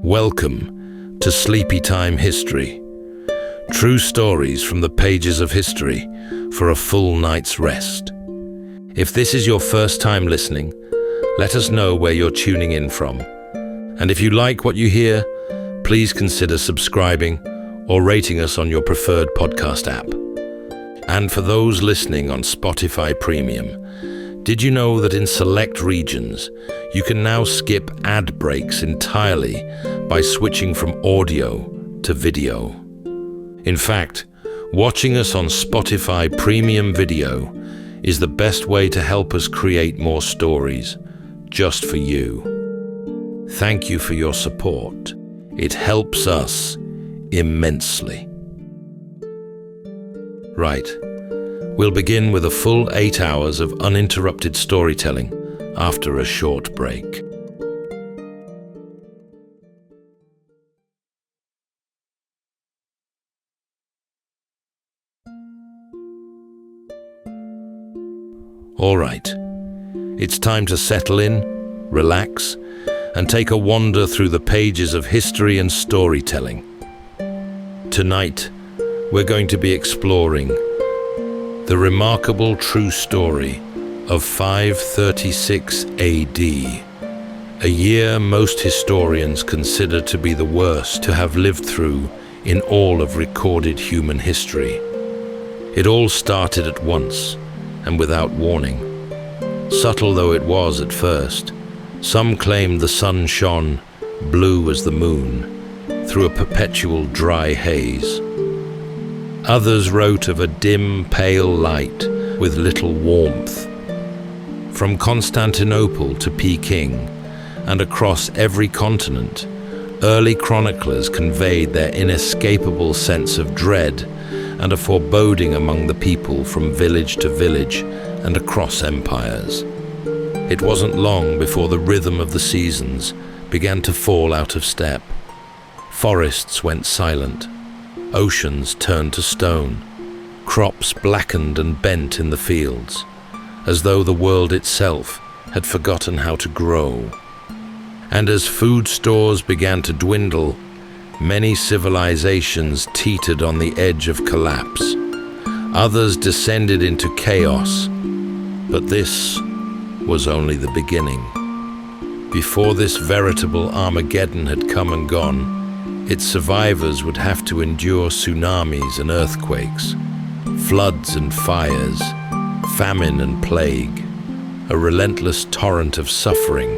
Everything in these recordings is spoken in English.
Welcome to Sleepytime History. True stories from the pages of history for a full night's rest. If this is your first time listening, let us know where you're tuning in from. And if you like what you hear, please consider subscribing or rating us on your preferred podcast app. And for those listening on Spotify Premium, did you know that in select regions, you can now skip ad breaks entirely by switching from audio to video? In fact, watching us on Spotify Premium Video is the best way to help us create more stories just for you. Thank you for your support. It helps us immensely. Right. We'll begin with a full 8 hours of uninterrupted storytelling after a short break. All right, it's time to settle in, relax, and take a wander through the pages of history and storytelling. Tonight, we're going to be exploring the remarkable true story of 536 AD, a year most historians consider to be the worst to have lived through in all of recorded human history. It all started at once and without warning. Subtle though it was at first, some claimed the sun shone blue as the moon through a perpetual dry haze. Others wrote of a dim, pale light with little warmth. From Constantinople to Peking and across every continent, early chroniclers conveyed their inescapable sense of dread and a foreboding among the people from village to village and across empires. It wasn't long before the rhythm of the seasons began to fall out of step. Forests went silent. Oceans turned to stone, crops blackened and bent in the fields, as though the world itself had forgotten how to grow. And as food stores began to dwindle, many civilizations teetered on the edge of collapse. Others descended into chaos, but this was only the beginning. Before this veritable Armageddon had come and gone, its survivors would have to endure tsunamis and earthquakes, floods and fires, famine and plague, a relentless torrent of suffering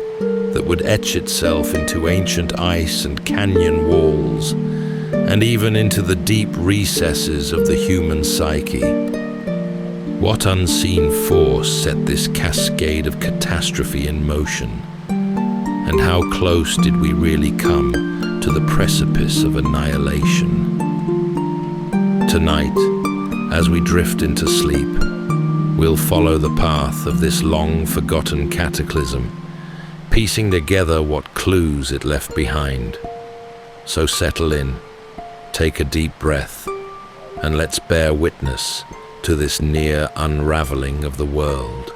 that would etch itself into ancient ice and canyon walls, and even into the deep recesses of the human psyche. What unseen force set this cascade of catastrophe in motion? And how close did we really come to the precipice of annihilation? Tonight, as we drift into sleep, we'll follow the path of this long-forgotten cataclysm, piecing together what clues it left behind. So settle in, take a deep breath, and let's bear witness to this near unraveling of the world.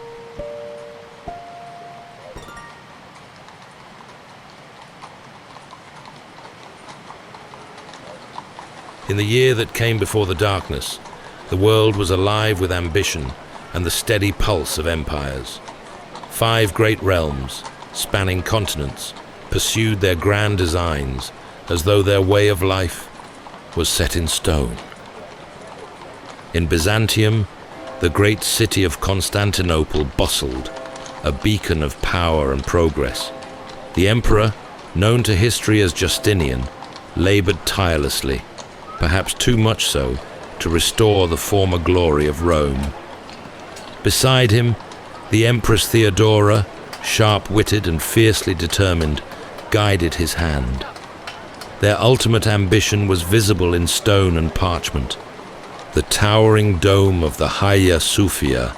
In the year that came before the darkness, the world was alive with ambition and the steady pulse of empires. 5 great realms, spanning continents, pursued their grand designs as though their way of life was set in stone. In Byzantium, the great city of Constantinople bustled, a beacon of power and progress. The emperor, known to history as Justinian, labored tirelessly, perhaps too much so, to restore the former glory of Rome. Beside him, the Empress Theodora, sharp-witted and fiercely determined, guided his hand. Their ultimate ambition was visible in stone and parchment. The towering dome of the Hagia Sophia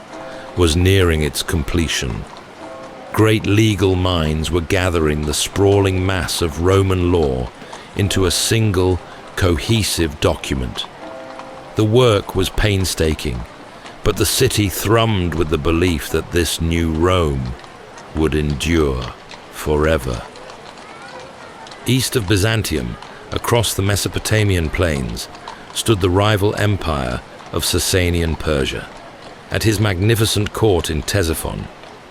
was nearing its completion. Great legal minds were gathering the sprawling mass of Roman law into a single, cohesive document. The work was painstaking, but the city thrummed with the belief that this new Rome would endure forever. East of Byzantium, across the Mesopotamian plains, stood the rival empire of Sasanian Persia. At his magnificent court in Ctesiphon,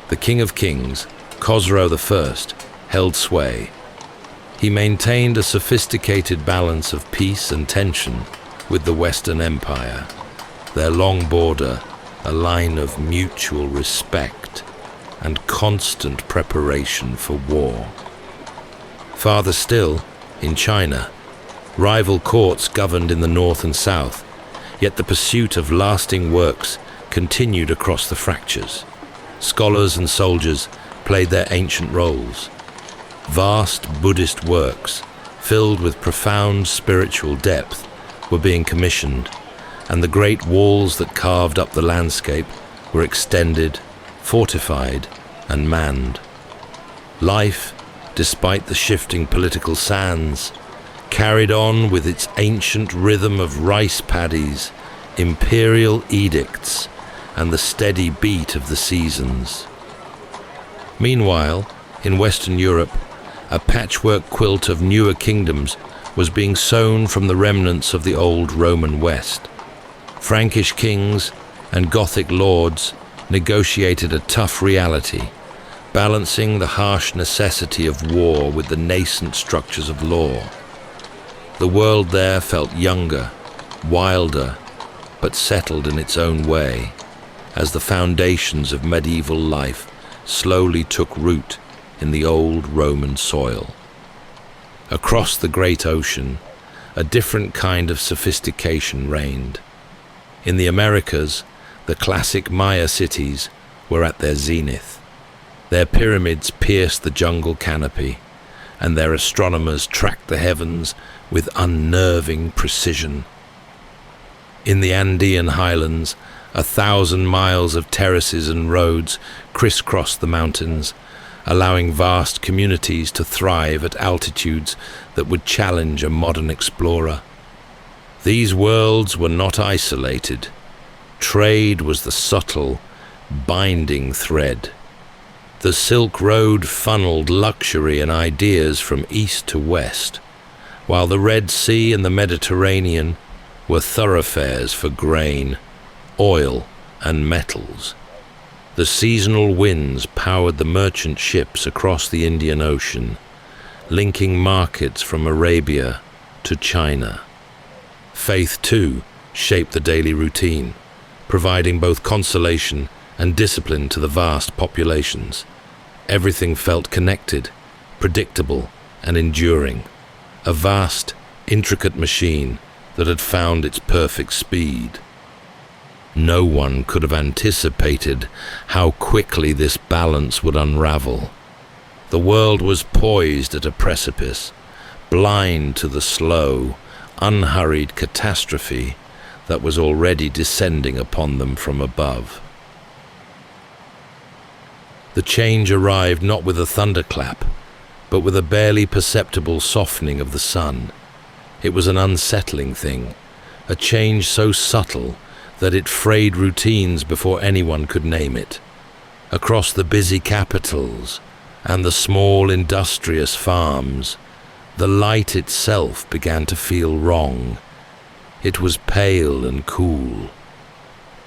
the King of Kings, Khosrow I, held sway. He maintained a sophisticated balance of peace and tension with the Western Empire, their long border a line of mutual respect and constant preparation for war. Farther still, in China, rival courts governed in the north and south, yet the pursuit of lasting works continued across the fractures. Scholars and soldiers played their ancient roles. Vast Buddhist works, filled with profound spiritual depth, were being commissioned, and the great walls that carved up the landscape were extended, fortified, and manned. Life, despite the shifting political sands, carried on with its ancient rhythm of rice paddies, imperial edicts, and the steady beat of the seasons. Meanwhile, in Western Europe, a patchwork quilt of newer kingdoms was being sewn from the remnants of the old Roman West. Frankish kings and Gothic lords negotiated a tough reality, balancing the harsh necessity of war with the nascent structures of law. The world there felt younger, wilder, but settled in its own way, as the foundations of medieval life slowly took root in the old Roman soil. Across the great ocean, a different kind of sophistication reigned. In the Americas, the classic Maya cities were at their zenith. Their pyramids pierced the jungle canopy, and their astronomers tracked the heavens with unnerving precision. In the Andean highlands, 1,000 miles of terraces and roads crisscrossed the mountains, allowing vast communities to thrive at altitudes that would challenge a modern explorer. These worlds were not isolated. Trade was the subtle, binding thread. The Silk Road funneled luxury and ideas from east to west, while the Red Sea and the Mediterranean were thoroughfares for grain, oil, and metals. The seasonal winds powered the merchant ships across the Indian Ocean, linking markets from Arabia to China. Faith, too, shaped the daily routine, providing both consolation and discipline to the vast populations. Everything felt connected, predictable, and enduring. A vast, intricate machine that had found its perfect speed. No one could have anticipated how quickly this balance would unravel. The world was poised at a precipice, blind to the slow, unhurried catastrophe that was already descending upon them from above. The change arrived not with a thunderclap, but with a barely perceptible softening of the sun. It was an unsettling thing, a change so subtle that it frayed routines before anyone could name it. Across the busy capitals and the small industrious farms, the light itself began to feel wrong. It was pale and cool.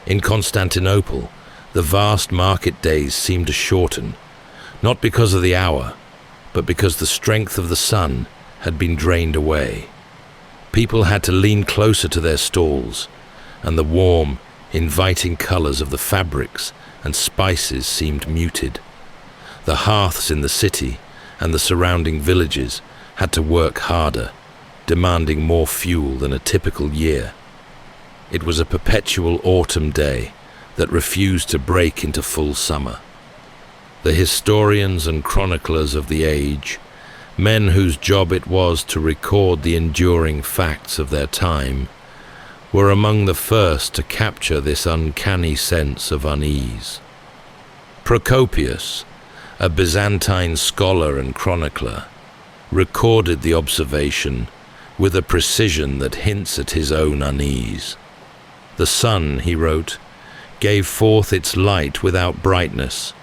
In Constantinople, the vast market days seemed to shorten, not because of the hour, but because the strength of the sun had been drained away. People had to lean closer to their stalls, and the warm, inviting colors of the fabrics and spices seemed muted. The hearths in the city and the surrounding villages had to work harder, demanding more fuel than a typical year. It was a perpetual autumn day that refused to break into full summer. The historians and chroniclers of the age, men whose job it was to record the enduring facts of their time, were among the first to capture this uncanny sense of unease. Procopius, a Byzantine scholar and chronicler, recorded the observation with a precision that hints at his own unease. The sun, he wrote, gave forth its light without brightness,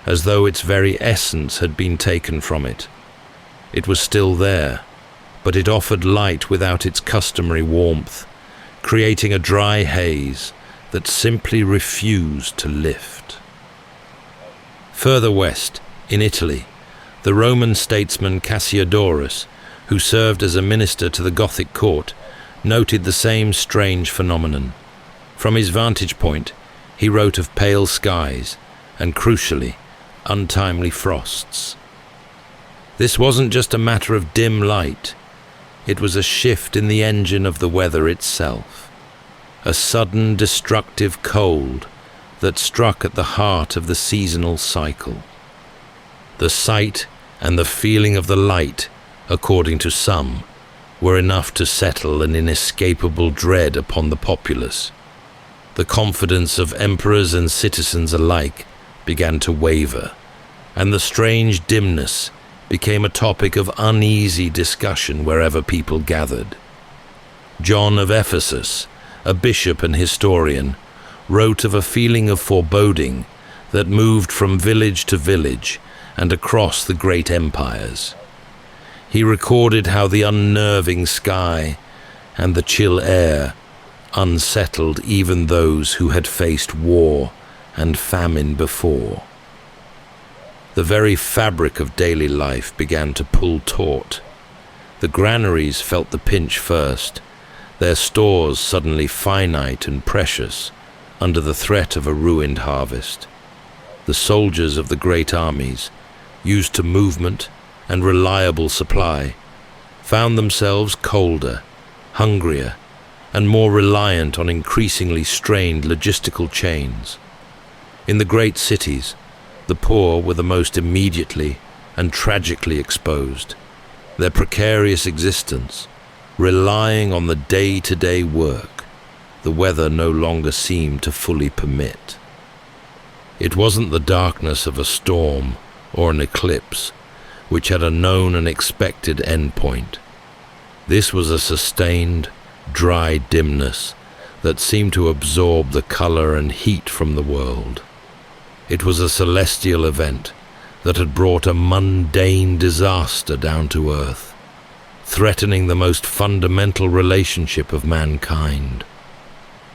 as though its very essence had been taken from it. It was still there, but it offered light without its customary warmth, creating a dry haze that simply refused to lift. Further west, in Italy, the Roman statesman Cassiodorus, who served as a minister to the Gothic court, noted the same strange phenomenon. From his vantage point, he wrote of pale skies and, crucially, untimely frosts. This wasn't just a matter of dim light. It was a shift in the engine of the weather itself, a sudden destructive cold that struck at the heart of the seasonal cycle. The sight and the feeling of the light, according to some, were enough to settle an inescapable dread upon the populace. The confidence of emperors and citizens alike began to waver, and the strange dimness became a topic of uneasy discussion wherever people gathered. John of Ephesus, a bishop and historian, wrote of a feeling of foreboding that moved from village to village and across the great empires. He recorded how the unnerving sky and the chill air unsettled even those who had faced war and famine before. The very fabric of daily life began to pull taut. The granaries felt the pinch first, their stores suddenly finite and precious under the threat of a ruined harvest. The soldiers of the great armies, used to movement and reliable supply, found themselves colder, hungrier, and more reliant on increasingly strained logistical chains. In the great cities, the poor were the most immediately and tragically exposed, their precarious existence relying on the day-to-day work the weather no longer seemed to fully permit. It wasn't the darkness of a storm or an eclipse which had a known and expected endpoint. This was a sustained, dry dimness that seemed to absorb the color and heat from the world. It was a celestial event that had brought a mundane disaster down to earth, threatening the most fundamental relationship of mankind,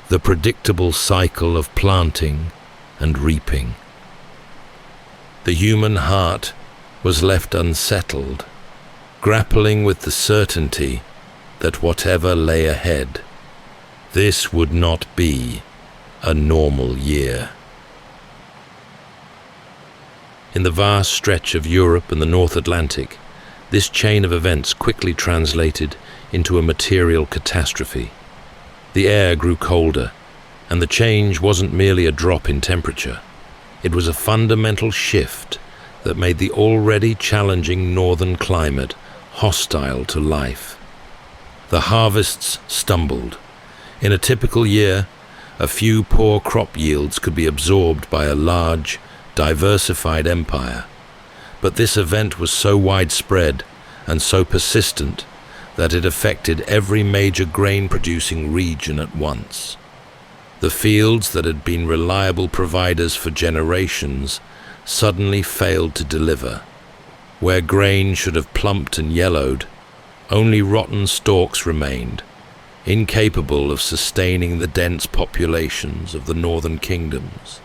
the predictable cycle of planting and reaping. The human heart was left unsettled, grappling with the certainty that whatever lay ahead, this would not be a normal year. In the vast stretch of Europe and the North Atlantic, this chain of events quickly translated into a material catastrophe. The air grew colder, and the change wasn't merely a drop in temperature. It was a fundamental shift that made the already challenging northern climate hostile to life. The harvests stumbled. In a typical year, a few poor crop yields could be absorbed by a large, diversified empire. But this event was so widespread and so persistent that it affected every major grain-producing region at once. The fields that had been reliable providers for generations suddenly failed to deliver. Where grain should have plumped and yellowed, only rotten stalks remained, incapable of sustaining the dense populations of the northern kingdoms.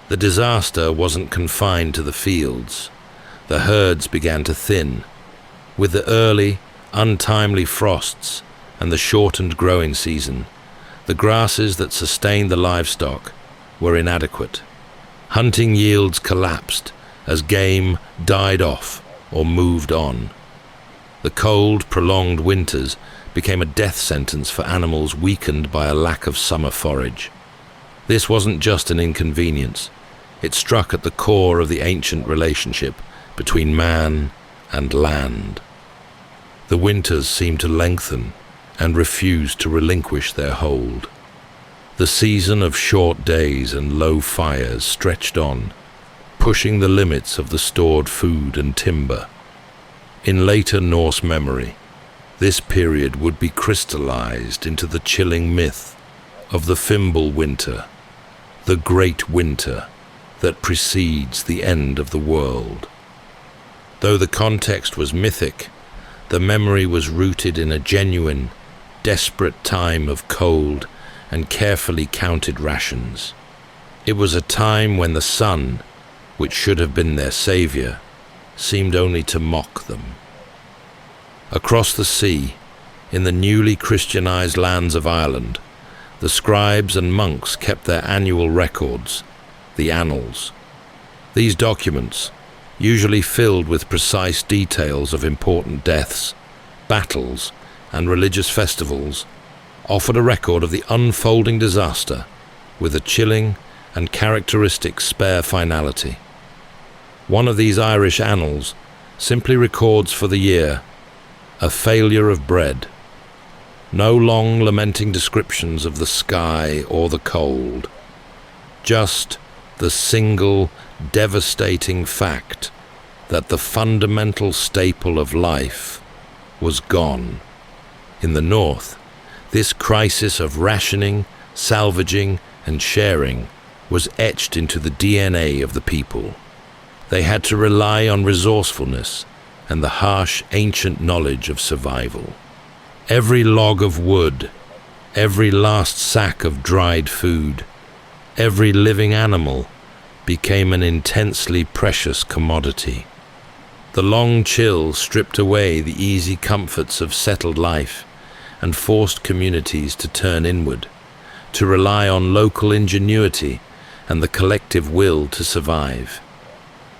The disaster wasn't confined to the fields. The herds began to thin. With the early, untimely frosts and the shortened growing season, the grasses that sustained the livestock were inadequate. Hunting yields collapsed as game died off or moved on. The cold, prolonged winters became a death sentence for animals weakened by a lack of summer forage. This wasn't just an inconvenience. It struck at the core of the ancient relationship between man and land. The winters seemed to lengthen and refused to relinquish their hold. The season of short days and low fires stretched on, pushing the limits of the stored food and timber. In later Norse memory, this period would be crystallized into the chilling myth of the Fimbul winter, the great winter that precedes the end of the world. Though the context was mythic, the memory was rooted in a genuine, desperate time of cold and carefully counted rations. It was a time when the sun, which should have been their savior, seemed only to mock them. Across the sea, in the newly Christianized lands of Ireland, the scribes and monks kept their annual records, the annals. These documents, usually filled with precise details of important deaths, battles, and religious festivals, offered a record of the unfolding disaster with a chilling and characteristic spare finality. One of these Irish annals simply records for the year a failure of bread. No long lamenting descriptions of the sky or the cold, just the single devastating fact that the fundamental staple of life was gone. In the North, this crisis of rationing, salvaging, and sharing was etched into the DNA of the people. They had to rely on resourcefulness and the harsh, ancient knowledge of survival. Every log of wood, every last sack of dried food, every living animal became an intensely precious commodity. The long chill stripped away the easy comforts of settled life and forced communities to turn inward, to rely on local ingenuity and the collective will to survive.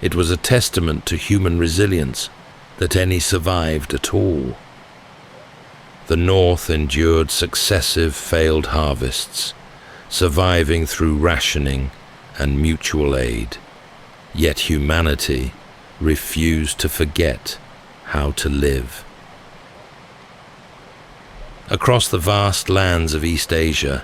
It was a testament to human resilience that any survived at all. The North endured successive failed harvests, surviving through rationing and mutual aid. Yet humanity refused to forget how to live. Across the vast lands of East Asia,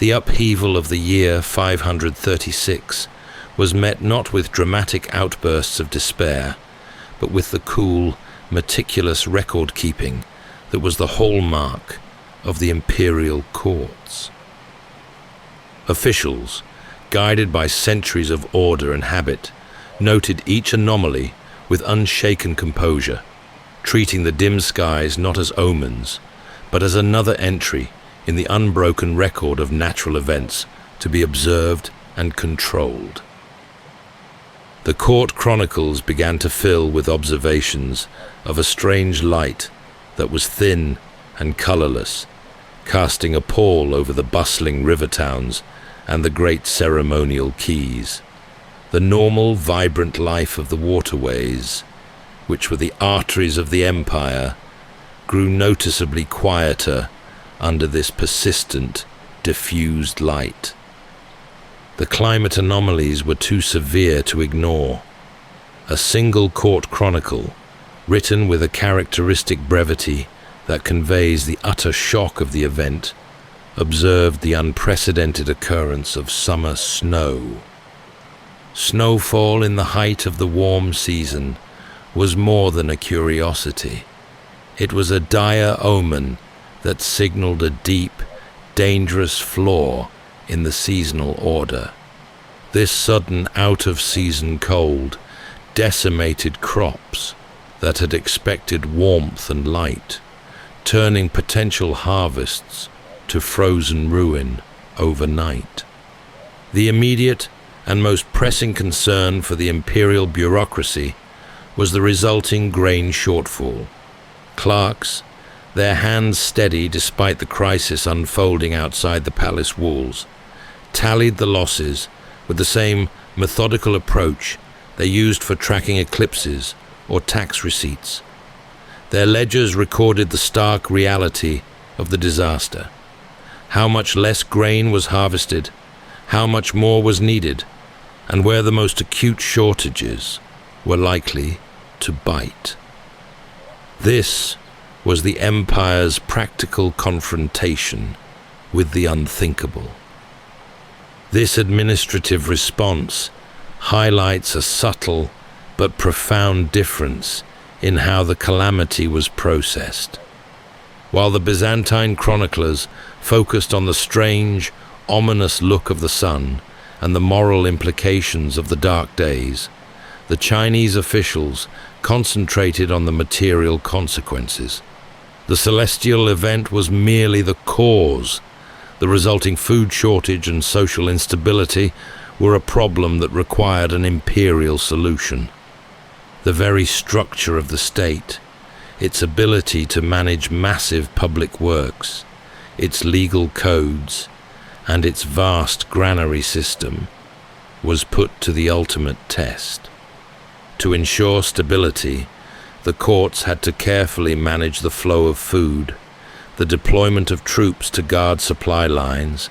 the upheaval of the year 536 was met not with dramatic outbursts of despair, but with the cool, meticulous record-keeping that was the hallmark of the imperial courts. Officials, guided by centuries of order and habit, noted each anomaly with unshaken composure, treating the dim skies not as omens, but as another entry in the unbroken record of natural events to be observed and controlled. The court chronicles began to fill with observations of a strange light that was thin and colorless, casting a pall over the bustling river towns and the great ceremonial quays. The normal, vibrant life of the waterways, which were the arteries of the empire, grew noticeably quieter under this persistent, diffused light. The climate anomalies were too severe to ignore. A single court chronicle, written with a characteristic brevity that conveys the utter shock of the event, observed the unprecedented occurrence of summer snow. Snowfall in the height of the warm season was more than a curiosity. It was a dire omen that signaled a deep, dangerous flaw in the seasonal order. This sudden out-of-season cold decimated crops that had expected warmth and light, turning potential harvests to frozen ruin overnight. The immediate and most pressing concern for the imperial bureaucracy was the resulting grain shortfall. Clerks, their hands steady despite the crisis unfolding outside the palace walls, tallied the losses with the same methodical approach they used for tracking eclipses or tax receipts. Their ledgers recorded the stark reality of the disaster: how much less grain was harvested, how much more was needed, and where the most acute shortages were likely to bite. This was the empire's practical confrontation with the unthinkable. This administrative response highlights a subtle but profound difference in how the calamity was processed. While the Byzantine chroniclers focused on the strange, ominous look of the sun and the moral implications of the dark days, the Chinese officials concentrated on the material consequences. The celestial event was merely the cause. The resulting food shortage and social instability were a problem that required an imperial solution. The very structure of the state, its ability to manage massive public works, its legal codes, and its vast granary system, was put to the ultimate test. To ensure stability, the courts had to carefully manage the flow of food, the deployment of troops to guard supply lines,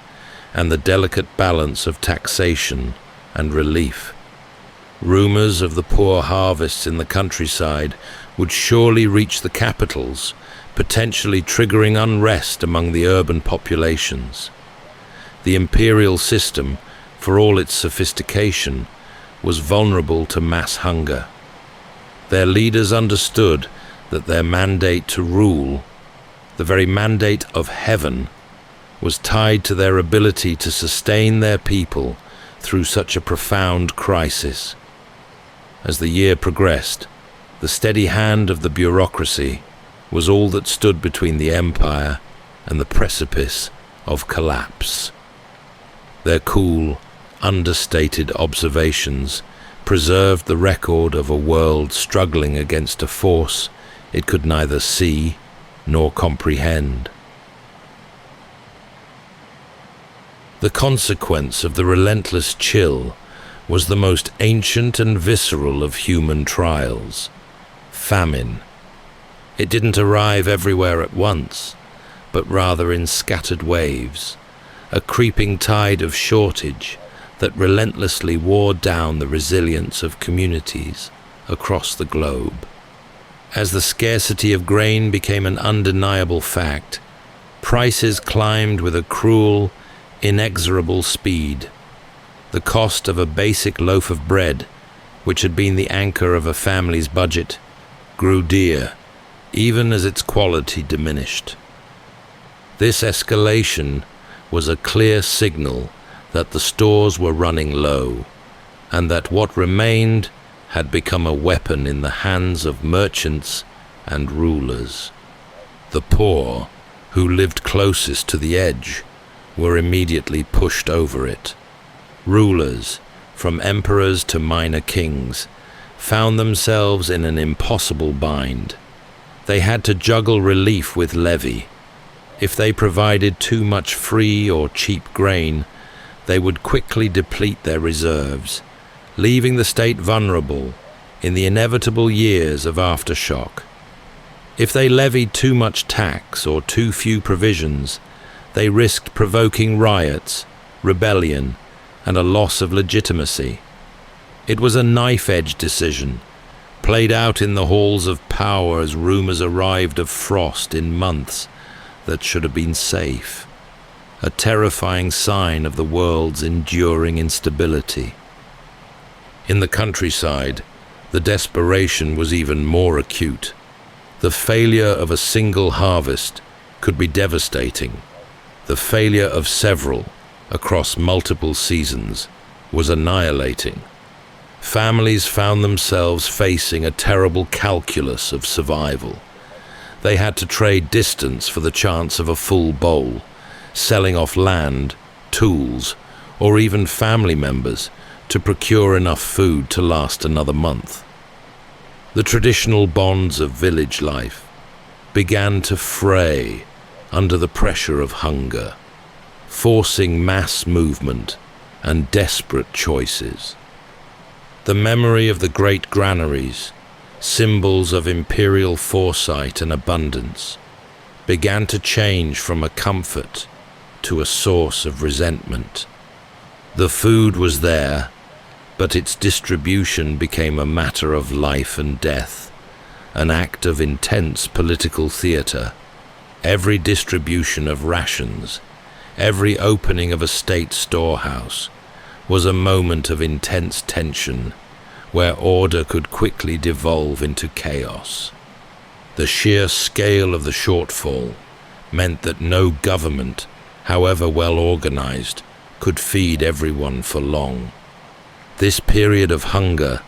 and the delicate balance of taxation and relief. Rumors of the poor harvests in the countryside would surely reach the capitals, potentially triggering unrest among the urban populations. The imperial system, for all its sophistication, was vulnerable to mass hunger. Their leaders understood that their mandate to rule, the very mandate of heaven, was tied to their ability to sustain their people through such a profound crisis. As the year progressed, the steady hand of the bureaucracy was all that stood between the empire and the precipice of collapse. Their cool, understated observations preserved the record of a world struggling against a force it could neither see nor comprehend. The consequence of the relentless chill was the most ancient and visceral of human trials: famine. It didn't arrive everywhere at once, but rather in scattered waves, a creeping tide of shortage that relentlessly wore down the resilience of communities across the globe. As the scarcity of grain became an undeniable fact, prices climbed with a cruel, inexorable speed. The cost of a basic loaf of bread, which had been the anchor of a family's budget, grew dear, even as its quality diminished. This escalation was a clear signal that the stores were running low, and that what remained had become a weapon in the hands of merchants and rulers. The poor, who lived closest to the edge, were immediately pushed over it. Rulers, from emperors to minor kings, found themselves in an impossible bind. They had to juggle relief with levy. If they provided too much free or cheap grain, they would quickly deplete their reserves, leaving the state vulnerable in the inevitable years of aftershock. If they levied too much tax or too few provisions, they risked provoking riots, rebellion, and a loss of legitimacy. It was a knife-edge decision, played out in the halls of power as rumors arrived of frost in months that should have been safe, a terrifying sign of the world's enduring instability. In the countryside, the desperation was even more acute. The failure of a single harvest could be devastating. The failure of several across multiple seasons was annihilating. Families found themselves facing a terrible calculus of survival. They had to trade distance for the chance of a full bowl, selling off land, tools, or even family members to procure enough food to last another month. The traditional bonds of village life began to fray under the pressure of hunger, forcing mass movement and desperate choices. The memory of the great granaries, symbols of imperial foresight and abundance, began to change from a comfort to a source of resentment. The food was there, but its distribution became a matter of life and death, an act of intense political theater. Every distribution of rations, every opening of a state storehouse, was a moment of intense tension, where order could quickly devolve into chaos. The sheer scale of the shortfall meant that no government, however well organized, could feed everyone for long. This period of hunger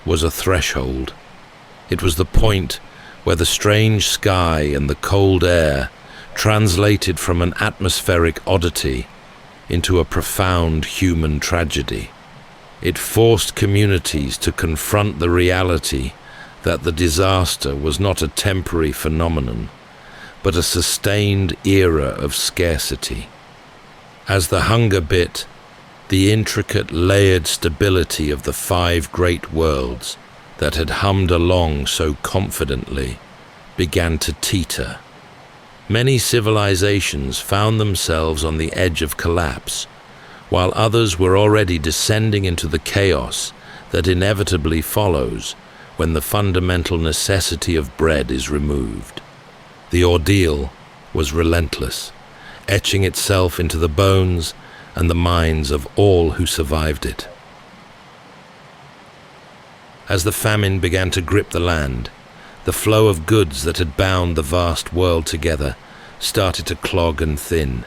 was a threshold. It was the point where the strange sky and the cold air translated from an atmospheric oddity into a profound human tragedy. It forced communities to confront the reality that the disaster was not a temporary phenomenon, but a sustained era of scarcity. As the hunger bit, the intricate layered stability of the 5 great worlds that had hummed along so confidently began to teeter. Many civilizations found themselves on the edge of collapse, while others were already descending into the chaos that inevitably follows when the fundamental necessity of bread is removed. The ordeal was relentless, etching itself into the bones and the minds of all who survived it. As the famine began to grip the land, the flow of goods that had bound the vast world together started to clog and thin.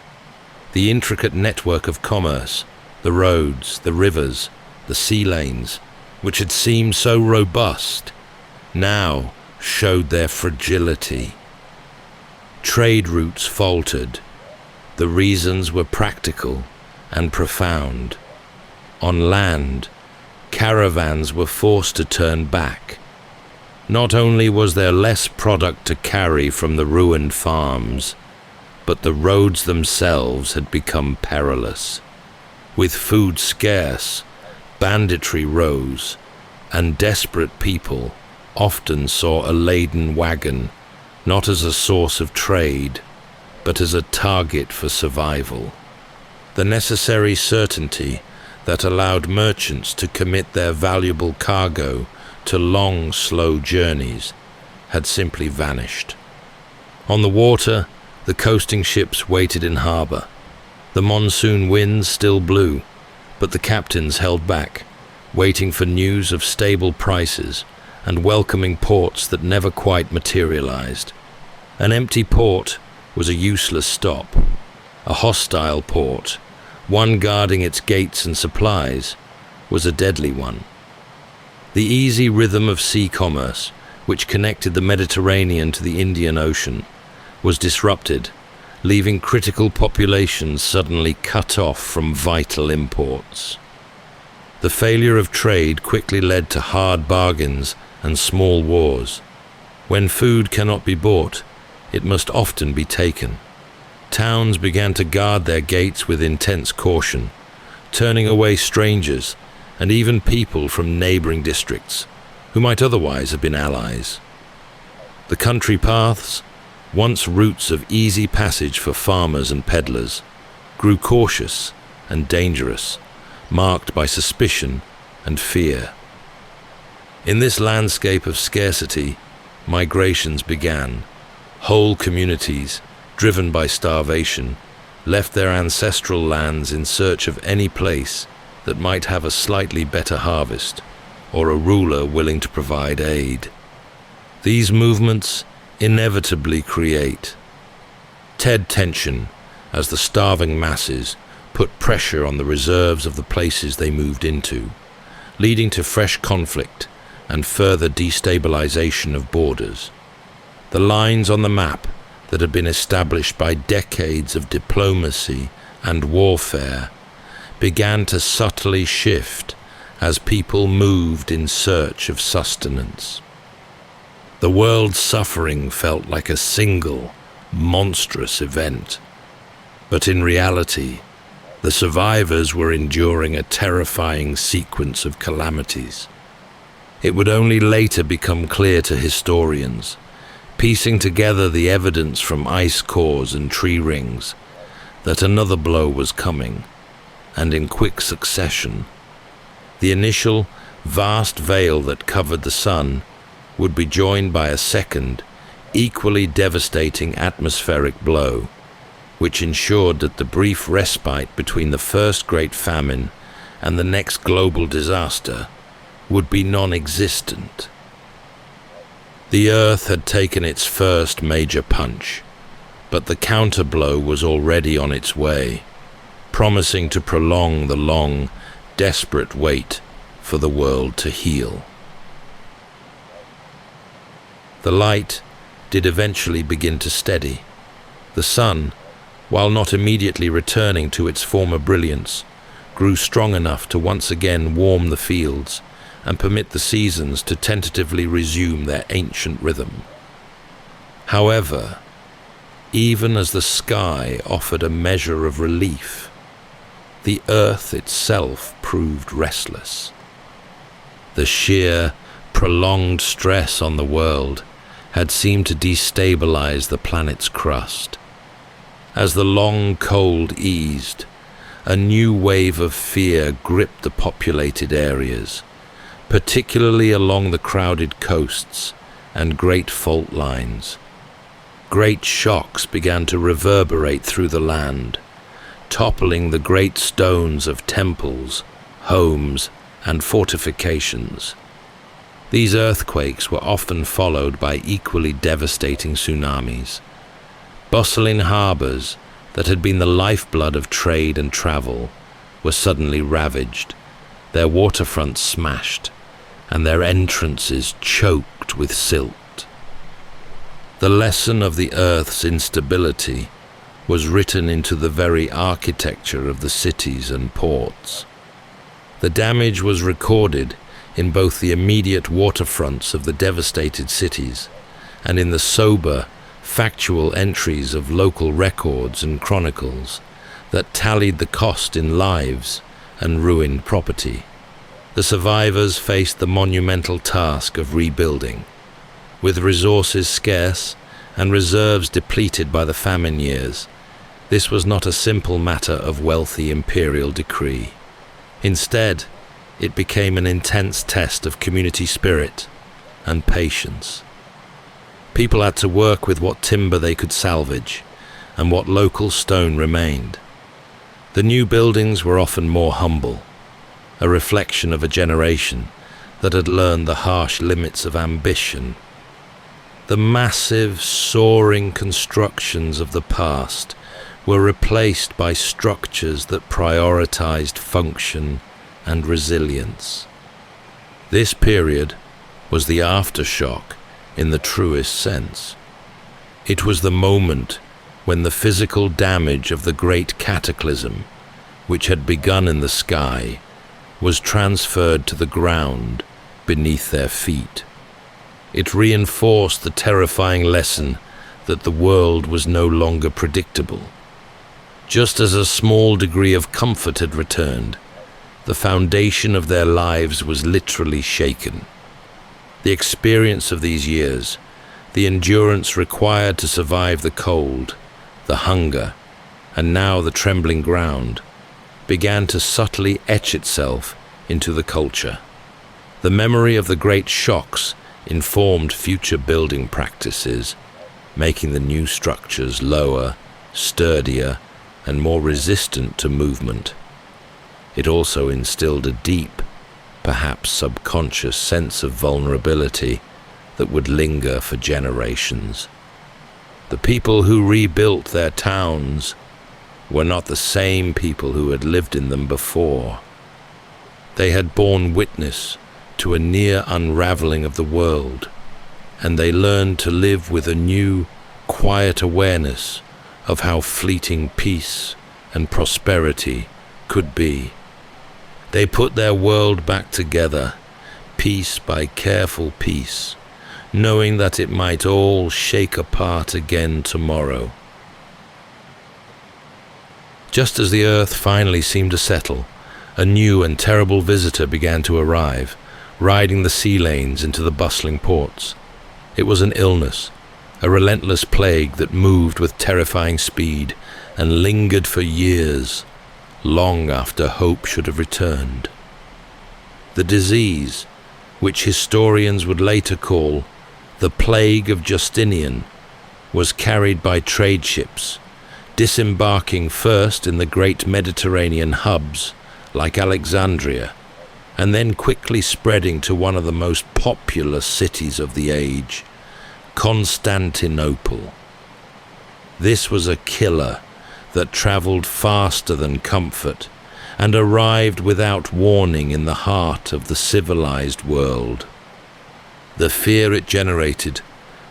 The intricate network of commerce, the roads, the rivers, the sea lanes, which had seemed so robust, now showed their fragility. Trade routes faltered. The reasons were practical and profound. On land, caravans were forced to turn back. Not only was there less product to carry from the ruined farms, but the roads themselves had become perilous. With food scarce, banditry rose, and desperate people often saw a laden wagon not as a source of trade, but as a target for survival. The necessary certainty that allowed merchants to commit their valuable cargo to long, slow journeys had simply vanished. On the water, the coasting ships waited in harbor. The monsoon winds still blew, but the captains held back, waiting for news of stable prices and welcoming ports that never quite materialized. An empty port was a useless stop. A hostile port, one guarding its gates and supplies, was a deadly one. The easy rhythm of sea commerce, which connected the Mediterranean to the Indian Ocean, was disrupted, leaving critical populations suddenly cut off from vital imports. The failure of trade quickly led to hard bargains and small wars. When food cannot be bought, it must often be taken. Towns began to guard their gates with intense caution, turning away strangers and even people from neighboring districts who might otherwise have been allies. The country paths, once routes of easy passage for farmers and peddlers, grew cautious and dangerous, marked by suspicion and fear. In this landscape of scarcity, migrations began. Whole communities, driven by starvation, left their ancestral lands in search of any place that might have a slightly better harvest or a ruler willing to provide aid. These movements inevitably create tension as the starving masses put pressure on the reserves of the places they moved into, leading to fresh conflict and further destabilization of borders. The lines on the map that had been established by decades of diplomacy and warfare began to subtly shift as people moved in search of sustenance. The world's suffering felt like a single, monstrous event, but in reality, the survivors were enduring a terrifying sequence of calamities. It would only later become clear to historians, piecing together the evidence from ice cores and tree rings, that another blow was coming, and in quick succession. The initial, vast veil that covered the sun would be joined by a second, equally devastating atmospheric blow, which ensured that the brief respite between the first great famine and the next global disaster would be non-existent. The Earth had taken its first major punch, but the counterblow was already on its way, promising to prolong the long, desperate wait for the world to heal. The light did eventually begin to steady. The sun, while not immediately returning to its former brilliance, grew strong enough to once again warm the fields and permit the seasons to tentatively resume their ancient rhythm. However, even as the sky offered a measure of relief, the earth itself proved restless. The sheer, prolonged stress on the world had seemed to destabilize the planet's crust. As the long cold eased, a new wave of fear gripped the populated areas, particularly along the crowded coasts and great fault lines. Great shocks began to reverberate through the land, toppling the great stones of temples, homes, and fortifications. These earthquakes were often followed by equally devastating tsunamis. Bustling harbors that had been the lifeblood of trade and travel were suddenly ravaged, their waterfronts smashed, and their entrances choked with silt. The lesson of the Earth's instability was written into the very architecture of the cities and ports. The damage was recorded in both the immediate waterfronts of the devastated cities and in the sober, factual entries of local records and chronicles that tallied the cost in lives and ruined property. The survivors faced the monumental task of rebuilding. With resources scarce and reserves depleted by the famine years, this was not a simple matter of wealthy imperial decree. Instead, it became an intense test of community spirit and patience. People had to work with what timber they could salvage and what local stone remained. The new buildings were often more humble, a reflection of a generation that had learned the harsh limits of ambition. The massive, soaring constructions of the past were replaced by structures that prioritized function and resilience. This period was the aftershock in the truest sense. It was the moment when the physical damage of the great cataclysm, which had begun in the sky, was transferred to the ground beneath their feet. It reinforced the terrifying lesson that the world was no longer predictable. Just as a small degree of comfort had returned, the foundation of their lives was literally shaken. The experience of these years, the endurance required to survive the cold, the hunger, and now the trembling ground, began to subtly etch itself into the culture. The memory of the great shocks informed future building practices, making the new structures lower, sturdier, and more resistant to movement. It also instilled a deep, perhaps subconscious sense of vulnerability that would linger for generations. The people who rebuilt their towns were not the same people who had lived in them before. They had borne witness to a near unraveling of the world, and they learned to live with a new, quiet awareness of how fleeting peace and prosperity could be. They put their world back together, piece by careful piece, knowing that it might all shake apart again tomorrow. Just as the earth finally seemed to settle, a new and terrible visitor began to arrive, riding the sea lanes into the bustling ports. It was an illness, a relentless plague that moved with terrifying speed and lingered for years, long after hope should have returned. The disease, which historians would later call the Plague of Justinian, was carried by trade ships, disembarking first in the great Mediterranean hubs like Alexandria, and then quickly spreading to one of the most populous cities of the age, Constantinople. This was a killer that traveled faster than comfort and arrived without warning in the heart of the civilized world. The fear it generated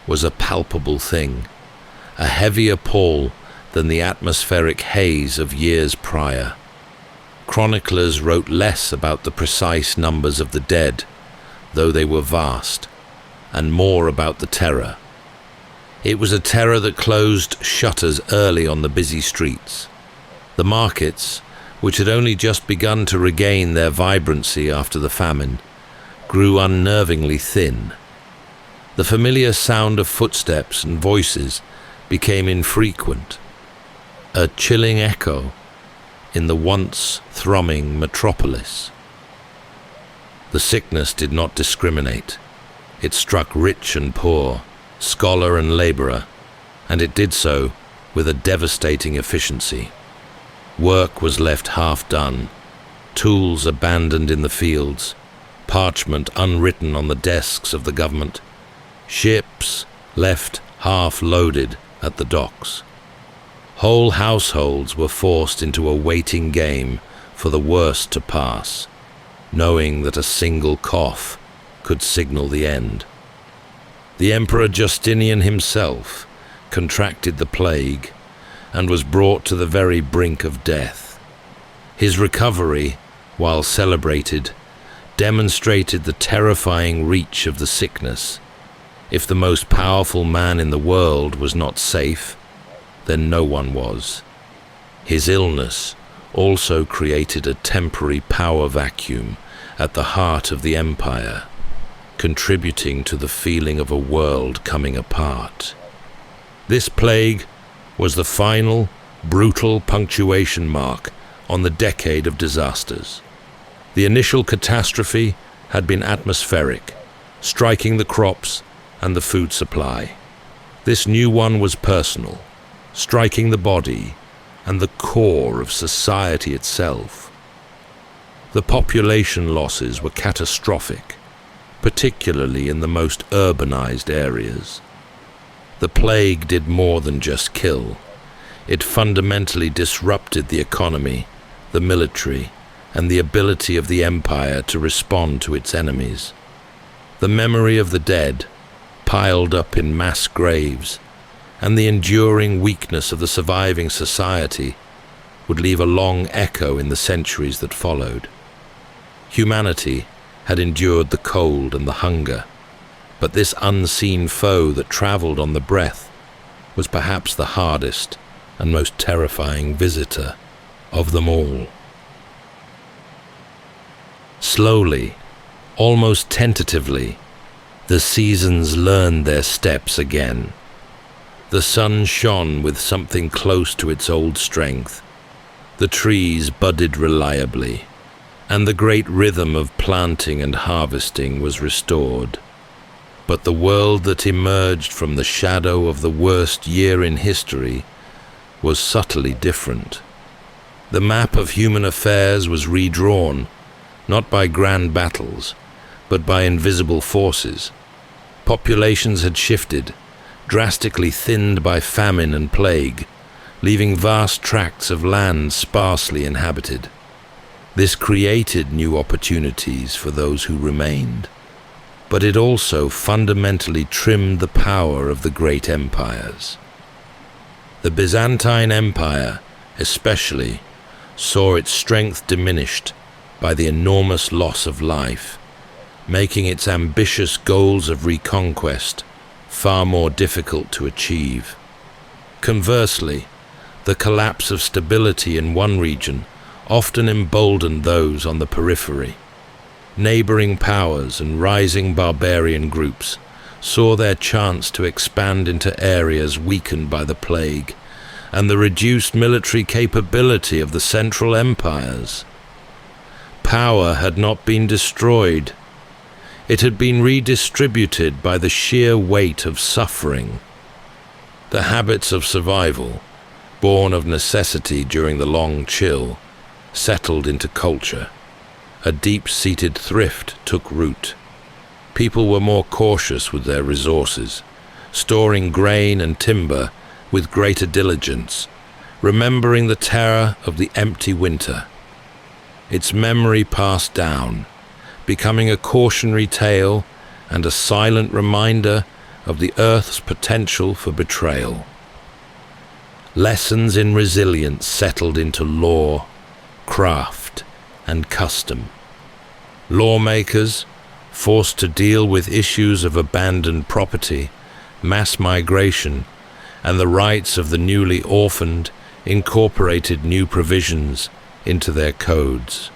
was a palpable thing, a heavier pall than the atmospheric haze of years prior. Chroniclers wrote less about the precise numbers of the dead, though they were vast, and more about the terror. It was a terror that closed shutters early on the busy streets. The markets, which had only just begun to regain their vibrancy after the famine, grew unnervingly thin. The familiar sound of footsteps and voices became infrequent, a chilling echo in the once thrumming metropolis. The sickness did not discriminate. It struck rich and poor, scholar and laborer, and it did so with a devastating efficiency. Work was left half done, tools abandoned in the fields, parchment unwritten on the desks of the government, ships left half loaded at the docks. Whole households were forced into a waiting game for the worst to pass, knowing that a single cough could signal the end. The Emperor Justinian himself contracted the plague and was brought to the very brink of death. His recovery, while celebrated, demonstrated the terrifying reach of the sickness. If the most powerful man in the world was not safe, then no one was. His illness also created a temporary power vacuum at the heart of the empire, contributing to the feeling of a world coming apart. This plague was the final, brutal punctuation mark on the decade of disasters. The initial catastrophe had been atmospheric, striking the crops and the food supply. This new one was personal, striking the body and the core of society itself. The population losses were catastrophic, particularly in the most urbanized areas. The plague did more than just kill. It fundamentally disrupted the economy, the military, and the ability of the empire to respond to its enemies. The memory of the dead, piled up in mass graves, and the enduring weakness of the surviving society would leave a long echo in the centuries that followed. Humanity had endured the cold and the hunger, but this unseen foe that traveled on the breath was perhaps the hardest and most terrifying visitor of them all. Slowly, almost tentatively, the seasons learned their steps again. The sun shone with something close to its old strength. The trees budded reliably, and the great rhythm of planting and harvesting was restored. But the world that emerged from the shadow of the worst year in history was subtly different. The map of human affairs was redrawn, not by grand battles, but by invisible forces. Populations had shifted, drastically thinned by famine and plague, leaving vast tracts of land sparsely inhabited. This created new opportunities for those who remained, but it also fundamentally trimmed the power of the great empires. The Byzantine Empire, especially, saw its strength diminished by the enormous loss of life, making its ambitious goals of reconquest far more difficult to achieve. Conversely, the collapse of stability in one region often emboldened those on the periphery. Neighboring powers and rising barbarian groups saw their chance to expand into areas weakened by the plague and the reduced military capability of the central empires. Power had not been destroyed. It had been redistributed by the sheer weight of suffering. The habits of survival, born of necessity during the long chill, settled into culture. A deep-seated thrift took root. People were more cautious with their resources, storing grain and timber with greater diligence, remembering the terror of the empty winter. Its memory passed down, becoming a cautionary tale and a silent reminder of the Earth's potential for betrayal. Lessons in resilience settled into law, craft, and custom. Lawmakers, forced to deal with issues of abandoned property, mass migration, and the rights of the newly orphaned, incorporated new provisions into their codes.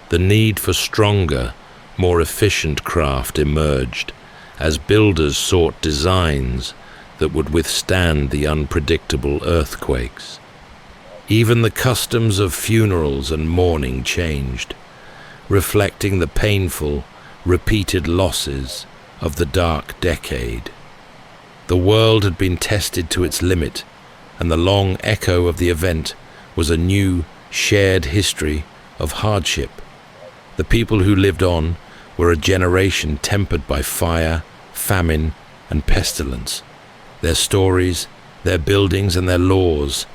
The need for stronger, more efficient craft emerged as builders sought designs that would withstand the unpredictable earthquakes. Even the customs of funerals and mourning changed, reflecting the painful, repeated losses of the dark decade. The world had been tested to its limit, and the long echo of the event was a new, shared history of hardship. The people who lived on were a generation tempered by fire, famine, and pestilence. Their stories, their buildings, and their laws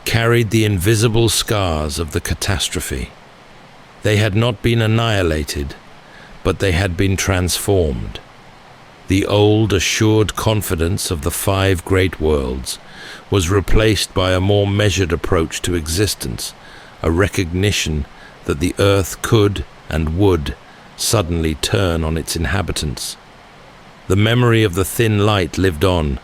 carried the invisible scars of the catastrophe. They had not been annihilated, but they had been transformed. The old, assured confidence of the 5 great worlds was replaced by a more measured approach to existence, a recognition that the earth could and would suddenly turn on its inhabitants. The memory of the thin light lived on,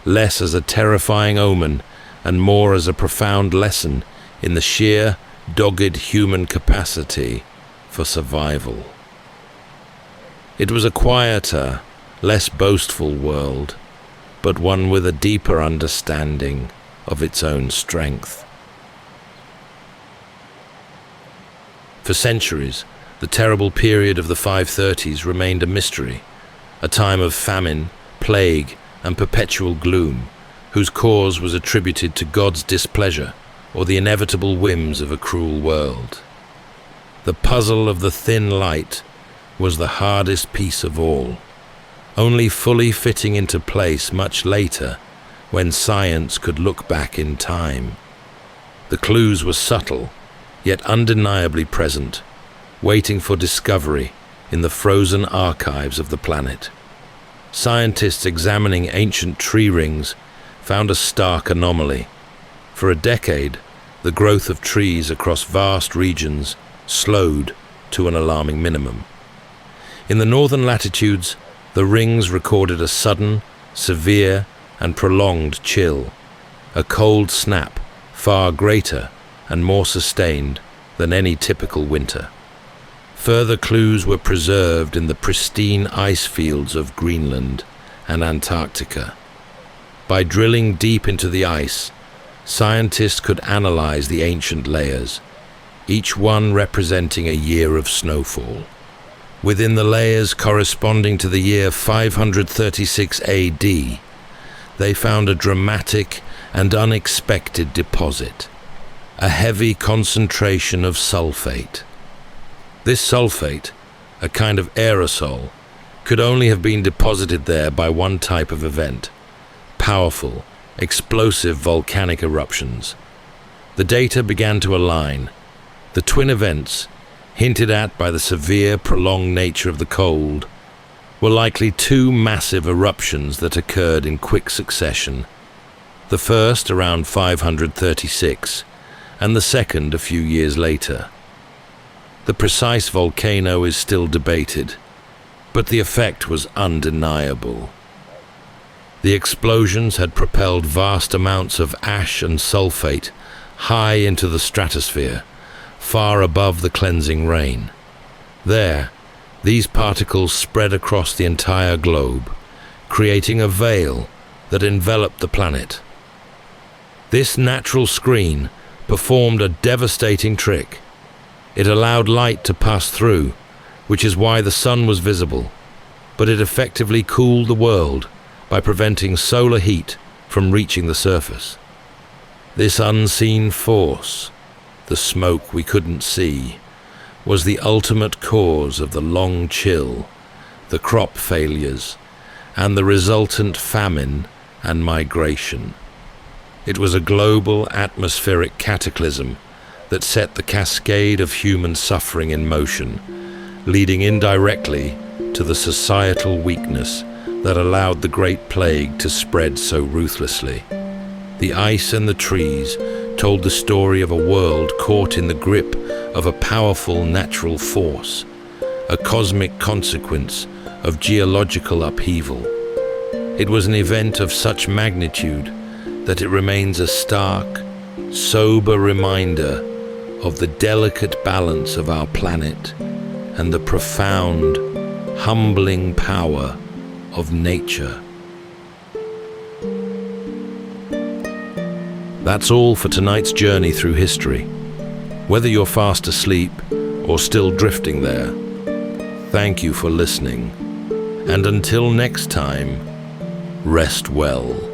less as a terrifying omen and more as a profound lesson in the sheer, dogged human capacity for survival. It was a quieter, less boastful world, but one with a deeper understanding of its own strength. For centuries, the terrible period of the 530s remained a mystery, a time of famine, plague, and perpetual gloom, whose cause was attributed to God's displeasure or the inevitable whims of a cruel world. The puzzle of the thin light was the hardest piece of all, only fully fitting into place much later, when science could look back in time. The clues were subtle, yet undeniably present, waiting for discovery in the frozen archives of the planet. Scientists examining ancient tree rings found a stark anomaly. For a decade, the growth of trees across vast regions slowed to an alarming minimum. In the northern latitudes, the rings recorded a sudden, severe, and prolonged chill, a cold snap far greater and more sustained than any typical winter. Further clues were preserved in the pristine ice fields of Greenland and Antarctica. By drilling deep into the ice, scientists could analyze the ancient layers, each one representing a year of snowfall. Within the layers corresponding to the year 536 AD, they found a dramatic and unexpected deposit, a heavy concentration of sulfate. This sulfate, a kind of aerosol, could only have been deposited there by one type of event: powerful, explosive volcanic eruptions. The data began to align. The twin events, hinted at by the severe, prolonged nature of the cold, were likely 2 massive eruptions that occurred in quick succession. The first around 536, and the second a few years later. The precise volcano is still debated, but the effect was undeniable. The explosions had propelled vast amounts of ash and sulfate high into the stratosphere, far above the cleansing rain. There, these particles spread across the entire globe, creating a veil that enveloped the planet. This natural screen performed a devastating trick. It allowed light to pass through, which is why the sun was visible, but it effectively cooled the world by preventing solar heat from reaching the surface. This unseen force, the smoke we couldn't see, was the ultimate cause of the long chill, the crop failures, and the resultant famine and migration. It was a global atmospheric cataclysm that set the cascade of human suffering in motion, leading indirectly to the societal weakness that allowed the Great Plague to spread so ruthlessly. The ice and the trees told the story of a world caught in the grip of a powerful natural force, a cosmic consequence of geological upheaval. It was an event of such magnitude that it remains a stark, sober reminder of the delicate balance of our planet and the profound, humbling power of nature. That's all for tonight's journey through history. Whether you're fast asleep or still drifting there, thank you for listening. And until next time, rest well.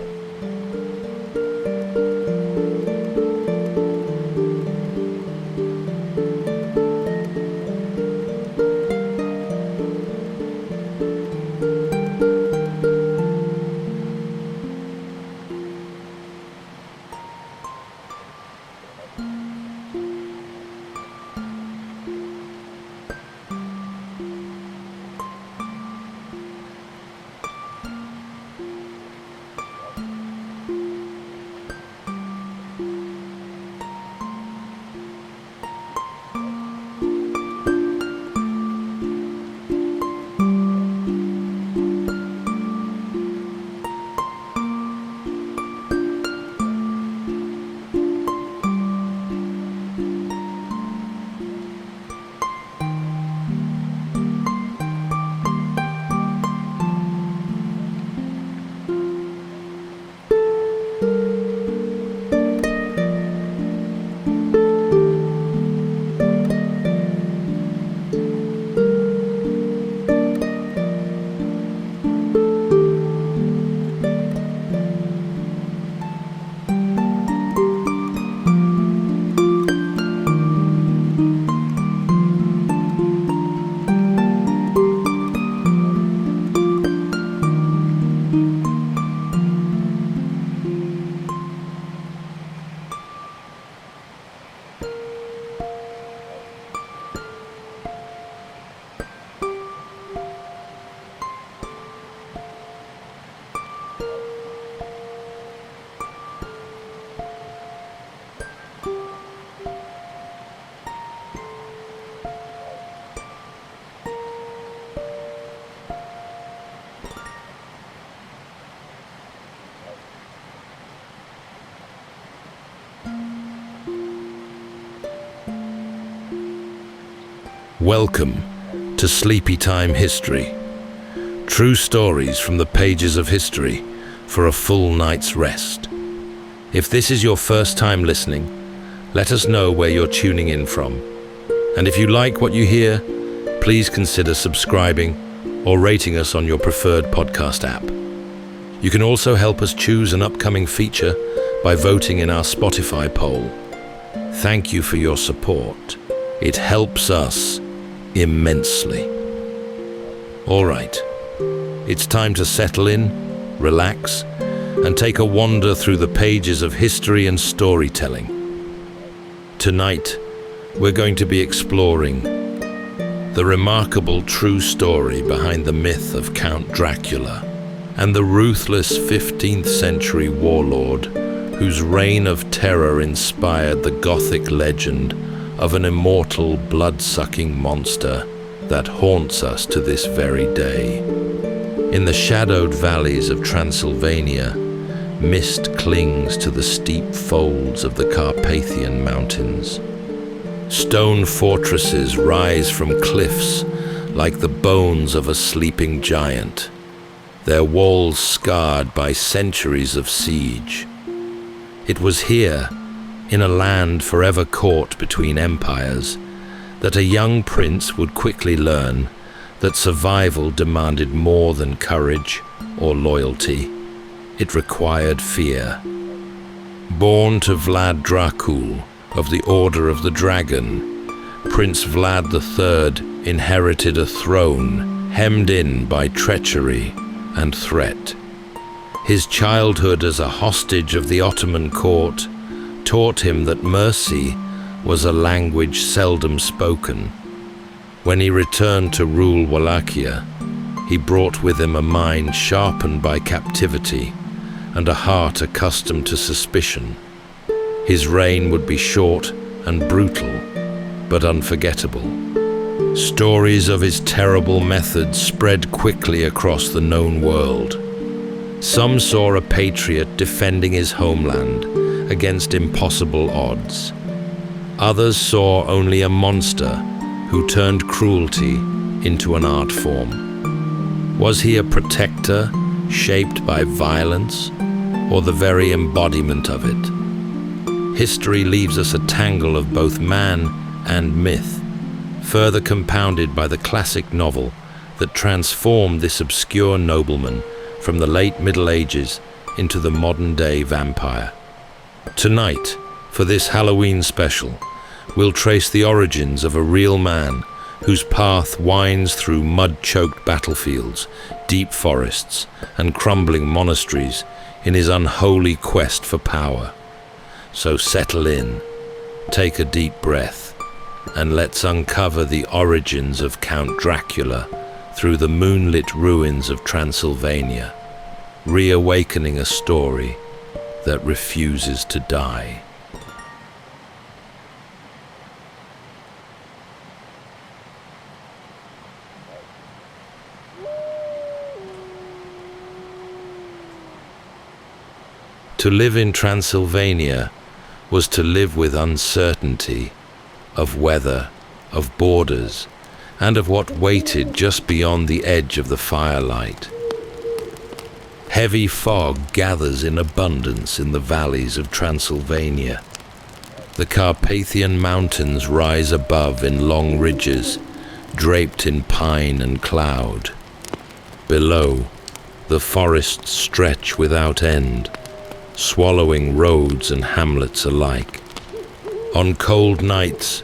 Welcome to Sleepytime History. True stories from the pages of history for a full night's rest. If this is your first time listening, let us know where you're tuning in from. And if you like what you hear, please consider subscribing or rating us on your preferred podcast app. You can also help us choose an upcoming feature by voting in our Spotify poll. Thank you for your support. It helps us immensely. All right, it's time to settle in, relax, and take a wander through the pages of history and storytelling. Tonight, we're going to be exploring the remarkable true story behind the myth of Count Dracula and the ruthless 15th century warlord whose reign of terror inspired the Gothic legend of an immortal, blood-sucking monster that haunts us to this very day. In the shadowed valleys of Transylvania, mist clings to the steep folds of the Carpathian Mountains. Stone fortresses rise from cliffs like the bones of a sleeping giant, their walls scarred by centuries of siege. It was here, in a land forever caught between empires, that a young prince would quickly learn that survival demanded more than courage or loyalty. It required fear. Born to Vlad Dracul of the Order of the Dragon, Prince Vlad III inherited a throne hemmed in by treachery and threat. His childhood as a hostage of the Ottoman court taught him that mercy was a language seldom spoken. When he returned to rule Wallachia, he brought with him a mind sharpened by captivity and a heart accustomed to suspicion. His reign would be short and brutal, but unforgettable. Stories of his terrible methods spread quickly across the known world. Some saw a patriot defending his homeland against impossible odds. Others saw only a monster who turned cruelty into an art form. Was he a protector shaped by violence, or the very embodiment of it? History leaves us a tangle of both man and myth, further compounded by the classic novel that transformed this obscure nobleman from the late Middle Ages into the modern-day vampire. Tonight, for this Halloween special, we'll trace the origins of a real man whose path winds through mud-choked battlefields, deep forests, and crumbling monasteries in his unholy quest for power. So settle in, take a deep breath, and let's uncover the origins of Count Dracula through the moonlit ruins of Transylvania, reawakening a story that refuses to die. To live in Transylvania was to live with uncertainty of weather, of borders, and of what waited just beyond the edge of the firelight. Heavy fog gathers in abundance in the valleys of Transylvania. The Carpathian Mountains rise above in long ridges, draped in pine and cloud. Below, the forests stretch without end, swallowing roads and hamlets alike. On cold nights,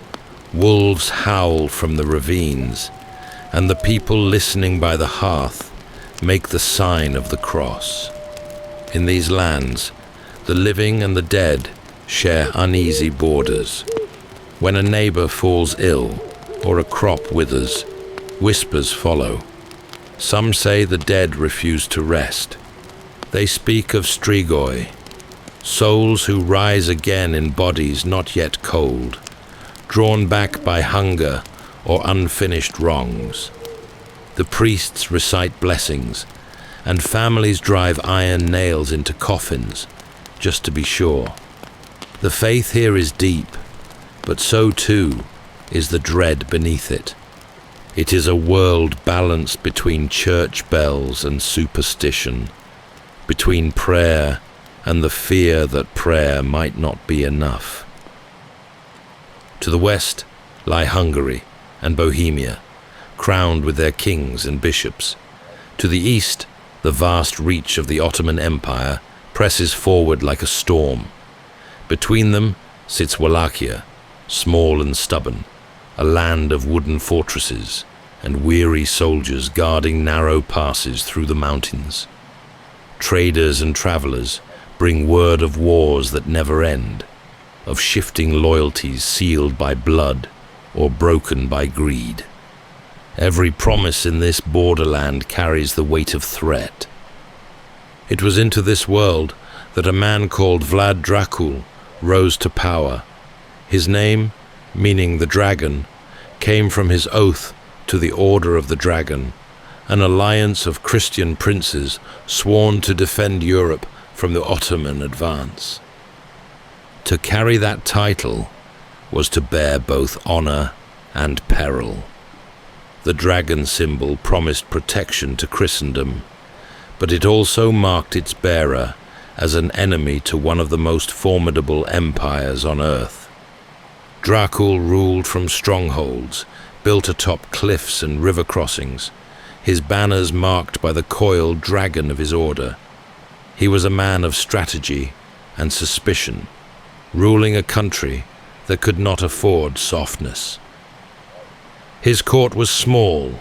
wolves howl from the ravines, and the people listening by the hearth make the sign of the cross. In these lands, the living and the dead share uneasy borders. When a neighbor falls ill or a crop withers, whispers follow. Some say the dead refuse to rest. They speak of strigoi, souls who rise again in bodies not yet cold, drawn back by hunger or unfinished wrongs. The priests recite blessings, and families drive iron nails into coffins, just to be sure. The faith here is deep, but so too is the dread beneath it. It is a world balanced between church bells and superstition, between prayer and the fear that prayer might not be enough. To the west lie Hungary and Bohemia, crowned with their kings and bishops. To the east, the vast reach of the Ottoman Empire presses forward like a storm. Between them sits Wallachia, small and stubborn, a land of wooden fortresses and weary soldiers guarding narrow passes through the mountains. Traders and travelers bring word of wars that never end, of shifting loyalties sealed by blood or broken by greed. Every promise in this borderland carries the weight of threat. It was into this world that a man called Vlad Dracul rose to power. His name, meaning the dragon, came from his oath to the Order of the Dragon, an alliance of Christian princes sworn to defend Europe from the Ottoman advance. To carry that title was to bear both honor and peril. The dragon symbol promised protection to Christendom, but it also marked its bearer as an enemy to one of the most formidable empires on earth. Dracul ruled from strongholds, built atop cliffs and river crossings, his banners marked by the coiled dragon of his order. He was a man of strategy and suspicion, ruling a country that could not afford softness. His court was small,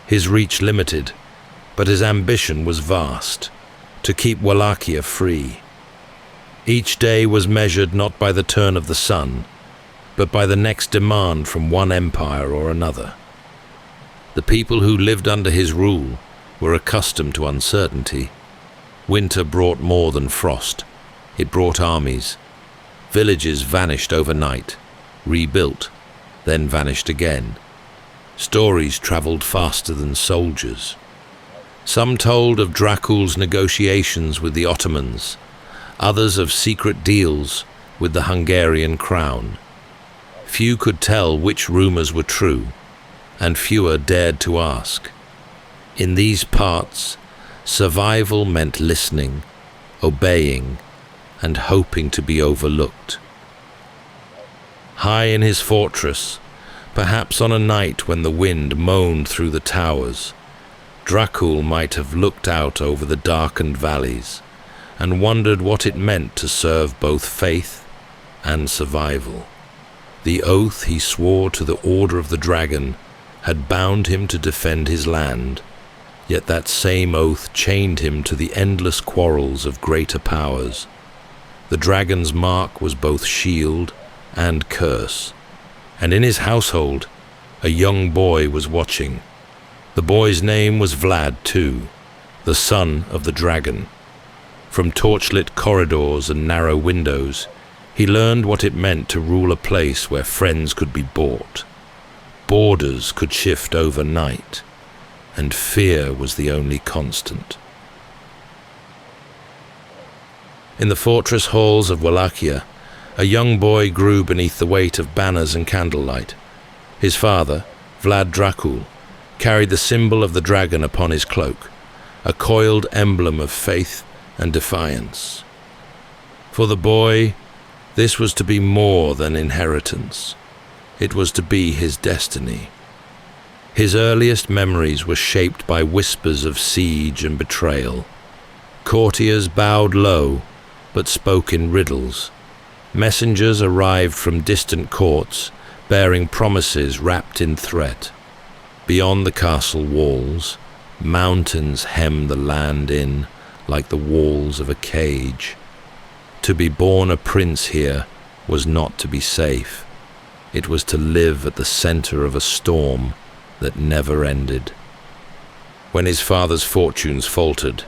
his reach limited, but his ambition was vast, to keep Wallachia free. Each day was measured not by the turn of the sun, but by the next demand from one empire or another. The people who lived under his rule were accustomed to uncertainty. Winter brought more than frost. It brought armies. Villages vanished overnight, rebuilt, then vanished again. Stories traveled faster than soldiers. Some told of Dracul's negotiations with the Ottomans, others of secret deals with the Hungarian crown. Few could tell which rumors were true, and fewer dared to ask. In these parts, survival meant listening, obeying, and hoping to be overlooked. High in his fortress, perhaps on a night when the wind moaned through the towers, Dracul might have looked out over the darkened valleys and wondered what it meant to serve both faith and survival. The oath he swore to the Order of the Dragon had bound him to defend his land, yet that same oath chained him to the endless quarrels of greater powers. The dragon's mark was both shield and curse, and in his household a young boy was watching. The boy's name was Vlad too, the son of the dragon. From torchlit corridors and narrow windows, he learned what it meant to rule a place where friends could be bought. Borders could shift overnight, and fear was the only constant. In the fortress halls of Wallachia, a young boy grew beneath the weight of banners and candlelight. His father, Vlad Dracul, carried the symbol of the dragon upon his cloak, a coiled emblem of faith and defiance. For the boy, this was to be more than inheritance. It was to be his destiny. His earliest memories were shaped by whispers of siege and betrayal. Courtiers bowed low, but spoke in riddles. Messengers arrived from distant courts, bearing promises wrapped in threat. Beyond the castle walls, mountains hemmed the land in like the walls of a cage. To be born a prince here was not to be safe. It was to live at the center of a storm that never ended. When his father's fortunes faltered,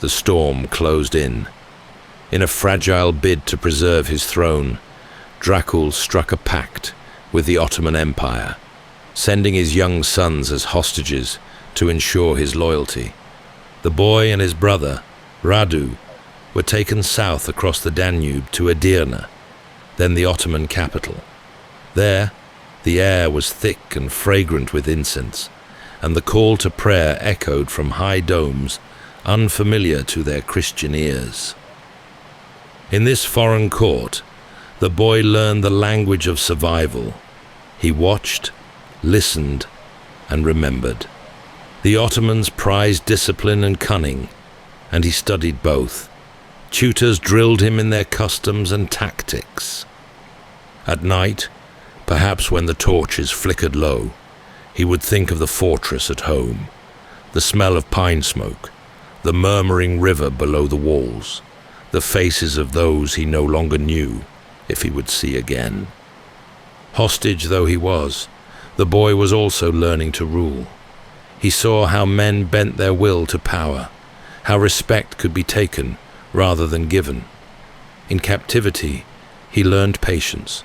the storm closed in. In a fragile bid to preserve his throne, Dracul struck a pact with the Ottoman Empire, sending his young sons as hostages to ensure his loyalty. The boy and his brother, Radu, were taken south across the Danube to Edirne, then the Ottoman capital. There, the air was thick and fragrant with incense, and the call to prayer echoed from high domes unfamiliar to their Christian ears. In this foreign court, the boy learned the language of survival. He watched, listened, and remembered. The Ottomans prized discipline and cunning, and he studied both. Tutors drilled him in their customs and tactics. At night, perhaps when the torches flickered low, he would think of the fortress at home, the smell of pine smoke, the murmuring river below the walls, the faces of those he no longer knew if he would see again. Hostage though he was, the boy was also learning to rule. He saw how men bent their will to power, how respect could be taken rather than given. In captivity, he learned patience,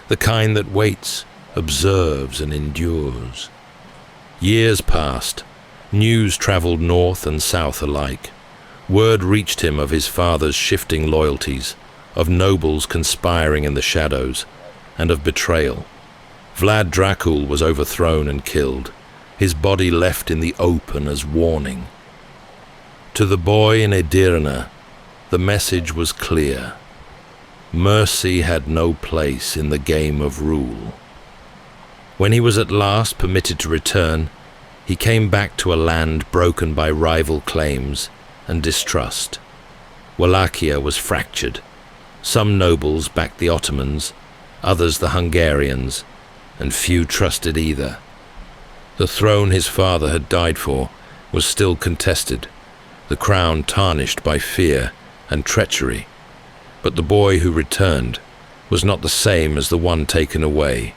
the kind that waits, observes, and endures. Years passed. News traveled north and south alike. Word reached him of his father's shifting loyalties, of nobles conspiring in the shadows, and of betrayal. Vlad Dracul was overthrown and killed, his body left in the open as warning. To the boy in Edirne, the message was clear. Mercy had no place in the game of rule. When he was at last permitted to return, he came back to a land broken by rival claims and distrust. Wallachia was fractured. Some nobles backed the Ottomans, others the Hungarians, and few trusted either. The throne his father had died for was still contested, the crown tarnished by fear and treachery. But the boy who returned was not the same as the one taken away.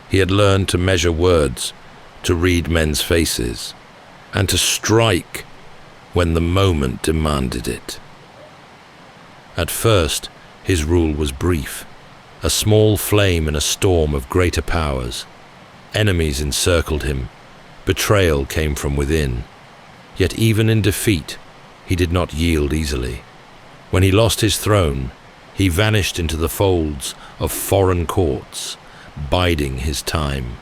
He had learned to measure words, to read men's faces. and to strike when the moment demanded it. At first, his rule was brief, a small flame in a storm of greater powers. Enemies encircled him. Betrayal came from within. Yet even in defeat, he did not yield easily. When he lost his throne, he vanished into the folds of foreign courts, biding his time.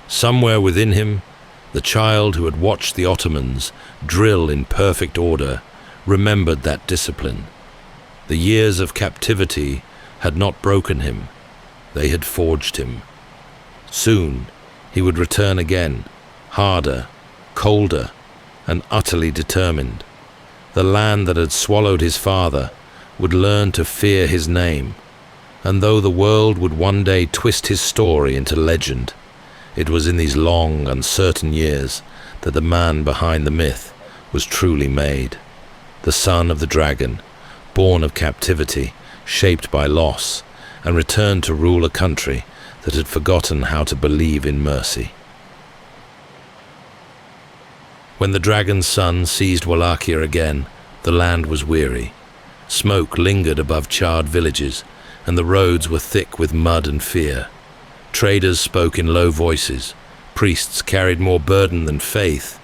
Somewhere within him, the child who had watched the Ottomans drill in perfect order remembered that discipline. The years of captivity had not broken him, they had forged him. Soon he would return again, harder, colder, and utterly determined. The land that had swallowed his father would learn to fear his name, and though the world would one day twist his story into legend, it was in these long, uncertain years that the man behind the myth was truly made. The son of the dragon, born of captivity, shaped by loss, and returned to rule a country that had forgotten how to believe in mercy. When the dragon's son seized Wallachia again, the land was weary. Smoke lingered above charred villages, and the roads were thick with mud and fear. Traders spoke in low voices, priests carried more burden than faith,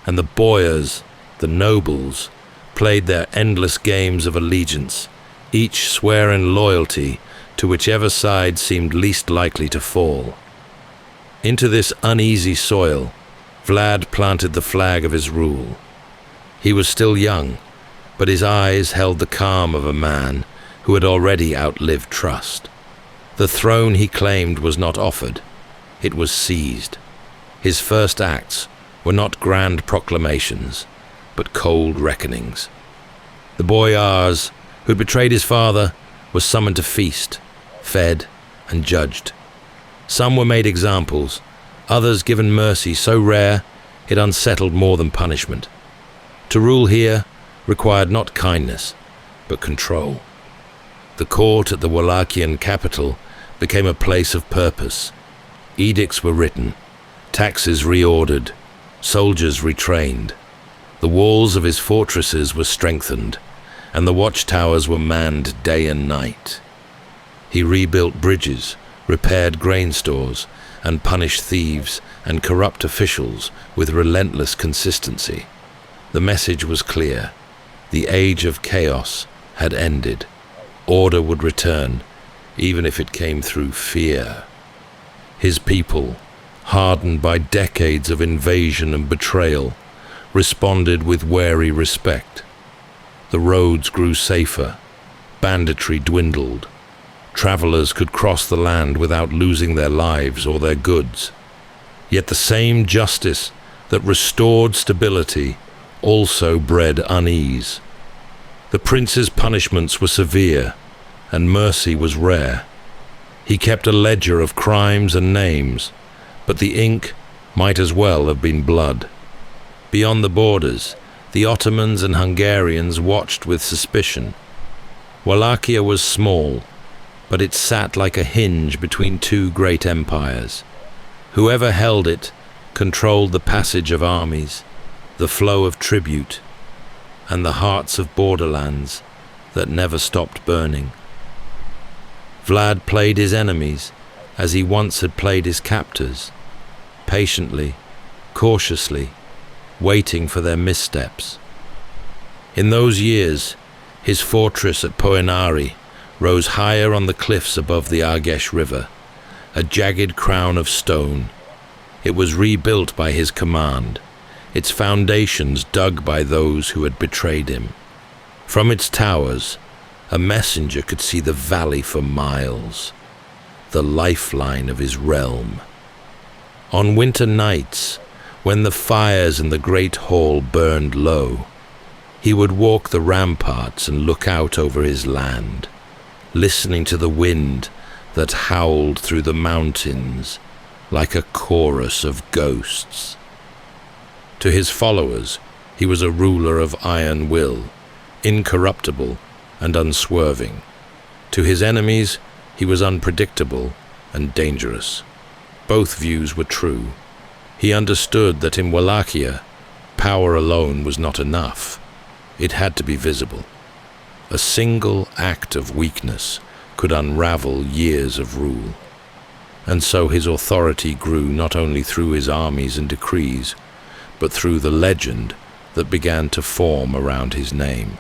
and the boyars, the nobles, played their endless games of allegiance, each swearing loyalty to whichever side seemed least likely to fall. Into this uneasy soil, Vlad planted the flag of his rule. He was still young, but his eyes held the calm of a man who had already outlived trust. The throne he claimed was not offered, it was seized. His first acts were not grand proclamations, but cold reckonings. The boyars who'd betrayed his father were summoned to feast, fed, and judged. Some were made examples, others given mercy so rare it unsettled more than punishment. To rule here required not kindness, but control. The court at the Wallachian capital became a place of purpose. Edicts were written, taxes reordered, soldiers retrained. The walls of his fortresses were strengthened, and the watchtowers were manned day and night. He rebuilt bridges, repaired grain stores, and punished thieves and corrupt officials with relentless consistency. The message was clear. The age of chaos had ended. Order would return, even if it came through fear. His people, hardened by decades of invasion and betrayal, responded with wary respect. The roads grew safer, banditry dwindled. Travelers could cross the land without losing their lives or their goods. Yet the same justice that restored stability also bred unease. The prince's punishments were severe, and mercy was rare. He kept a ledger of crimes and names, but the ink might as well have been blood. Beyond the borders, the Ottomans and Hungarians watched with suspicion. Wallachia was small, but it sat like a hinge between two great empires. Whoever held it controlled the passage of armies, the flow of tribute, and the hearts of borderlands that never stopped burning. Vlad played his enemies as he once had played his captors, patiently, cautiously, waiting for their missteps. In those years, his fortress at Poenari rose higher on the cliffs above the Argesh River, a jagged crown of stone. It was rebuilt by his command, its foundations dug by those who had betrayed him. From its towers, a messenger could see the valley for miles, the lifeline of his realm. On winter nights, when the fires in the great hall burned low, he would walk the ramparts and look out over his land, listening to the wind that howled through the mountains like a chorus of ghosts. To his followers, he was a ruler of iron will, incorruptible and unswerving. To his enemies, he was unpredictable and dangerous. Both views were true. He understood that in Wallachia, Power alone was not enough. It had to be visible. A single act of weakness could unravel years of rule. And so his authority grew not only through his armies and decrees, but through the legend that began to form around his name.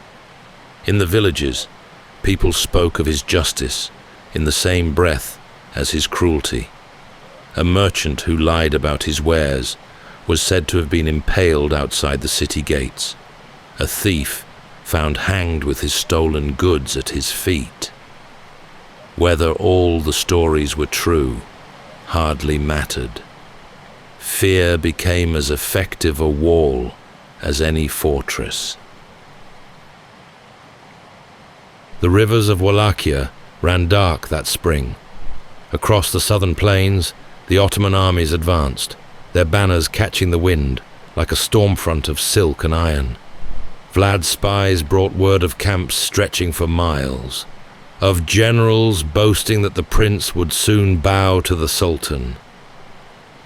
In the villages, people spoke of his justice in the same breath as his cruelty. A merchant who lied about his wares was said to have been impaled outside the city gates. A thief found hanged with his stolen goods at his feet. Whether all the stories were true hardly mattered. Fear became as effective a wall as any fortress. The rivers of Wallachia ran dark that spring. Across the southern plains, the Ottoman armies advanced, their banners catching the wind like a storm front of silk and iron. Vlad's spies brought word of camps stretching for miles, of generals boasting that the prince would soon bow to the Sultan.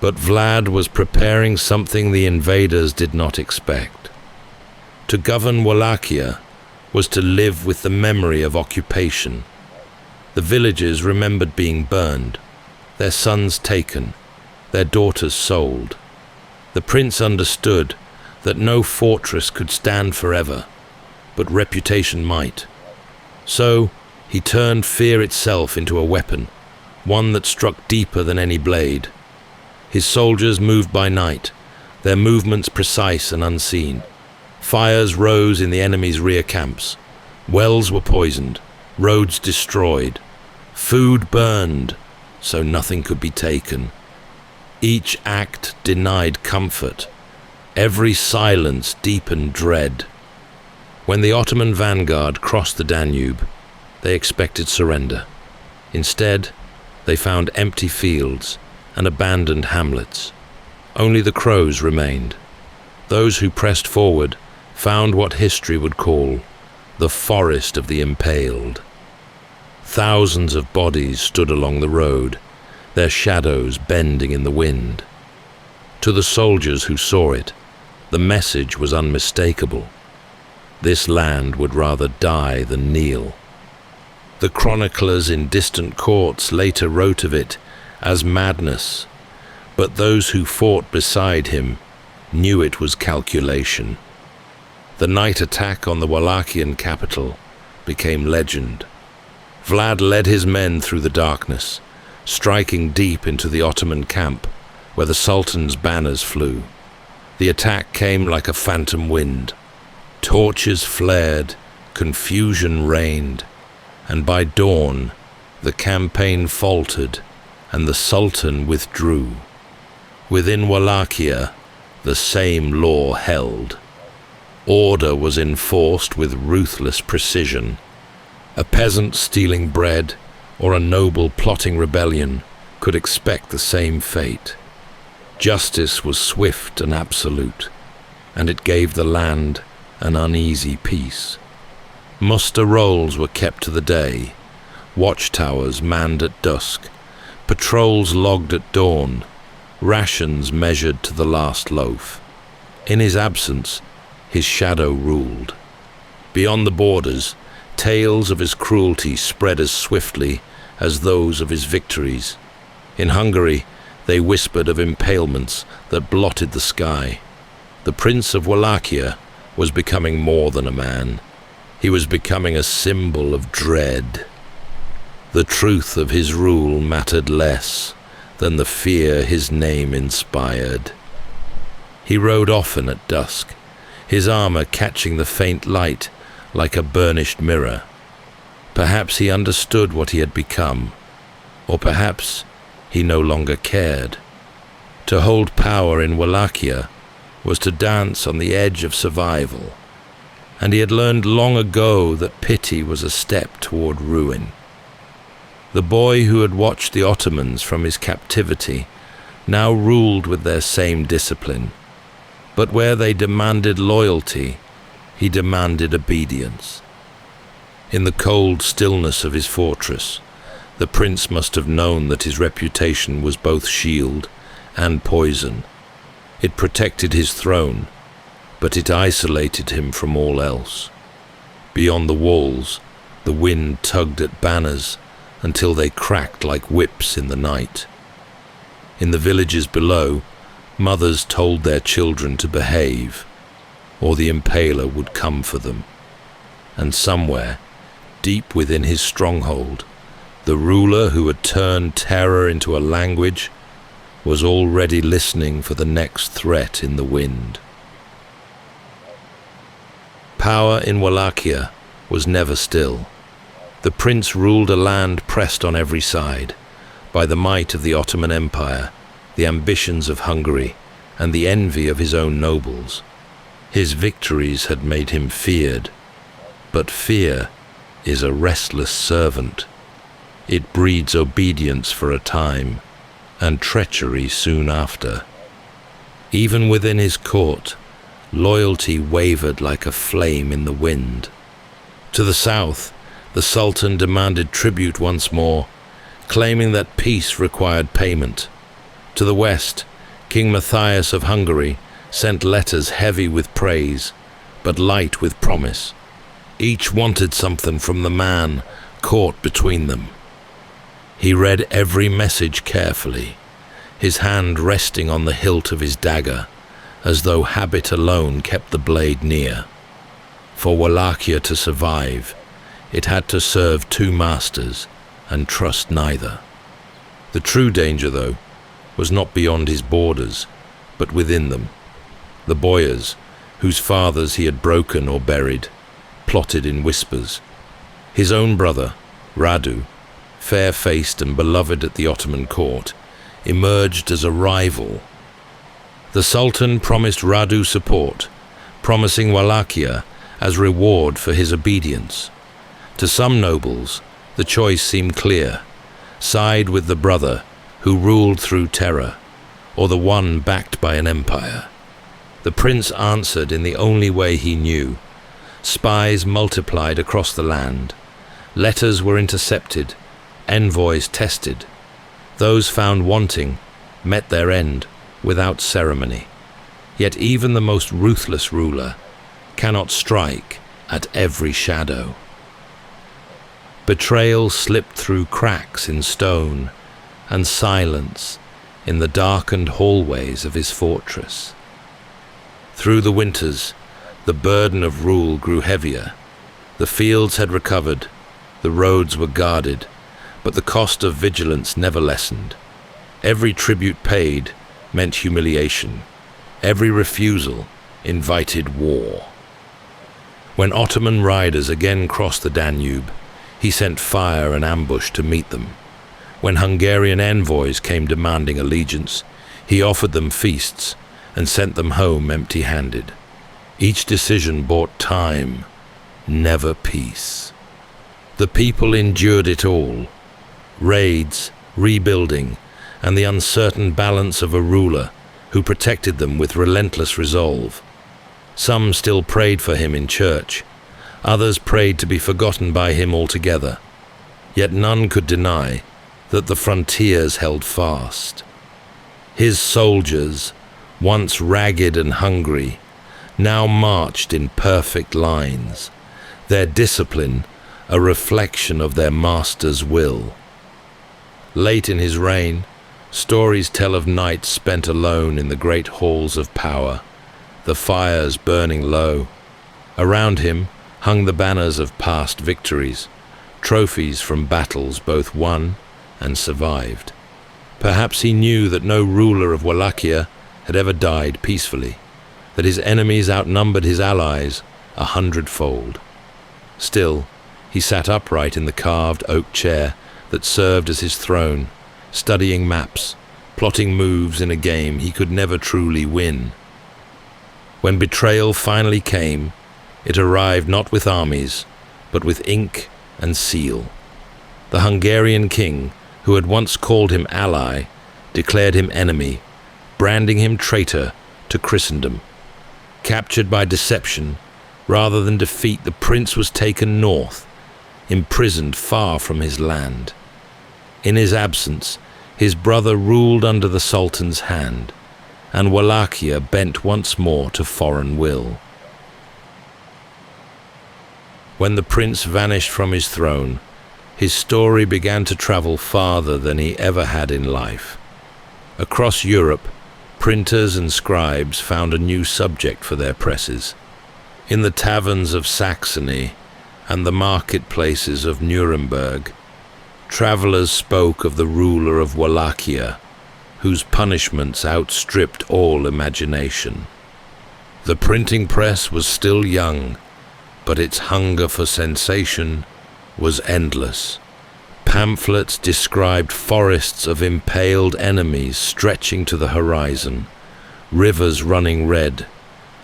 But Vlad was preparing something the invaders did not expect. To govern Wallachia was to live with the memory of occupation. The villages remembered being burned, their sons taken, their daughters sold. The prince understood that no fortress could stand forever, but reputation might. So he turned fear itself into a weapon, one that struck deeper than any blade. His soldiers moved by night, their movements precise and unseen. Fires rose in the enemy's rear camps. Wells were poisoned, roads destroyed. Food burned, so nothing could be taken. Each act denied comfort. Every silence deepened dread. When the Ottoman vanguard crossed the Danube, they expected surrender. Instead, they found empty fields and abandoned hamlets. Only the crows remained. Those who pressed forward found what history would call the forest of the impaled. Thousands of bodies stood along the road, their shadows bending in the wind. To the soldiers who saw it, the message was unmistakable. This land would rather die than kneel. The chroniclers in distant courts later wrote of it as madness, but those who fought beside him knew it was calculation. The night attack on the Wallachian capital became legend. Vlad led his men through the darkness, striking deep into the Ottoman camp where the Sultan's banners flew. The attack came like a phantom wind. Torches flared, confusion reigned, and by dawn the campaign faltered and the Sultan withdrew. Within Wallachia, the same law held. Order was enforced with ruthless precision. A peasant stealing bread or a noble plotting rebellion could expect the same fate. Justice was swift and absolute, and it gave the land an uneasy peace. Muster rolls were kept to the day, watchtowers manned at dusk, patrols logged at dawn, rations measured to the last loaf. In his absence, his shadow ruled. Beyond the borders, tales of his cruelty spread as swiftly as those of his victories. In Hungary, they whispered of impalements that blotted the sky. The Prince of Wallachia was becoming more than a man. He was becoming a symbol of dread. The truth of his rule mattered less than the fear his name inspired. He rode often at dusk, his armor catching the faint light like a burnished mirror. Perhaps he understood what he had become, or perhaps he no longer cared. To hold power in Wallachia was to dance on the edge of survival, and he had learned long ago that pity was a step toward ruin. The boy who had watched the Ottomans from his captivity now ruled with their same discipline, but where they demanded loyalty, he demanded obedience. In the cold stillness of his fortress, the prince must have known that his reputation was both shield and poison. It protected his throne, but it isolated him from all else. Beyond the walls, the wind tugged at banners until they cracked like whips in the night. In the villages below, mothers told their children to behave, or the impaler would come for them. And somewhere, deep within his stronghold, the ruler who had turned terror into a language was already listening for the next threat in the wind. Power in Wallachia was never still. The prince ruled a land pressed on every side by the might of the Ottoman Empire, the ambitions of Hungary, and the envy of his own nobles. His victories had made him feared, but fear is a restless servant. It breeds obedience for a time, and treachery soon after. Even within his court, loyalty wavered like a flame in the wind. To the south, the Sultan demanded tribute once more, claiming that peace required payment. To the west, King Matthias of Hungary sent letters heavy with praise, but light with promise. Each wanted something from the man caught between them. He read every message carefully, his hand resting on the hilt of his dagger, as though habit alone kept the blade near. For Wallachia to survive, it had to serve two masters and trust neither. The true danger, though, was not beyond his borders, but within them. The boyars, whose fathers he had broken or buried, plotted in whispers. His own brother, Radu, fair-faced and beloved at the Ottoman court, emerged as a rival. The Sultan promised Radu support, promising Wallachia as reward for his obedience. To some nobles, the choice seemed clear: side with the brother who ruled through terror, or the one backed by an empire. The prince answered in the only way he knew. Spies multiplied across the land. Letters were intercepted, envoys tested. Those found wanting met their end without ceremony. Yet even the most ruthless ruler cannot strike at every shadow. Betrayal slipped through cracks in stone, and silence in the darkened hallways of his fortress. Through the winters, the burden of rule grew heavier. The fields had recovered, the roads were guarded, but the cost of vigilance never lessened. Every tribute paid meant humiliation. Every refusal invited war. When Ottoman riders again crossed the Danube, he sent fire and ambush to meet them. When Hungarian envoys came demanding allegiance, he offered them feasts and sent them home empty-handed. Each decision bought time, never peace. The people endured it all: raids, rebuilding, and the uncertain balance of a ruler who protected them with relentless resolve. Some still prayed for him in church. Others prayed to be forgotten by him altogether. Yet none could deny that the frontiers held fast. His soldiers, once ragged and hungry, now marched in perfect lines, their discipline a reflection of their master's will. Late in his reign, stories tell of nights spent alone in the great halls of power, the fires burning low. Around him hung the banners of past victories, trophies from battles both won and survived. Perhaps he knew that no ruler of Wallachia had ever died peacefully, that his enemies outnumbered his allies 100-fold. Still, he sat upright in the carved oak chair that served as his throne, studying maps, plotting moves in a game he could never truly win. When betrayal finally came, it arrived not with armies, but with ink and seal. The Hungarian king, who had once called him ally, declared him enemy, branding him traitor to Christendom. Captured by deception, rather than defeat, the prince was taken north, imprisoned far from his land. In his absence, his brother ruled under the Sultan's hand. and Wallachia bent once more to foreign will. When the prince vanished from his throne, his story began to travel farther than he ever had in life. Across Europe, printers and scribes found a new subject for their presses. In the taverns of Saxony and the marketplaces of Nuremberg, travelers spoke of the ruler of Wallachia, whose punishments outstripped all imagination. The printing press was still young, but its hunger for sensation was endless. Pamphlets described forests of impaled enemies stretching to the horizon, rivers running red,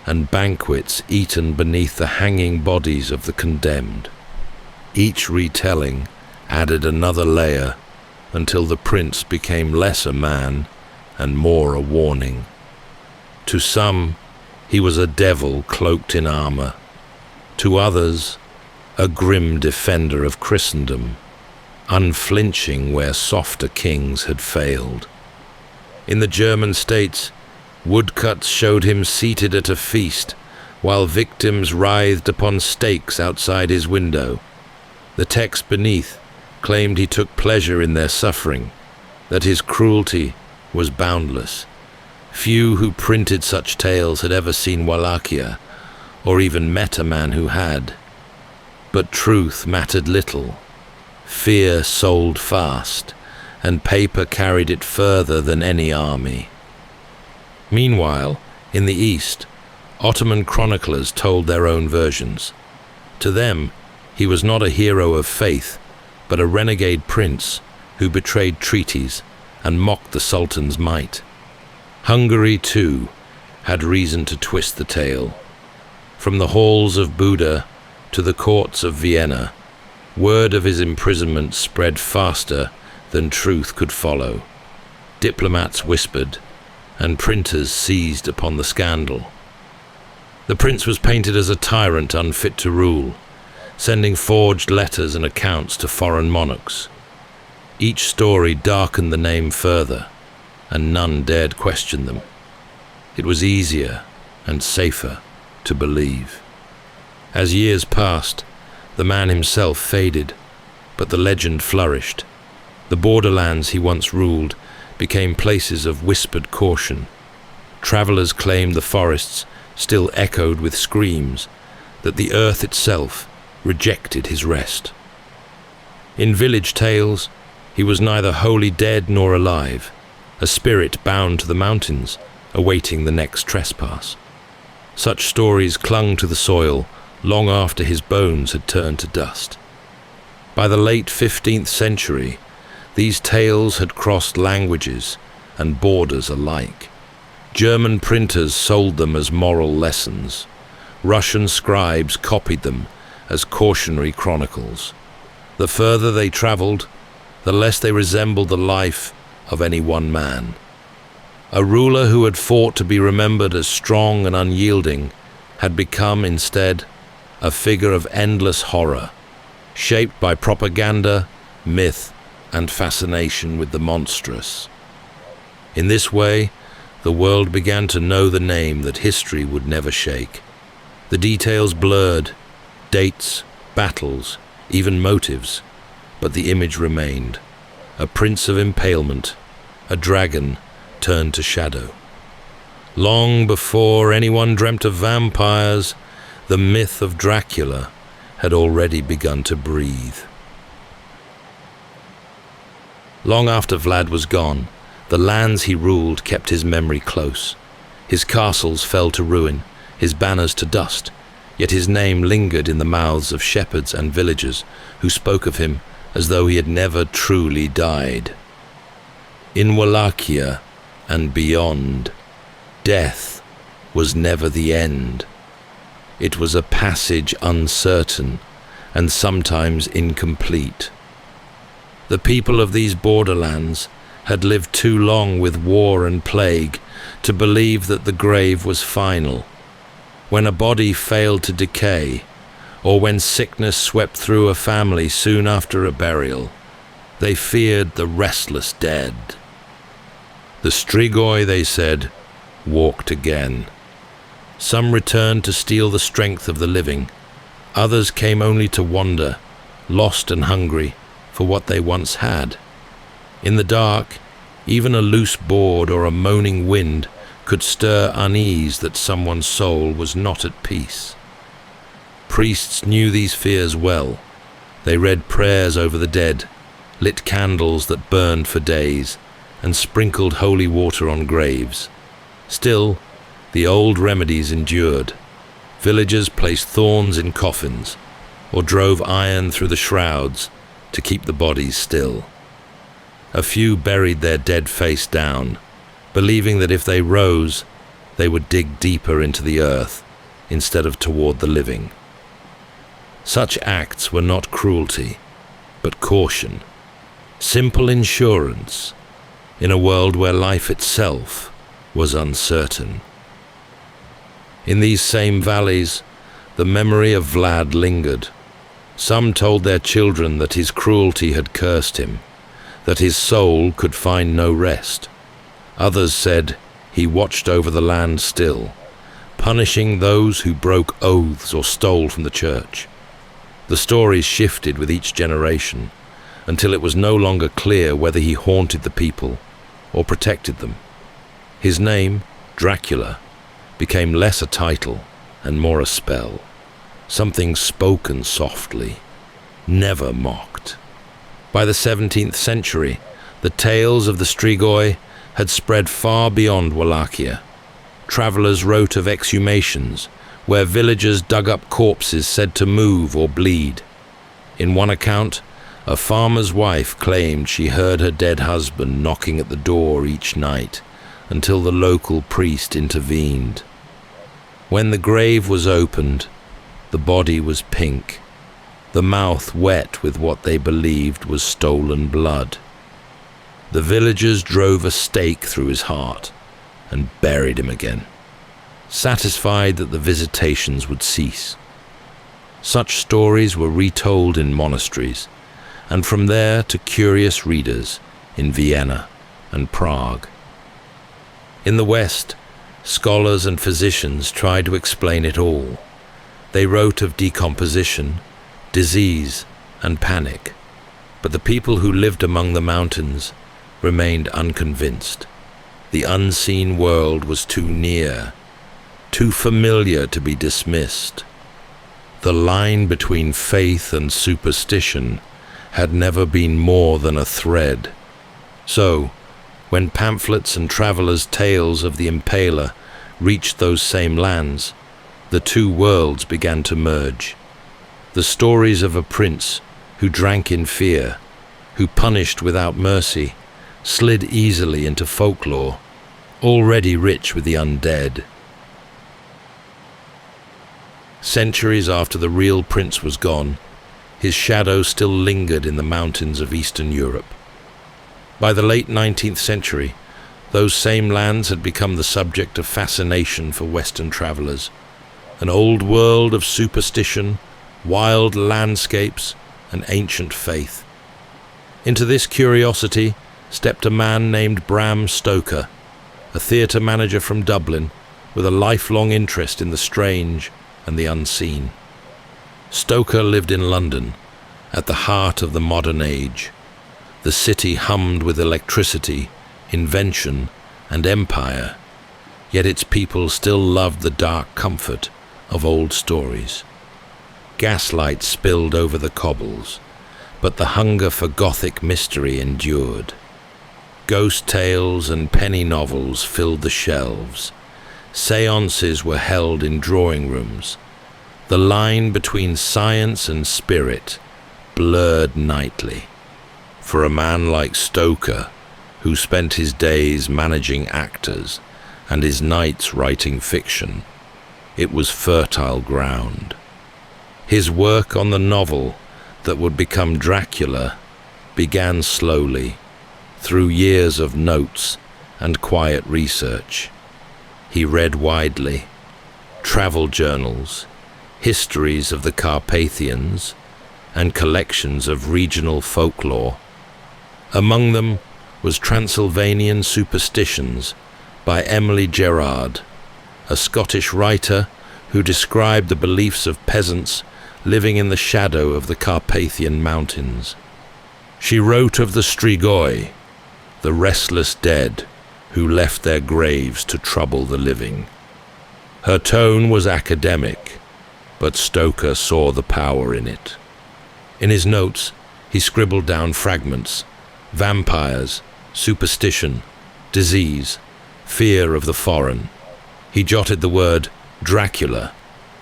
and banquets eaten beneath the hanging bodies of the condemned. Each retelling added another layer until the prince became less a man and more a warning. To some, he was a devil cloaked in armor. To others, a grim defender of Christendom, unflinching where softer kings had failed. In the German states, woodcuts showed him seated at a feast, while victims writhed upon stakes outside his window. The text beneath claimed he took pleasure in their suffering, that his cruelty was boundless. Few who printed such tales had ever seen Wallachia, or even met a man who had. But truth mattered little. Fear sold fast, and paper carried it further than any army. Meanwhile, in the East, Ottoman chroniclers told their own versions. To them, he was not a hero of faith, but a renegade prince who betrayed treaties and mocked the Sultan's might. Hungary, too, had reason to twist the tale. From the halls of Buda to the courts of Vienna, word of his imprisonment spread faster than truth could follow. Diplomats whispered, and printers seized upon the scandal. The prince was painted as a tyrant unfit to rule, sending forged letters and accounts to foreign monarchs. Each story darkened the name further, and none dared question them. It was easier and safer to believe. As years passed, the man himself faded, but the legend flourished. The borderlands he once ruled became places of whispered caution. Travelers claimed the forests still echoed with screams, that the earth itself rejected his rest. In village tales, he was neither wholly dead nor alive, a spirit bound to the mountains, awaiting the next trespass. Such stories clung to the soil long after his bones had turned to dust. By the late 15th century, these tales had crossed languages and borders alike. German printers sold them as moral lessons. Russian scribes copied them as cautionary chronicles. The further they traveled, the less they resembled the life of any one man. A ruler who had fought to be remembered as strong and unyielding had become instead a figure of endless horror, shaped by propaganda, myth, and fascination with the monstrous. In this way, the world began to know the name that history would never shake. The details blurred, dates, battles, even motives, but the image remained. A prince of impalement, a dragon turned to shadow. Long before anyone dreamt of vampires, the myth of Dracula had already begun to breathe. Long after Vlad was gone, the lands he ruled kept his memory close. His castles fell to ruin, his banners to dust, yet his name lingered in the mouths of shepherds and villagers who spoke of him as though he had never truly died. In Wallachia and beyond, death was never the end. It was a passage uncertain and sometimes incomplete. The people of these borderlands had lived too long with war and plague to believe that the grave was final. When a body failed to decay, or when sickness swept through a family soon after a burial, they feared the restless dead. The Strigoi, they said, walked again. Some returned to steal the strength of the living. Others came only to wander, lost and hungry for what they once had. In the dark, even a loose board or a moaning wind could stir unease that someone's soul was not at peace. Priests knew these fears well. They read prayers over the dead, lit candles that burned for days, and sprinkled holy water on graves. Still, the old remedies endured. Villagers placed thorns in coffins, or drove iron through the shrouds to keep the bodies still. A few buried their dead face down, believing that if they rose, they would dig deeper into the earth instead of toward the living. Such acts were not cruelty, but caution, simple insurance in a world where life itself was uncertain. In these same valleys, the memory of Vlad lingered. Some told their children that his cruelty had cursed him, that his soul could find no rest. Others said he watched over the land still, punishing those who broke oaths or stole from the church. The stories shifted with each generation, until it was no longer clear whether he haunted the people or protected them. His name, Dracula, became less a title and more a spell, something spoken softly, never mocked. By the 17th century, the tales of the Strigoi had spread far beyond Wallachia. Travelers wrote of exhumations, where villagers dug up corpses said to move or bleed. In one account, a farmer's wife claimed she heard her dead husband knocking at the door each night until the local priest intervened. When the grave was opened, the body was pink, the mouth wet with what they believed was stolen blood. The villagers drove a stake through his heart and buried him again, satisfied that the visitations would cease. Such stories were retold in monasteries, and from there to curious readers in Vienna and Prague. In the West, scholars and physicians tried to explain it all. They wrote of decomposition, disease, and panic, but the people who lived among the mountains remained unconvinced. The unseen world was too near, too familiar to be dismissed. The line between faith and superstition had never been more than a thread. So, when pamphlets and travelers' tales of the Impaler reached those same lands, the two worlds began to merge. The stories of a prince who drank in fear, who punished without mercy, slid easily into folklore, already rich with the undead. Centuries after the real prince was gone, his shadow still lingered in the mountains of Eastern Europe. By the late 19th century, those same lands had become the subject of fascination for Western travelers, an old world of superstition, wild landscapes, and ancient faith. Into this curiosity stepped a man named Bram Stoker, a theatre manager from Dublin with a lifelong interest in the strange and the unseen. Stoker lived in London, at the heart of the modern age. The city hummed with electricity, invention, and empire, yet its people still loved the dark comfort of old stories. Gaslight spilled over the cobbles, but the hunger for Gothic mystery endured. Ghost tales and penny novels filled the shelves. Seances were held in drawing rooms. The line between science and spirit blurred nightly. For a man like Stoker, who spent his days managing actors and his nights writing fiction, it was fertile ground. His work on the novel that would become Dracula began slowly, through years of notes and quiet research. He read widely, travel journals, histories of the Carpathians, and collections of regional folklore. Among them was Transylvanian superstitions by Emily Gerard, a Scottish writer who described the beliefs of peasants living in the shadow of the Carpathian Mountains. She wrote of the Strigoi, the restless dead who left their graves to trouble the living. Her tone was academic, but Stoker saw the power in it. In his notes, he scribbled down fragments: vampires, superstition, disease, fear of the foreign. He jotted the word Dracula,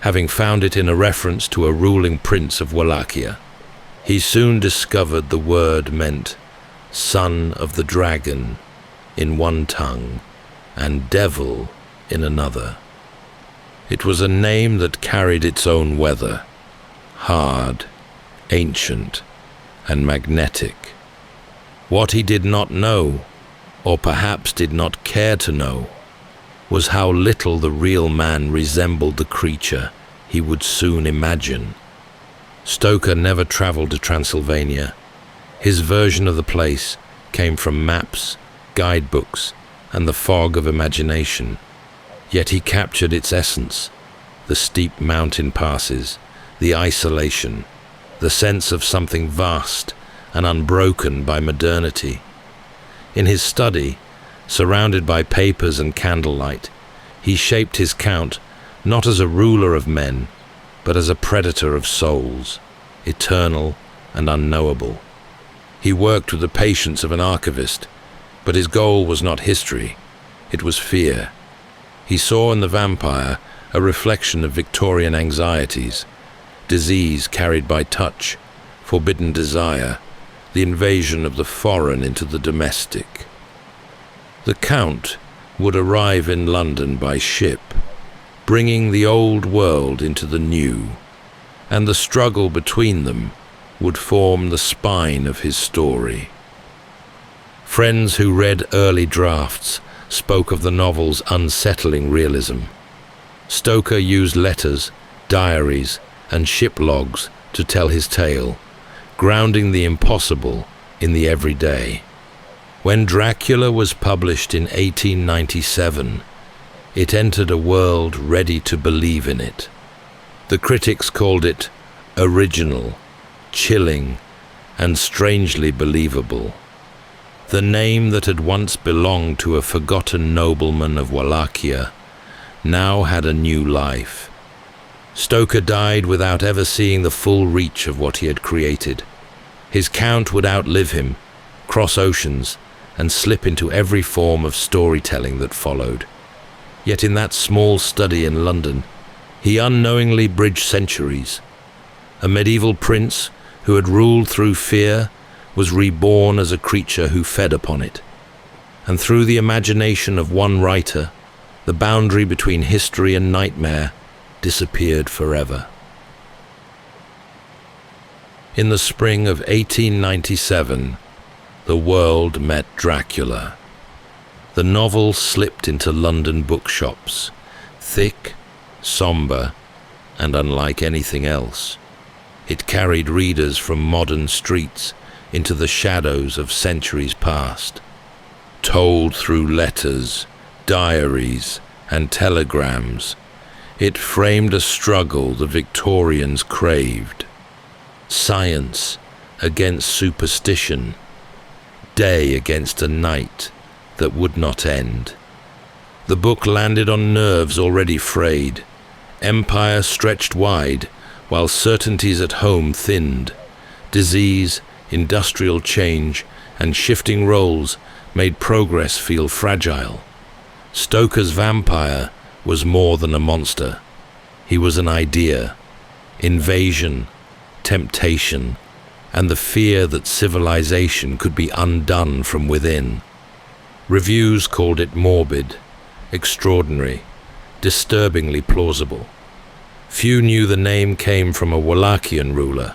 having found it in a reference to a ruling prince of Wallachia. He soon discovered the word meant son of the dragon in one tongue and devil in another. It was a name that carried its own weather, hard, ancient, and magnetic. What he did not know, or perhaps did not care to know, was how little the real man resembled the creature he would soon imagine. Stoker never traveled to Transylvania. His version of the place came from maps, guidebooks, and the fog of imagination. Yet he captured its essence: the steep mountain passes, the isolation, the sense of something vast and unbroken by modernity. In his study, surrounded by papers and candlelight, he shaped his count not as a ruler of men, but as a predator of souls, eternal and unknowable. He worked with the patience of an archivist, but his goal was not history, it was fear. He saw in the vampire a reflection of Victorian anxieties: disease carried by touch, forbidden desire, the invasion of the foreign into the domestic. The Count would arrive in London by ship, bringing the old world into the new, and the struggle between them would form the spine of his story. Friends who read early drafts spoke of the novel's unsettling realism. Stoker used letters, diaries, and ship logs to tell his tale, grounding the impossible in the everyday. When Dracula was published in 1897, it entered a world ready to believe in it. The critics called it original, chilling, and strangely believable. The name that had once belonged to a forgotten nobleman of Wallachia now had a new life. Stoker died without ever seeing the full reach of what he had created. His Count would outlive him, cross oceans, and slip into every form of storytelling that followed. Yet in that small study in London, he unknowingly bridged centuries. A medieval prince who had ruled through fear was reborn as a creature who fed upon it. And through the imagination of one writer, the boundary between history and nightmare disappeared forever. In the spring of 1897, the world met Dracula. The novel slipped into London bookshops, thick, somber, and unlike anything else. It carried readers from modern streets into the shadows of centuries past. Told through letters, diaries, and telegrams, it framed a struggle the Victorians craved. Science against superstition, day against a night that would not end. The book landed on nerves already frayed. Empire stretched wide, while certainties at home thinned. Disease, industrial change, and shifting roles made progress feel fragile. Stoker's vampire was more than a monster. He was an idea: invasion, temptation, and the fear that civilization could be undone from within. Reviews called it morbid, extraordinary, disturbingly plausible. Few knew the name came from a Wallachian ruler.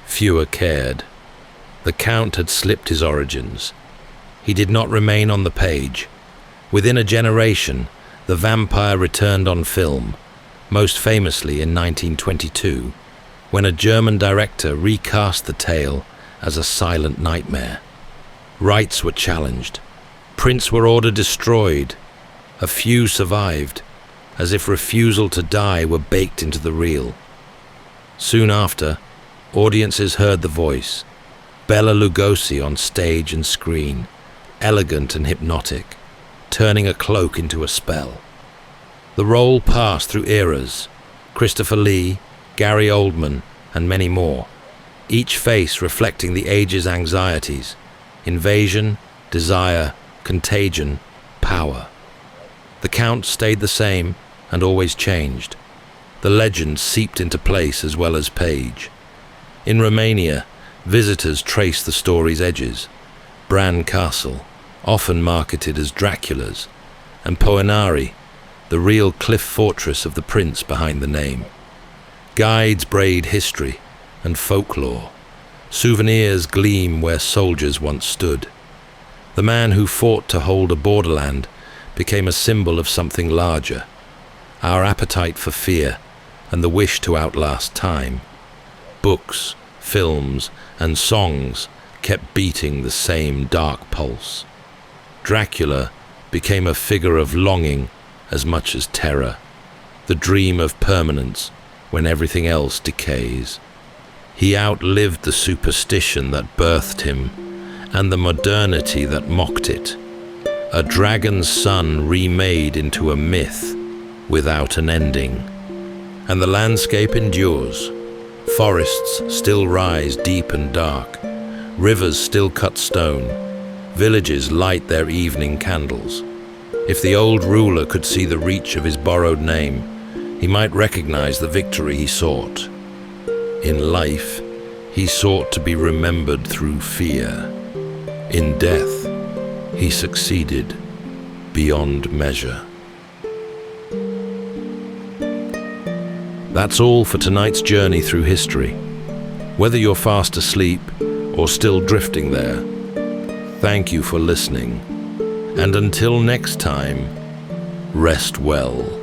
Fewer cared. The Count had slipped his origins. He did not remain on the page. Within a generation, the vampire returned on film, most famously in 1922, when a German director recast the tale as a silent nightmare. Rights were challenged. Prints were ordered destroyed. A few survived, as if refusal to die were baked into the reel. Soon after, audiences heard the voice, Bela Lugosi on stage and screen, elegant and hypnotic, turning a cloak into a spell. The role passed through eras, Christopher Lee, Gary Oldman, and many more, each face reflecting the age's anxieties, invasion, desire, contagion, power. The Count stayed the same and always changed. The legend seeped into place as well as page. In Romania, visitors trace the story's edges. Bran Castle, often marketed as Dracula's, and Poenari, the real cliff fortress of the prince behind the name. Guides braid history and folklore. Souvenirs gleam where soldiers once stood. The man who fought to hold a borderland became a symbol of something larger, our appetite for fear and the wish to outlast time. Books, films, and songs kept beating the same dark pulse. Dracula became a figure of longing as much as terror, the dream of permanence when everything else decays. He outlived the superstition that birthed him and the modernity that mocked it. A dragon's son remade into a myth without an ending. And the landscape endures. Forests still rise deep and dark. Rivers still cut stone. Villages light their evening candles. If the old ruler could see the reach of his borrowed name, he might recognize the victory he sought. In life, he sought to be remembered through fear. In death, he succeeded beyond measure. That's all for tonight's journey through history. Whether you're fast asleep or still drifting there, thank you for listening. And until next time, rest well.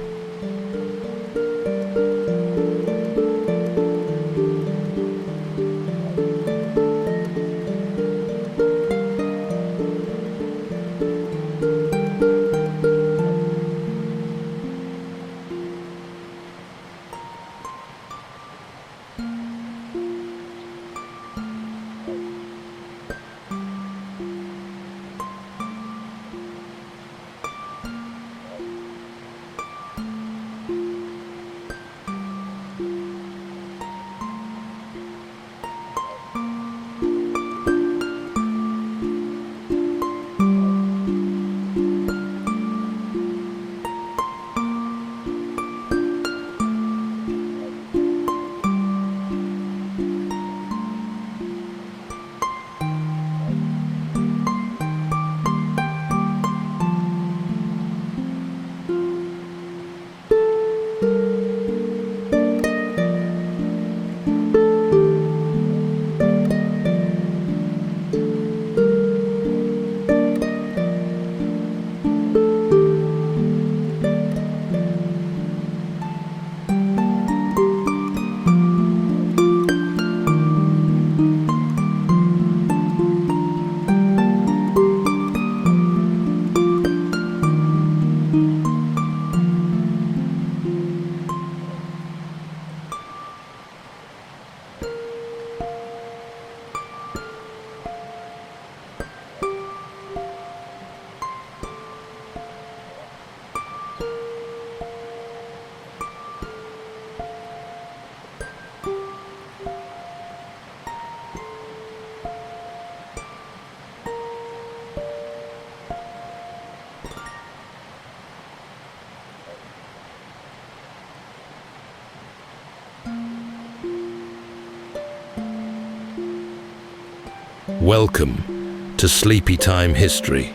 Welcome to Sleepytime History.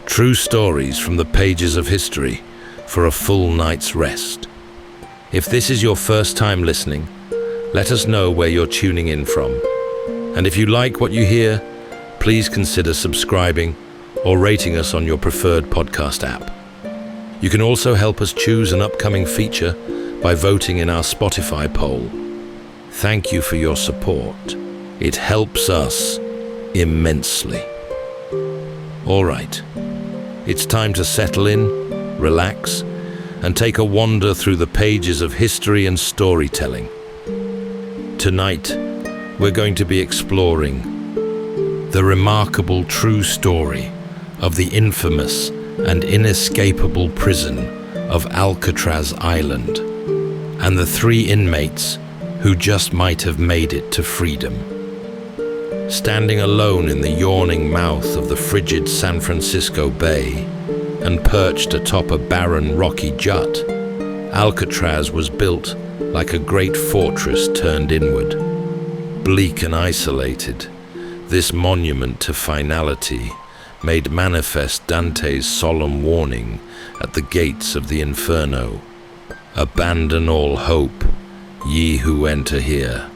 True stories from the pages of history for a full night's rest. If this is your first time listening, let us know where you're tuning in from. And if you like what you hear, please consider subscribing or rating us on your preferred podcast app. You can also help us choose an upcoming feature by voting in our Spotify poll. Thank you for your support. It helps us immensely. All right, it's time to settle in, relax, and take a wander through the pages of history and storytelling. Tonight, we're going to be exploring the remarkable true story of the infamous and inescapable prison of Alcatraz Island and the 3 inmates who just might have made it to freedom. Standing alone in the yawning mouth of the frigid San Francisco Bay and perched atop a barren rocky jut, Alcatraz was built like a great fortress turned inward. Bleak and isolated, this monument to finality made manifest Dante's solemn warning at the gates of the Inferno. Abandon all hope, ye who enter here.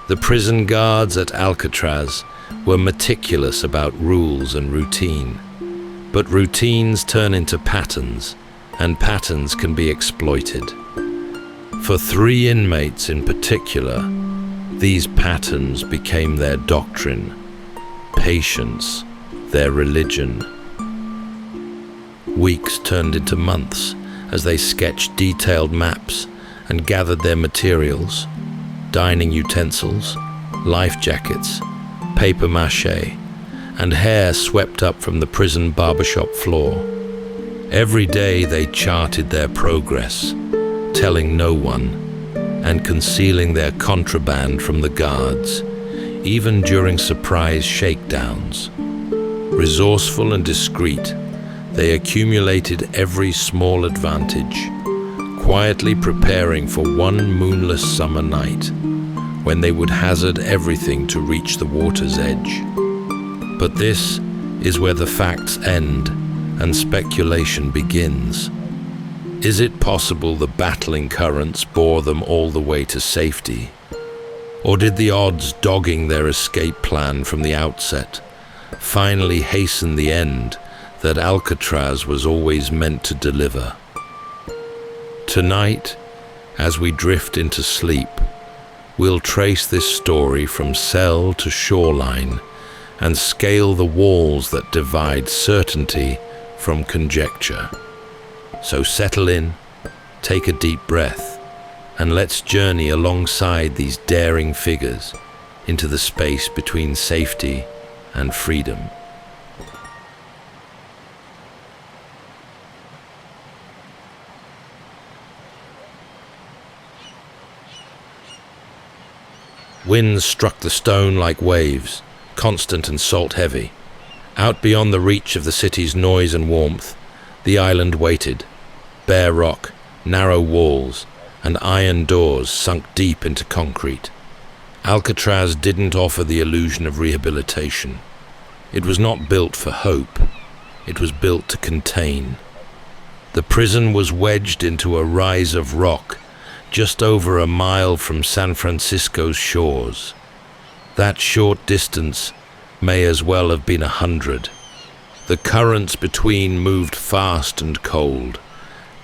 The prison guards at Alcatraz were meticulous about rules and routine. But routines turn into patterns, and patterns can be exploited. For 3 inmates in particular, these patterns became their doctrine, patience, their religion. Weeks turned into months as they sketched detailed maps and gathered their materials, dining utensils, life jackets, paper mache, and hair swept up from the prison barbershop floor. Every day they charted their progress, telling no one, and concealing their contraband from the guards, even during surprise shakedowns. Resourceful and discreet, they accumulated every small advantage, quietly preparing for one moonless summer night when they would hazard everything to reach the water's edge. But this is where the facts end and speculation begins. Is it possible the battling currents bore them all the way to safety? Or did the odds dogging their escape plan from the outset finally hasten the end that Alcatraz was always meant to deliver? Tonight, as we drift into sleep, we'll trace this story from cell to shoreline and scale the walls that divide certainty from conjecture. So settle in, take a deep breath, and let's journey alongside these daring figures into the space between safety and freedom. Winds struck the stone like waves, constant and salt-heavy. Out beyond the reach of the city's noise and warmth, the island waited. Bare rock, narrow walls, and iron doors sunk deep into concrete. Alcatraz didn't offer the illusion of rehabilitation. It was not built for hope. It was built to contain. The prison was wedged into a rise of rock just over a mile from San Francisco's shores. That short distance may as well have been 100. The currents between moved fast and cold,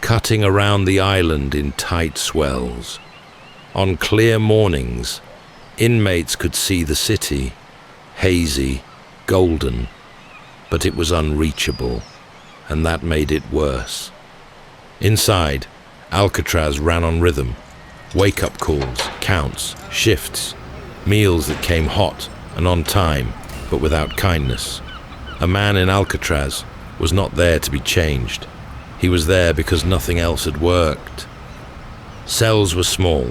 cutting around the island in tight swells. On clear mornings, inmates could see the city, hazy, golden, but it was unreachable, and that made it worse. Inside, Alcatraz ran on rhythm, wake-up calls, counts, shifts, meals that came hot and on time, but without kindness. A man in Alcatraz was not there to be changed. He was there because nothing else had worked. Cells were small,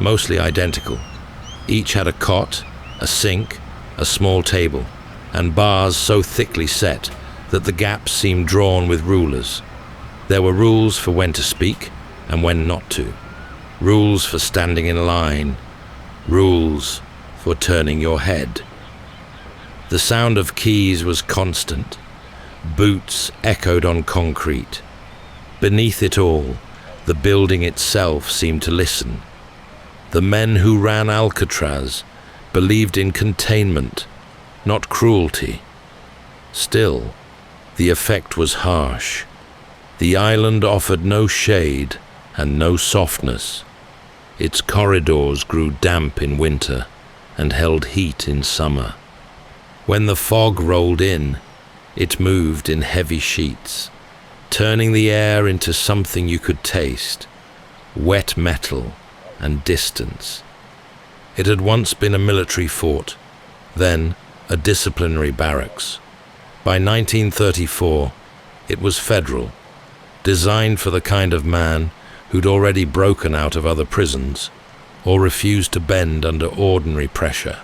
mostly identical. Each had a cot, a sink, a small table, and bars so thickly set that the gaps seemed drawn with rulers. There were rules for when to speak and when not to. Rules for standing in line. Rules for turning your head. The sound of keys was constant. Boots echoed on concrete. Beneath it all, the building itself seemed to listen. The men who ran Alcatraz believed in containment, not cruelty. Still, the effect was harsh. The island offered no shade and no softness. Its corridors grew damp in winter and held heat in summer. When the fog rolled in, it moved in heavy sheets. turning the air into something you could taste, wet metal and distance. It had once been a military fort, then a disciplinary barracks. By 1934, it was federal, designed for the kind of man who'd already broken out of other prisons or refused to bend under ordinary pressure.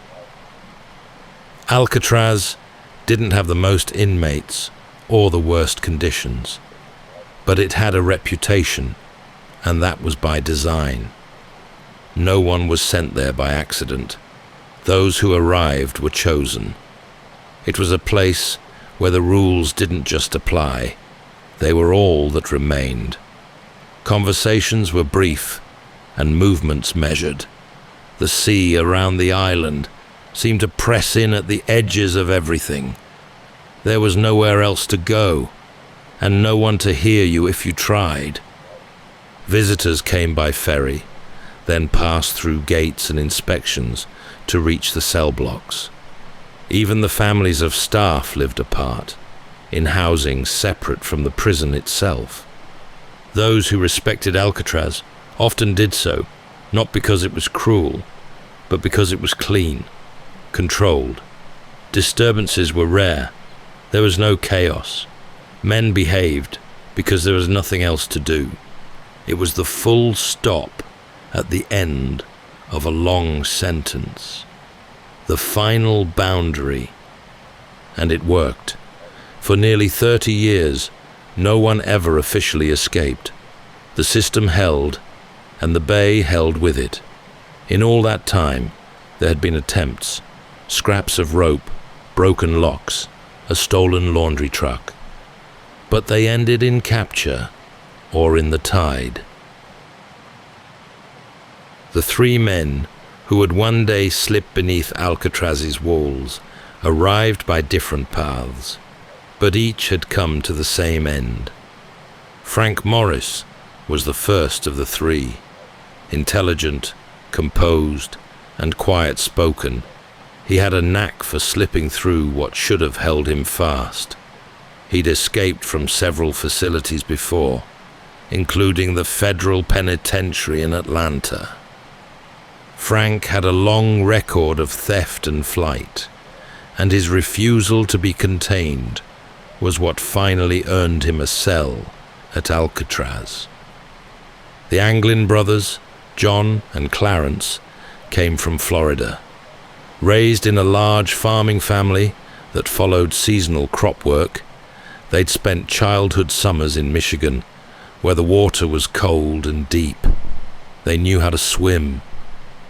Alcatraz didn't have the most inmates or the worst conditions, but it had a reputation, and that was by design. No one was sent there by accident. Those who arrived were chosen. It was a place where the rules didn't just apply, they were all that remained. Conversations were brief and movements measured. The sea around the island seemed to press in at the edges of everything. There was nowhere else to go, and no one to hear you if you tried. Visitors came by ferry, then passed through gates and inspections to reach the cell blocks. Even the families of staff lived apart, in housing separate from the prison itself. Those who respected Alcatraz often did so, not because it was cruel, but because it was clean, controlled. Disturbances were rare. There was no chaos. Men behaved because there was nothing else to do. It was the full stop at the end of a long sentence. The final boundary. And it worked. For nearly 30 years, no one ever officially escaped. The system held, and the bay held with it. In all that time, there had been attempts, scraps of rope, broken locks, a stolen laundry truck. But they ended in capture or in the tide. The three men who would one day slip beneath Alcatraz's walls arrived by different paths, but each had come to the same end. Frank Morris was the first of the three. Intelligent, composed, and quiet-spoken, he had a knack for slipping through what should have held him fast. He'd escaped from several facilities before, including the federal penitentiary in Atlanta. Frank had a long record of theft and flight, and his refusal to be contained was what finally earned him a cell at Alcatraz. The Anglin brothers, John and Clarence, came from Florida. Raised in a large farming family that followed seasonal crop work, they'd spent childhood summers in Michigan, where the water was cold and deep. They knew how to swim.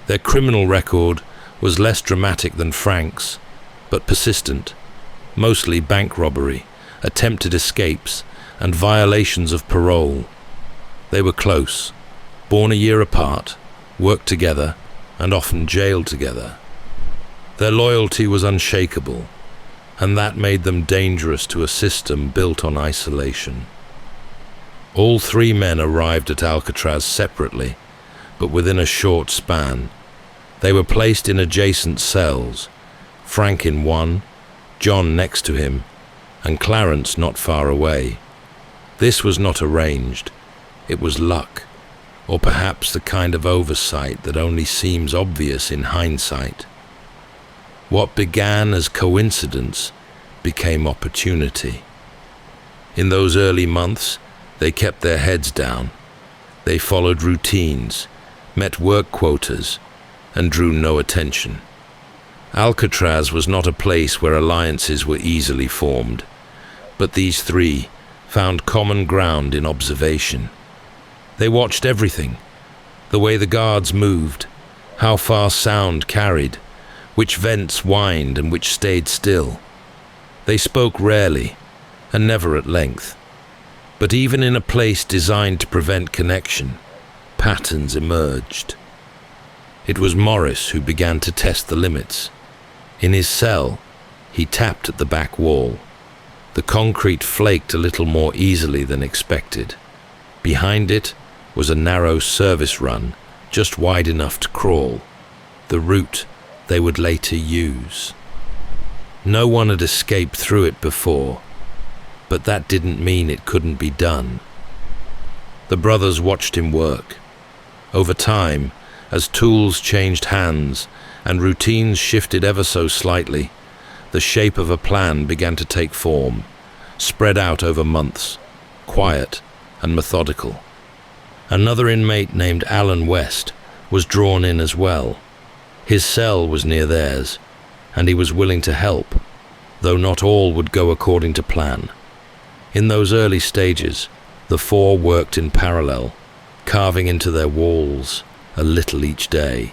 Their criminal record was less dramatic than Frank's, but persistent, mostly bank robbery, attempted escapes, and violations of parole. They were close, born a year apart, worked together, and often jailed together. Their loyalty was unshakable, and that made them dangerous to a system built on isolation. All three men arrived at Alcatraz separately, but within a short span. They were placed in adjacent cells, Frank in one, John next to him, and Clarence not far away. This was not arranged. It was luck, or perhaps the kind of oversight that only seems obvious in hindsight. What began as coincidence became opportunity. In those early months, they kept their heads down. They followed routines, met work quotas, and drew no attention. Alcatraz was not a place where alliances were easily formed, but these three found common ground in observation. They watched everything, the way the guards moved, how far sound carried, which vents whined and which stayed still. They spoke rarely, and never at length. But even in a place designed to prevent connection, patterns emerged. It was Morris who began to test the limits. In his cell, he tapped at the back wall. The concrete flaked a little more easily than expected. Behind it was a narrow service run, just wide enough to crawl, the route they would later use. No one had escaped through it before. But that didn't mean it couldn't be done. The brothers watched him work. Over time, as tools changed hands and routines shifted ever so slightly, the shape of a plan began to take form, spread out over months, quiet and methodical. Another inmate named Alan West was drawn in as well. His cell was near theirs, and he was willing to help, though not all would go according to plan. In those early stages, the four worked in parallel, carving into their walls a little each day.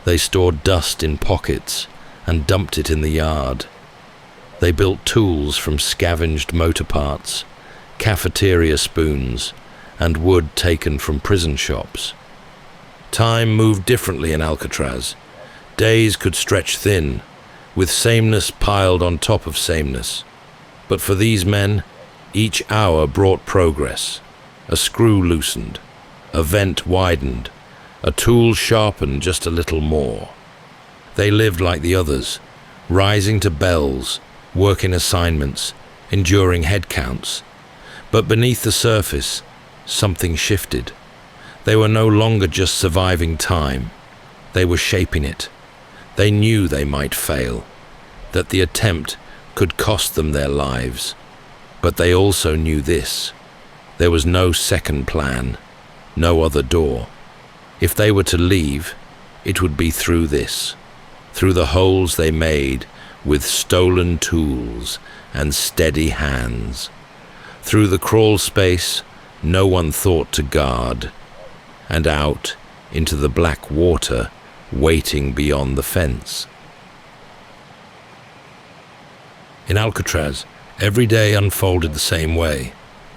They stored dust in pockets and dumped it in the yard. They built tools from scavenged motor parts, cafeteria spoons, and wood taken from prison shops. Time moved differently in Alcatraz. Days could stretch thin, with sameness piled on top of sameness. But for these men, each hour brought progress. A screw loosened, a vent widened, a tool sharpened just a little more. They lived like the others, rising to bells, working assignments, enduring head counts. But beneath the surface, something shifted. They were no longer just surviving time. They were shaping it. They knew they might fail, that the attempt could cost them their lives. But they also knew this: there was no second plan, no other door. If they were to leave, it would be through this, through the holes they made with stolen tools and steady hands, through the crawl space no one thought to guard, and out into the black water waiting beyond the fence. In Alcatraz, every day unfolded the same way.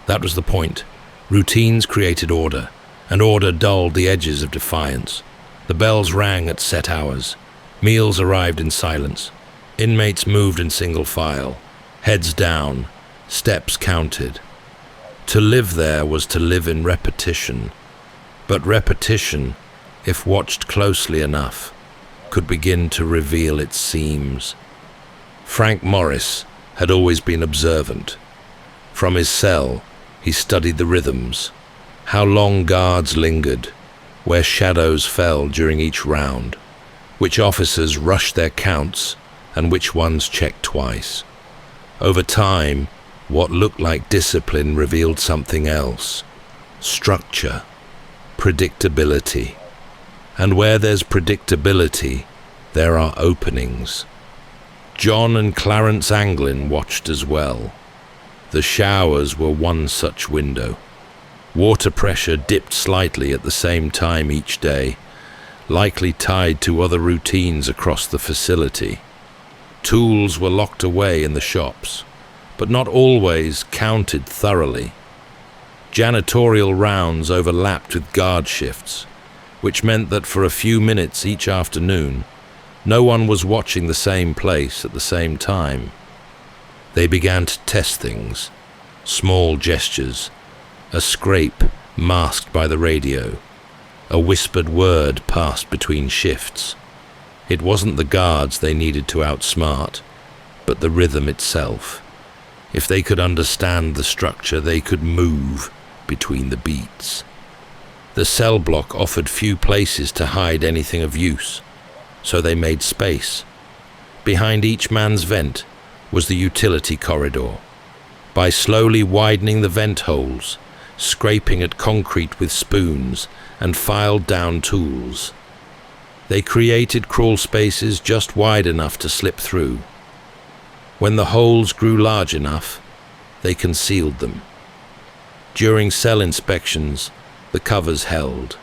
That was the point. Routines created order, and order dulled the edges of defiance. The bells rang at set hours. Meals arrived in silence. Inmates moved in single file, heads down, steps counted. To live there was to live in repetition. But repetition, if watched closely enough, could begin to reveal its seams. Frank Morris had always been observant. From his cell, he studied the rhythms, how long guards lingered, where shadows fell during each round, which officers rushed their counts and which ones checked twice. Over time, what looked like discipline revealed something else: structure, predictability. And where there's predictability, there are openings. John and Clarence Anglin watched as well. The showers were one such window. Water pressure dipped slightly at the same time each day, likely tied to other routines across the facility. Tools were locked away in the shops, but not always counted thoroughly. Janitorial rounds overlapped with guard shifts, which meant that for a few minutes each afternoon, no one was watching the same place at the same time. They began to test things, small gestures, a scrape masked by the radio, a whispered word passed between shifts. It wasn't the guards they needed to outsmart, but the rhythm itself. If they could understand the structure, they could move between the beats. The cell block offered few places to hide anything of use, so they made space. Behind each man's vent was the utility corridor. By slowly widening the vent holes, scraping at concrete with spoons, and filed down tools, they created crawl spaces just wide enough to slip through. When the holes grew large enough, they concealed them. During cell inspections, the covers held.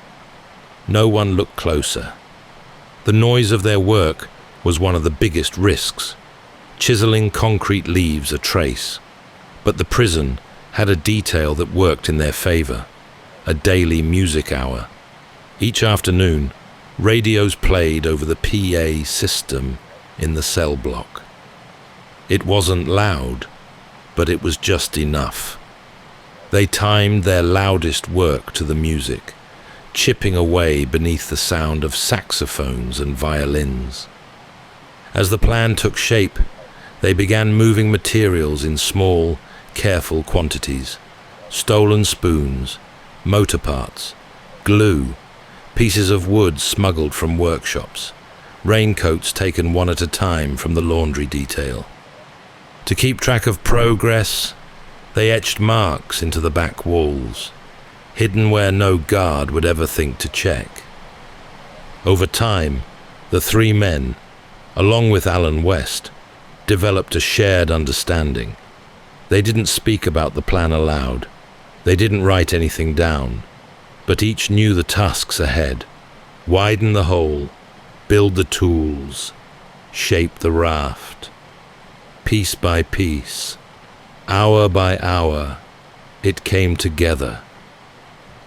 No one looked closer. The noise of their work was one of the biggest risks. Chiseling concrete leaves a trace. But the prison had a detail that worked in their favor: a daily music hour. Each afternoon, radios played over the PA system in the cell block. It wasn't loud, but it was just enough. They timed their loudest work to the music, chipping away beneath the sound of saxophones and violins. As the plan took shape, they began moving materials in small, careful quantities: stolen spoons, motor parts, glue, pieces of wood smuggled from workshops, raincoats taken one at a time from the laundry detail. To keep track of progress, they etched marks into the back walls, hidden where no guard would ever think to check. Over time, the three men, along with Alan West, developed a shared understanding. They didn't speak about the plan aloud. They didn't write anything down, but each knew the tasks ahead: widen the hole, build the tools, shape the raft. Piece by piece, hour by hour, it came together.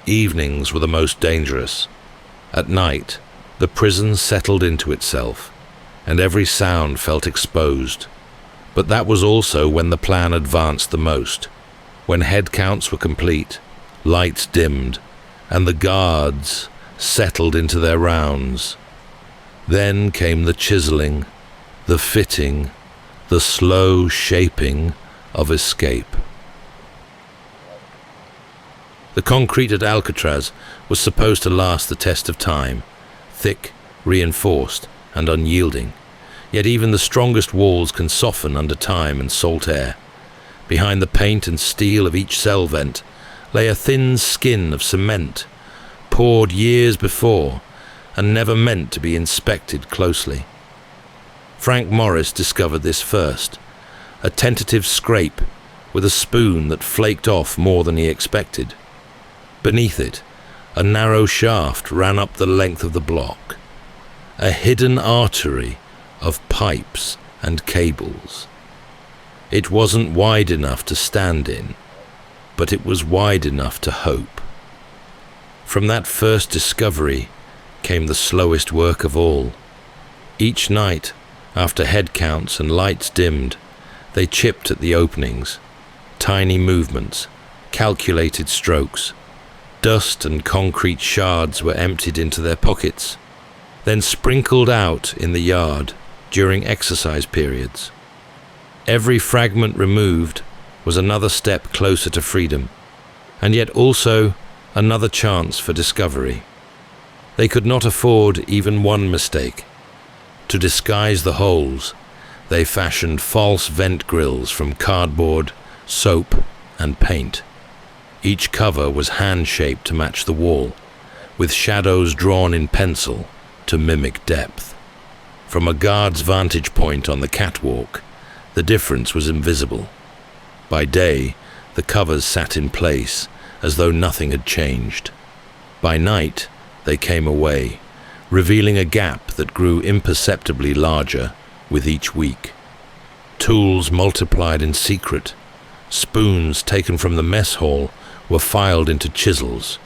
Evenings were the most dangerous. At night, the prison settled into itself, and every sound felt exposed. But that was also when the plan advanced the most, when head counts were complete, lights dimmed, and the guards settled into their rounds. Then came the chiseling, the fitting, the slow shaping of escape. The concrete at Alcatraz was supposed to last the test of time, thick, reinforced, and unyielding. Yet even the strongest walls can soften under time and salt air. Behind the paint and steel of each cell vent lay a thin skin of cement, poured years before and never meant to be inspected closely. Frank Morris discovered this first, a tentative scrape with a spoon that flaked off more than he expected. Beneath it, a narrow shaft ran up the length of the block, a hidden artery of pipes and cables. It wasn't wide enough to stand in, but it was wide enough to hope. From that first discovery came the slowest work of all. Each night, after head counts and lights dimmed, they chipped at the openings, tiny movements, calculated strokes. Dust and concrete shards were emptied into their pockets, then sprinkled out in the yard during exercise periods. Every fragment removed was another step closer to freedom, and yet also another chance for discovery. They could not afford even one mistake. To disguise the holes, they fashioned false vent grills from cardboard, soap, and paint. Each cover was hand-shaped to match the wall, with shadows drawn in pencil to mimic depth. From a guard's vantage point on the catwalk, the difference was invisible. By day, the covers sat in place as though nothing had changed. By night, they came away, revealing a gap that grew imperceptibly larger with each week. Tools multiplied in secret. Spoons taken from the mess hall were filed into chisels.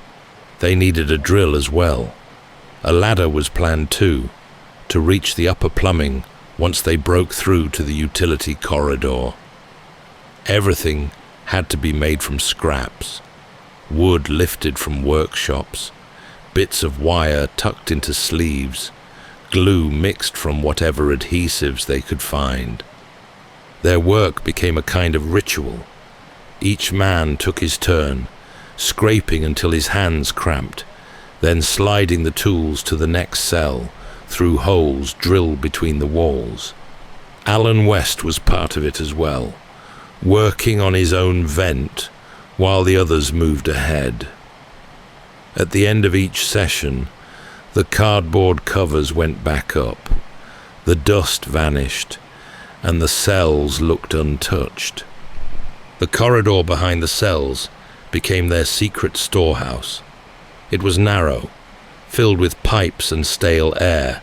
They needed a drill as well. A ladder was planned too, to reach the upper plumbing once they broke through to the utility corridor. Everything had to be made from scraps, wood lifted from workshops, bits of wire tucked into sleeves, glue mixed from whatever adhesives they could find. Their work became a kind of ritual. Each man took his turn, scraping until his hands cramped, then sliding the tools to the next cell through holes drilled between the walls. Alan West was part of it as well, working on his own vent while the others moved ahead. At the end of each session, the cardboard covers went back up, the dust vanished, and the cells looked untouched. The corridor behind the cells became their secret storehouse. It was narrow, filled with pipes and stale air,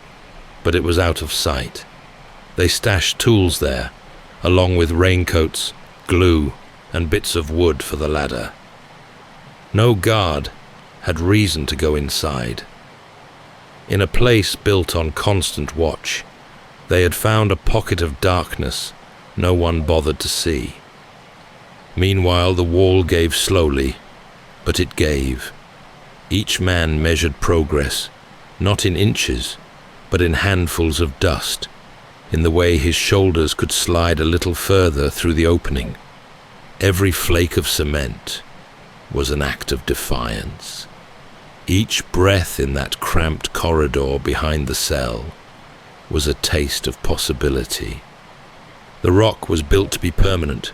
but it was out of sight. They stashed tools there, along with raincoats, glue, and bits of wood for the ladder. No guard had reason to go inside. In a place built on constant watch, they had found a pocket of darkness no one bothered to see. Meanwhile, the wall gave slowly, but it gave. Each man measured progress, not in inches, but in handfuls of dust, in the way his shoulders could slide a little further through the opening. Every flake of cement was an act of defiance. Each breath in that cramped corridor behind the cell was a taste of possibility. The rock was built to be permanent,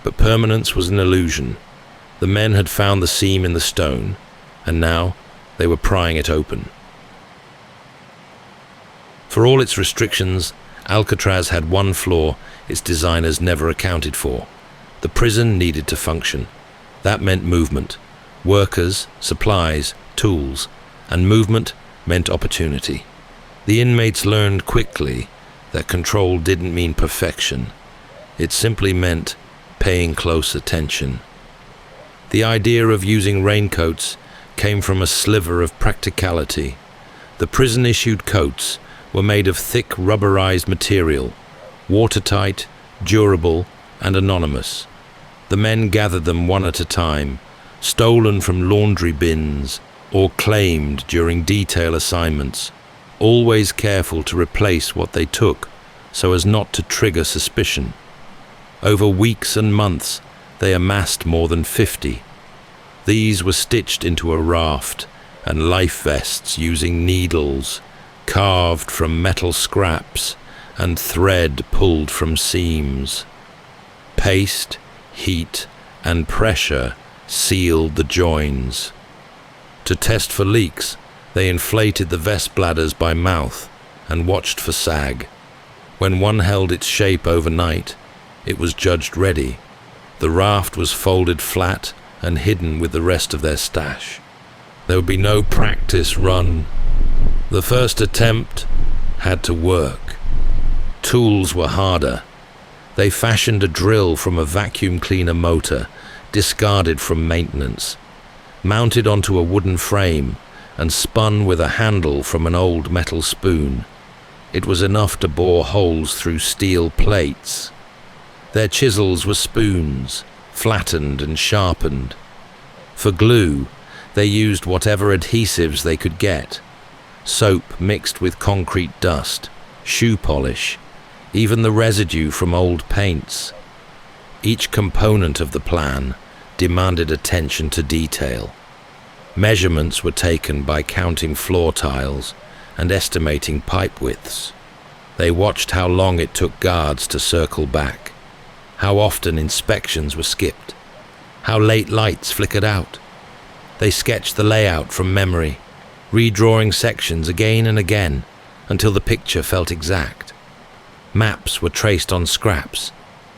but permanence was an illusion. The men had found the seam in the stone, and now they were prying it open. For all its restrictions, Alcatraz had one flaw its designers never accounted for. The prison needed to function. That meant movement. Workers, supplies, tools, and movement meant opportunity. The inmates learned quickly that control didn't mean perfection. It simply meant paying close attention. The idea of using raincoats came from a sliver of practicality. The prison-issued coats were made of thick rubberized material, watertight, durable, and anonymous. The men gathered them one at a time, stolen from laundry bins or claimed during detail assignments, always careful to replace what they took so as not to trigger suspicion. Over weeks and months, they amassed more than 50. These were stitched into a raft and life vests using needles carved from metal scraps and thread pulled from seams. Paste, heat, and pressure sealed the joins. To test for leaks, they inflated the vest bladders by mouth and watched for sag. When one held its shape overnight, it was judged ready. The raft was folded flat and hidden with the rest of their stash. There would be no practice run. The first attempt had to work. Tools were harder. They fashioned a drill from a vacuum cleaner motor, discarded from maintenance, mounted onto a wooden frame, and spun with a handle from an old metal spoon. It was enough to bore holes through steel plates. Their chisels were spoons, flattened and sharpened. For glue, they used whatever adhesives they could get. Soap mixed with concrete dust, shoe polish, even the residue from old paints. Each component of the plan demanded attention to detail. Measurements were taken by counting floor tiles and estimating pipe widths. They watched how long it took guards to circle back, how often inspections were skipped, how late lights flickered out. They sketched the layout from memory, redrawing sections again and again until the picture felt exact. Maps were traced on scraps,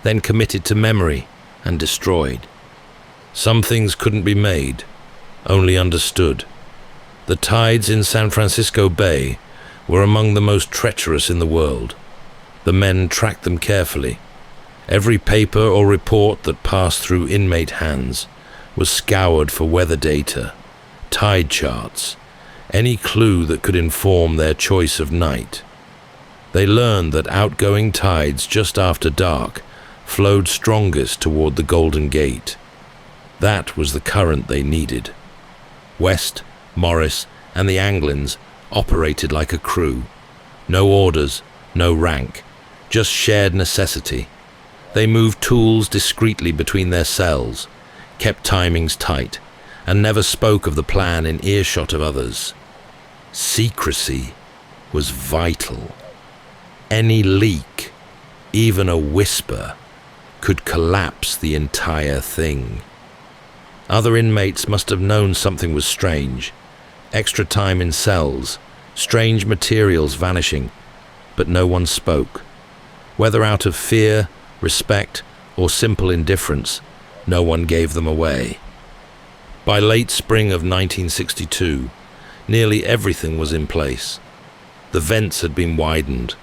then committed to memory and destroyed. Some things couldn't be made, only understood. The tides in San Francisco Bay were among the most treacherous in the world. The men tracked them carefully. Every paper or report that passed through inmate hands was scoured for weather data, tide charts, any clue that could inform their choice of night. They learned that outgoing tides just after dark flowed strongest toward the Golden Gate. That was the current they needed. West, Morris, and the Anglins operated like a crew. No orders, no rank, just shared necessity. They moved tools discreetly between their cells, kept timings tight, and never spoke of the plan in earshot of others. Secrecy was vital. Any leak, even a whisper, could collapse the entire thing. Other inmates must have known something was strange. Extra time in cells, strange materials vanishing, but no one spoke. Whether out of fear, respect, or simple indifference, no one gave them away. By late spring of 1962, nearly everything was in place. The vents had been widened.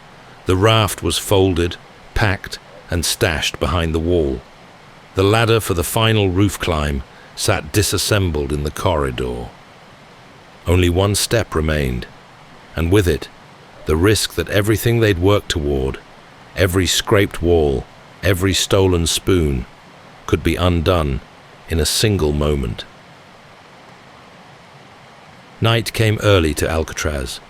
The raft was folded, packed, and stashed behind the wall. The ladder for the final roof climb sat disassembled in the corridor. Only one step remained, and with it, the risk that everything they'd worked toward, every scraped wall, every stolen spoon, could be undone in a single moment. Night came early to Alcatraz.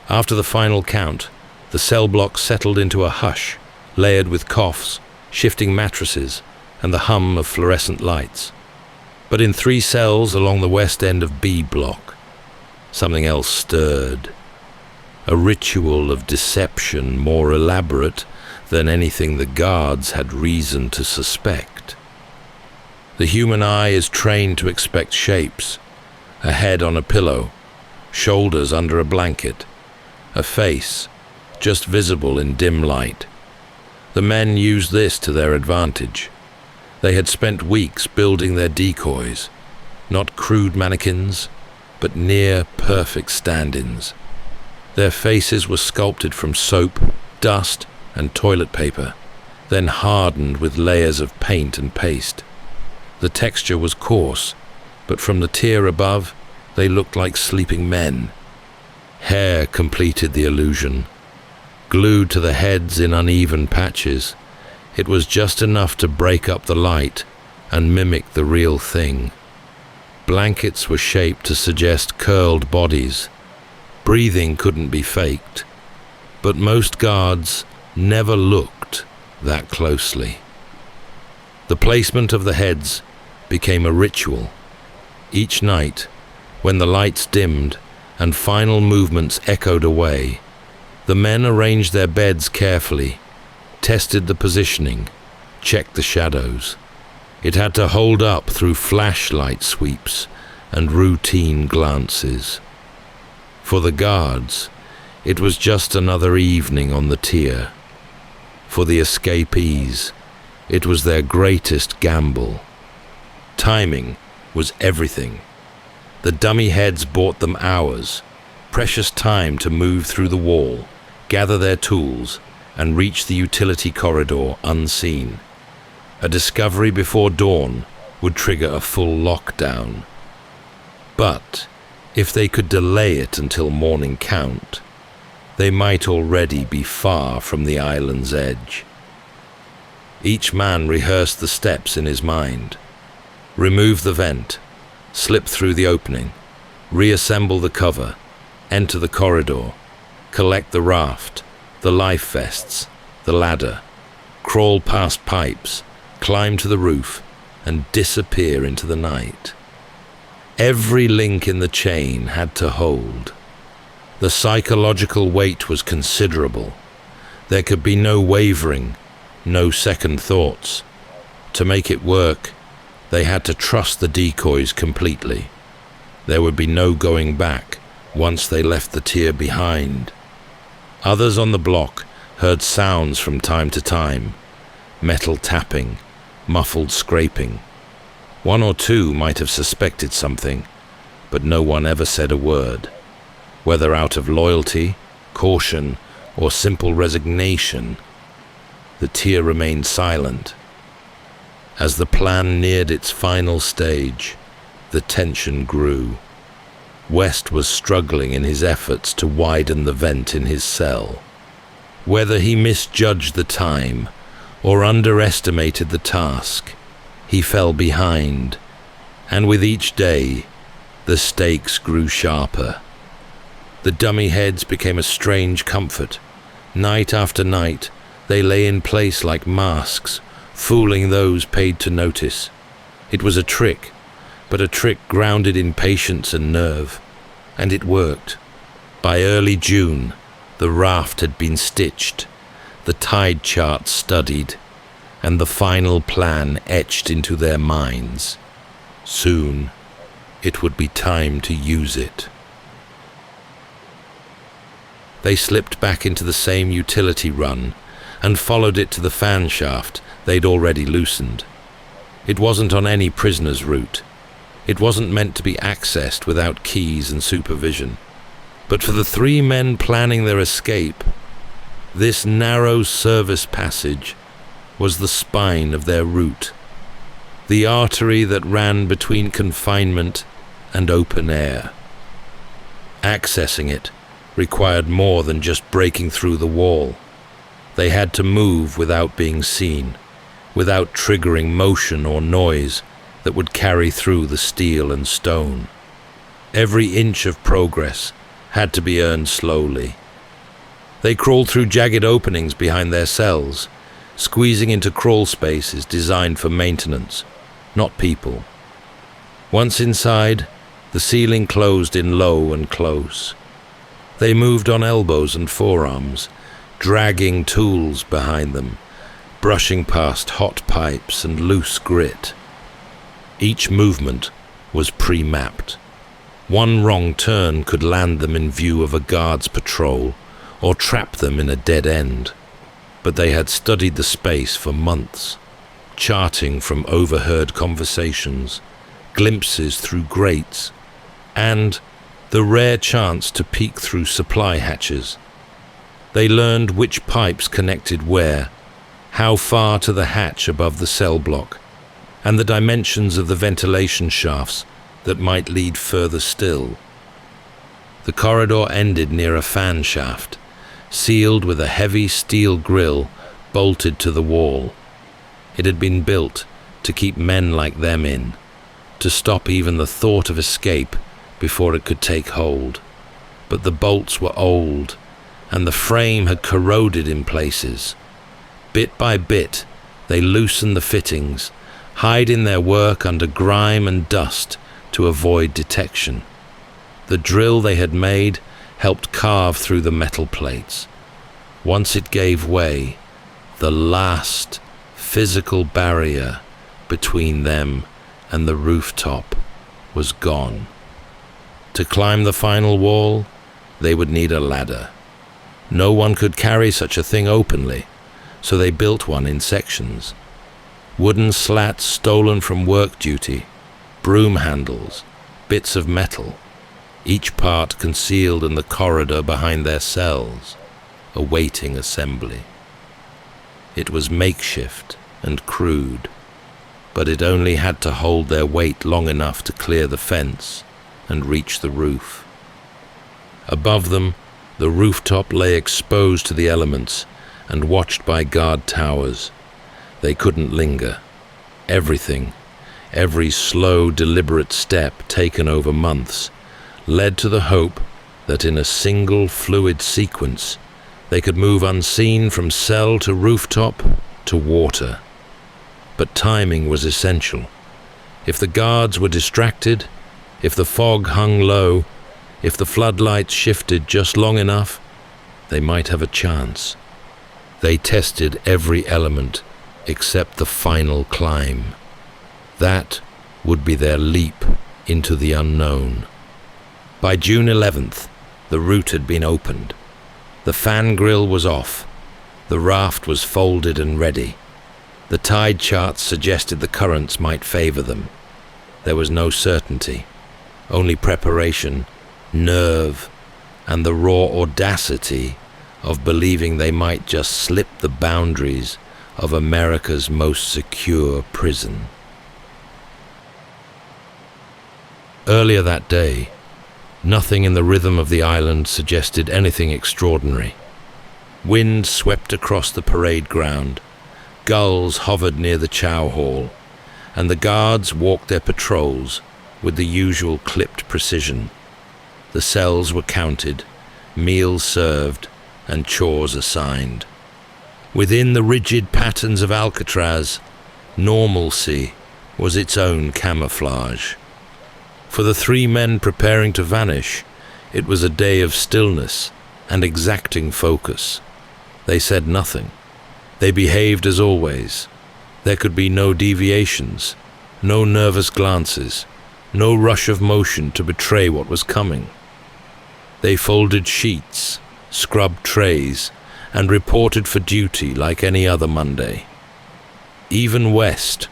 After the final count, the cell block settled into a hush, layered with coughs, shifting mattresses, and the hum of fluorescent lights. But in 3 cells along the west end of B block, something else stirred. A ritual of deception more elaborate than anything the guards had reason to suspect. The human eye is trained to expect shapes: a head on a pillow, shoulders under a blanket, a face just visible in dim light. The men used this to their advantage. They had spent weeks building their decoys, not crude mannequins, but near-perfect stand-ins. Their faces were sculpted from soap, dust, and toilet paper, then hardened with layers of paint and paste. The texture was coarse, but from the tier above, they looked like sleeping men. Hair completed the illusion. Glued to the heads in uneven patches, it was just enough to break up the light and mimic the real thing. Blankets were shaped to suggest curled bodies. Breathing couldn't be faked, but most guards never looked that closely. The placement of the heads became a ritual. Each night, when the lights dimmed and final movements echoed away, the men arranged their beds carefully, tested the positioning, checked the shadows. It had to hold up through flashlight sweeps and routine glances. For the guards, it was just another evening on the tier. For the escapees, it was their greatest gamble. Timing was everything. The dummy heads bought them hours, precious time to move through the wall, gather their tools, and reach the utility corridor unseen. A discovery before dawn would trigger a full lockdown. But if they could delay it until morning count, they might already be far from the island's edge. Each man rehearsed the steps in his mind. Remove the vent, slip through the opening, reassemble the cover, enter the corridor, collect the raft, the life vests, the ladder, crawl past pipes, climb to the roof, and disappear into the night. Every link in the chain had to hold. The psychological weight was considerable. There could be no wavering, no second thoughts. To make it work, they had to trust the decoys completely. There would be no going back once they left the tier behind. Others on the block heard sounds from time to time: metal tapping, muffled scraping. 1 or 2 might have suspected something, but no one ever said a word. Whether out of loyalty, caution, or simple resignation, the tier remained silent. As the plan neared its final stage, the tension grew. West was struggling in his efforts to widen the vent in his cell. Whether he misjudged the time or underestimated the task, he fell behind, and with each day, the stakes grew sharper. The dummy heads became a strange comfort. Night after night, they lay in place like masks, fooling those paid to notice. It was a trick, but a trick grounded in patience and nerve, and it worked. By early June, the raft had been stitched, the tide chart studied, and the final plan etched into their minds. Soon, it would be time to use it. They slipped back into the same utility run and followed it to the fan shaft they'd already loosened. It wasn't on any prisoner's route. It wasn't meant to be accessed without keys and supervision. But for the 3 men planning their escape, this narrow service passage was the spine of their route, the artery that ran between confinement and open air. Accessing it required more than just breaking through the wall. They had to move without being seen, without triggering motion or noise that would carry through the steel and stone. Every inch of progress had to be earned slowly. They crawled through jagged openings behind their cells, squeezing into crawl spaces designed for maintenance, not people. Once inside, the ceiling closed in low and close. They moved on elbows and forearms, dragging tools behind them, brushing past hot pipes and loose grit. Each movement was pre-mapped. One wrong turn could land them in view of a guard's patrol or trap them in a dead end. But they had studied the space for months, charting from overheard conversations, glimpses through grates, and the rare chance to peek through supply hatches. They learned which pipes connected where, how far to the hatch above the cell block, and the dimensions of the ventilation shafts that might lead further still. The corridor ended near a fan shaft, sealed with a heavy steel grille bolted to the wall. It had been built to keep men like them in, to stop even the thought of escape before it could take hold. But the bolts were old, and the frame had corroded in places. Bit by bit, they loosened the fittings, hiding their work under grime and dust to avoid detection. The drill they had made helped carve through the metal plates. Once it gave way, the last physical barrier between them and the rooftop was gone. To climb the final wall, they would need a ladder. No one could carry such a thing openly, so they built one in sections. Wooden slats stolen from work duty, broom handles, bits of metal, each part concealed in the corridor behind their cells, awaiting assembly. It was makeshift and crude, but it only had to hold their weight long enough to clear the fence and reach the roof. Above them, the rooftop lay exposed to the elements and watched by guard towers. They couldn't linger. Everything, every slow, deliberate step taken over months, led to the hope that in a single fluid sequence, they could move unseen from cell to rooftop to water. But timing was essential. If the guards were distracted, if the fog hung low, if the floodlights shifted just long enough, they might have a chance. They tested every element except the final climb. That would be their leap into the unknown. By June 11th, the route had been opened. The fan grill was off. The raft was folded and ready. The tide charts suggested the currents might favor them. There was no certainty, only preparation, nerve, and the raw audacity of believing they might just slip the boundaries of America's most secure prison. Earlier that day, nothing in the rhythm of the island suggested anything extraordinary. Wind swept across the parade ground, gulls hovered near the chow hall, and the guards walked their patrols with the usual clipped precision. The cells were counted, meals served, and chores assigned. Within the rigid patterns of Alcatraz, normalcy was its own camouflage. For the three men preparing to vanish, it was a day of stillness and exacting focus. They said nothing. They behaved as always. There could be no deviations, no nervous glances, no rush of motion to betray what was coming. They folded sheets, scrubbed trays, and reported for duty like any other Monday. Even West,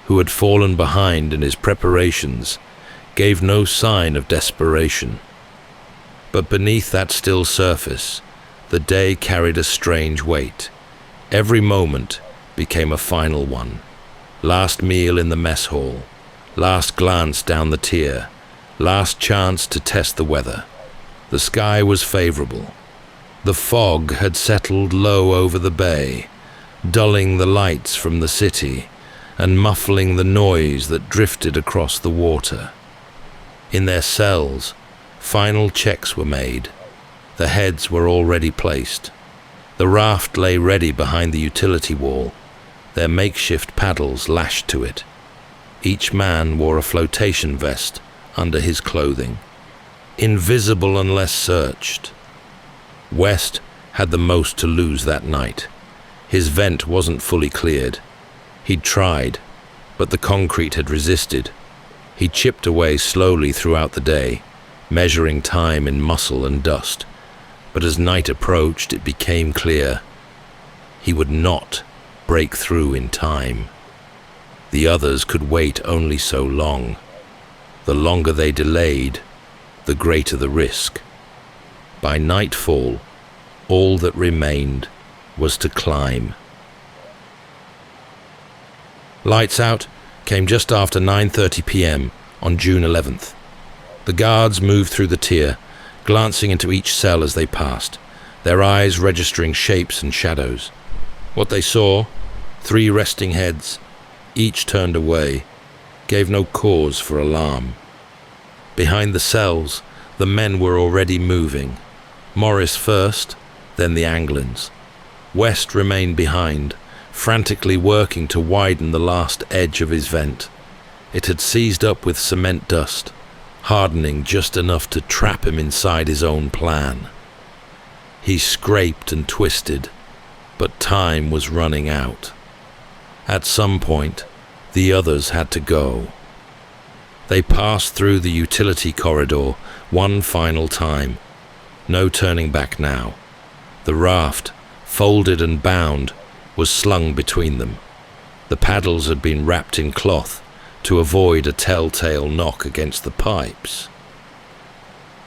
who had fallen behind in his preparations, gave no sign of desperation. But beneath that still surface, the day carried a strange weight. Every moment became a final one. Last meal in the mess hall, last glance down the tier, last chance to test the weather. The sky was favorable. The fog had settled low over the bay, dulling the lights from the city and muffling the noise that drifted across the water. In their cells, final checks were made. The heads were already placed. The raft lay ready behind the utility wall, their makeshift paddles lashed to it. Each man wore a flotation vest under his clothing, invisible unless searched. West had the most to lose that night. His vent wasn't fully cleared. He'd tried, but the concrete had resisted. He chipped away slowly throughout the day, measuring time in muscle and dust. But as night approached, it became clear he would not break through in time. The others could wait only so long. The longer they delayed, the greater the risk. By nightfall, all that remained was to climb. Lights out came just after 9:30 p.m. on June 11th. The guards moved through the tier, glancing into each cell as they passed, their eyes registering shapes and shadows. What they saw, 3 resting heads, each turned away, gave no cause for alarm. Behind the cells, the men were already moving. Morris first, then the Anglins. West remained behind, frantically working to widen the last edge of his vent. It had seized up with cement dust, hardening just enough to trap him inside his own plan. He scraped and twisted, but time was running out. At some point, the others had to go. They passed through the utility corridor one final time. No turning back now. The raft, folded and bound, was slung between them. The paddles had been wrapped in cloth to avoid a telltale knock against the pipes.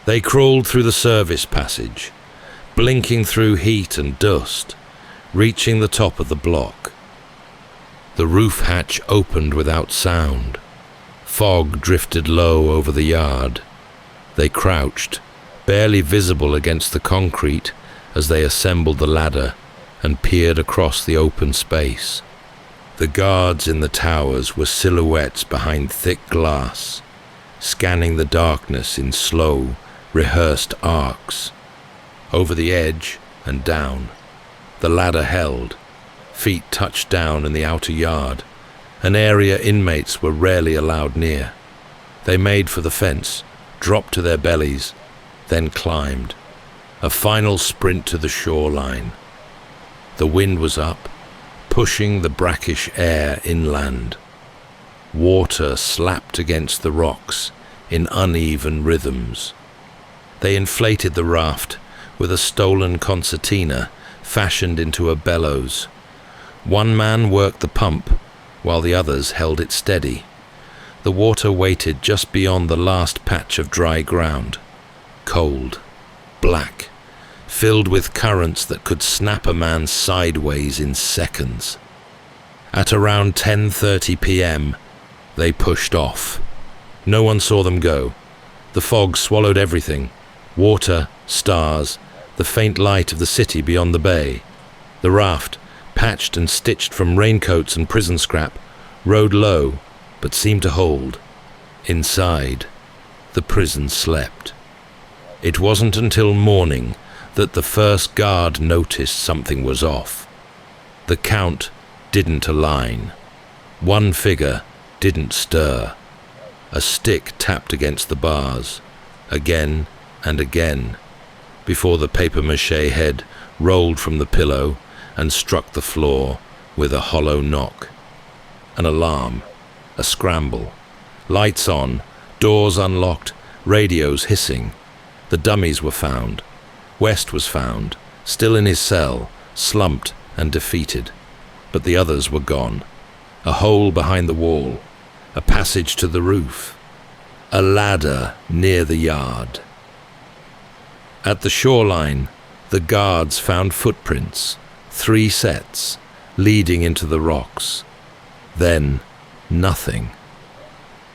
They crawled through the service passage, blinking through heat and dust, reaching the top of the block. The roof hatch opened without sound. Fog drifted low over the yard. They crouched, barely visible against the concrete, as they assembled the ladder and peered across the open space. The guards in the towers were silhouettes behind thick glass, scanning the darkness in slow, rehearsed arcs. Over the edge and down, the ladder held. Feet touched down in the outer yard, an area inmates were rarely allowed near. They made for the fence, dropped to their bellies, then climbed. A final sprint to the shoreline. The wind was up, pushing the brackish air inland. Water slapped against the rocks in uneven rhythms. They inflated the raft with a stolen concertina fashioned into a bellows. One man worked the pump, while the others held it steady. The water waited just beyond the last patch of dry ground. Cold, black, filled with currents that could snap a man sideways in seconds. At around 10:30 p.m., they pushed off. No one saw them go. The fog swallowed everything: water, stars, the faint light of the city beyond the bay. The raft, patched and stitched from raincoats and prison scrap, rode low, but seemed to hold. Inside, the prison slept. It wasn't until morning that the first guard noticed something was off. The count didn't align. One figure didn't stir. A stick tapped against the bars, again and again, before the papier-mâché head rolled from the pillow and struck the floor with a hollow knock. An alarm, a scramble, lights on, doors unlocked, radios hissing. The dummies were found. West was found, still in his cell, slumped and defeated. But the others were gone. A hole behind the wall, a passage to the roof, a ladder near the yard. At the shoreline, the guards found footprints, 3 sets, leading into the rocks. Then, nothing.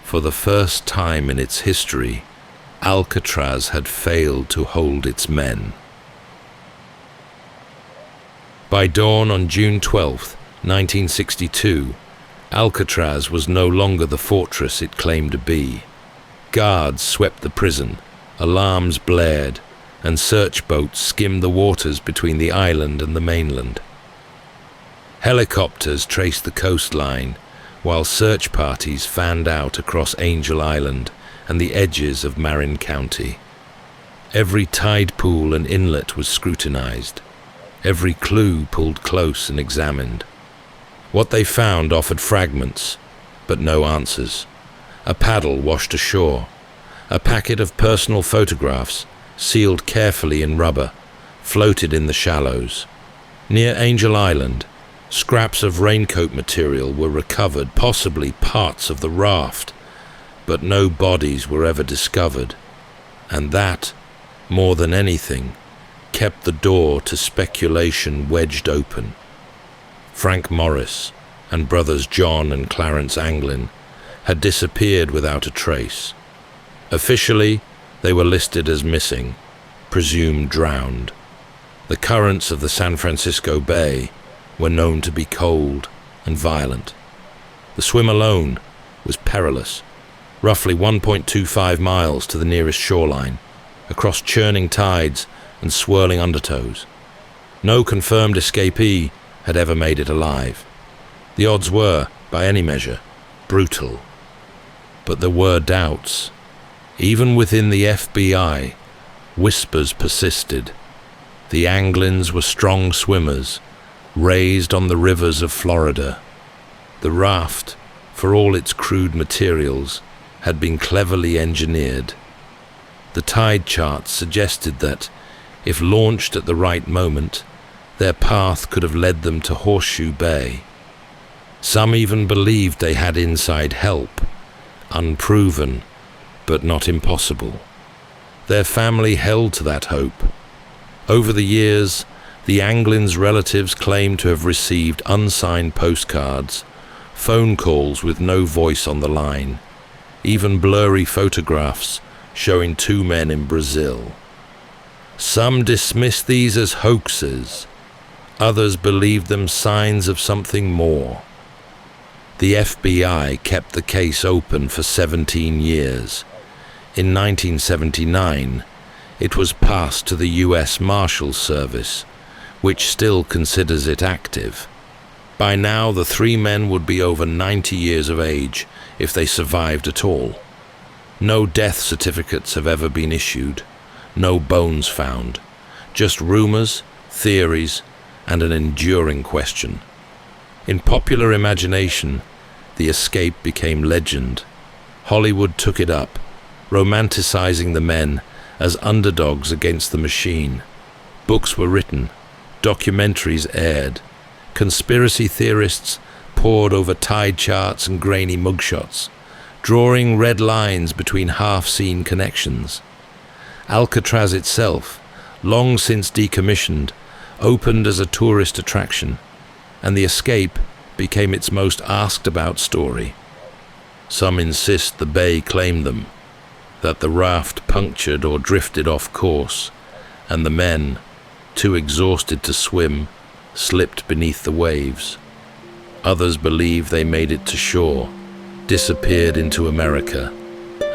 For the first time in its history, Alcatraz had failed to hold its men. By dawn on June 12, 1962, Alcatraz was no longer the fortress it claimed to be. Guards swept the prison, alarms blared, and search boats skimmed the waters between the island and the mainland. Helicopters traced the coastline, while search parties fanned out across Angel Island and the edges of Marin County. Every tide pool and inlet was scrutinized, every clue pulled close and examined. What they found offered fragments, but no answers. A paddle washed ashore, a packet of personal photographs, sealed carefully in rubber, floated in the shallows. Near Angel Island, scraps of raincoat material were recovered, possibly parts of the raft, but no bodies were ever discovered, and that, more than anything, kept the door to speculation wedged open. Frank Morris and brothers John and Clarence Anglin had disappeared without a trace. Officially, they were listed as missing, presumed drowned. The currents of the San Francisco Bay were known to be cold and violent. The swim alone was perilous, roughly 1.25 miles to the nearest shoreline, across churning tides and swirling undertows. No confirmed escapee had ever made it alive. The odds were, by any measure, brutal. But there were doubts. Even within the FBI, whispers persisted. The Anglins were strong swimmers, raised on the rivers of Florida. The raft, for all its crude materials, had been cleverly engineered. The tide charts suggested that, if launched at the right moment, their path could have led them to Horseshoe Bay. Some even believed they had inside help, unproven, but not impossible. Their family held to that hope. Over the years, the Anglins' relatives claimed to have received unsigned postcards, phone calls with no voice on the line, even blurry photographs showing two men in Brazil. Some dismissed these as hoaxes. Others believed them signs of something more. The FBI kept the case open for 17 years. In 1979, it was passed to the U.S. Marshals Service, which still considers it active. By now, the three men would be over 90 years of age if they survived at all. No death certificates have ever been issued, no bones found, just rumors, theories, and an enduring question. In popular imagination, the escape became legend. Hollywood took it up, romanticizing the men as underdogs against the machine. Books were written, documentaries aired, conspiracy theorists pored over tide charts and grainy mugshots, drawing red lines between half-seen connections. Alcatraz itself, long since decommissioned, opened as a tourist attraction, and the escape became its most asked-about story. Some insist the bay claimed them, that the raft punctured or drifted off course, and the men, too exhausted to swim, slipped beneath the waves. Others believe they made it to shore, disappeared into America,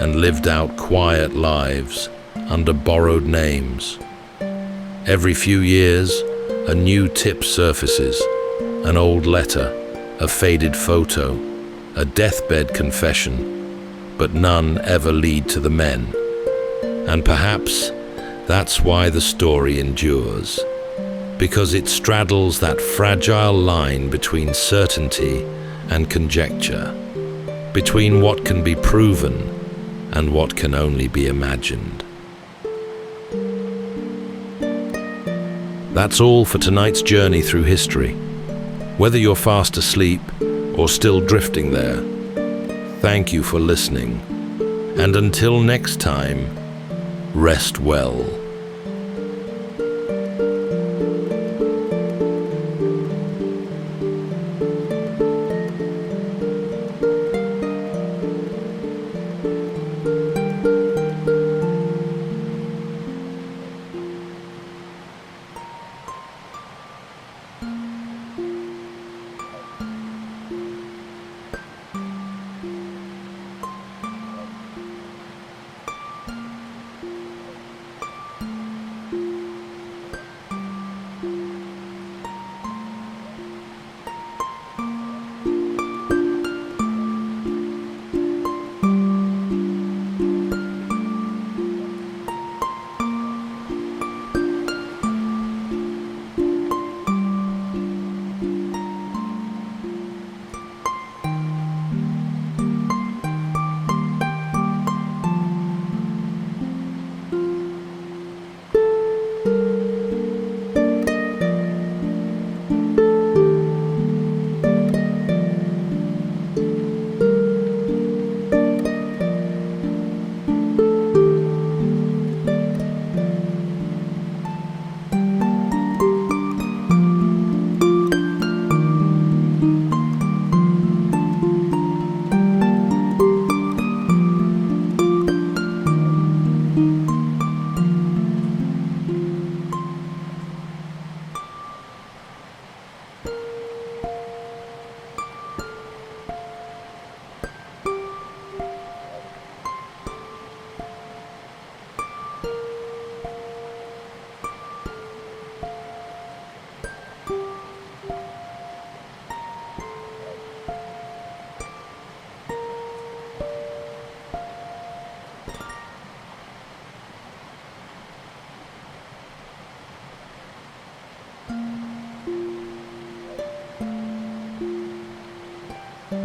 and lived out quiet lives under borrowed names. Every few years, a new tip surfaces, an old letter, a faded photo, a deathbed confession, but none ever lead to the men. And perhaps that's why the story endures, because it straddles that fragile line between certainty and conjecture, between what can be proven and what can only be imagined. That's all for tonight's journey through history. Whether you're fast asleep or still drifting there, thank you for listening. And until next time, rest well.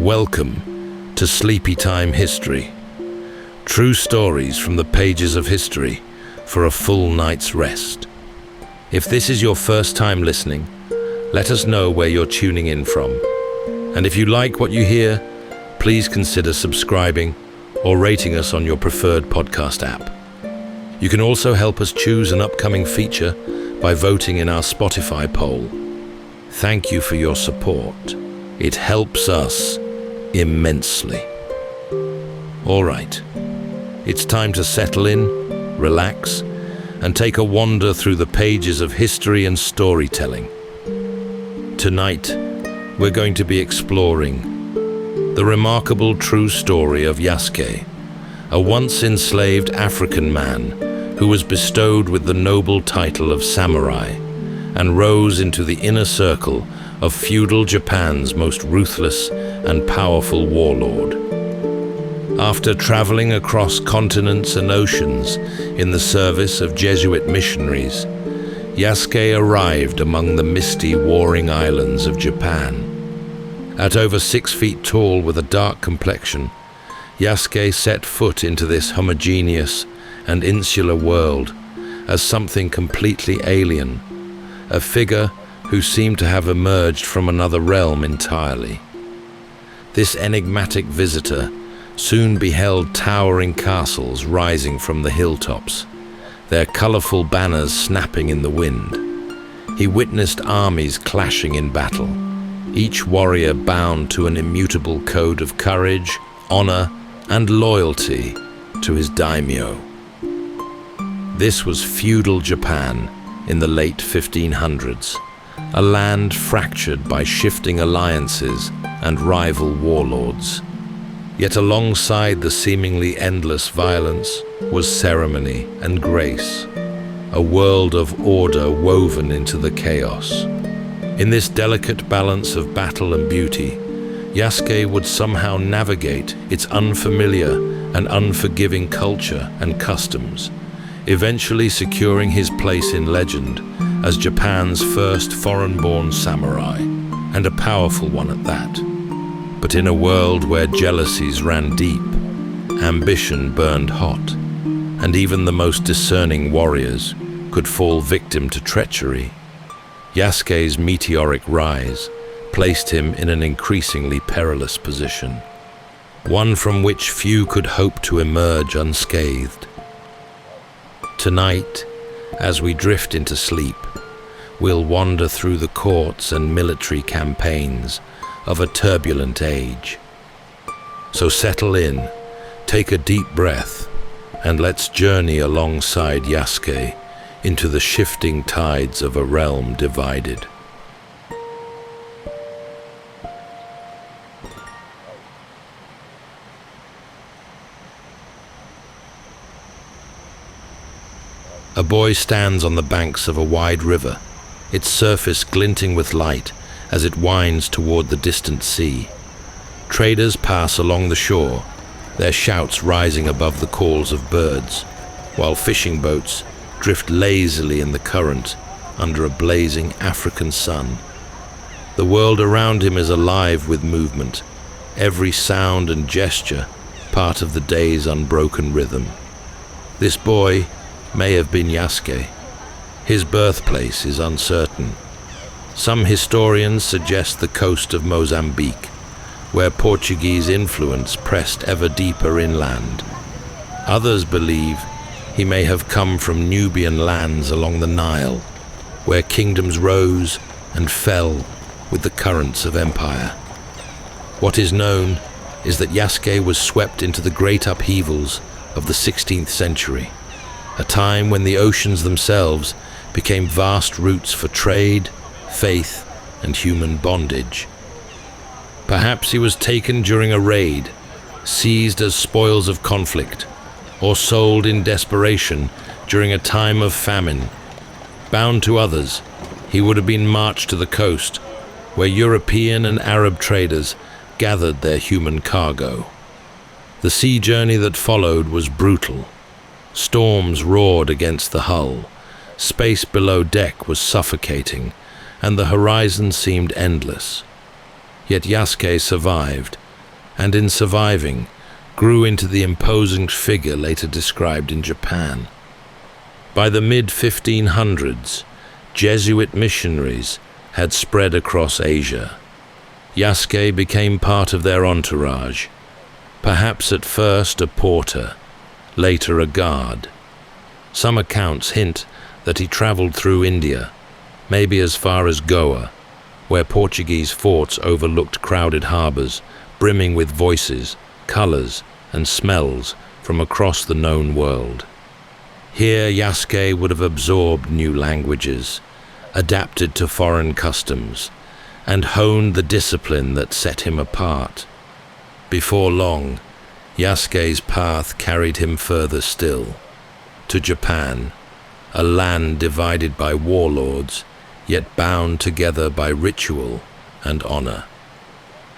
Welcome to Sleepytime History. True stories from the pages of history for a full night's rest. If this is your first time listening, let us know where you're tuning in from. And if you like what you hear, please consider subscribing or rating us on your preferred podcast app. You can also help us choose an upcoming feature by voting in our Spotify poll. Thank you for your support. It helps us immensely. All right, it's time to settle in, relax, and take a wander through the pages of history and storytelling. Tonight, we're going to be exploring the remarkable true story of Yasuke, a once enslaved African man who was bestowed with the noble title of samurai and rose into the inner circle of feudal Japan's most ruthless and powerful warlord. After traveling across continents and oceans in the service of Jesuit missionaries, Yasuke arrived among the misty warring islands of Japan. At over 6 feet tall with a dark complexion, Yasuke set foot into this homogeneous and insular world as something completely alien, a figure who seemed to have emerged from another realm entirely. This enigmatic visitor soon beheld towering castles rising from the hilltops, their colorful banners snapping in the wind. He witnessed armies clashing in battle, each warrior bound to an immutable code of courage, honor, and loyalty to his daimyo. This was feudal Japan in the late 1500s, a land fractured by shifting alliances and rival warlords. Yet alongside the seemingly endless violence was ceremony and grace, a world of order woven into the chaos. In this delicate balance of battle and beauty, Yasuke would somehow navigate its unfamiliar and unforgiving culture and customs, eventually securing his place in legend as Japan's first foreign-born samurai, and a powerful one at that. But in a world where jealousies ran deep, ambition burned hot, and even the most discerning warriors could fall victim to treachery, Yasuke's meteoric rise placed him in an increasingly perilous position, one from which few could hope to emerge unscathed. Tonight, as we drift into sleep, we'll wander through the courts and military campaigns of a turbulent age. So settle in, take a deep breath, and let's journey alongside Yasuke into the shifting tides of a realm divided. A boy stands on the banks of a wide river, its surface glinting with light as it winds toward the distant sea. Traders pass along the shore, their shouts rising above the calls of birds, while fishing boats drift lazily in the current under a blazing African sun. The world around him is alive with movement, every sound and gesture part of the day's unbroken rhythm. This boy may have been Yasuke. His birthplace is uncertain. Some historians suggest the coast of Mozambique, where Portuguese influence pressed ever deeper inland. Others believe he may have come from Nubian lands along the Nile, where kingdoms rose and fell with the currents of empire. What is known is that Yasuke was swept into the great upheavals of the 16th century, a time when the oceans themselves became vast routes for trade, faith, and human bondage. Perhaps he was taken during a raid, seized as spoils of conflict, or sold in desperation during a time of famine. Bound to others, he would have been marched to the coast, where European and Arab traders gathered their human cargo. The sea journey that followed was brutal. Storms roared against the hull, space below deck was suffocating, and the horizon seemed endless. Yet Yasuke survived, and in surviving, grew into the imposing figure later described in Japan. By the mid-1500s, Jesuit missionaries had spread across Asia. Yasuke became part of their entourage, perhaps at first a porter, later a guard. Some accounts hint that he traveled through India, maybe as far as Goa, where Portuguese forts overlooked crowded harbors, brimming with voices, colors, and smells from across the known world. Here Yasuke would have absorbed new languages, adapted to foreign customs, and honed the discipline that set him apart. Before long, Yasuke's path carried him further still, to Japan, a land divided by warlords, yet bound together by ritual and honor.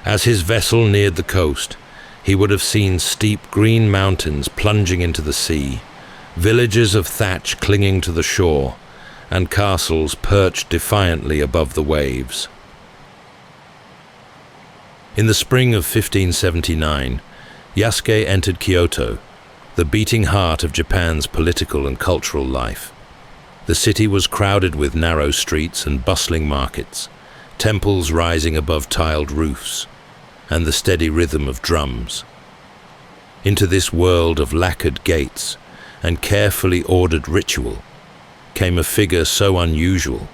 As his vessel neared the coast, he would have seen steep green mountains plunging into the sea, villages of thatch clinging to the shore, and castles perched defiantly above the waves. In the spring of 1579, Yasuke entered Kyoto, the beating heart of Japan's political and cultural life. The city was crowded with narrow streets and bustling markets, temples rising above tiled roofs, and the steady rhythm of drums. Into this world of lacquered gates and carefully ordered ritual came a figure so unusual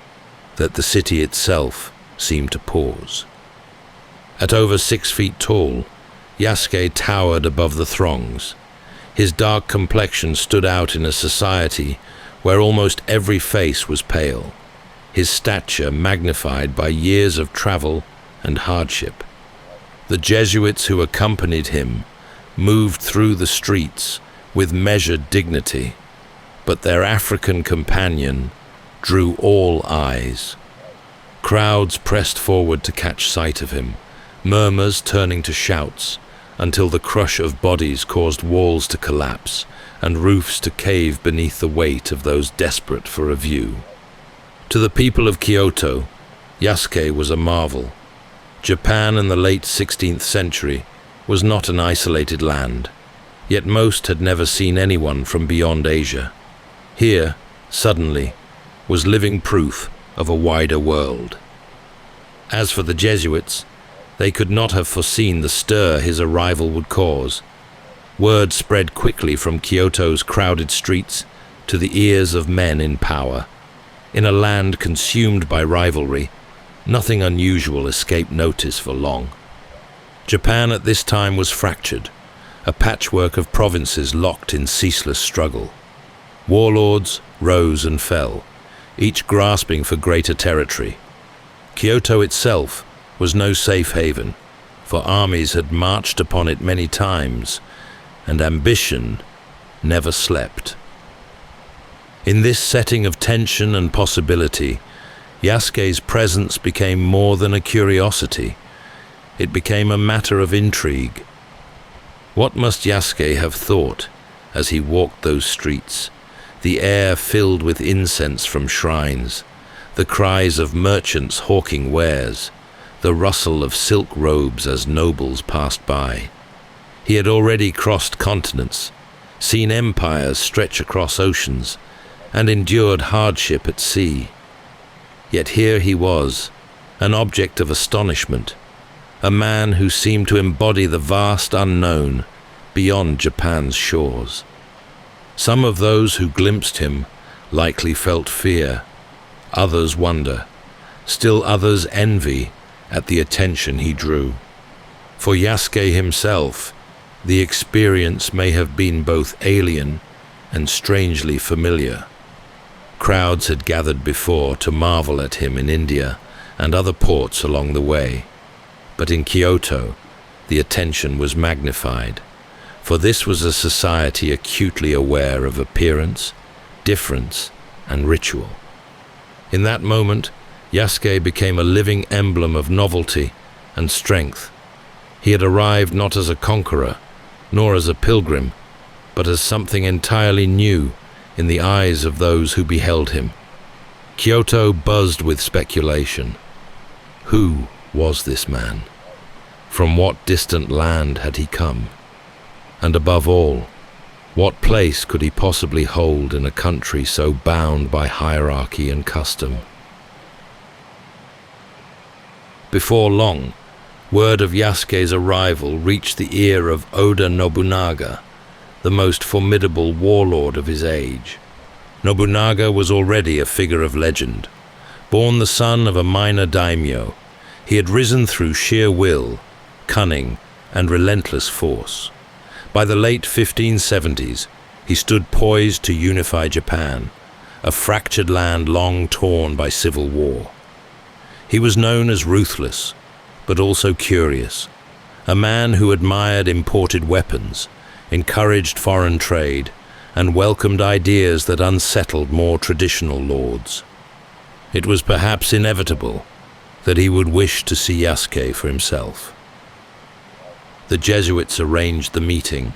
that the city itself seemed to pause. At over 6 feet tall, Yasuke towered above the throngs. His dark complexion stood out in a society where almost every face was pale, his stature magnified by years of travel and hardship. The Jesuits who accompanied him moved through the streets with measured dignity, but their African companion drew all eyes. Crowds pressed forward to catch sight of him, murmurs turning to shouts, until the crush of bodies caused walls to collapse and roofs to cave beneath the weight of those desperate for a view. To the people of Kyoto, Yasuke was a marvel. Japan in the late 16th century was not an isolated land, yet most had never seen anyone from beyond Asia. Here, suddenly, was living proof of a wider world. As for the Jesuits, they could not have foreseen the stir his arrival would cause. Word spread quickly from Kyoto's crowded streets to the ears of men in power. In a land consumed by rivalry, nothing unusual escaped notice for long. Japan at this time was fractured, a patchwork of provinces locked in ceaseless struggle. Warlords rose and fell, each grasping for greater territory. Kyoto itself was no safe haven, for armies had marched upon it many times, and ambition never slept. In this setting of tension and possibility, Yasuke's presence became more than a curiosity. It became a matter of intrigue. What must Yasuke have thought as he walked those streets, the air filled with incense from shrines, the cries of merchants hawking wares, the rustle of silk robes as nobles passed by? He had already crossed continents, seen empires stretch across oceans, and endured hardship at sea. Yet here he was, an object of astonishment, a man who seemed to embody the vast unknown beyond Japan's shores. Some of those who glimpsed him likely felt fear, others wonder, still others envy at the attention he drew. For Yasuke himself, the experience may have been both alien and strangely familiar. Crowds had gathered before to marvel at him in India and other ports along the way. But in Kyoto, the attention was magnified, for this was a society acutely aware of appearance, difference, and ritual. In that moment, Yasuke became a living emblem of novelty and strength. He had arrived not as a conqueror, nor as a pilgrim, but as something entirely new in the eyes of those who beheld him. Kyoto buzzed with speculation. Who was this man? From what distant land had he come? And above all, what place could he possibly hold in a country so bound by hierarchy and custom? Before long, word of Yasuke's arrival reached the ear of Oda Nobunaga, the most formidable warlord of his age. Nobunaga was already a figure of legend. Born the son of a minor daimyo, he had risen through sheer will, cunning, and relentless force. By the late 1570s, he stood poised to unify Japan, a fractured land long torn by civil war. He was known as ruthless, but also curious, a man who admired imported weapons, encouraged foreign trade, and welcomed ideas that unsettled more traditional lords. It was perhaps inevitable that he would wish to see Yasuke for himself. The Jesuits arranged the meeting.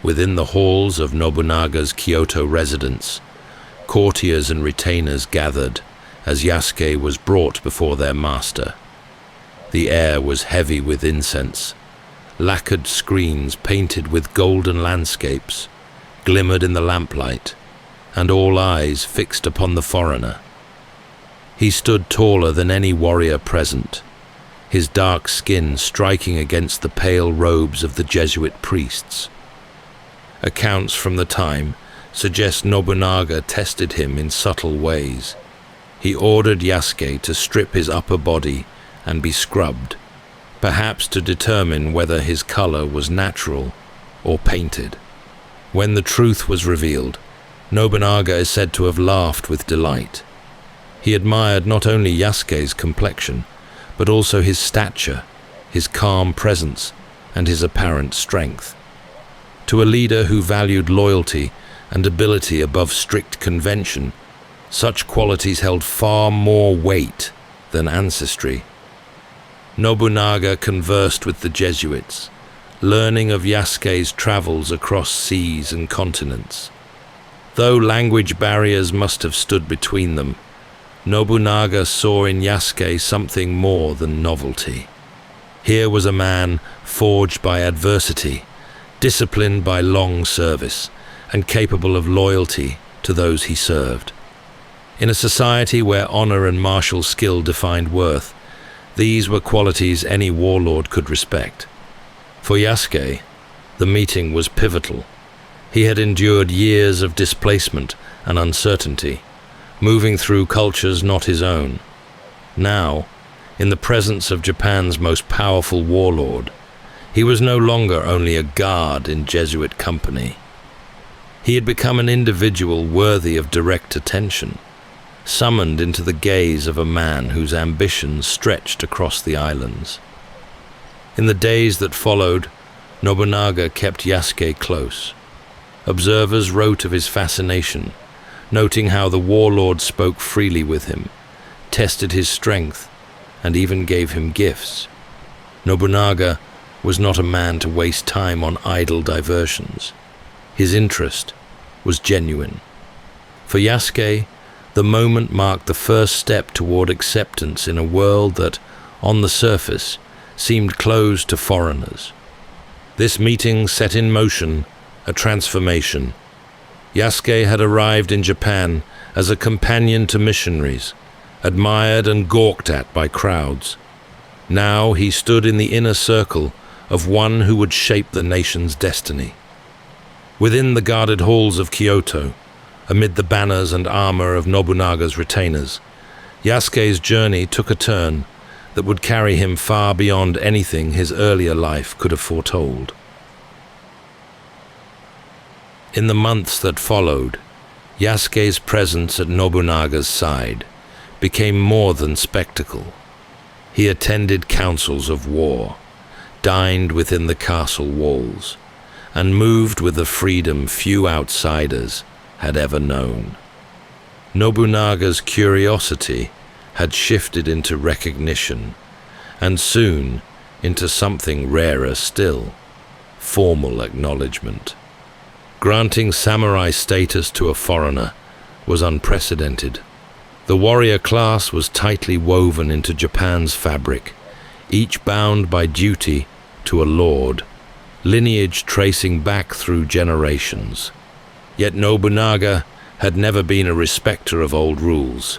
Within the halls of Nobunaga's Kyoto residence, courtiers and retainers gathered as Yasuke was brought before their master. The air was heavy with incense. Lacquered screens painted with golden landscapes glimmered in the lamplight, and all eyes fixed upon the foreigner. He stood taller than any warrior present, his dark skin striking against the pale robes of the Jesuit priests. Accounts from the time suggest Nobunaga tested him in subtle ways. He ordered Yasuke to strip his upper body and be scrubbed, perhaps to determine whether his color was natural or painted. When the truth was revealed, Nobunaga is said to have laughed with delight. He admired not only Yasuke's complexion, but also his stature, his calm presence, and his apparent strength. To a leader who valued loyalty and ability above strict convention, such qualities held far more weight than ancestry. Nobunaga conversed with the Jesuits, learning of Yasuke's travels across seas and continents. Though language barriers must have stood between them, Nobunaga saw in Yasuke something more than novelty. Here was a man forged by adversity, disciplined by long service, and capable of loyalty to those he served. In a society where honor and martial skill defined worth, these were qualities any warlord could respect. For Yasuke, the meeting was pivotal. He had endured years of displacement and uncertainty, moving through cultures not his own. Now, in the presence of Japan's most powerful warlord, he was no longer only a guard in Jesuit company. He had become an individual worthy of direct attention, summoned into the gaze of a man whose ambitions stretched across the islands. In the days that followed, Nobunaga kept Yasuke close. Observers wrote of his fascination, noting how the warlord spoke freely with him, tested his strength, and even gave him gifts. Nobunaga was not a man to waste time on idle diversions. His interest was genuine. For Yasuke, the moment marked the first step toward acceptance in a world that, on the surface, seemed closed to foreigners. This meeting set in motion a transformation. Yasuke had arrived in Japan as a companion to missionaries, admired and gawked at by crowds. Now he stood in the inner circle of one who would shape the nation's destiny. Within the guarded halls of Kyoto, amid the banners and armor of Nobunaga's retainers, Yasuke's journey took a turn that would carry him far beyond anything his earlier life could have foretold. In the months that followed, Yasuke's presence at Nobunaga's side became more than spectacle. He attended councils of war, dined within the castle walls, and moved with a freedom few outsiders had ever known. Nobunaga's curiosity had shifted into recognition, and soon into something rarer still, formal acknowledgement. Granting samurai status to a foreigner was unprecedented. The warrior class was tightly woven into Japan's fabric, each bound by duty to a lord, lineage tracing back through generations. Yet Nobunaga had never been a respecter of old rules.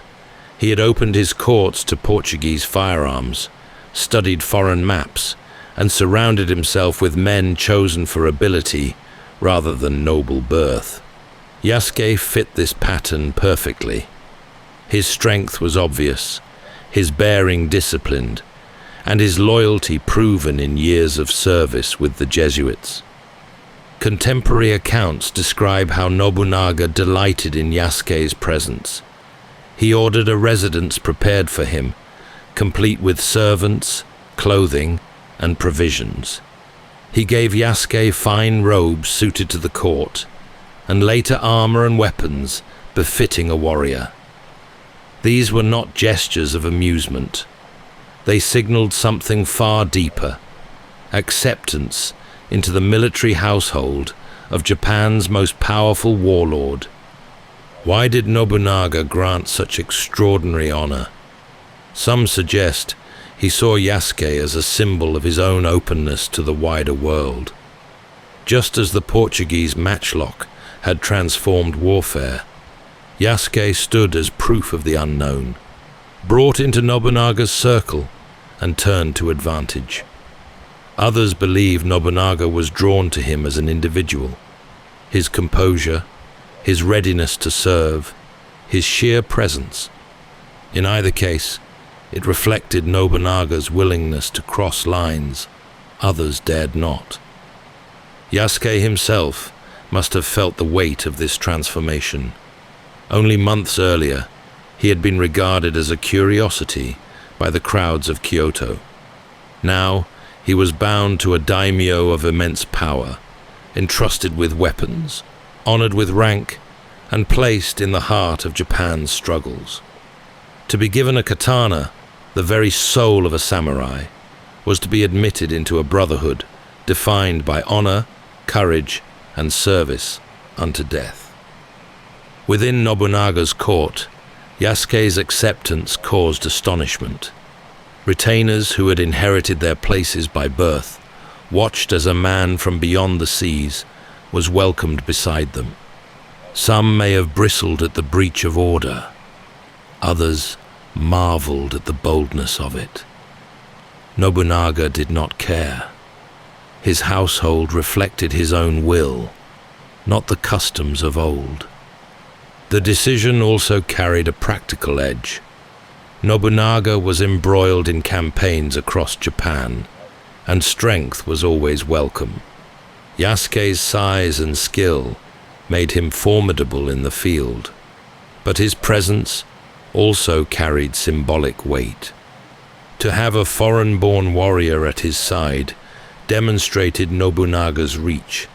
He had opened his courts to Portuguese firearms, studied foreign maps, and surrounded himself with men chosen for ability rather than noble birth. Yasuke fit this pattern perfectly. His strength was obvious, his bearing disciplined, and his loyalty proven in years of service with the Jesuits. Contemporary accounts describe how Nobunaga delighted in Yasuke's presence. He ordered a residence prepared for him, complete with servants, clothing, and provisions. He gave Yasuke fine robes suited to the court, and later armor and weapons befitting a warrior. These were not gestures of amusement. They signaled something far deeper: acceptance into the military household of Japan's most powerful warlord. Why did Nobunaga grant such extraordinary honor? Some suggest he saw Yasuke as a symbol of his own openness to the wider world. Just as the Portuguese matchlock had transformed warfare, Yasuke stood as proof of the unknown, brought into Nobunaga's circle and turned to advantage. Others believe Nobunaga was drawn to him as an individual. His composure, his readiness to serve, his sheer presence. In either case, it reflected Nobunaga's willingness to cross lines others dared not. Yasuke himself must have felt the weight of this transformation. Only months earlier, he had been regarded as a curiosity by the crowds of Kyoto. Now, he was bound to a daimyo of immense power, entrusted with weapons, honored with rank, and placed in the heart of Japan's struggles. To be given a katana, the very soul of a samurai, was to be admitted into a brotherhood defined by honor, courage, and service unto death. Within Nobunaga's court, Yasuke's acceptance caused astonishment. Retainers who had inherited their places by birth watched as a man from beyond the seas was welcomed beside them. Some may have bristled at the breach of order. Others marveled at the boldness of it. Nobunaga did not care. His household reflected his own will, not the customs of old. The decision also carried a practical edge. Nobunaga was embroiled in campaigns across Japan, and strength was always welcome. Yasuke's size and skill made him formidable in the field, but his presence also carried symbolic weight. To have a foreign-born warrior at his side demonstrated Nobunaga's reach,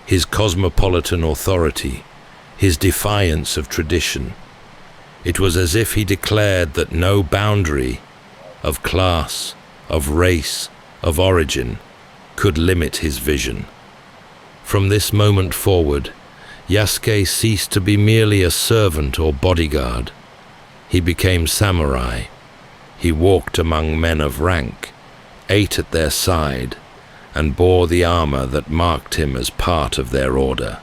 his cosmopolitan authority, his defiance of tradition. It was as if he declared that no boundary of class, of race, of origin could limit his vision. From this moment forward, Yasuke ceased to be merely a servant or bodyguard. He became samurai. He walked among men of rank, ate at their side, and bore the armor that marked him as part of their order.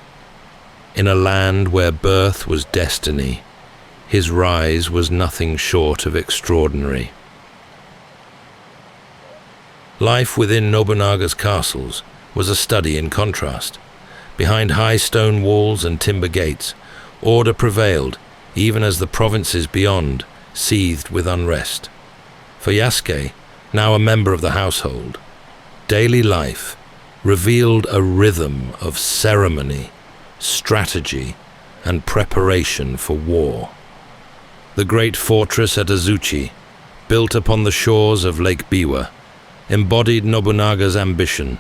In a land where birth was destiny, his rise was nothing short of extraordinary. Life within Nobunaga's castles was a study in contrast. Behind high stone walls and timber gates, order prevailed, even as the provinces beyond seethed with unrest. For Yasuke, now a member of the household, daily life revealed a rhythm of ceremony, strategy, and preparation for war. The great fortress at Azuchi, built upon the shores of Lake Biwa, embodied Nobunaga's ambition.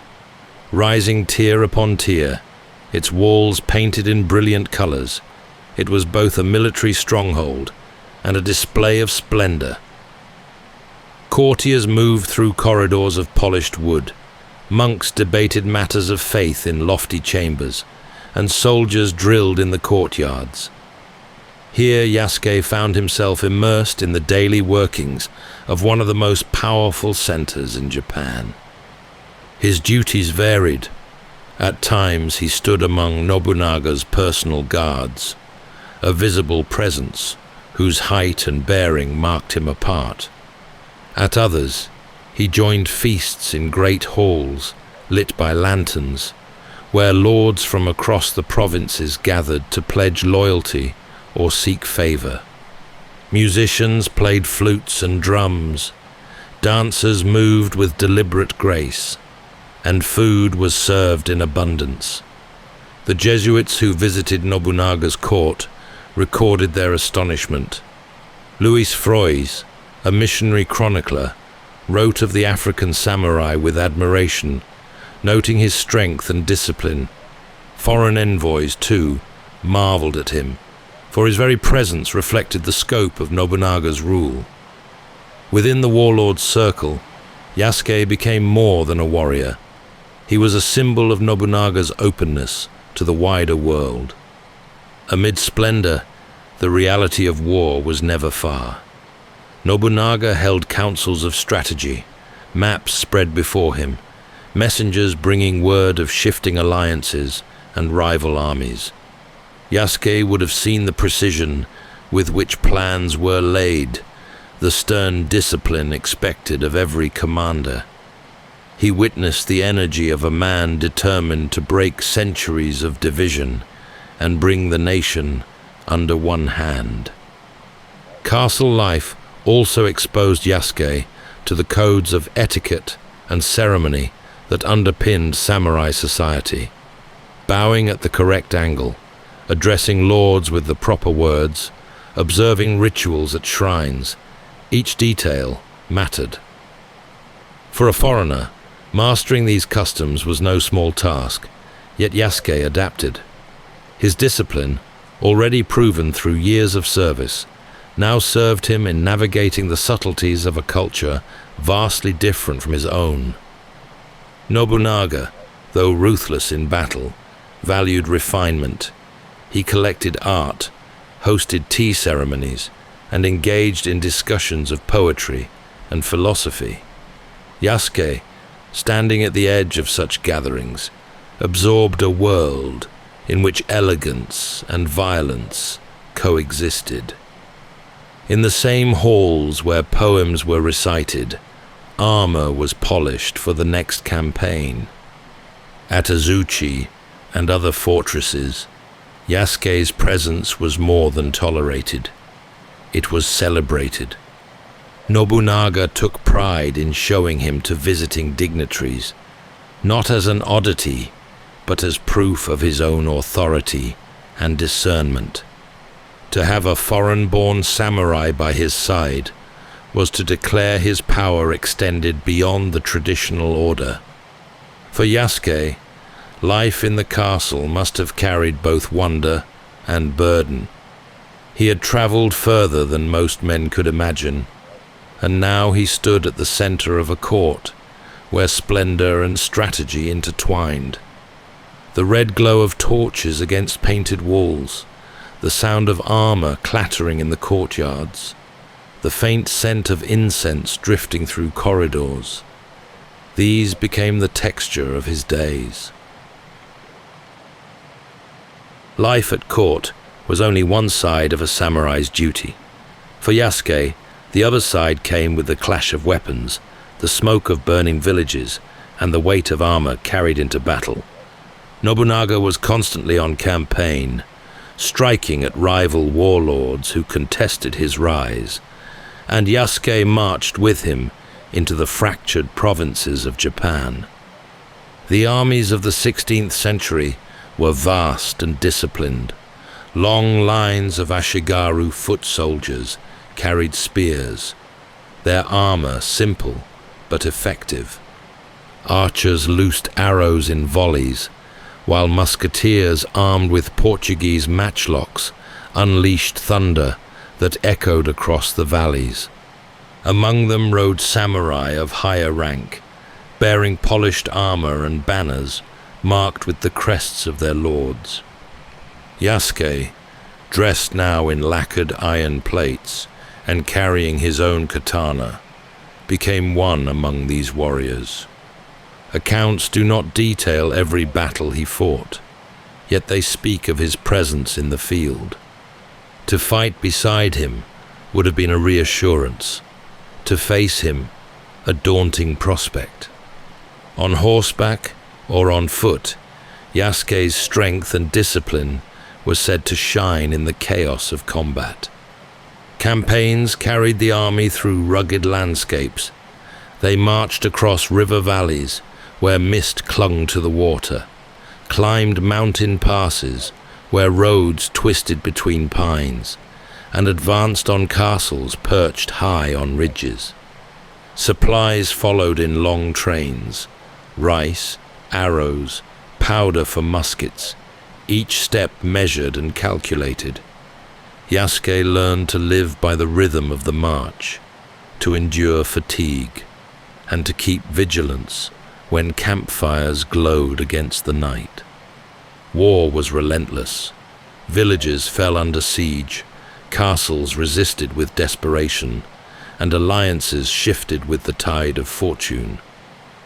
Rising tier upon tier, its walls painted in brilliant colors, it was both a military stronghold and a display of splendor. Courtiers moved through corridors of polished wood, monks debated matters of faith in lofty chambers, and soldiers drilled in the courtyards. Here Yasuke found himself immersed in the daily workings of one of the most powerful centers in Japan. His duties varied. At times he stood among Nobunaga's personal guards, a visible presence whose height and bearing marked him apart. At others, he joined feasts in great halls lit by lanterns, where lords from across the provinces gathered to pledge loyalty or seek favor. Musicians played flutes and drums, dancers moved with deliberate grace, and food was served in abundance. The Jesuits who visited Nobunaga's court recorded their astonishment. Louis Froys, a missionary chronicler, wrote of the African samurai with admiration, noting his strength and discipline. Foreign envoys, too, marveled at him, for his very presence reflected the scope of Nobunaga's rule. Within the warlord's circle, Yasuke became more than a warrior. He was a symbol of Nobunaga's openness to the wider world. Amid splendor, the reality of war was never far. Nobunaga held councils of strategy, maps spread before him, messengers bringing word of shifting alliances and rival armies. Yasuke would have seen the precision with which plans were laid, the stern discipline expected of every commander. He witnessed the energy of a man determined to break centuries of division and bring the nation under one hand. Castle life also exposed Yasuke to the codes of etiquette and ceremony that underpinned samurai society. Bowing at the correct angle, addressing lords with the proper words, observing rituals at shrines, each detail mattered. For a foreigner, mastering these customs was no small task, yet Yasuke adapted. His discipline, already proven through years of service, now served him in navigating the subtleties of a culture vastly different from his own. Nobunaga, though ruthless in battle, valued refinement. He collected art, hosted tea ceremonies, and engaged in discussions of poetry and philosophy. Yasuke, standing at the edge of such gatherings, absorbed a world in which elegance and violence coexisted. In the same halls where poems were recited, armor was polished for the next campaign. At Azuchi and other fortresses, Yasuke's presence was more than tolerated. It was celebrated. Nobunaga took pride in showing him to visiting dignitaries, not as an oddity, but as proof of his own authority and discernment. To have a foreign-born samurai by his side was to declare his power extended beyond the traditional order. For Yasuke, life in the castle must have carried both wonder and burden. He had traveled further than most men could imagine, and now he stood at the center of a court where splendor and strategy intertwined. The red glow of torches against painted walls, the sound of armor clattering in the courtyards, the faint scent of incense drifting through corridors. These became the texture of his days. Life at court was only one side of a samurai's duty. For Yasuke, the other side came with the clash of weapons, the smoke of burning villages, and the weight of armor carried into battle. Nobunaga was constantly on campaign, striking at rival warlords who contested his rise, and Yasuke marched with him into the fractured provinces of Japan. The armies of the 16th century were vast and disciplined. Long lines of ashigaru foot soldiers carried spears, their armor simple but effective. Archers loosed arrows in volleys, while musketeers armed with Portuguese matchlocks unleashed thunder that echoed across the valleys. Among them rode samurai of higher rank, bearing polished armor and banners marked with the crests of their lords. Yasuke, dressed now in lacquered iron plates and carrying his own katana, became one among these warriors. Accounts do not detail every battle he fought, yet they speak of his presence in the field. To fight beside him would have been a reassurance. To face him, a daunting prospect. On horseback or on foot, Yasuke's strength and discipline were said to shine in the chaos of combat. Campaigns carried the army through rugged landscapes. They marched across river valleys where mist clung to the water, climbed mountain passes where roads twisted between pines, and advanced on castles perched high on ridges. Supplies followed in long trains: rice, arrows, powder for muskets, each step measured and calculated. Yasuke learned to live by the rhythm of the march, to endure fatigue, and to keep vigilance when campfires glowed against the night. War was relentless. Villages fell under siege, castles resisted with desperation, and alliances shifted with the tide of fortune.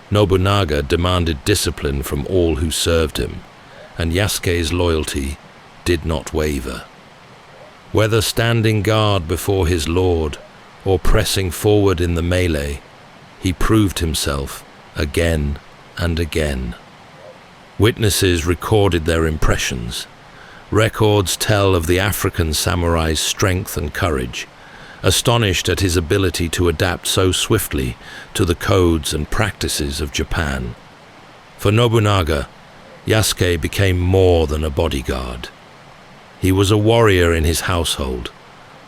Nobunaga demanded discipline from all who served him, and Yasuke's loyalty did not waver. Whether standing guard before his lord or pressing forward in the melee, he proved himself again and again. Witnesses recorded their impressions. Records tell of the African samurai's strength and courage, astonished at his ability to adapt so swiftly to the codes and practices of Japan. For Nobunaga, Yasuke became more than a bodyguard. He was a warrior in his household,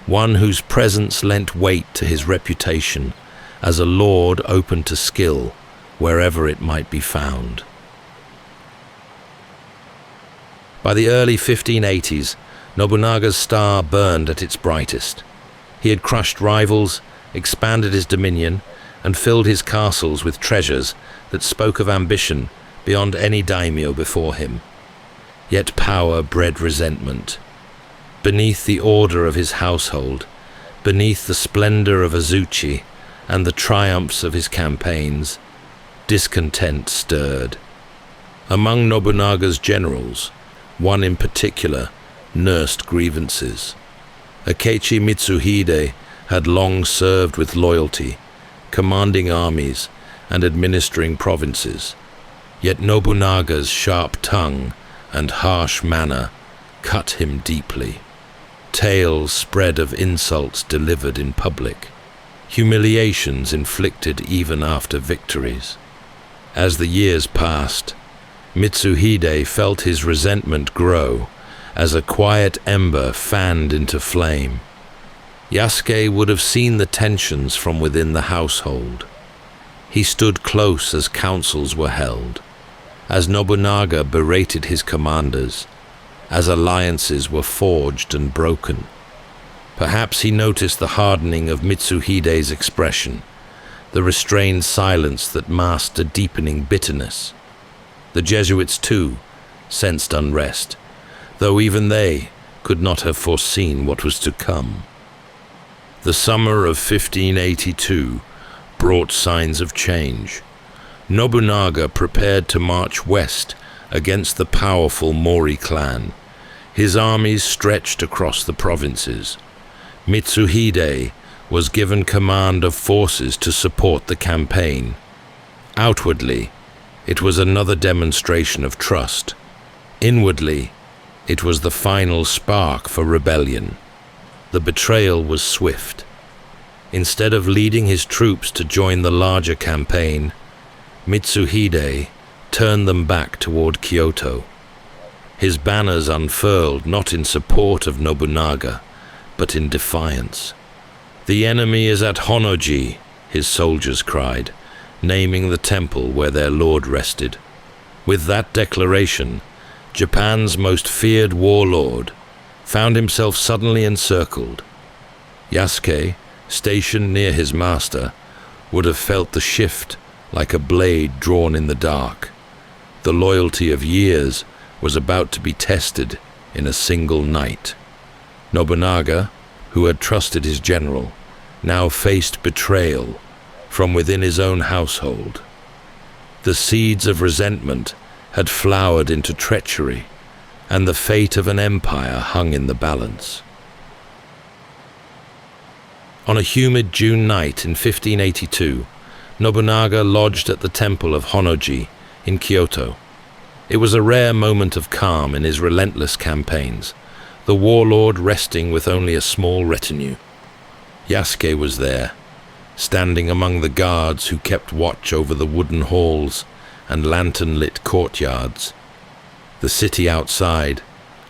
one whose presence lent weight to his reputation as a lord open to skill wherever it might be found. By the early 1580s, Nobunaga's star burned at its brightest. He had crushed rivals, expanded his dominion, and filled his castles with treasures that spoke of ambition beyond any daimyo before him. Yet power bred resentment. Beneath the order of his household, beneath the splendor of Azuchi and the triumphs of his campaigns, discontent stirred. Among Nobunaga's generals, one in particular nursed grievances. Akechi Mitsuhide had long served with loyalty, commanding armies and administering provinces. Yet Nobunaga's sharp tongue and harsh manner cut him deeply. Tales spread of insults delivered in public, humiliations inflicted even after victories. As the years passed, Mitsuhide felt his resentment grow as a quiet ember fanned into flame. Yasuke would have seen the tensions from within the household. He stood close as councils were held, as Nobunaga berated his commanders, as alliances were forged and broken. Perhaps he noticed the hardening of Mitsuhide's expression, the restrained silence that masked a deepening bitterness. The Jesuits, too, sensed unrest, though even they could not have foreseen what was to come. The summer of 1582 brought signs of change. Nobunaga prepared to march west against the powerful Mori clan. His armies stretched across the provinces. Mitsuhide was given command of forces to support the campaign. Outwardly, it was another demonstration of trust. Inwardly, it was the final spark for rebellion. The betrayal was swift. Instead of leading his troops to join the larger campaign, Mitsuhide turned them back toward Kyoto. His banners unfurled not in support of Nobunaga, but in defiance. "The enemy is at Honnoji," his soldiers cried, naming the temple where their lord rested. With that declaration, Japan's most feared warlord found himself suddenly encircled. Yasuke, stationed near his master, would have felt the shift like a blade drawn in the dark. The loyalty of years was about to be tested in a single night. Nobunaga, who had trusted his general, now faced betrayal from within his own household. The seeds of resentment had flowered into treachery, and the fate of an empire hung in the balance. On a humid June night in 1582, Nobunaga lodged at the temple of Honnoji in Kyoto. It was a rare moment of calm in his relentless campaigns, the warlord resting with only a small retinue. Yasuke was there, standing among the guards who kept watch over the wooden halls and lantern-lit courtyards. The city outside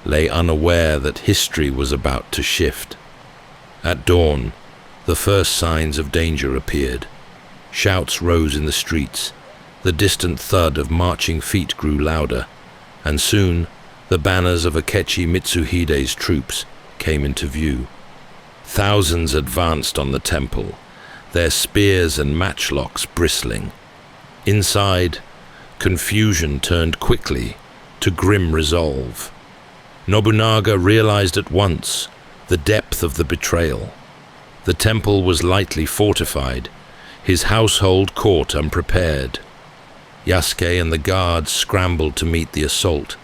lay unaware that history was about to shift. At dawn, the first signs of danger appeared. Shouts rose in the streets, the distant thud of marching feet grew louder, and soon the banners of Akechi Mitsuhide's troops came into view. Thousands advanced on the temple, their spears and matchlocks bristling. Inside, confusion turned quickly to grim resolve. Nobunaga realized at once the depth of the betrayal. The temple was lightly fortified, his household caught unprepared. Yasuke and the guards scrambled to meet the assault,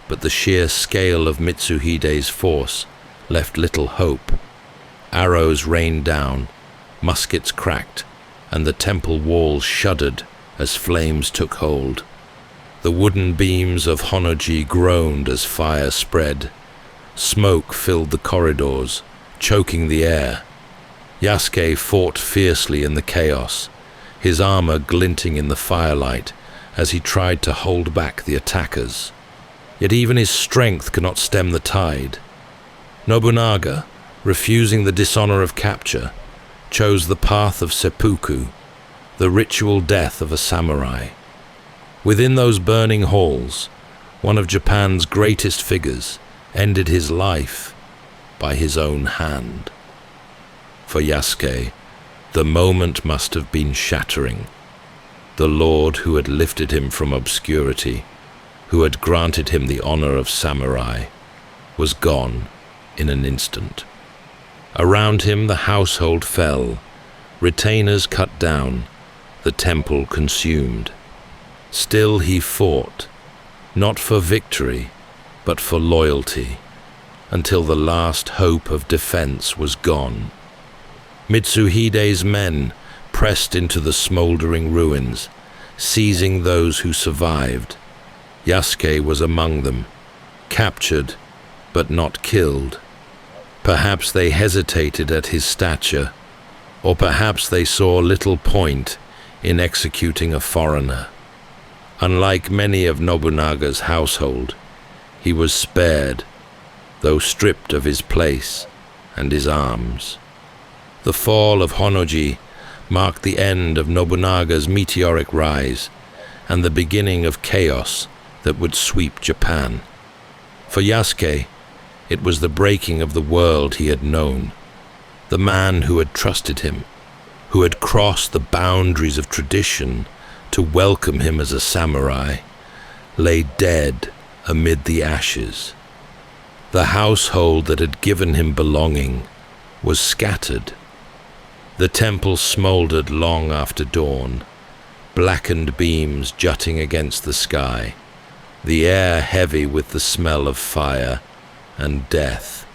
but the sheer scale of Mitsuhide's force left little hope. Arrows rained down, muskets cracked, and the temple walls shuddered as flames took hold. The wooden beams of Honnoji groaned as fire spread. Smoke filled the corridors, choking the air. Yasuke fought fiercely in the chaos, his armor glinting in the firelight as he tried to hold back the attackers. Yet even his strength could not stem the tide. Nobunaga, refusing the dishonor of capture, chose the path of seppuku, the ritual death of a samurai. Within those burning halls, one of Japan's greatest figures ended his life by his own hand. For Yasuke, the moment must have been shattering. The Lord who had lifted him from obscurity, who had granted him the honor of samurai, was gone in an instant. Around him the household fell, retainers cut down, the temple consumed. Still he fought, not for victory, but for loyalty, until the last hope of defense was gone. Mitsuhide's men pressed into the smoldering ruins, seizing those who survived. Yasuke was among them, captured but not killed. Perhaps they hesitated at his stature, or perhaps they saw little point in executing a foreigner. Unlike many of Nobunaga's household, he was spared, though stripped of his place and his arms. The fall of Honnoji marked the end of Nobunaga's meteoric rise and the beginning of chaos that would sweep Japan. For Yasuke, it was the breaking of the world he had known. The man who had trusted him, who had crossed the boundaries of tradition to welcome him as a samurai, lay dead amid the ashes. The household that had given him belonging was scattered. The temple smoldered long after dawn, blackened beams jutting against the sky, the air heavy with the smell of fire and death.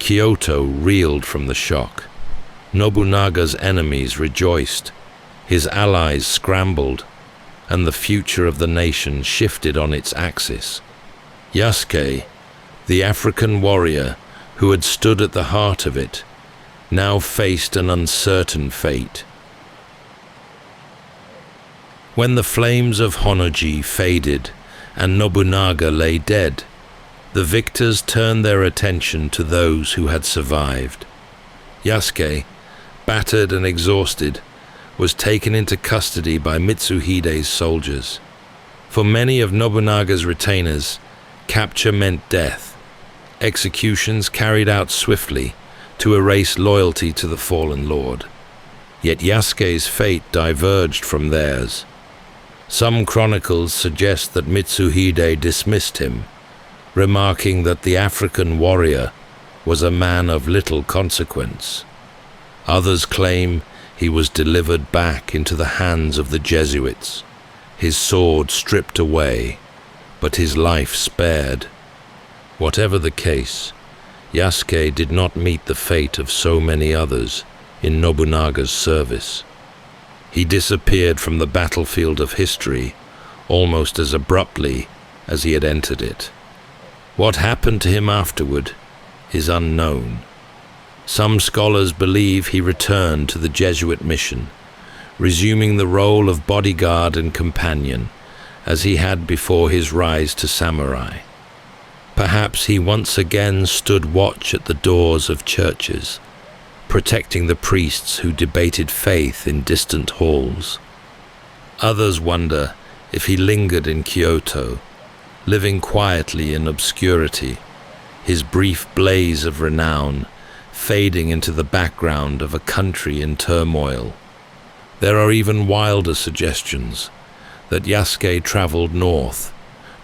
Kyoto reeled from the shock. Nobunaga's enemies rejoiced, his allies scrambled, and the future of the nation shifted on its axis. Yasuke, the African warrior who had stood at the heart of it, now faced an uncertain fate. When the flames of Honnoji faded and Nobunaga lay dead, the victors turned their attention to those who had survived. Yasuke, battered and exhausted, was taken into custody by Mitsuhide's soldiers. For many of Nobunaga's retainers, capture meant death. Executions carried out swiftly to erase loyalty to the fallen lord. Yet Yasuke's fate diverged from theirs. Some chronicles suggest that Mitsuhide dismissed him, remarking that the African warrior was a man of little consequence. Others claim he was delivered back into the hands of the Jesuits, his sword stripped away, but his life spared. Whatever the case, Yasuke did not meet the fate of so many others in Nobunaga's service. He disappeared from the battlefield of history almost as abruptly as he had entered it. What happened to him afterward is unknown. Some scholars believe he returned to the Jesuit mission, resuming the role of bodyguard and companion as he had before his rise to samurai. Perhaps he once again stood watch at the doors of churches, protecting the priests who debated faith in distant halls. Others wonder if he lingered in Kyoto, living quietly in obscurity, his brief blaze of renown fading into the background of a country in turmoil. There are even wilder suggestions that Yasuke traveled north,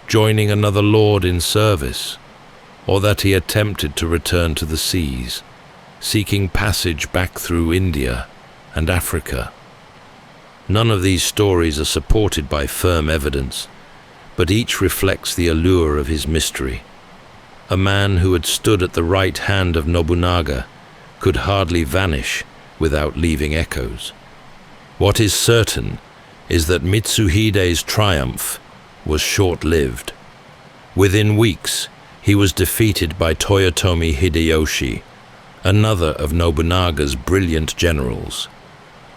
joining another lord in service, or that he attempted to return to the seas, seeking passage back through India and Africa. None of these stories are supported by firm evidence, but each reflects the allure of his mystery. A man who had stood at the right hand of Nobunaga could hardly vanish without leaving echoes. What is certain is that Mitsuhide's triumph was short-lived. Within weeks, he was defeated by Toyotomi Hideyoshi, another of Nobunaga's brilliant generals.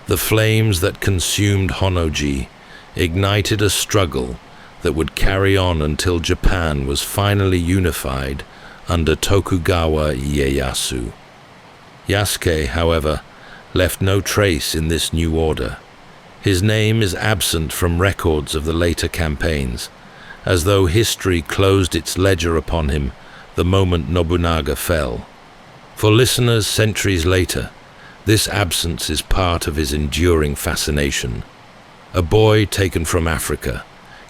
The flames that consumed Honnoji ignited a struggle that would carry on until Japan was finally unified under Tokugawa Ieyasu. Yasuke, however, left no trace in this new order. His name is absent from records of the later campaigns, as though history closed its ledger upon him the moment Nobunaga fell. For listeners centuries later, this absence is part of his enduring fascination. A boy taken from Africa,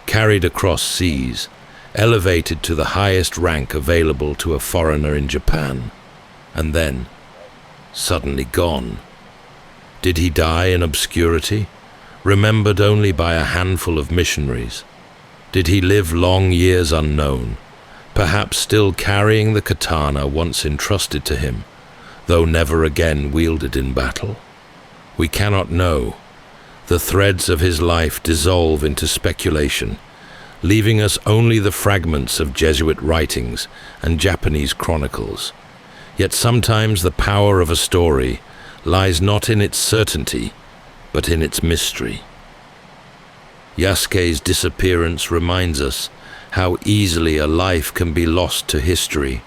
carried across seas, elevated to the highest rank available to a foreigner in Japan, and then suddenly gone. Did he die in obscurity, remembered only by a handful of missionaries? Did he live long years unknown, perhaps still carrying the katana once entrusted to him, though never again wielded in battle? We cannot know. The threads of his life dissolve into speculation, leaving us only the fragments of Jesuit writings and Japanese chronicles. Yet sometimes the power of a story lies not in its certainty, but in its mystery. Yasuke's disappearance reminds us how easily a life can be lost to history,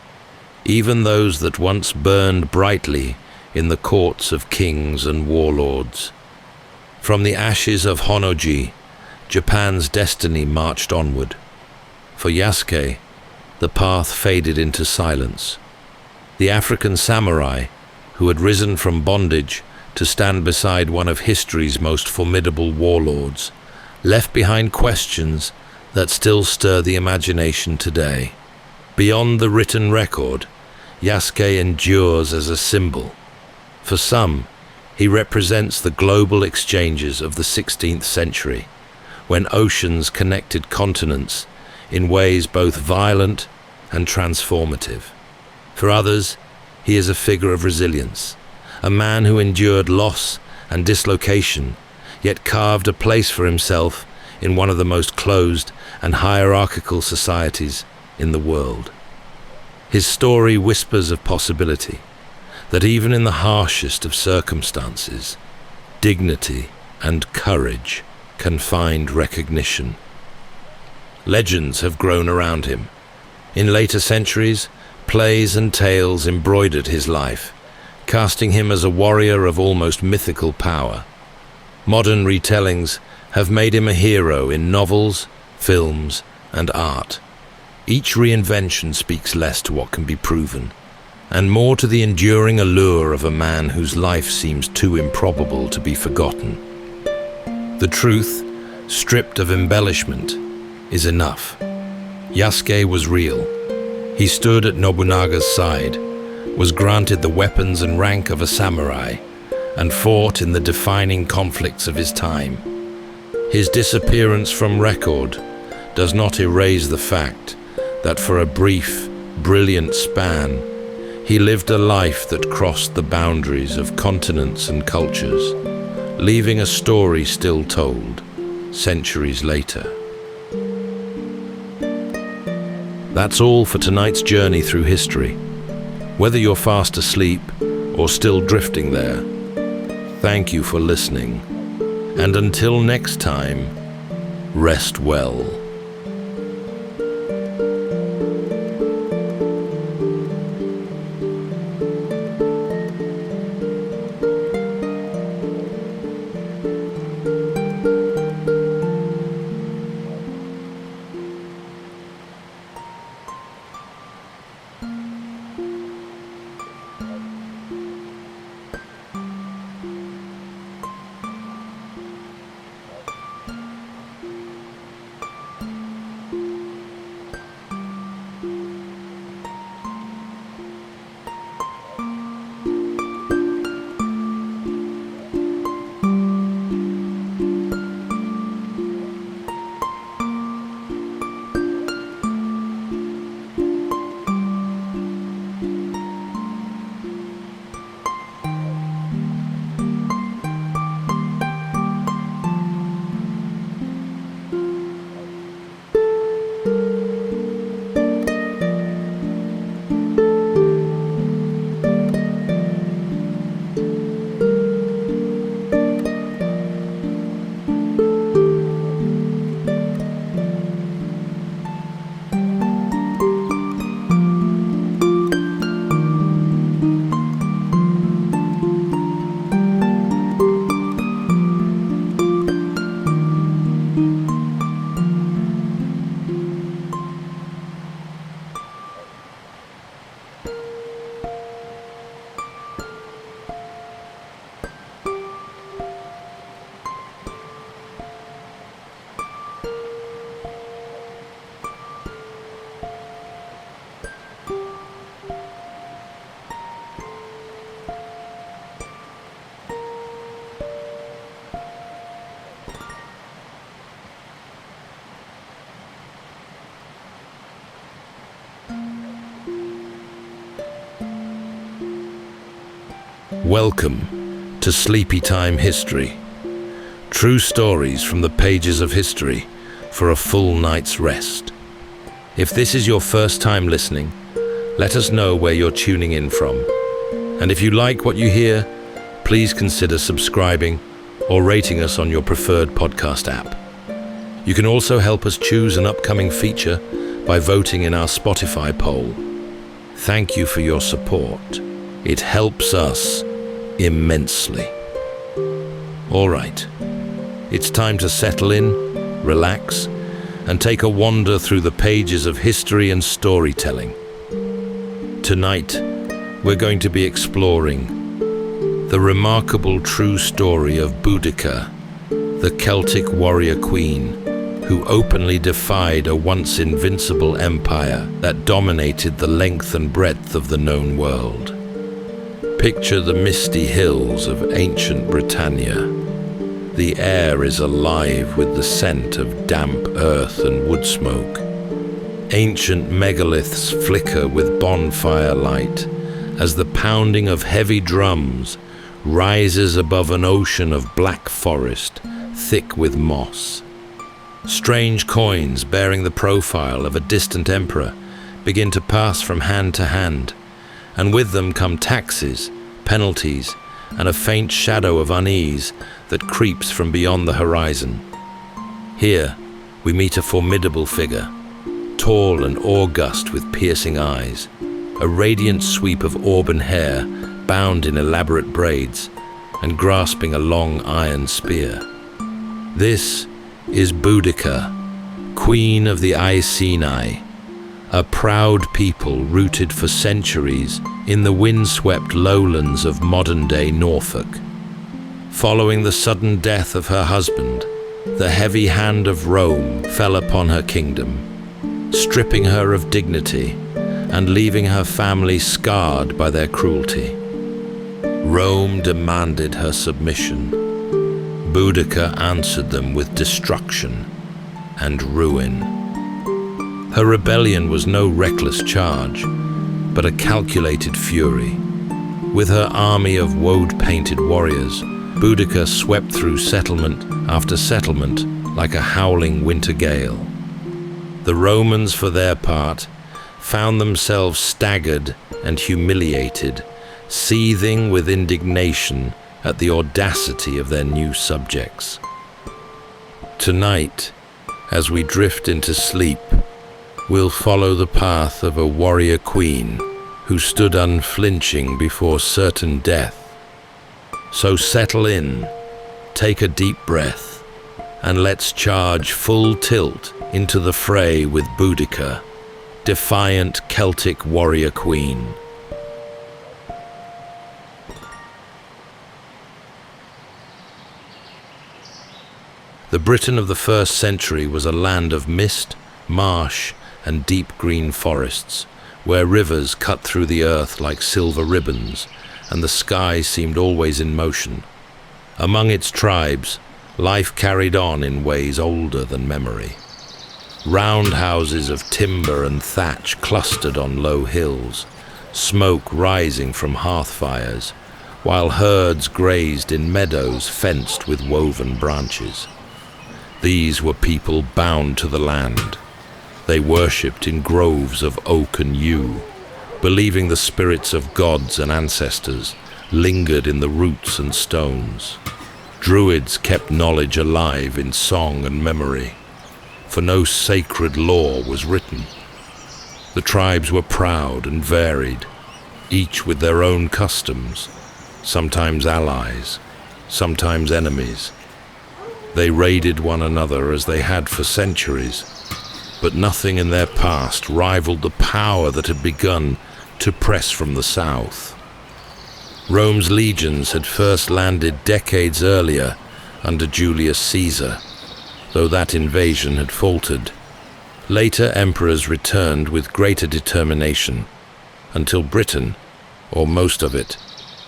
even those that once burned brightly in the courts of kings and warlords. From the ashes of Honnoji, Japan's destiny marched onward. For Yasuke, the path faded into silence. The African samurai, who had risen from bondage to stand beside one of history's most formidable warlords, left behind questions that still stir the imagination today. Beyond the written record, Yasuke endures as a symbol. For some, he represents the global exchanges of the 16th century, when oceans connected continents in ways both violent and transformative. For others, he is a figure of resilience, a man who endured loss and dislocation, yet carved a place for himself in one of the most closed and hierarchical societies in the world. His story whispers of possibility, that even in the harshest of circumstances, dignity and courage can find recognition. Legends have grown around him. In later centuries, plays and tales embroidered his life, casting him as a warrior of almost mythical power. Modern retellings have made him a hero in novels, films, and art. Each reinvention speaks less to what can be proven, and more to the enduring allure of a man whose life seems too improbable to be forgotten. The truth, stripped of embellishment, is enough. Yasuke was real. He stood at Nobunaga's side, was granted the weapons and rank of a samurai and fought in the defining conflicts of his time. His disappearance from record does not erase the fact that for a brief, brilliant span, he lived a life that crossed the boundaries of continents and cultures, leaving a story still told centuries later. That's all for tonight's journey through history. Whether you're fast asleep or still drifting there, thank you for listening. And until next time, rest well. Welcome to Sleepytime History. True stories from the pages of history for a full night's rest. If this is your first time listening, let us know where you're tuning in from. And if you like what you hear, please consider subscribing or rating us on your preferred podcast app. You can also help us choose an upcoming feature by voting in our Spotify poll. Thank you for your support. It helps us immensely. All right, it's time to settle in, relax, and take a wander through the pages of history and storytelling. Tonight, we're going to be exploring the remarkable true story of Boudica, the Celtic warrior queen who openly defied a once invincible empire that dominated the length and breadth of the known world. Picture the misty hills of ancient Britannia. The air is alive with the scent of damp earth and wood smoke. Ancient megaliths flicker with bonfire light as the pounding of heavy drums rises above an ocean of black forest, thick with moss. Strange coins bearing the profile of a distant emperor begin to pass from hand to hand, and with them come taxes, penalties, and a faint shadow of unease that creeps from beyond the horizon. Here, we meet a formidable figure, tall and august with piercing eyes, a radiant sweep of auburn hair bound in elaborate braids, and grasping a long iron spear. This is Boudica, Queen of the Iceni, a proud people rooted for centuries in the windswept lowlands of modern-day Norfolk. Following the sudden death of her husband, the heavy hand of Rome fell upon her kingdom, stripping her of dignity and leaving her family scarred by their cruelty. Rome demanded her submission. Boudica answered them with destruction and ruin. Her rebellion was no reckless charge, but a calculated fury. With her army of woad-painted warriors, Boudica swept through settlement after settlement like a howling winter gale. The Romans, for their part, found themselves staggered and humiliated, seething with indignation at the audacity of their new subjects. Tonight, as we drift into sleep, we'll follow the path of a warrior queen who stood unflinching before certain death. So settle in, take a deep breath, and let's charge full tilt into the fray with Boudica, defiant Celtic warrior queen. The Britain of the 1st century was a land of mist, marsh, and deep green forests, where rivers cut through the earth like silver ribbons, and the sky seemed always in motion. Among its tribes, life carried on in ways older than memory. Round houses of timber and thatch clustered on low hills, smoke rising from hearth fires, while herds grazed in meadows fenced with woven branches. These were people bound to the land. They worshipped in groves of oak and yew, believing the spirits of gods and ancestors lingered in the roots and stones. Druids kept knowledge alive in song and memory, for no sacred law was written. The tribes were proud and varied, each with their own customs, sometimes allies, sometimes enemies. They raided one another as they had for centuries, but nothing in their past rivaled the power that had begun to press from the south. Rome's legions had first landed decades earlier under Julius Caesar, though that invasion had faltered. Later emperors returned with greater determination, until Britain, or most of it,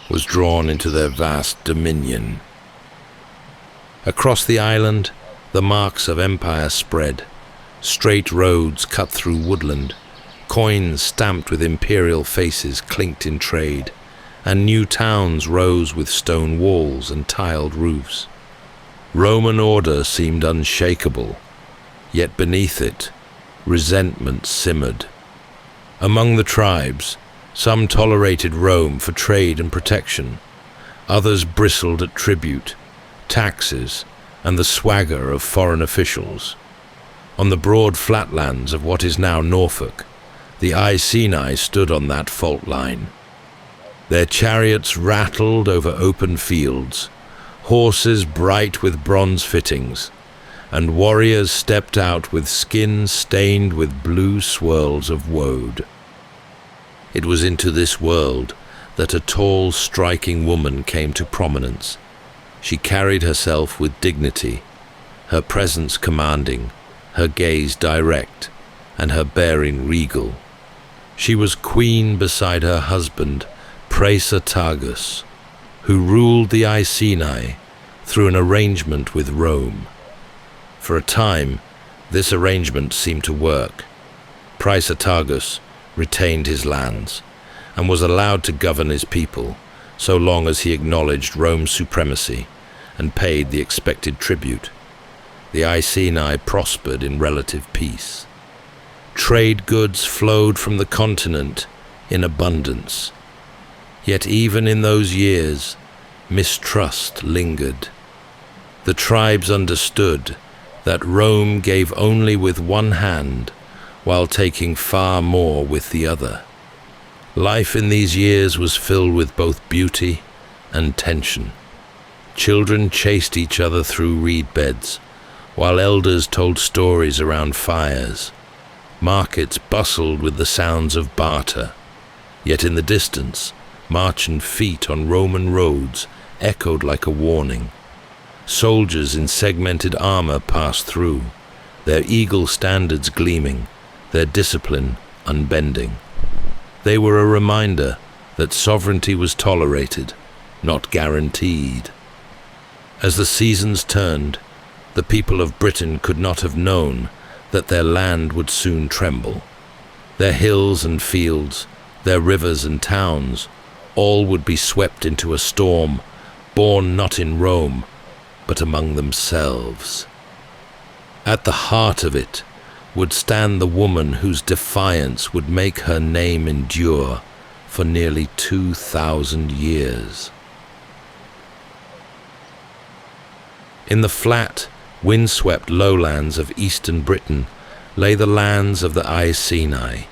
was drawn into their vast dominion. Across the island, the marks of empire spread. Straight roads cut through woodland, coins stamped with imperial faces clinked in trade, and new towns rose with stone walls and tiled roofs. Roman order seemed unshakable, yet beneath it, resentment simmered. Among the tribes, some tolerated Rome for trade and protection. Others bristled at tribute, taxes, and the swagger of foreign officials. On the broad flatlands of what is now Norfolk, the Iceni stood on that fault line. Their chariots rattled over open fields, horses bright with bronze fittings, and warriors stepped out with skin stained with blue swirls of woad. It was into this world that a tall, striking woman came to prominence. She carried herself with dignity, her presence commanding, her gaze direct, and her bearing regal. She was queen beside her husband, Praesatagus, who ruled the Iceni through an arrangement with Rome. For a time, this arrangement seemed to work. Praesatagus retained his lands and was allowed to govern his people so long as he acknowledged Rome's supremacy and paid the expected tribute. The Iceni prospered in relative peace. Trade goods flowed from the continent in abundance. Yet even in those years, mistrust lingered. The tribes understood that Rome gave only with one hand, while taking far more with the other. Life in these years was filled with both beauty and tension. Children chased each other through reed beds, while elders told stories around fires. Markets bustled with the sounds of barter, yet in the distance, marching feet on Roman roads echoed like a warning. Soldiers in segmented armor passed through, their eagle standards gleaming, their discipline unbending. They were a reminder that sovereignty was tolerated, not guaranteed. As the seasons turned, the people of Britain could not have known that their land would soon tremble. Their hills and fields, their rivers and towns, all would be swept into a storm, born not in Rome, but among themselves. At the heart of it would stand the woman whose defiance would make her name endure for nearly 2,000 years. In the flat, windswept lowlands of eastern Britain lay the lands of the Iceni.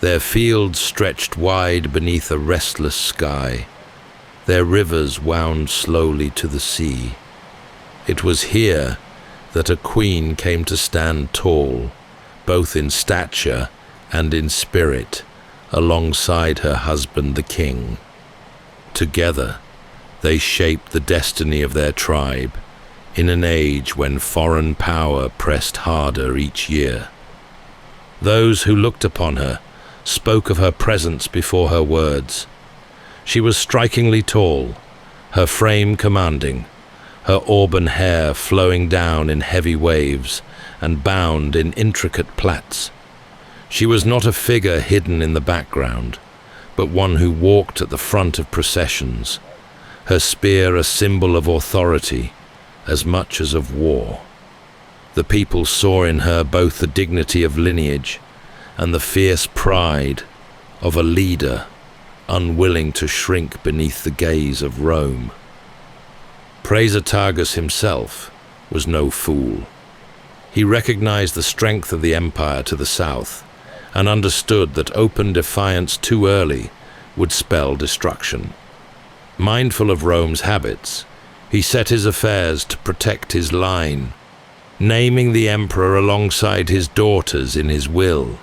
Their fields stretched wide beneath a restless sky. Their rivers wound slowly to the sea. It was here that a queen came to stand tall, both in stature and in spirit, alongside her husband the king. Together, they shaped the destiny of their tribe, in an age when foreign power pressed harder each year. Those who looked upon her spoke of her presence before her words. She was strikingly tall, her frame commanding, her auburn hair flowing down in heavy waves and bound in intricate plaits. She was not a figure hidden in the background, but one who walked at the front of processions, her spear a symbol of authority as much as of war. The people saw in her both the dignity of lineage and the fierce pride of a leader unwilling to shrink beneath the gaze of Rome. Prasutagus himself was no fool. He recognized the strength of the empire to the south and understood that open defiance too early would spell destruction. Mindful of Rome's habits, he set his affairs to protect his line, naming the emperor alongside his daughters in his will.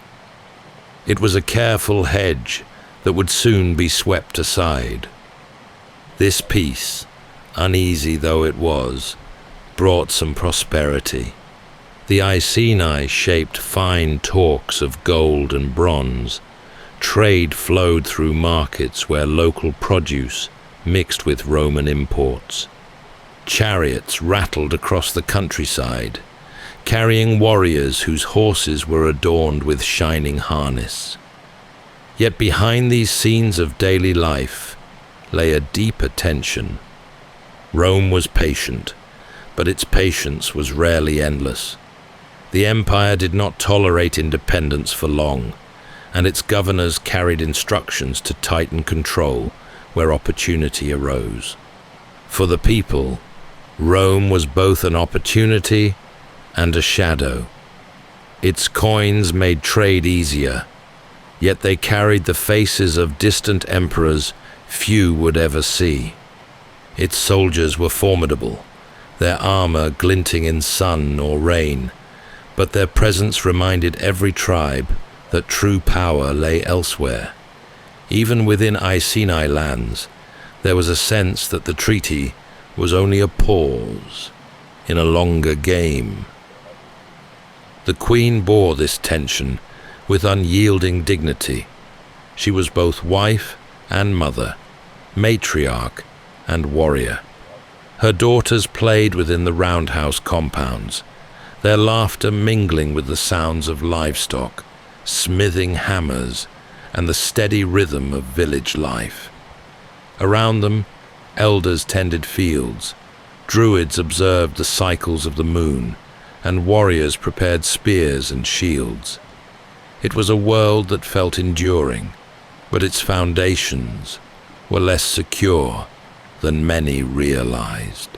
It was a careful hedge that would soon be swept aside. This peace, uneasy though it was, brought some prosperity. The Iceni shaped fine talks of gold and bronze. Trade flowed through markets where local produce mixed with Roman imports. Chariots rattled across the countryside, carrying warriors whose horses were adorned with shining harness. Yet behind these scenes of daily life lay a deeper tension. Rome was patient, but its patience was rarely endless. The empire did not tolerate independence for long, and its governors carried instructions to tighten control where opportunity arose. For the people, Rome was both an opportunity and a shadow. Its coins made trade easier, yet they carried the faces of distant emperors few would ever see. Its soldiers were formidable, their armor glinting in sun or rain, but their presence reminded every tribe that true power lay elsewhere. Even within Iceni lands, there was a sense that the treaty was only a pause in a longer game. The queen bore this tension with unyielding dignity. She was both wife and mother, matriarch and warrior. Her daughters played within the roundhouse compounds, their laughter mingling with the sounds of livestock, smithing hammers, and the steady rhythm of village life. Around them, elders tended fields, druids observed the cycles of the moon, and warriors prepared spears and shields. It was a world that felt enduring, but its foundations were less secure than many realized.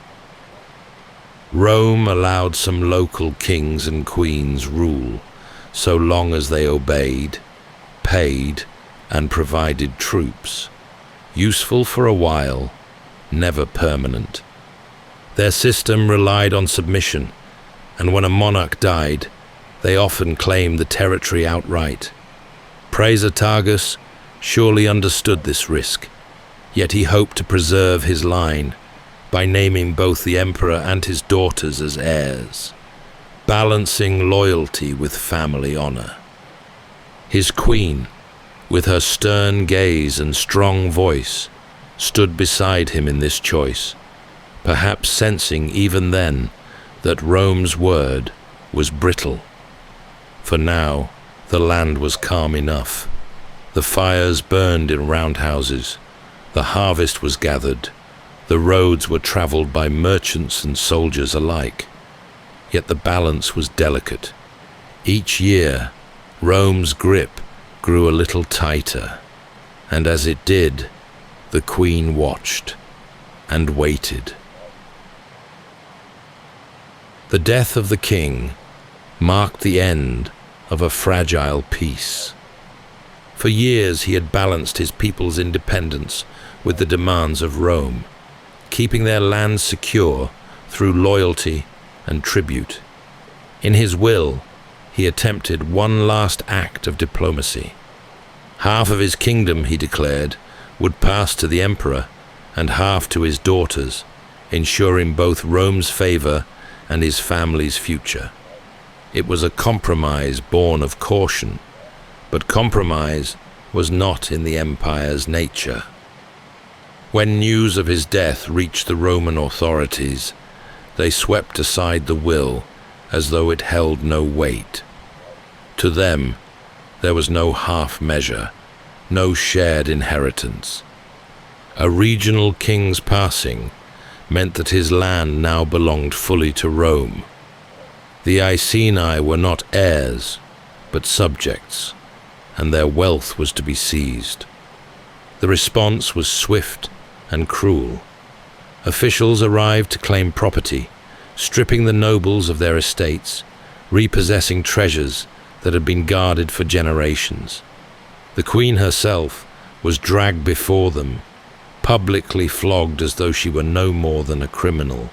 Rome allowed some local kings and queens rule, so long as they obeyed, paid, and provided troops. Useful for a while, never permanent. Their system relied on submission, and when a monarch died, they often claimed the territory outright. Prasutagus surely understood this risk, yet he hoped to preserve his line by naming both the emperor and his daughters as heirs, balancing loyalty with family honor. His queen, with her stern gaze and strong voice, stood beside him in this choice, perhaps sensing even then that Rome's word was brittle. For now the land was calm enough. The fires burned in roundhouses, the harvest was gathered, the roads were travelled by merchants and soldiers alike. Yet the balance was delicate. Each year, Rome's grip grew a little tighter, and as it did, the Queen watched and waited. The death of the king marked the end of a fragile peace. For years he had balanced his people's independence with the demands of Rome, keeping their land secure through loyalty and tribute. In his will, he attempted one last act of diplomacy. Half of his kingdom, he declared, would pass to the emperor and half to his daughters, ensuring both Rome's favor and his family's future. It was a compromise born of caution, but compromise was not in the empire's nature. When news of his death reached the Roman authorities, they swept aside the will as though it held no weight. To them, there was no half measure, no shared inheritance. A regional king's passing meant that his land now belonged fully to Rome. The Iceni were not heirs, but subjects, and their wealth was to be seized. The response was swift and cruel. Officials arrived to claim property, stripping the nobles of their estates, repossessing treasures that had been guarded for generations. The Queen herself was dragged before them, publicly flogged as though she were no more than a criminal.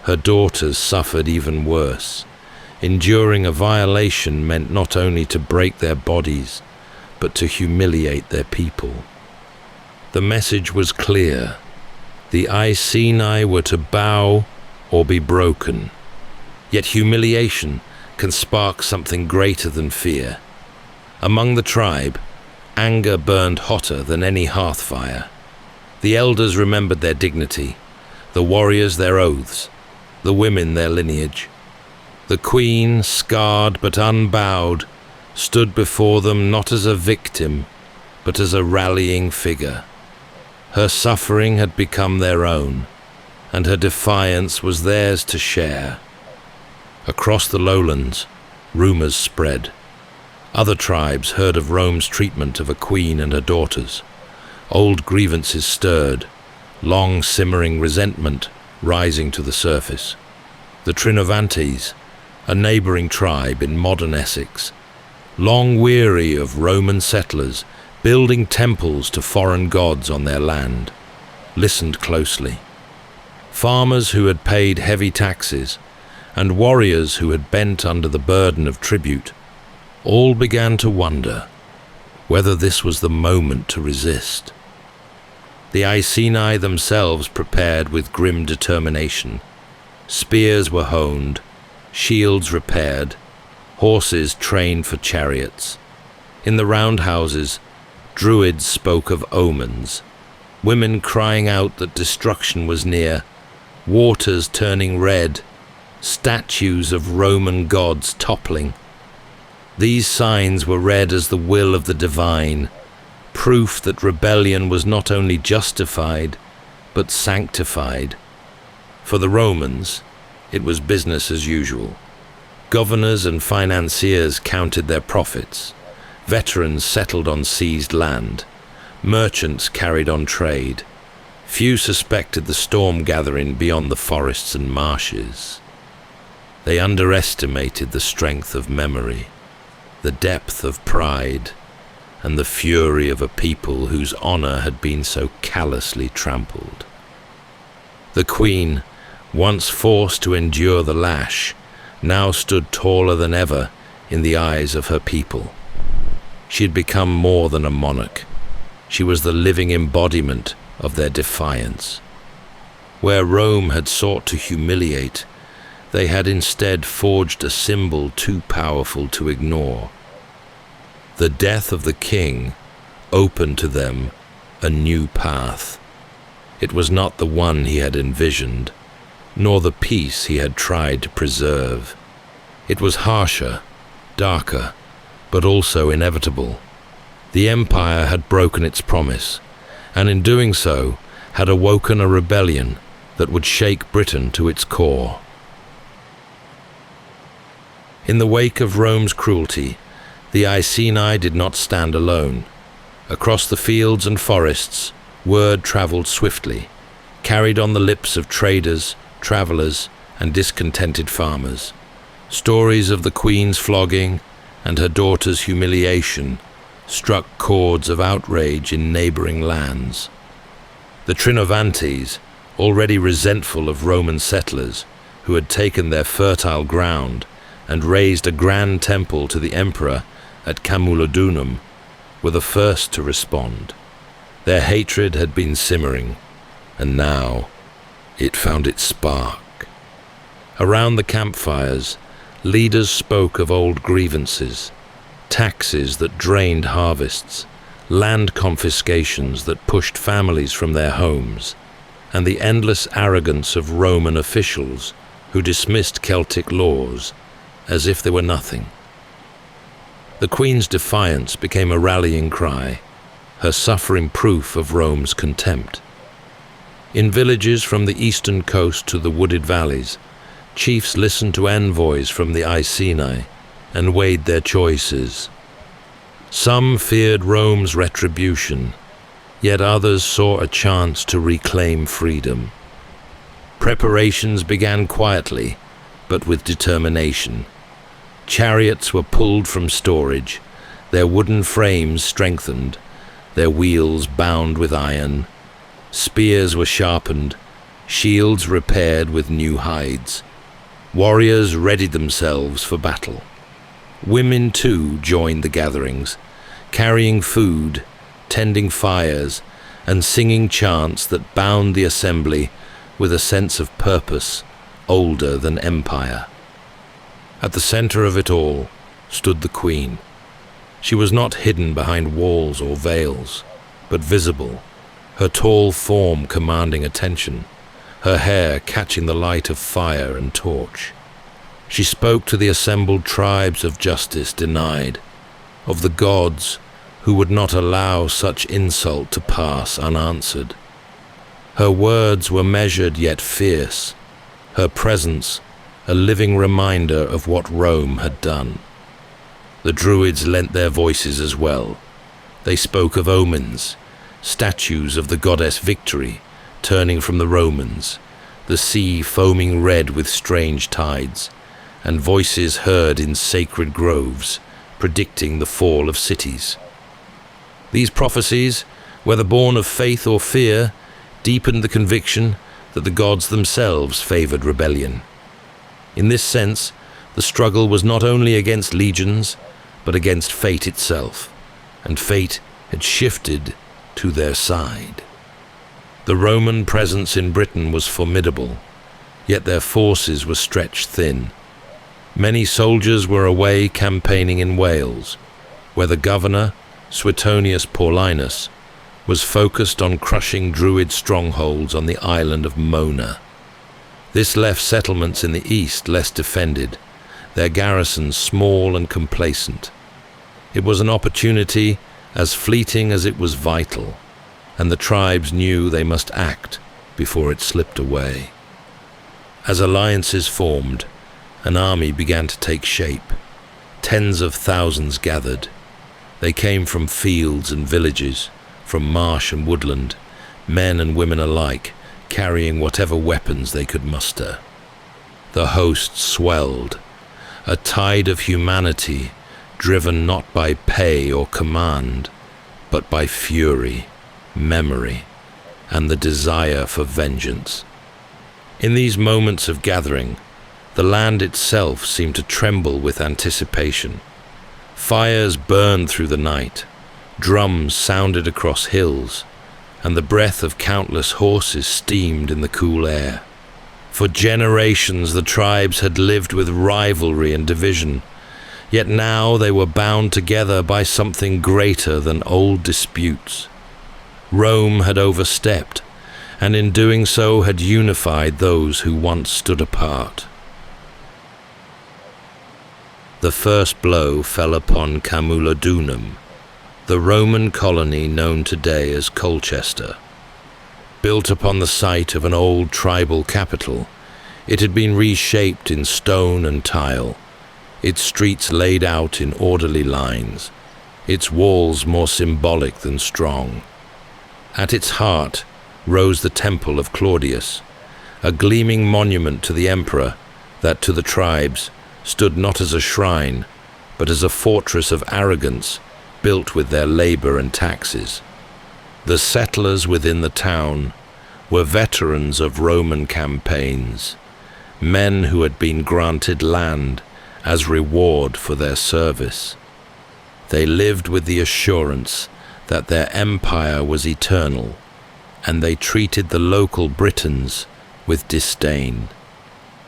Her daughters suffered even worse. Enduring a violation meant not only to break their bodies, but to humiliate their people. The message was clear. The Iceni were to bow or be broken. Yet humiliation can spark something greater than fear. Among the tribe, anger burned hotter than any hearth fire. The elders remembered their dignity, the warriors their oaths, the women their lineage. The Queen, scarred but unbowed, stood before them not as a victim, but as a rallying figure. Her suffering had become their own, and her defiance was theirs to share. Across the lowlands, rumors spread. Other tribes heard of Rome's treatment of a queen and her daughters. Old grievances stirred, long simmering resentment rising to the surface. The Trinovantes, a neighboring tribe in modern Essex, long weary of Roman settlers building temples to foreign gods on their land, listened closely. Farmers who had paid heavy taxes and warriors who had bent under the burden of tribute all began to wonder whether this was the moment to resist. The Iceni themselves prepared with grim determination. Spears were honed, shields repaired, horses trained for chariots. In the roundhouses, druids spoke of omens, women crying out that destruction was near, waters turning red, statues of Roman gods toppling. These signs were read as the will of the divine, proof that rebellion was not only justified, but sanctified. For the Romans, it was business as usual. Governors and financiers counted their profits. Veterans settled on seized land. Merchants carried on trade. Few suspected the storm gathering beyond the forests and marshes. They underestimated the strength of memory, the depth of pride, and the fury of a people whose honor had been so callously trampled. The Queen, once forced to endure the lash, now stood taller than ever in the eyes of her people. She had become more than a monarch. She was the living embodiment of their defiance. Where Rome had sought to humiliate, they had instead forged a symbol too powerful to ignore. The death of the king opened to them a new path. It was not the one he had envisioned, nor the peace he had tried to preserve. It was harsher, darker, but also inevitable. The empire had broken its promise, and in doing so had awoken a rebellion that would shake Britain to its core. In the wake of Rome's cruelty, the Iceni did not stand alone. Across the fields and forests, word travelled swiftly, carried on the lips of traders, travellers, and discontented farmers. Stories of the queen's flogging and her daughter's humiliation struck chords of outrage in neighbouring lands. The Trinovantes, already resentful of Roman settlers who had taken their fertile ground and raised a grand temple to the emperor at Camulodunum, were the first to respond. Their hatred had been simmering, and now it found its spark. Around the campfires, leaders spoke of old grievances, taxes that drained harvests, land confiscations that pushed families from their homes, and the endless arrogance of Roman officials who dismissed Celtic laws as if they were nothing. The Queen's defiance became a rallying cry, her suffering proof of Rome's contempt. In villages from the eastern coast to the wooded valleys, chiefs listened to envoys from the Iceni and weighed their choices. Some feared Rome's retribution, yet others saw a chance to reclaim freedom. Preparations began quietly, but with determination. Chariots were pulled from storage, their wooden frames strengthened, their wheels bound with iron. Spears were sharpened, shields repaired with new hides. Warriors readied themselves for battle. Women, too, joined the gatherings, carrying food, tending fires, and singing chants that bound the assembly with a sense of purpose older than empire. At the center of it all stood the Queen. She was not hidden behind walls or veils, but visible, her tall form commanding attention, her hair catching the light of fire and torch. She spoke to the assembled tribes of justice denied, of the gods who would not allow such insult to pass unanswered. Her words were measured yet fierce, her presence a living reminder of what Rome had done. The Druids lent their voices as well. They spoke of omens, statues of the goddess Victory turning from the Romans, the sea foaming red with strange tides, and voices heard in sacred groves predicting the fall of cities. These prophecies, whether born of faith or fear, deepened the conviction that the gods themselves favored rebellion. In this sense, the struggle was not only against legions, but against fate itself, and fate had shifted to their side. The Roman presence in Britain was formidable, yet their forces were stretched thin. Many soldiers were away campaigning in Wales, where the governor, Suetonius Paulinus, was focused on crushing Druid strongholds on the island of Mona. This left settlements in the east less defended, their garrisons small and complacent. It was an opportunity as fleeting as it was vital, and the tribes knew they must act before it slipped away. As alliances formed, an army began to take shape. Tens of thousands gathered. They came from fields and villages, from marsh and woodland, men and women alike, carrying whatever weapons they could muster. The host swelled, a tide of humanity driven not by pay or command, but by fury, memory, and the desire for vengeance. In these moments of gathering, the land itself seemed to tremble with anticipation. Fires burned through the night, drums sounded across hills, and the breath of countless horses steamed in the cool air. For generations the tribes had lived with rivalry and division, Yet now they were bound together by something greater than old disputes. Rome had overstepped, and in doing so had unified those who once stood apart. The first blow fell upon Camulodunum, the Roman colony known today as Colchester. Built upon the site of an old tribal capital, it had been reshaped in stone and tile, its streets laid out in orderly lines, its walls more symbolic than strong. At its heart rose the temple of Claudius, a gleaming monument to the emperor that to the tribes stood not as a shrine, but as a fortress of arrogance built with their labor and taxes. The settlers within the town were veterans of Roman campaigns, men who had been granted land as reward for their service. They lived with the assurance that their empire was eternal, and they treated the local Britons with disdain.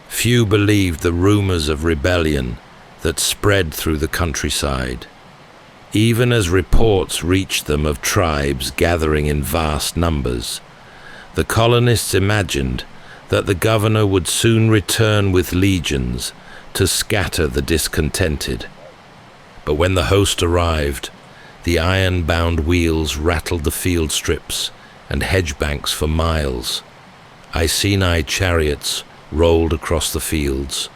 Few believed the rumors of rebellion that spread through the countryside, even as reports reached them of tribes gathering in vast numbers. The colonists imagined that the governor would soon return with legions to scatter the discontented. But when the host arrived, the iron-bound wheels rattled the field strips and hedge banks for miles. Iceni chariots rolled across the fields.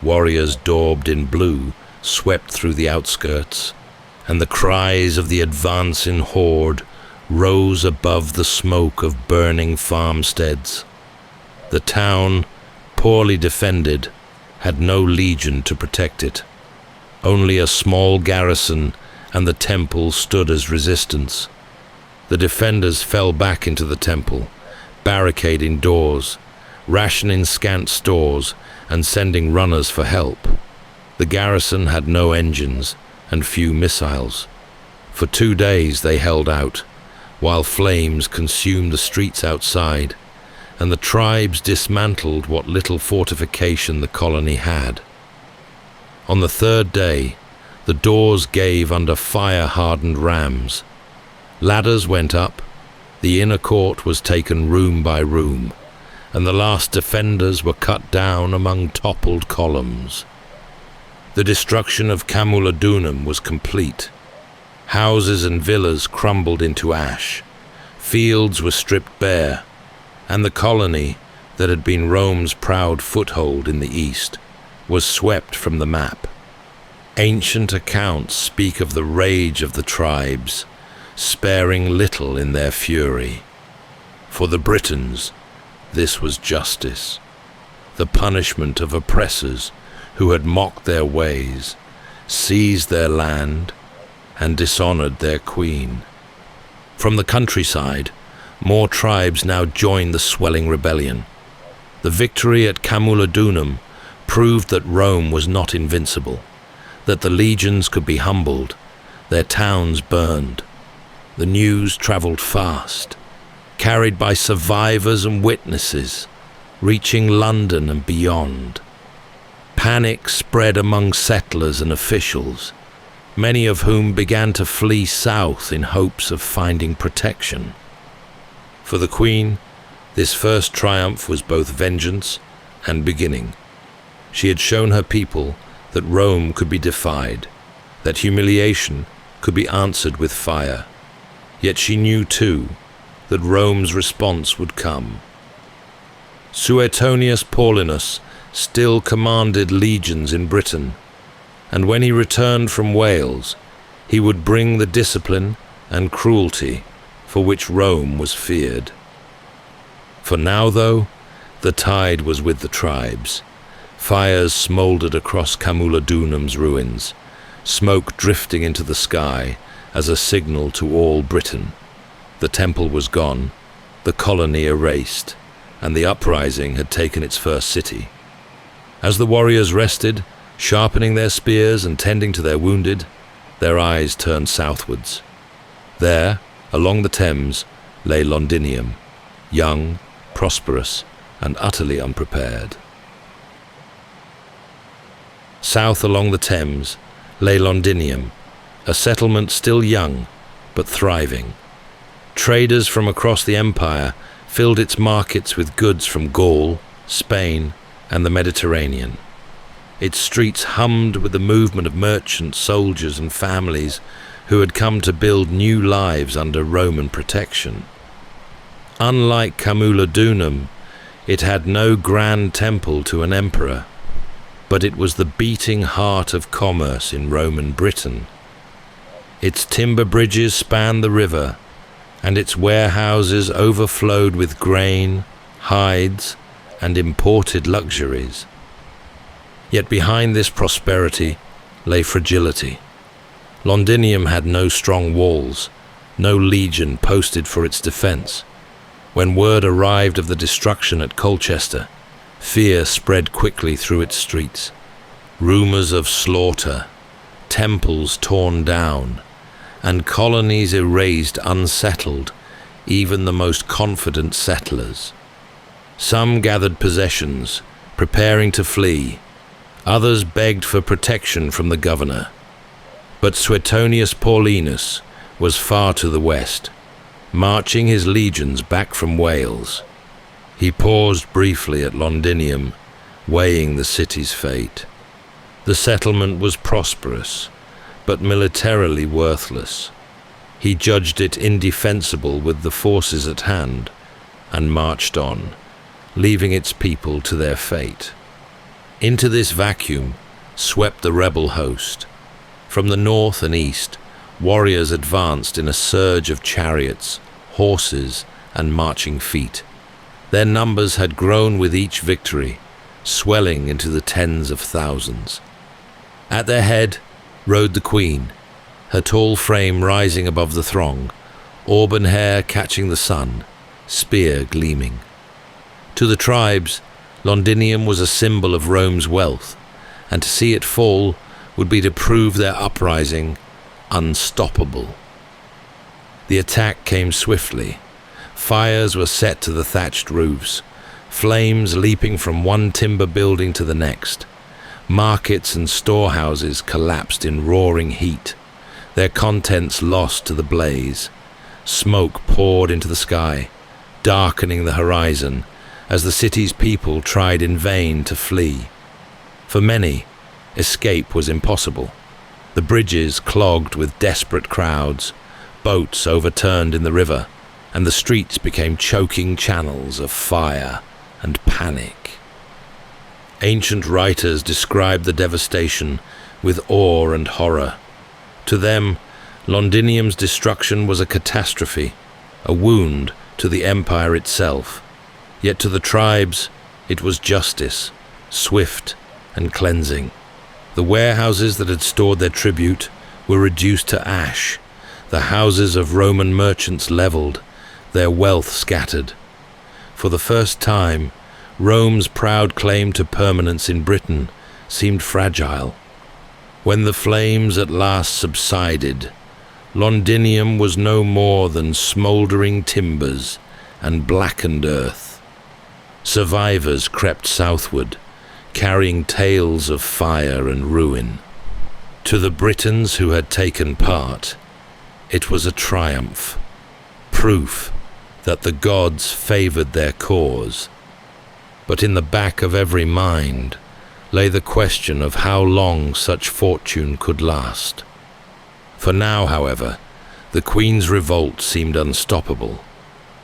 Warriors daubed in blue swept through the outskirts, and the cries of the advancing horde rose above the smoke of burning farmsteads. The town, poorly defended, had no legion to protect it. Only a small garrison and the temple stood as resistance. The defenders fell back into the temple, barricading doors, rationing scant stores, and sending runners for help. The garrison had no engines and few missiles. For 2 days they held out, while flames consumed the streets outside, and the tribes dismantled what little fortification the colony had. On the 3rd day, the doors gave under fire-hardened rams. Ladders went up, the inner court was taken room by room, and the last defenders were cut down among toppled columns. The destruction of Camulodunum was complete. Houses and villas crumbled into ash, fields were stripped bare, and the colony, that had been Rome's proud foothold in the east, was swept from the map. Ancient accounts speak of the rage of the tribes, sparing little in their fury. For the Britons, this was justice, the punishment of oppressors who had mocked their ways, seized their land, and dishonored their queen. From the countryside, more tribes now joined the swelling rebellion. The victory at Camulodunum proved that Rome was not invincible, that the legions could be humbled, their towns burned. The news traveled fast, carried by survivors and witnesses, reaching London and beyond. Panic spread among settlers and officials, many of whom began to flee south in hopes of finding protection. For the Queen, this first triumph was both vengeance and beginning. She had shown her people that Rome could be defied, that humiliation could be answered with fire. Yet she knew too that Rome's response would come. Suetonius Paulinus still commanded legions in Britain, and when he returned from Wales, he would bring the discipline and cruelty for which Rome was feared. For now, though, the tide was with the tribes. Fires smouldered across Camulodunum's ruins, smoke drifting into the sky as a signal to all Britain. The temple was gone, the colony erased, and the uprising had taken its first city. As the warriors rested, sharpening their spears and tending to their wounded, their eyes turned southwards. There, along the Thames, lay Londinium, young, prosperous, and utterly unprepared. South along the Thames lay Londinium, a settlement still young but thriving. Traders from across the empire filled its markets with goods from Gaul, Spain, and the Mediterranean. Its streets hummed with the movement of merchants, soldiers, and families who had come to build new lives under Roman protection. Unlike Camulodunum, it had no grand temple to an emperor, but it was the beating heart of commerce in Roman Britain. Its timber bridges spanned the river, and its warehouses overflowed with grain, hides, and imported luxuries. Yet behind this prosperity lay fragility. Londinium had no strong walls, no legion posted for its defense. When word arrived of the destruction at Colchester, fear spread quickly through its streets. Rumors of slaughter, temples torn down, and colonies erased unsettled even the most confident settlers. Some gathered possessions, preparing to flee. Others begged for protection from the governor. But Suetonius Paulinus was far to the west, marching his legions back from Wales. He paused briefly at Londinium, weighing the city's fate. The settlement was prosperous, but militarily worthless. He judged it indefensible with the forces at hand, and marched on, leaving its people to their fate. Into this vacuum swept the rebel host. From the north and east, warriors advanced in a surge of chariots, horses, and marching feet. Their numbers had grown with each victory, swelling into the tens of thousands. At their head rode the queen, her tall frame rising above the throng, auburn hair catching the sun, spear gleaming. To the tribes, Londinium was a symbol of Rome's wealth, and to see it fall would be to prove their uprising unstoppable. The attack came swiftly. Fires were set to the thatched roofs, flames leaping from one timber building to the next. Markets and storehouses collapsed in roaring heat, their contents lost to the blaze. Smoke poured into the sky, darkening the horizon, as the city's people tried in vain to flee. For many, escape was impossible. The bridges clogged with desperate crowds, boats overturned in the river, and the streets became choking channels of fire and panic. Ancient writers described the devastation with awe and horror. To them, Londinium's destruction was a catastrophe, a wound to the empire itself. Yet to the tribes, it was justice, swift and cleansing. The warehouses that had stored their tribute were reduced to ash, the houses of Roman merchants leveled, their wealth scattered. For the first time, Rome's proud claim to permanence in Britain seemed fragile. When the flames at last subsided, Londinium was no more than smouldering timbers and blackened earth. Survivors crept southward, carrying tales of fire and ruin. To the Britons who had taken part, it was a triumph, proof that the gods favored their cause. But in the back of every mind lay the question of how long such fortune could last. For now, however, the Queen's revolt seemed unstoppable.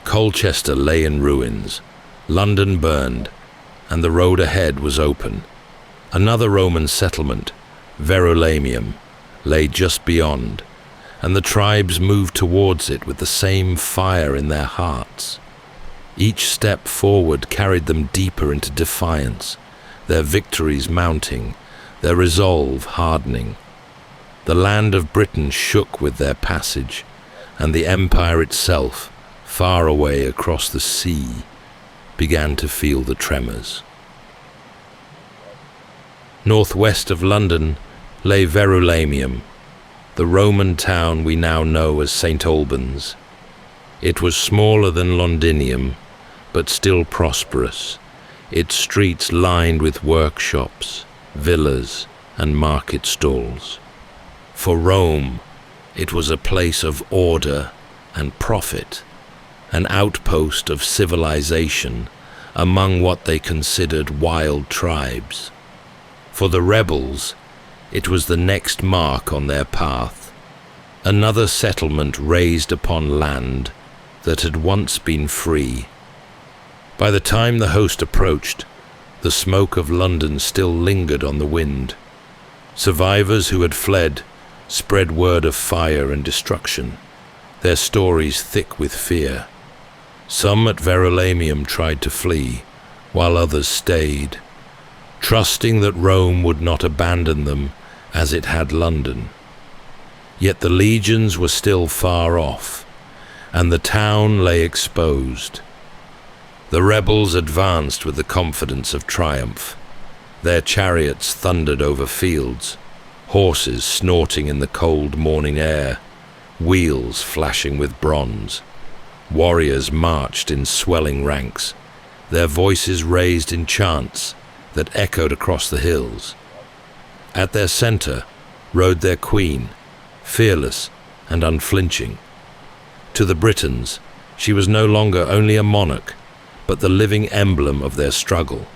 Colchester lay in ruins, London burned, and the road ahead was open. Another Roman settlement, Verulamium, lay just beyond, and the tribes moved towards it with the same fire in their hearts. Each step forward carried them deeper into defiance, their victories mounting, their resolve hardening. The land of Britain shook with their passage, and the empire itself, far away across the sea, began to feel the tremors. Northwest of London lay Verulamium, the Roman town we now know as St. Albans. It was smaller than Londinium, but still prosperous, its streets lined with workshops, villas, and market stalls. For Rome, it was a place of order and profit, an outpost of civilization among what they considered wild tribes. For the rebels, it was the next mark on their path, another settlement raised upon land that had once been free. By the time the host approached, the smoke of London still lingered on the wind. Survivors who had fled spread word of fire and destruction, their stories thick with fear. Some at Verulamium tried to flee, while others stayed, trusting that Rome would not abandon them as it had London. Yet the legions were still far off, and the town lay exposed. The rebels advanced with the confidence of triumph. Their chariots thundered over fields, horses snorting in the cold morning air, wheels flashing with bronze. Warriors marched in swelling ranks, their voices raised in chants that echoed across the hills. At their center rode their queen, fearless and unflinching. To the Britons, she was no longer only a monarch, but the living emblem of their struggle.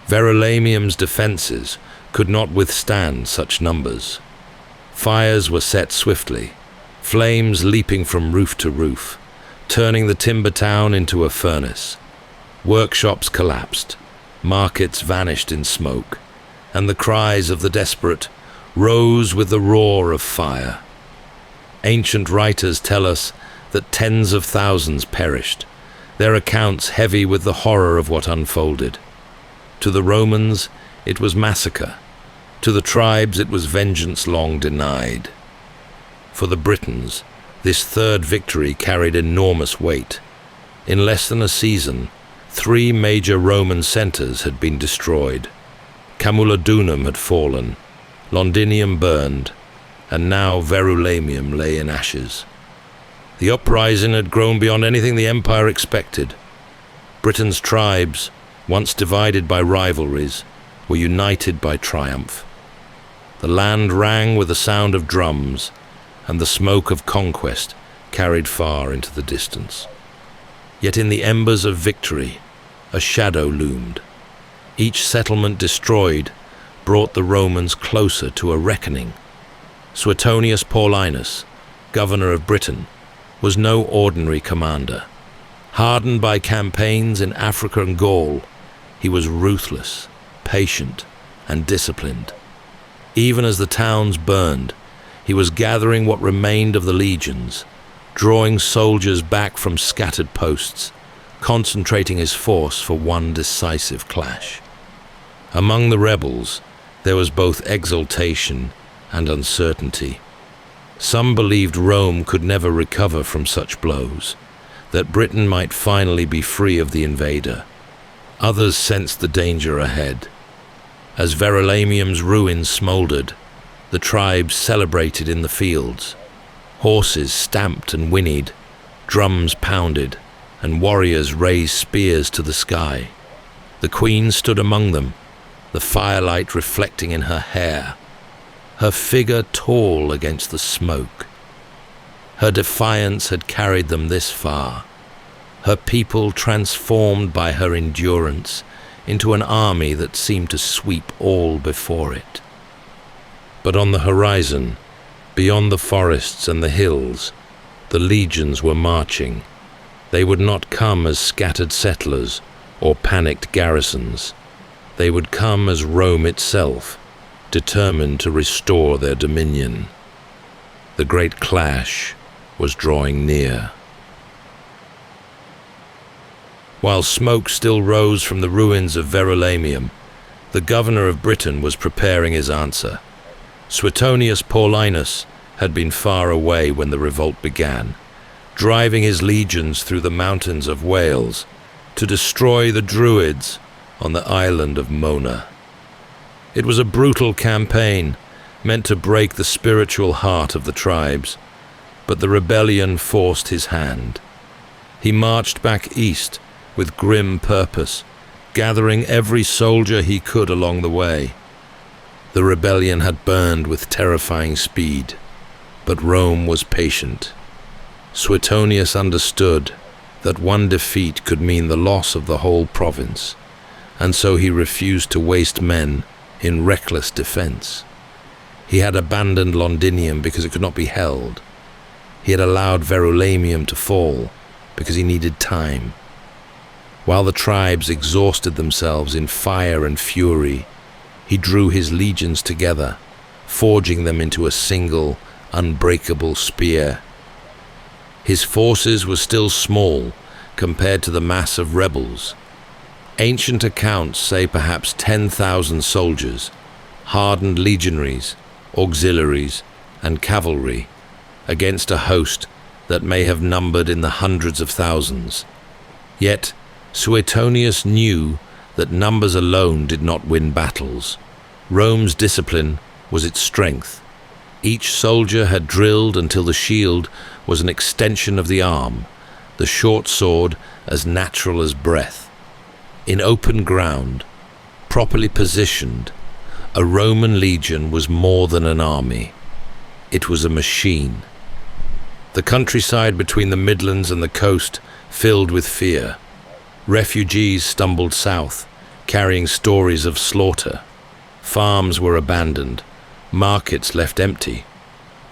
Verulamium's defenses could not withstand such numbers. Fires were set swiftly, flames leaping from roof to roof, turning the timber town into a furnace. Workshops collapsed, markets vanished in smoke, and the cries of the desperate rose with the roar of fire. Ancient writers tell us that tens of thousands perished, their accounts heavy with the horror of what unfolded. To the Romans, it was massacre. To the tribes, it was vengeance long denied. For the Britons, this third victory carried enormous weight. In less than a season, 3 major Roman centers had been destroyed. Camulodunum had fallen, Londinium burned, and now Verulamium lay in ashes. The uprising had grown beyond anything the empire expected. Britain's tribes, once divided by rivalries, were united by triumph. The land rang with the sound of drums, and the smoke of conquest carried far into the distance. Yet in the embers of victory, a shadow loomed. Each settlement destroyed brought the Romans closer to a reckoning. Suetonius Paulinus, governor of Britain, was no ordinary commander. Hardened by campaigns in Africa and Gaul, he was ruthless, patient, and disciplined. Even as the towns burned, he was gathering what remained of the legions, drawing soldiers back from scattered posts, concentrating his force for one decisive clash. Among the rebels, there was both exultation and uncertainty. Some believed Rome could never recover from such blows, that Britain might finally be free of the invader. Others sensed the danger ahead. As Verulamium's ruins smoldered, the tribes celebrated in the fields. Horses stamped and whinnied, drums pounded, and warriors raised spears to the sky. The queen stood among them, the firelight reflecting in her hair, her figure tall against the smoke. Her defiance had carried them this far, her people transformed by her endurance into an army that seemed to sweep all before it. But on the horizon, beyond the forests and the hills, the legions were marching. They would not come as scattered settlers or panicked garrisons. They would come as Rome itself, determined to restore their dominion. The great clash was drawing near. While smoke still rose from the ruins of Verulamium, the governor of Britain was preparing his answer. Suetonius Paulinus had been far away when the revolt began, driving his legions through the mountains of Wales to destroy the Druids on the island of Mona. It was a brutal campaign, meant to break the spiritual heart of the tribes, but the rebellion forced his hand. He marched back east with grim purpose, gathering every soldier he could along the way. The rebellion had burned with terrifying speed, but Rome was patient. Suetonius understood that one defeat could mean the loss of the whole province, and so he refused to waste men in reckless defense. He had abandoned Londinium because it could not be held. He had allowed Verulamium to fall because he needed time. While the tribes exhausted themselves in fire and fury, he drew his legions together, forging them into a single, unbreakable spear. His forces were still small compared to the mass of rebels. Ancient accounts say perhaps 10,000 soldiers, hardened legionaries, auxiliaries, and cavalry, against a host that may have numbered in the hundreds of thousands. Yet Suetonius knew that numbers alone did not win battles. Rome's discipline was its strength. Each soldier had drilled until the shield was an extension of the arm, the short sword as natural as breath. In open ground, properly positioned, a Roman legion was more than an army. It was a machine. The countryside between the Midlands and the coast filled with fear. Refugees stumbled south, carrying stories of slaughter. Farms were abandoned, markets left empty.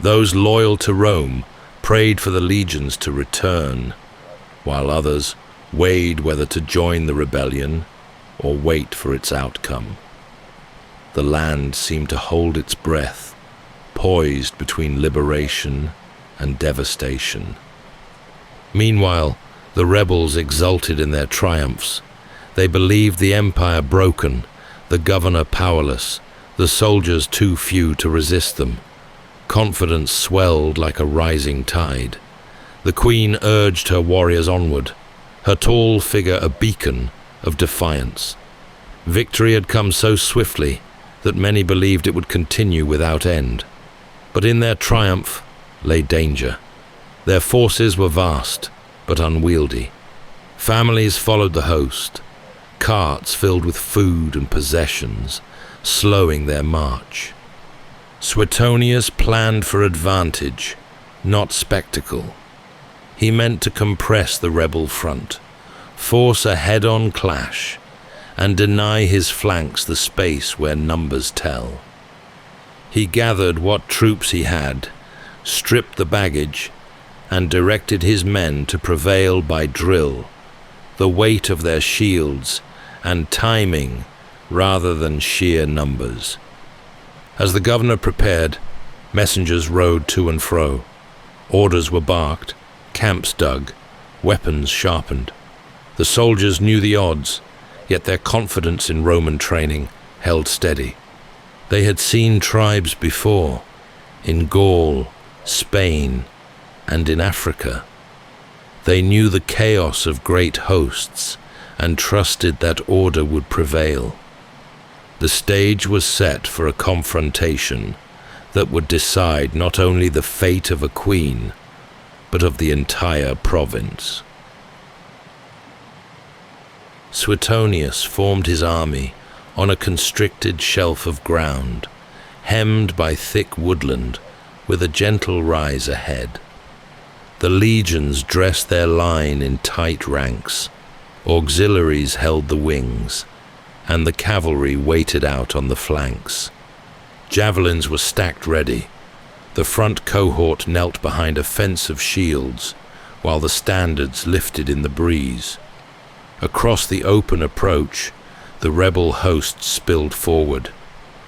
Those loyal to Rome prayed for the legions to return, while others weighed whether to join the rebellion or wait for its outcome. The land seemed to hold its breath, poised between liberation and devastation. Meanwhile, the rebels exulted in their triumphs. They believed the empire broken, the governor powerless, the soldiers too few to resist them. Confidence swelled like a rising tide. The queen urged her warriors onward, her tall figure a beacon of defiance. Victory had come so swiftly that many believed it would continue without end. But in their triumph lay danger. Their forces were vast, but unwieldy. Families followed the host, carts filled with food and possessions, slowing their march. Suetonius planned for advantage, not spectacle. He meant to compress the rebel front, force a head-on clash, and deny his flanks the space where numbers tell. He gathered what troops he had, stripped the baggage, and directed his men to prevail by drill, the weight of their shields, and timing rather than sheer numbers. As the governor prepared, messengers rode to and fro. Orders were barked, camps dug, weapons sharpened. The soldiers knew the odds, yet their confidence in Roman training held steady. They had seen tribes before, in Gaul, Spain, and in Africa. They knew the chaos of great hosts and trusted that order would prevail. The stage was set for a confrontation that would decide not only the fate of a queen, but of the entire province. Suetonius formed his army on a constricted shelf of ground, hemmed by thick woodland, with a gentle rise ahead. The legions dressed their line in tight ranks, auxiliaries held the wings, and the cavalry waited out on the flanks. Javelins were stacked ready. The front cohort knelt behind a fence of shields, while the standards lifted in the breeze. Across the open approach, the rebel host spilled forward,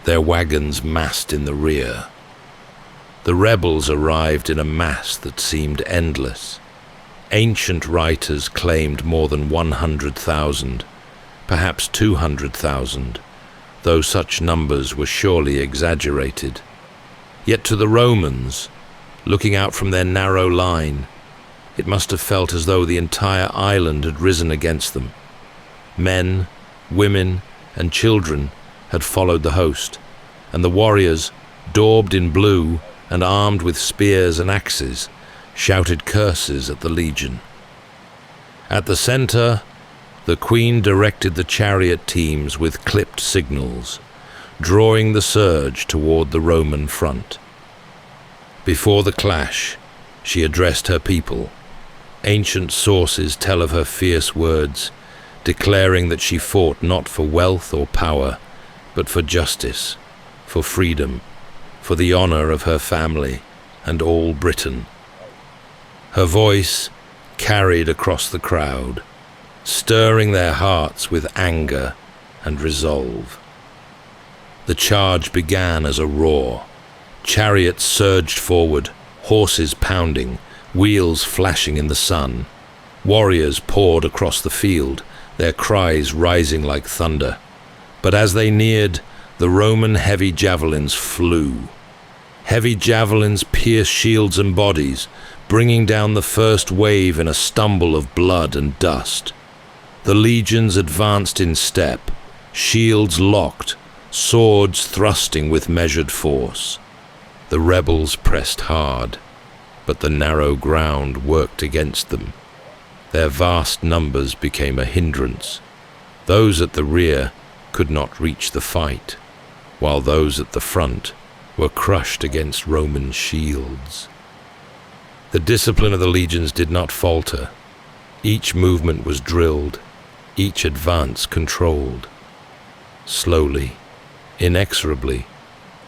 their wagons massed in the rear. The rebels arrived in a mass that seemed endless. Ancient writers claimed more than 100,000, perhaps 200,000, though such numbers were surely exaggerated. Yet to the Romans, looking out from their narrow line, it must have felt as though the entire island had risen against them. Men, women, and children had followed the host, and the warriors, daubed in blue and armed with spears and axes, shouted curses at the legion. At the center, the queen directed the chariot teams with clipped signals. drawing the surge toward the Roman front. Before the clash, she addressed her people. Ancient sources tell of her fierce words, declaring that she fought not for wealth or power, but for justice, for freedom, for the honor of her family and all Britain. Her voice carried across the crowd, stirring their hearts with anger and resolve. The charge began as a roar. Chariots surged forward, horses pounding, wheels flashing in the sun. Warriors poured across the field, their cries rising like thunder. But as they neared, the Roman heavy javelins flew. Heavy javelins pierced shields and bodies, bringing down the first wave in a stumble of blood and dust. The legions advanced in step, shields locked, swords thrusting with measured force. The rebels pressed hard, but the narrow ground worked against them. Their vast numbers became a hindrance. Those at the rear could not reach the fight, while those at the front were crushed against Roman shields. The discipline of the legions did not falter. Each movement was drilled, each advance controlled. Slowly, inexorably,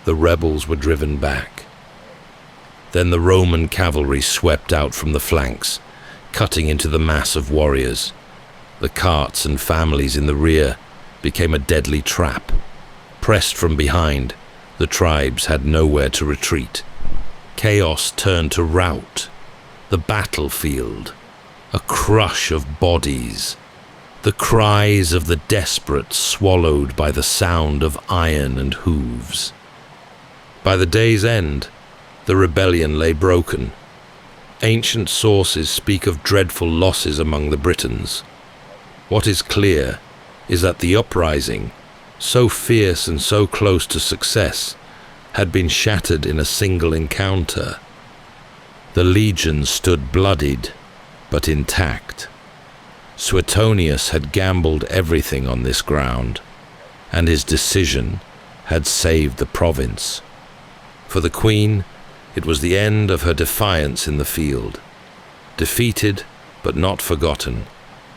the rebels were driven back. Then the Roman cavalry swept out from the flanks, cutting into the mass of warriors. The carts and families in the rear became a deadly trap. Pressed from behind, the tribes had nowhere to retreat. Chaos turned to rout. The battlefield, a crush of bodies. The cries of the desperate swallowed by the sound of iron and hooves. By the day's end, the rebellion lay broken. Ancient sources speak of dreadful losses among the Britons. What is clear is that the uprising, so fierce and so close to success, had been shattered in a single encounter. The legions stood bloodied, but intact. Suetonius had gambled everything on this ground, and his decision had saved the province. For the queen, it was the end of her defiance in the field. Defeated, but not forgotten,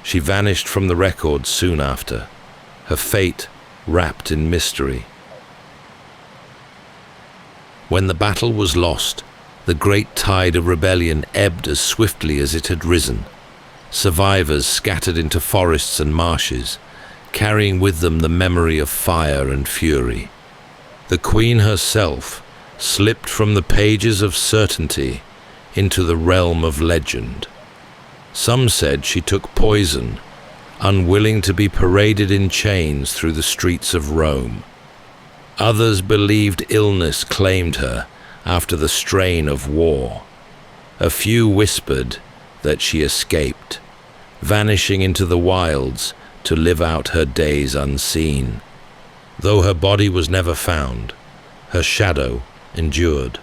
she vanished from the record soon after, her fate wrapped in mystery. When the battle was lost, the great tide of rebellion ebbed as swiftly as it had risen. Survivors scattered into forests and marshes, carrying with them the memory of fire and fury. The queen herself slipped from the pages of certainty into the realm of legend. Some said she took poison, unwilling to be paraded in chains through the streets of Rome. Others believed illness claimed her after the strain of war. A few whispered that she escaped, vanishing into the wilds to live out her days unseen. Though her body was never found, her shadow endured.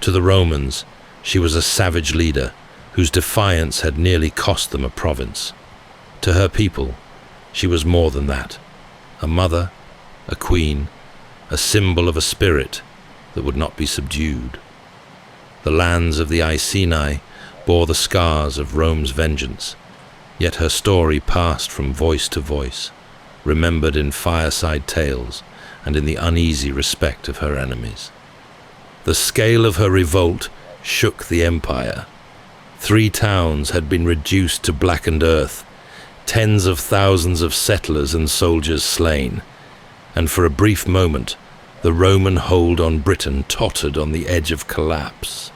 To the Romans, she was a savage leader whose defiance had nearly cost them a province. To her people, she was more than that: a mother, a queen, a symbol of a spirit that would not be subdued. The lands of the Iceni bore the scars of Rome's vengeance, yet her story passed from voice to voice, remembered in fireside tales and in the uneasy respect of her enemies. The scale of her revolt shook the empire. 3 towns had been reduced to blackened earth, tens of thousands of settlers and soldiers slain, and for a brief moment the Roman hold on Britain tottered on the edge of collapse.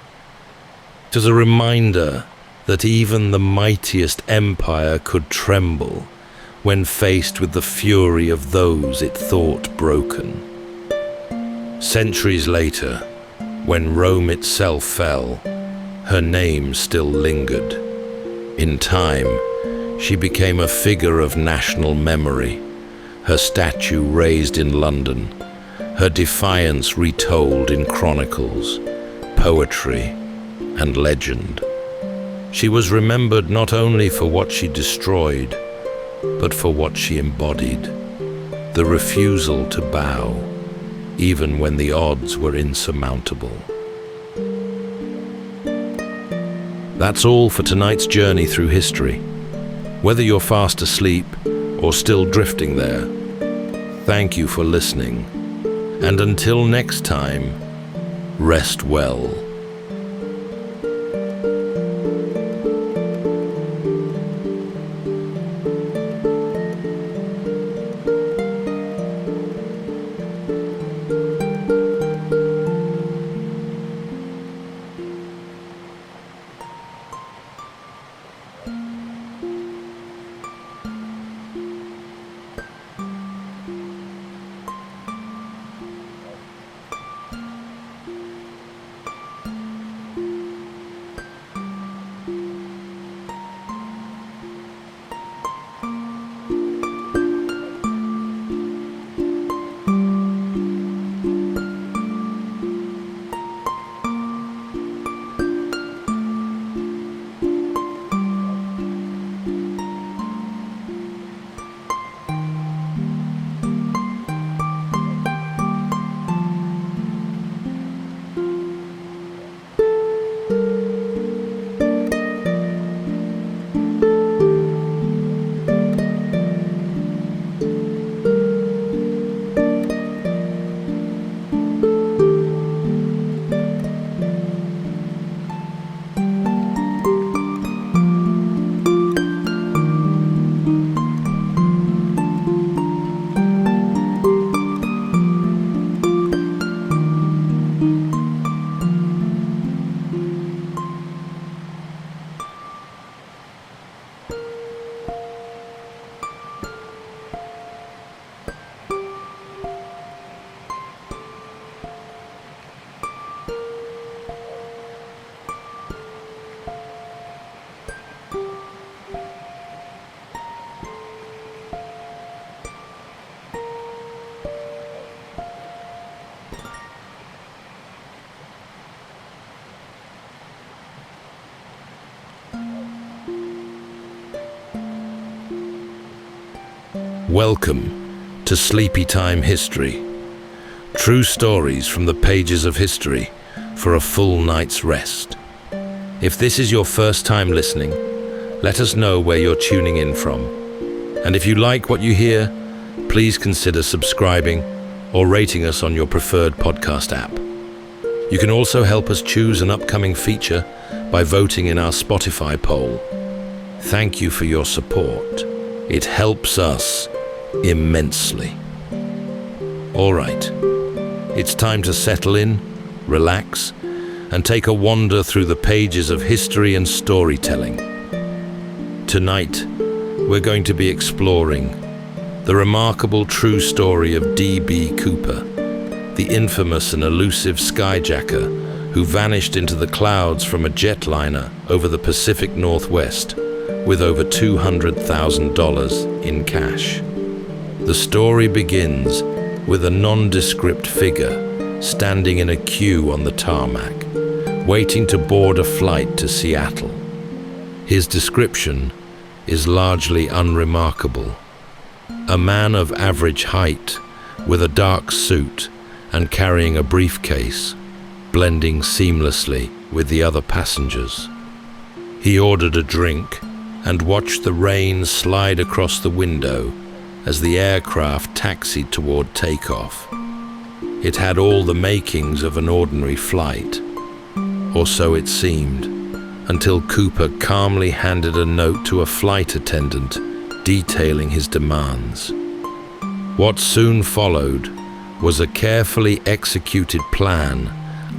It was a reminder that even the mightiest empire could tremble when faced with the fury of those it thought broken. Centuries later, when Rome itself fell, her name still lingered. In time, she became a figure of national memory, her statue raised in London, her defiance retold in chronicles, poetry, and legend. She was remembered not only for what she destroyed, but for what she embodied: the refusal to bow, even when the odds were insurmountable. That's all for tonight's journey through history. Whether you're fast asleep or still drifting there, thank you for listening. And until next time, rest well. Welcome to Sleepytime History. True stories from the pages of history for a full night's rest. If this is your first time listening, let us know where you're tuning in from. And if you like what you hear, please consider subscribing or rating us on your preferred podcast app. You can also help us choose an upcoming feature by voting in our Spotify poll. Thank you for your support. It helps us immensely. All right, it's time to settle in, relax, and take a wander through the pages of history and storytelling. Tonight, we're going to be exploring the remarkable true story of D.B. Cooper, the infamous and elusive skyjacker who vanished into the clouds from a jetliner over the Pacific Northwest with over $200,000 in cash. The story begins with a nondescript figure standing in a queue on the tarmac, waiting to board a flight to Seattle. His description is largely unremarkable. A man of average height, with a dark suit and carrying a briefcase, blending seamlessly with the other passengers. He ordered a drink and watched the rain slide across the window as the aircraft taxied toward takeoff. It had all the makings of an ordinary flight, or so it seemed, until Cooper calmly handed a note to a flight attendant detailing his demands. What soon followed was a carefully executed plan,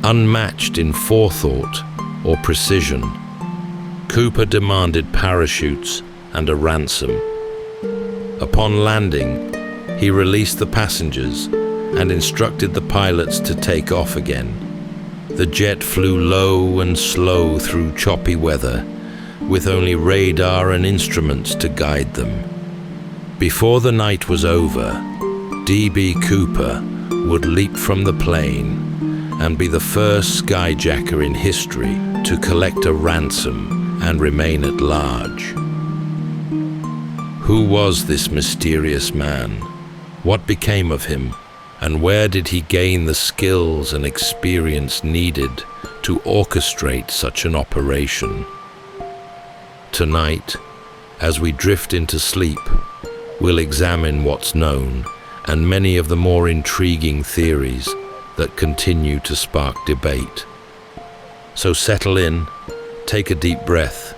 unmatched in forethought or precision. Cooper demanded parachutes and a ransom. Upon landing, he released the passengers and instructed the pilots to take off again. The jet flew low and slow through choppy weather, with only radar and instruments to guide them. Before the night was over, D.B. Cooper would leap from the plane and be the first skyjacker in history to collect a ransom and remain at large. Who was this mysterious man? What became of him? And where did he gain the skills and experience needed to orchestrate such an operation? Tonight, as we drift into sleep, we'll examine what's known and many of the more intriguing theories that continue to spark debate. So settle in, take a deep breath,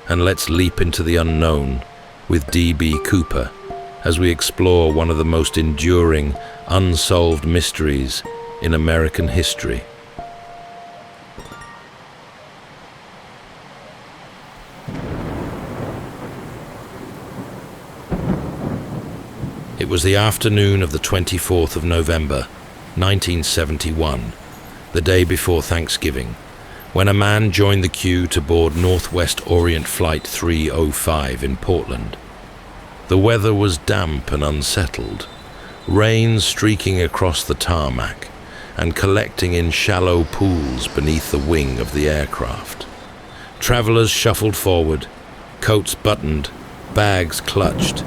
and let's leap into the unknown with D.B. Cooper as we explore one of the most enduring, unsolved mysteries in American history. It was the afternoon of the 24th of November, 1971, the day before Thanksgiving, when a man joined the queue to board Northwest Orient Flight 305 in Portland. The weather was damp and unsettled, rain streaking across the tarmac and collecting in shallow pools beneath the wing of the aircraft. Travelers shuffled forward, coats buttoned, bags clutched.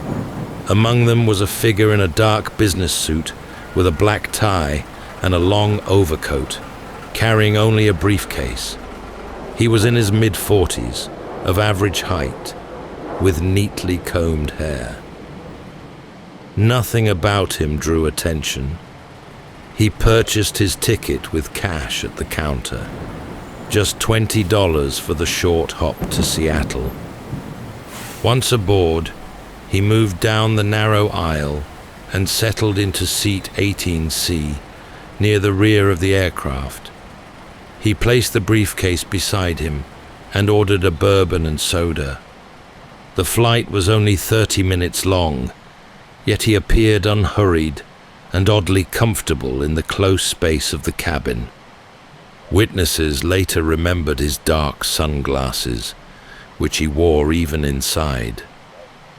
Among them was a figure in a dark business suit with a black tie and a long overcoat, carrying only a briefcase. He was in his mid-40s, of average height, with neatly combed hair. Nothing about him drew attention. He purchased his ticket with cash at the counter, just $20 for the short hop to Seattle. Once aboard, he moved down the narrow aisle and settled into seat 18C, near the rear of the aircraft. He placed the briefcase beside him and ordered a bourbon and soda. The flight was only 30 minutes long, yet he appeared unhurried and oddly comfortable in the close space of the cabin. Witnesses later remembered his dark sunglasses, which he wore even inside.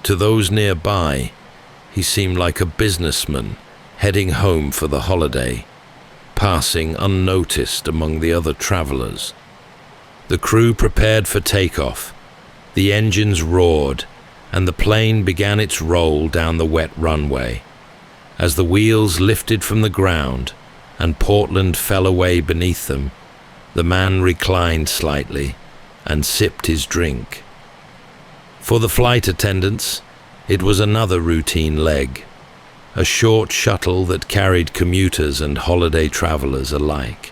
To those nearby, he seemed like a businessman heading home for the holiday, passing unnoticed among the other travelers. The crew prepared for takeoff. The engines roared, and the plane began its roll down the wet runway. As the wheels lifted from the ground and Portland fell away beneath them, the man reclined slightly and sipped his drink. For the flight attendants, it was another routine leg, a short shuttle that carried commuters and holiday travelers alike.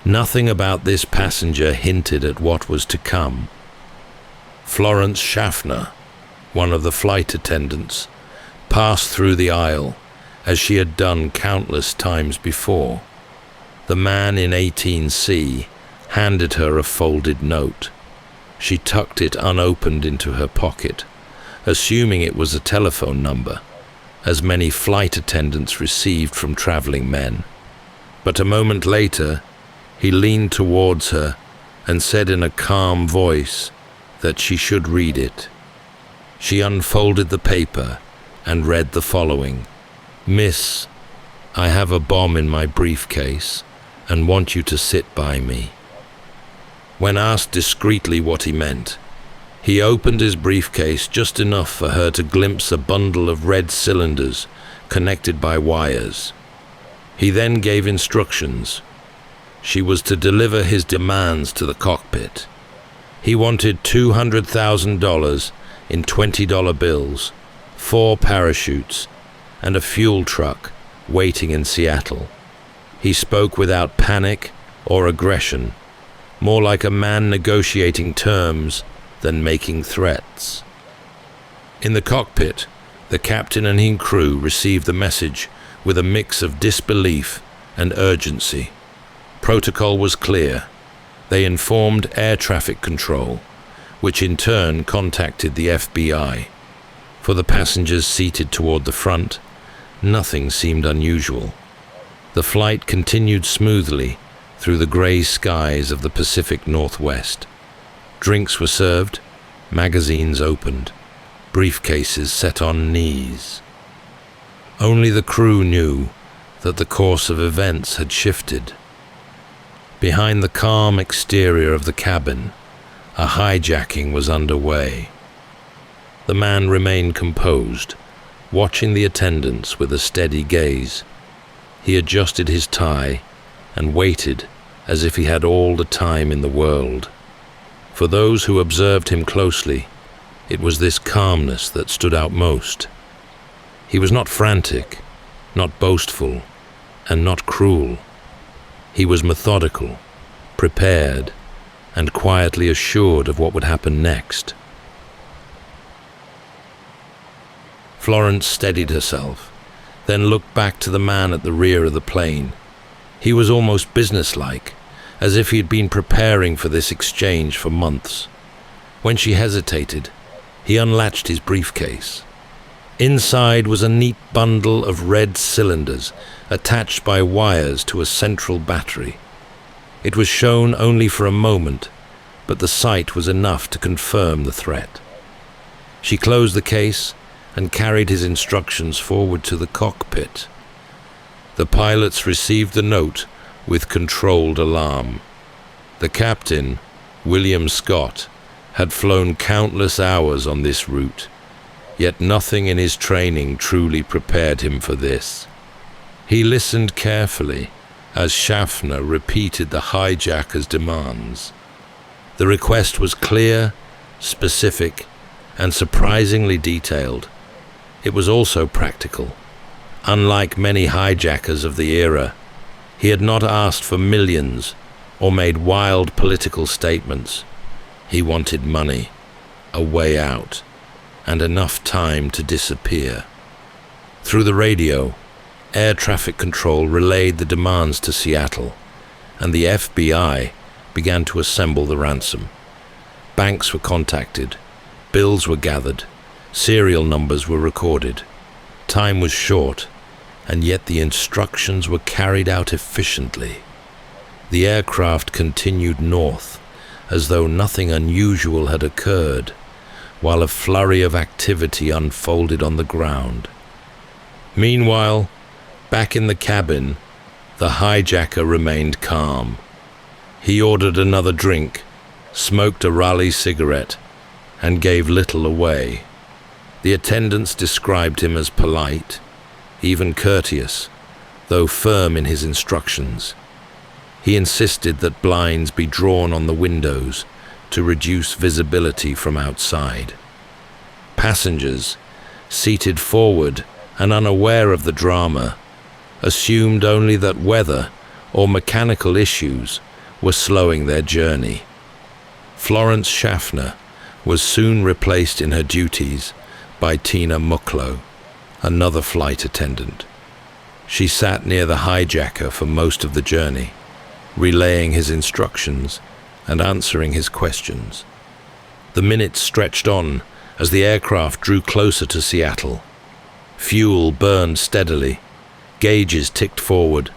Nothing about this passenger hinted at what was to come. Florence Schaffner, one of the flight attendants, passed through the aisle as she had done countless times before. The man in 18C handed her a folded note. She tucked it unopened into her pocket, assuming it was a telephone number, as many flight attendants received from traveling men. But a moment later, he leaned towards her and said in a calm voice that she should read it. She unfolded the paper and read the following: "Miss, I have a bomb in my briefcase and want you to sit by me." When asked discreetly what he meant, he opened his briefcase just enough for her to glimpse a bundle of red cylinders connected by wires. He then gave instructions. She was to deliver his demands to the cockpit. He wanted $200,000 in $20 bills, 4 parachutes, and a fuel truck waiting in Seattle. He spoke without panic or aggression, more like a man negotiating terms than making threats. In the cockpit, the captain and his crew received the message with a mix of disbelief and urgency. Protocol was clear. They informed air traffic control, which in turn contacted the FBI. For the passengers seated toward the front, nothing seemed unusual. The flight continued smoothly through the gray skies of the Pacific Northwest. Drinks were served, magazines opened, briefcases set on knees. Only the crew knew that the course of events had shifted. Behind the calm exterior of the cabin, a hijacking was underway. The man remained composed, watching the attendants with a steady gaze. He adjusted his tie and waited as if he had all the time in the world. For those who observed him closely, it was this calmness that stood out most. He was not frantic, not boastful, and not cruel. He was methodical, prepared, and quietly assured of what would happen next. Florence steadied herself, then looked back to the man at the rear of the plane. He was almost businesslike, as if he had been preparing for this exchange for months. When she hesitated, he unlatched his briefcase. Inside was a neat bundle of red cylinders attached by wires to a central battery. It was shown only for a moment, but the sight was enough to confirm the threat. She closed the case and carried his instructions forward to the cockpit. The pilots received the note with controlled alarm. The captain, William Scott, had flown countless hours on this route, yet nothing in his training truly prepared him for this. He listened carefully as Schaffner repeated the hijacker's demands. The request was clear, specific, and surprisingly detailed. It was also practical. Unlike many hijackers of the era, he had not asked for millions or made wild political statements. He wanted money, a way out, and enough time to disappear. Through the radio, air traffic control relayed the demands to Seattle, and the FBI began to assemble the ransom. Banks were contacted, bills were gathered, serial numbers were recorded. Time was short, and yet the instructions were carried out efficiently. The aircraft continued north, as though nothing unusual had occurred, while a flurry of activity unfolded on the ground. Meanwhile, back in the cabin, the hijacker remained calm. He ordered another drink, smoked a Raleigh cigarette, and gave little away. The attendants described him as polite, even courteous, though firm in his instructions. He insisted that blinds be drawn on the windows to reduce visibility from outside. Passengers, seated forward and unaware of the drama, assumed only that weather or mechanical issues were slowing their journey. Florence Schaffner was soon replaced in her duties by Tina Mucklow, another flight attendant. She sat near the hijacker for most of the journey, relaying his instructions and answering his questions. The minutes stretched on as the aircraft drew closer to Seattle. Fuel burned steadily, gauges ticked forward,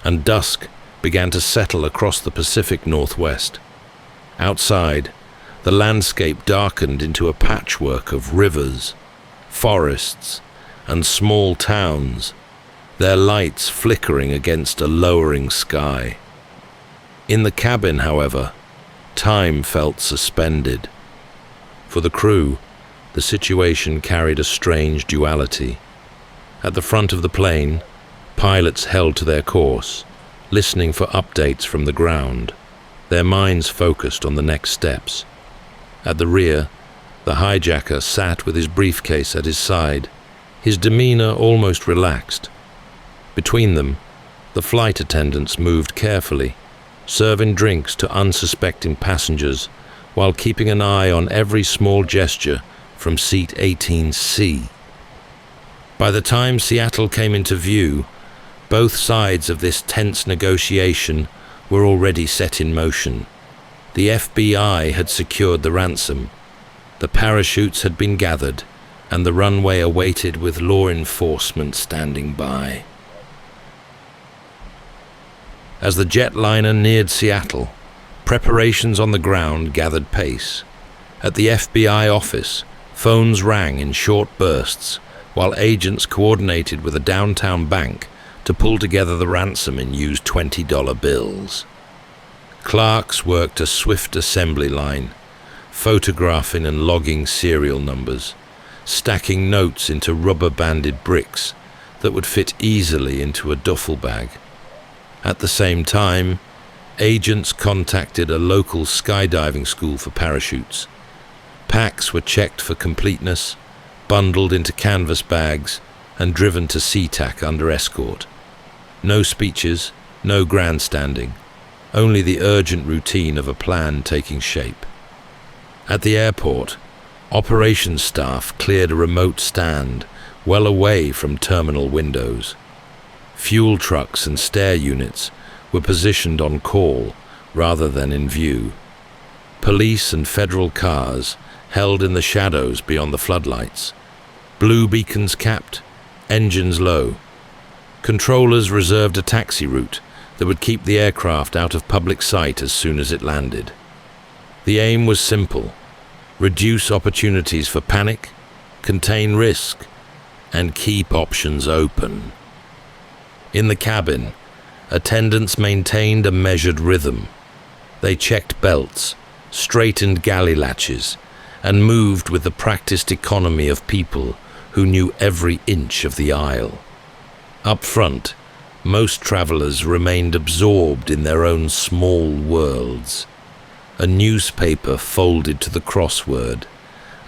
and dusk began to settle across the Pacific Northwest. Outside, the landscape darkened into a patchwork of rivers, forests, and small towns, their lights flickering against a lowering sky. In the cabin, however, time felt suspended. For the crew, the situation carried a strange duality. At the front of the plane, pilots held to their course, listening for updates from the ground, their minds focused on the next steps. At the rear, the hijacker sat with his briefcase at his side, his demeanor almost relaxed. Between them, the flight attendants moved carefully, serving drinks to unsuspecting passengers while keeping an eye on every small gesture from seat 18C. By the time Seattle came into view, both sides of this tense negotiation were already set in motion. The FBI had secured the ransom, the parachutes had been gathered, and the runway awaited with law enforcement standing by. As the jetliner neared Seattle, preparations on the ground gathered pace. At the FBI office, phones rang in short bursts, while agents coordinated with a downtown bank to pull together the ransom in used $20 bills. Clerks worked a swift assembly line, photographing and logging serial numbers, stacking notes into rubber-banded bricks that would fit easily into a duffel bag. At the same time, agents contacted a local skydiving school for parachutes. Packs were checked for completeness, bundled into canvas bags, and driven to SeaTac under escort. No speeches, no grandstanding, only the urgent routine of a plan taking shape. At the airport, operations staff cleared a remote stand well away from terminal windows. Fuel trucks and stair units were positioned on call rather than in view. Police and federal cars held in the shadows beyond the floodlights. Blue beacons capped, engines low. Controllers reserved a taxi route that would keep the aircraft out of public sight as soon as it landed. The aim was simple: reduce opportunities for panic, contain risk, and keep options open. In the cabin, attendants maintained a measured rhythm. They checked belts, straightened galley latches, and moved with the practiced economy of people who knew every inch of the aisle. Up front, most travelers remained absorbed in their own small worlds. A newspaper folded to the crossword,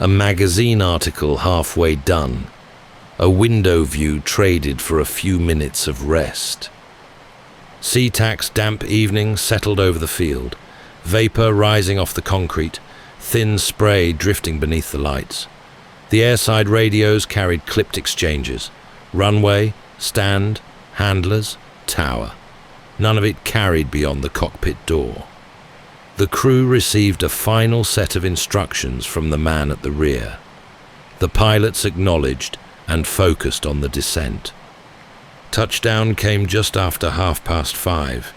a magazine article halfway done, a window view traded for a few minutes of rest. SeaTac's damp evening settled over the field, vapor rising off the concrete, thin spray drifting beneath the lights. The airside radios carried clipped exchanges: runway, stand, handlers, tower. None of it carried beyond the cockpit door. The crew received a final set of instructions from the man at the rear. The pilots acknowledged and focused on the descent. Touchdown came just after 5:30.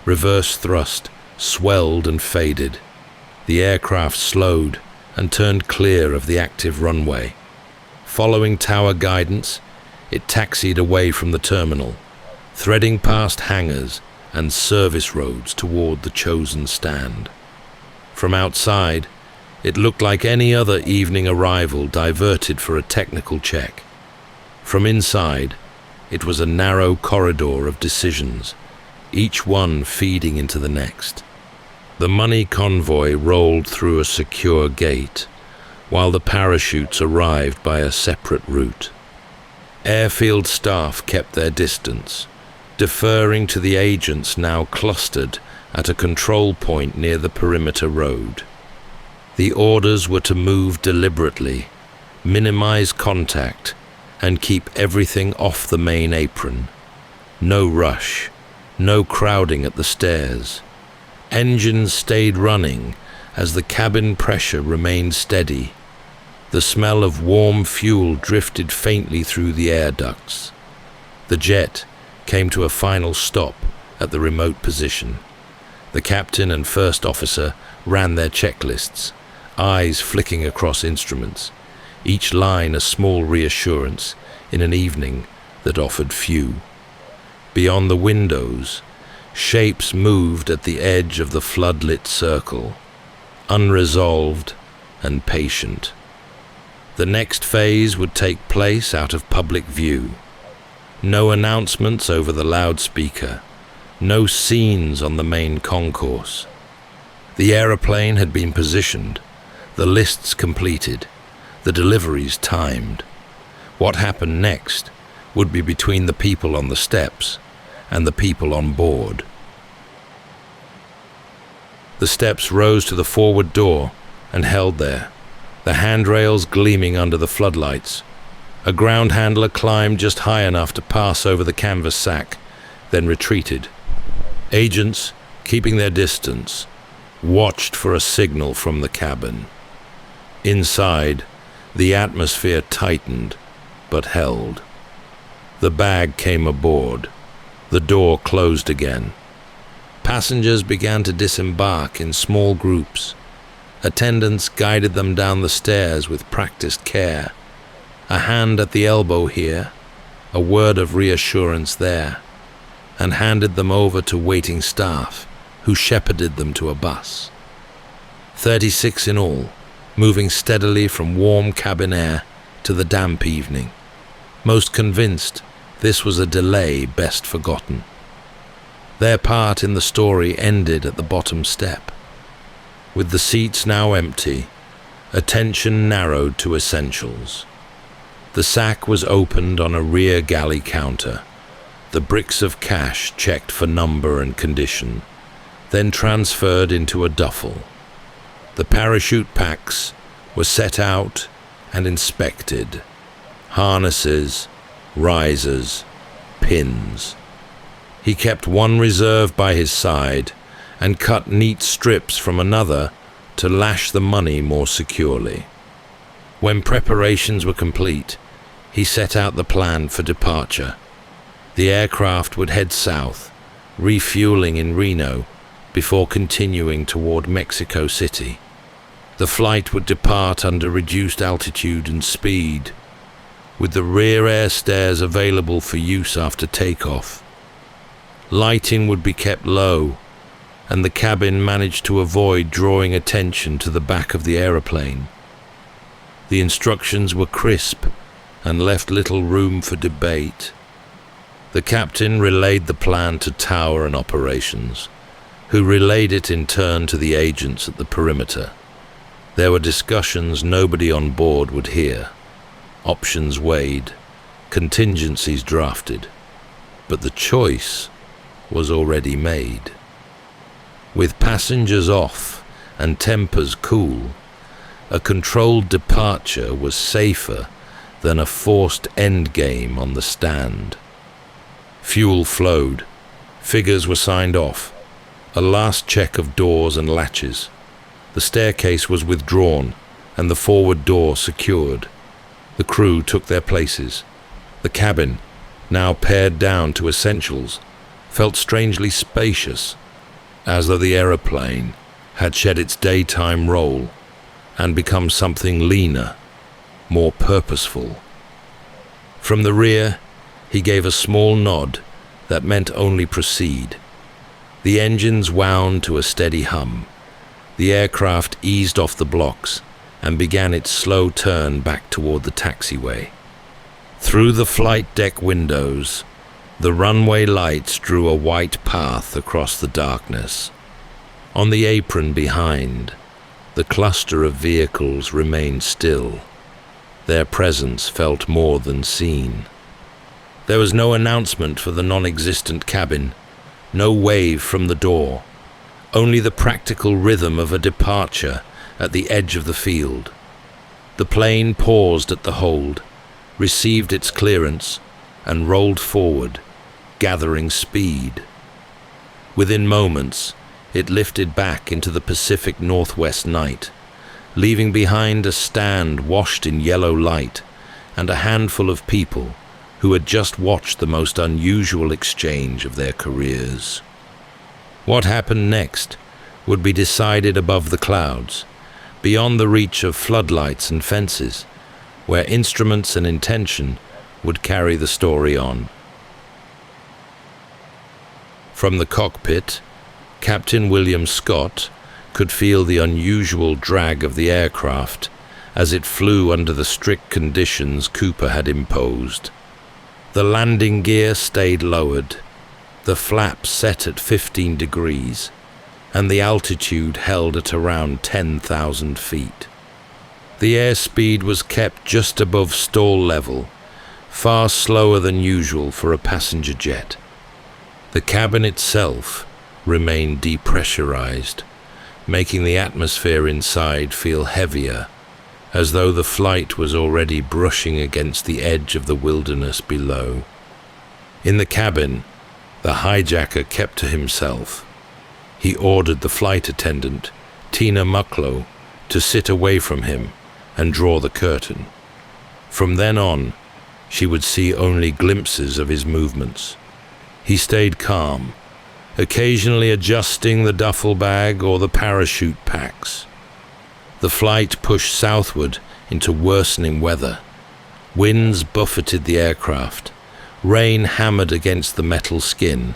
Reverse thrust swelled and faded. The aircraft slowed and turned clear of the active runway. Following tower guidance, it taxied away from the terminal, threading past hangars and service roads toward the chosen stand. From outside, it looked like any other evening arrival diverted for a technical check. From inside, it was a narrow corridor of decisions, each one feeding into the next. The money convoy rolled through a secure gate, while the parachutes arrived by a separate route. Airfield staff kept their distance, deferring to the agents now clustered at a control point near the perimeter road. The orders were to move deliberately, minimize contact, and keep everything off the main apron. No rush, no crowding at the stairs. Engines stayed running as the cabin pressure remained steady. The smell of warm fuel drifted faintly through the air ducts. The jet came to a final stop at the remote position. The captain and first officer ran their checklists, eyes flicking across instruments, each line a small reassurance in an evening that offered few. Beyond the windows, shapes moved at the edge of the floodlit circle, unresolved and patient. The next phase would take place out of public view. No announcements over the loudspeaker, no scenes on the main concourse. The aeroplane had been positioned, the lists completed, the deliveries timed. What happened next would be between the people on the steps and the people on board. The steps rose to the forward door and held there, the handrails gleaming under the floodlights. A ground handler climbed just high enough to pass over the canvas sack, then retreated. Agents, keeping their distance, watched for a signal from the cabin. Inside, the atmosphere tightened, but held. The bag came aboard. The door closed again. Passengers began to disembark in small groups. Attendants guided them down the stairs with practiced care. A hand at the elbow here, a word of reassurance there, and handed them over to waiting staff, who shepherded them to a bus. 36 in all, moving steadily from warm cabin air to the damp evening, most convinced This was a delay best forgotten. Their part in the story ended at the bottom step. With the seats now empty, attention narrowed to essentials. The sack was opened on a rear galley counter, the bricks of cash checked for number and condition, then transferred into a duffel. The parachute packs were set out and inspected. Harnesses, risers, pins. He kept one reserve by his side and cut neat strips from another to lash the money more securely. When preparations were complete, he set out the plan for departure. The aircraft would head south, refueling in Reno before continuing toward Mexico City. The flight would depart under reduced altitude and speed, with the rear air stairs available for use after takeoff. Lighting would be kept low, and the cabin managed to avoid drawing attention to the back of the aeroplane. The instructions were crisp and left little room for debate. The captain relayed the plan to Tower and Operations, who relayed it in turn to the agents at the perimeter. There were discussions nobody on board would hear, options weighed, contingencies drafted, but the choice was already made. With passengers off and tempers cool, a controlled departure was safer than a forced endgame on the stand. Fuel flowed, figures were signed off, a last check of doors and latches. The staircase was withdrawn and the forward door secured. The crew took their places. The cabin, now pared down to essentials, felt strangely spacious, as though the aeroplane had shed its daytime role and become something leaner, more purposeful. From the rear, he gave a small nod that meant only proceed. The engines wound to a steady hum. The aircraft eased off the blocks and began its slow turn back toward the taxiway. Through the flight deck windows, the runway lights drew a white path across the darkness. On the apron behind, the cluster of vehicles remained still. Their presence felt more than seen. There was no announcement for the non-existent cabin, no wave from the door, only the practical rhythm of a departure at the edge of the field. The plane paused at the hold, received its clearance, and rolled forward, gathering speed. Within moments, it lifted back into the Pacific Northwest night, leaving behind a stand washed in yellow light and a handful of people who had just watched the most unusual exchange of their careers. What happened next would be decided above the clouds, beyond the reach of floodlights and fences, where instruments and intention would carry the story on. From the cockpit, Captain William Scott could feel the unusual drag of the aircraft as it flew under the strict conditions Cooper had imposed. The landing gear stayed lowered, the flaps set at 15 degrees, and the altitude held at around 10,000 feet. The airspeed was kept just above stall level, far slower than usual for a passenger jet. The cabin itself remained depressurized, making the atmosphere inside feel heavier, as though the flight was already brushing against the edge of the wilderness below. In the cabin, the hijacker kept to himself. He ordered the flight attendant, Tina Mucklow, to sit away from him and draw the curtain. From then on, she would see only glimpses of his movements. He stayed calm, occasionally adjusting the duffel bag or the parachute packs. The flight pushed southward into worsening weather. Winds buffeted the aircraft, rain hammered against the metal skin,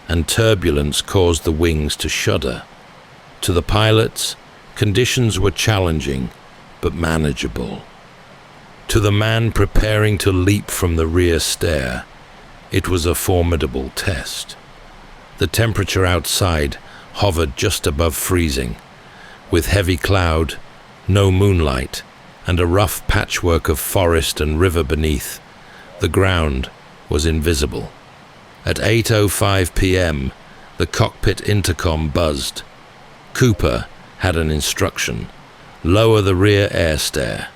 and turbulence caused the wings to shudder. To the pilots, conditions were challenging, but manageable. To the man preparing to leap from the rear stair, It was a formidable test. The temperature outside hovered just above freezing, with heavy cloud, no moonlight, and a rough patchwork of forest and river beneath. The ground was invisible. At 8:05 p.m., the cockpit intercom buzzed. Cooper had an instruction: lower the rear air stair.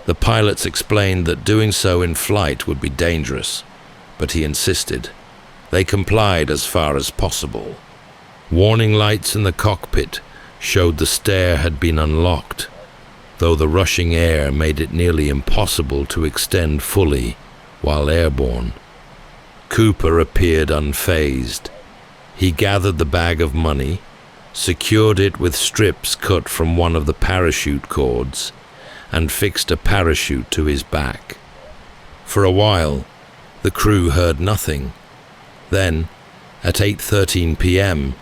The pilots explained that doing so in flight would be dangerous, but he insisted. They complied as far as possible. Warning lights in the cockpit showed the stair had been unlocked, though the rushing air made it nearly impossible to extend fully while airborne. Cooper appeared unfazed. He gathered the bag of money, secured it with strips cut from one of the parachute cords, and fixed a parachute to his back. For a while, the crew heard nothing. Then, at 8:13 p.m.,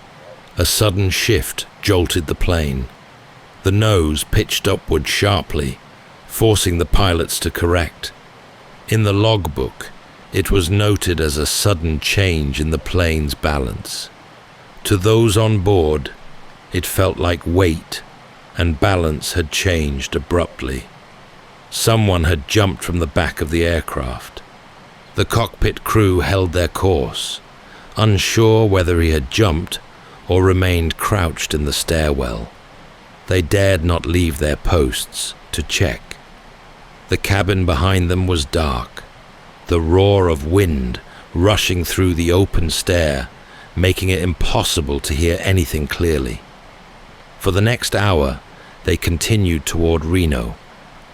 a sudden shift jolted the plane. The nose pitched upward sharply, forcing the pilots to correct. In the logbook, it was noted as a sudden change in the plane's balance. To those on board, it felt like weight and balance had changed abruptly. Someone had jumped from the back of the aircraft. The cockpit crew held their course, unsure whether he had jumped or remained crouched in the stairwell. They dared not leave their posts to check. The cabin behind them was dark, the roar of wind rushing through the open stair, making it impossible to hear anything clearly. For the next hour, they continued toward Reno,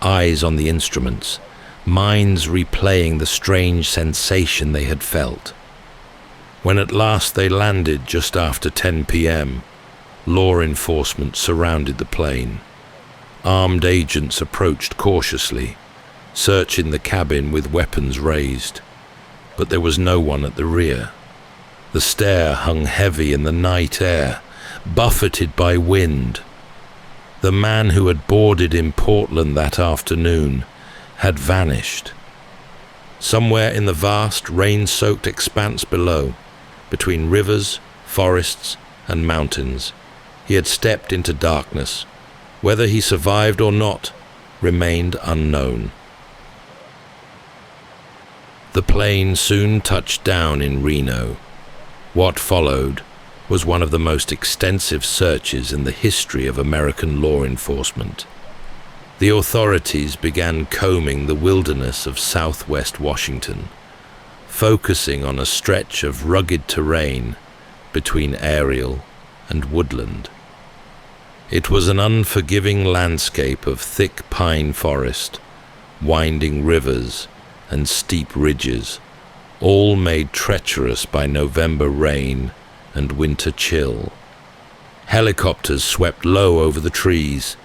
eyes on the instruments, minds replaying the strange sensation they had felt. When at last they landed just after 10 p.m., law enforcement surrounded the plane. Armed agents approached cautiously, searching the cabin with weapons raised. But there was no one at the rear. The stair hung heavy in the night air, buffeted by wind. The man who had boarded in Portland that afternoon had vanished. Somewhere in the vast, rain-soaked expanse below, between rivers, forests, and mountains, he had stepped into darkness. Whether he survived or not remained unknown. The plane soon touched down in Reno. What followed was one of the most extensive searches in the history of American law enforcement. The authorities began combing the wilderness of southwest Washington, focusing on a stretch of rugged terrain between aerial and woodland. It was an unforgiving landscape of thick pine forest, winding rivers, and steep ridges, all made treacherous by November rain and winter chill. Helicopters swept low over the trees,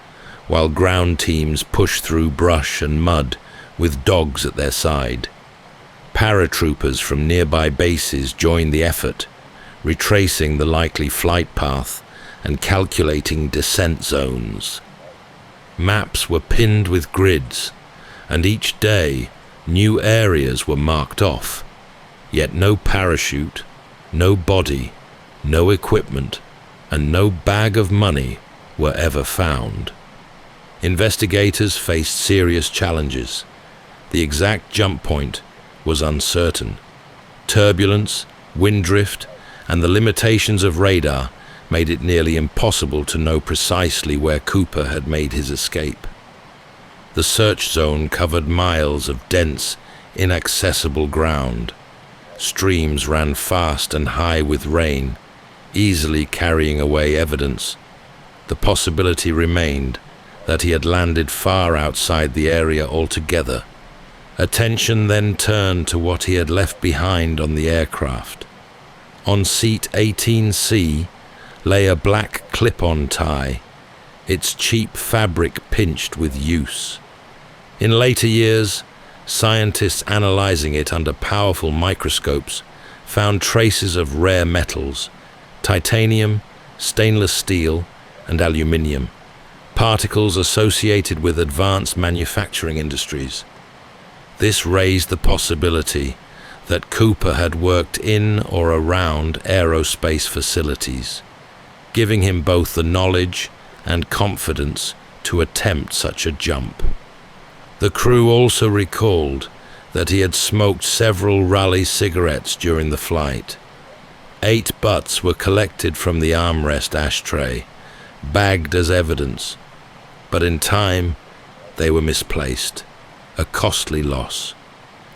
while ground teams pushed through brush and mud with dogs at their side. Paratroopers from nearby bases joined the effort, retracing the likely flight path and calculating descent zones. Maps were pinned with grids, and each day new areas were marked off, yet no parachute, no body, no equipment, and no bag of money were ever found. Investigators faced serious challenges. The exact jump point was uncertain. Turbulence, wind drift, and the limitations of radar made it nearly impossible to know precisely where Cooper had made his escape. The search zone covered miles of dense, inaccessible ground. Streams ran fast and high with rain, easily carrying away evidence. The possibility remained that he had landed far outside the area altogether. Attention then turned to what he had left behind on the aircraft. On seat 18C lay a black clip-on tie, its cheap fabric pinched with use. In later years, scientists analyzing it under powerful microscopes found traces of rare metals, titanium, stainless steel, and aluminium, particles associated with advanced manufacturing industries. This raised the possibility that Cooper had worked in or around aerospace facilities, giving him both the knowledge and confidence to attempt such a jump. The crew also recalled that he had smoked several Raleigh cigarettes during the flight. 8 butts were collected from the armrest ashtray, bagged as evidence, but in time they were misplaced, a costly loss.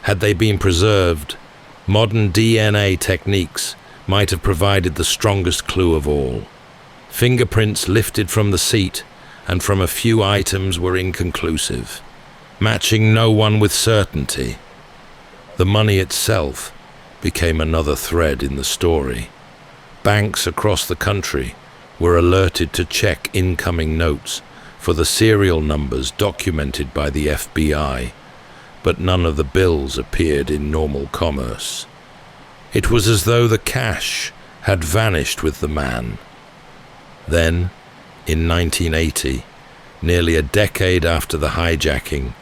Had they been preserved, modern DNA techniques might have provided the strongest clue of all. Fingerprints lifted from the seat and from a few items were inconclusive, matching no one with certainty. The money itself became another thread in the story. Banks across the country were alerted to check incoming notes for the serial numbers documented by the FBI, but none of the bills appeared in normal commerce. It was as though the cash had vanished with the man. Then, in 1980, nearly a decade after the hijacking,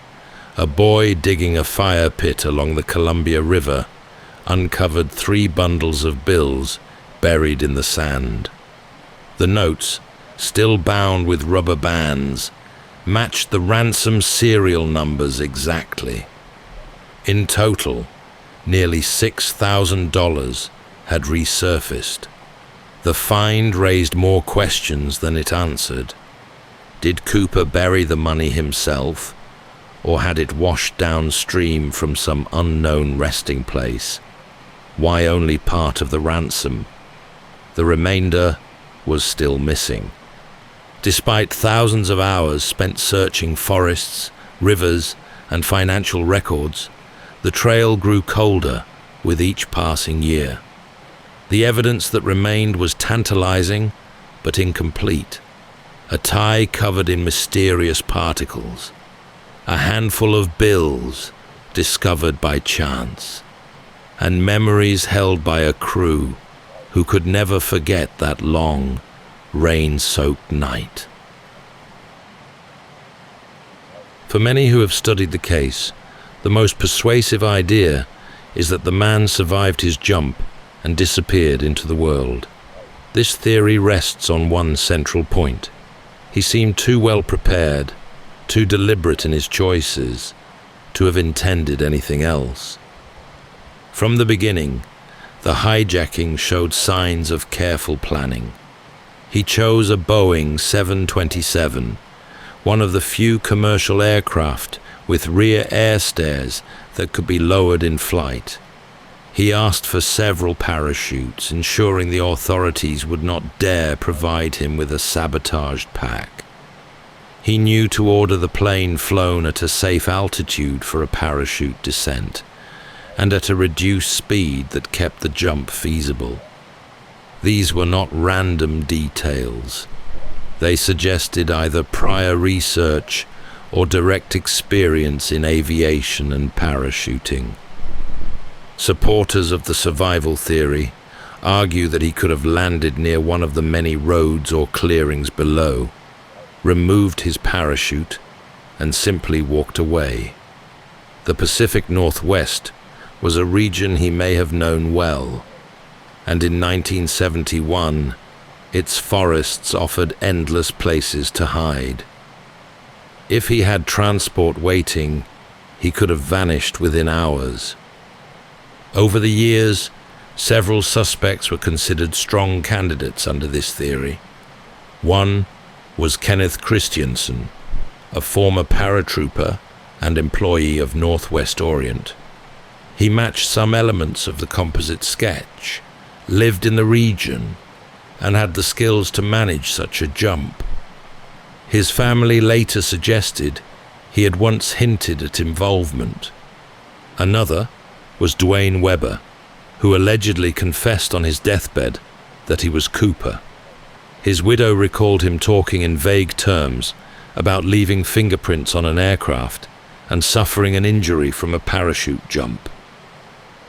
a boy digging a fire pit along the Columbia River uncovered 3 bundles of bills buried in the sand. The notes, still bound with rubber bands, matched the ransom serial numbers exactly. In total, nearly $6,000 had resurfaced. The find raised more questions than it answered. Did Cooper bury the money himself, or had it washed downstream from some unknown resting place? Why only part of the ransom? The remainder was still missing. Despite thousands of hours spent searching forests, rivers, and financial records, the trail grew colder with each passing year. The evidence that remained was tantalizing but incomplete. A tie covered in mysterious particles. A handful of bills discovered by chance. And memories held by a crew who could never forget that long, rain-soaked night. For many who have studied the case, the most persuasive idea is that the man survived his jump and disappeared into the world. This theory rests on one central point. He seemed too well prepared, too deliberate in his choices, to have intended anything else. From the beginning, the hijacking showed signs of careful planning. He chose a Boeing 727, one of the few commercial aircraft with rear air stairs that could be lowered in flight. He asked for several parachutes, ensuring the authorities would not dare provide him with a sabotaged pack. He knew to order the plane flown at a safe altitude for a parachute descent, and at a reduced speed that kept the jump feasible. These were not random details. They suggested either prior research or direct experience in aviation and parachuting. Supporters of the survival theory argue that he could have landed near one of the many roads or clearings below, removed his parachute, and simply walked away. The Pacific Northwest was a region he may have known well, and in 1971, its forests offered endless places to hide. If he had transport waiting, he could have vanished within hours. Over the years, several suspects were considered strong candidates under this theory. One was Kenneth Christiansen, a former paratrooper and employee of Northwest Orient. He matched some elements of the composite sketch, lived in the region, and had the skills to manage such a jump. His family later suggested he had once hinted at involvement. Another was Dwayne Webber, who allegedly confessed on his deathbed that he was Cooper. His widow recalled him talking in vague terms about leaving fingerprints on an aircraft and suffering an injury from a parachute jump.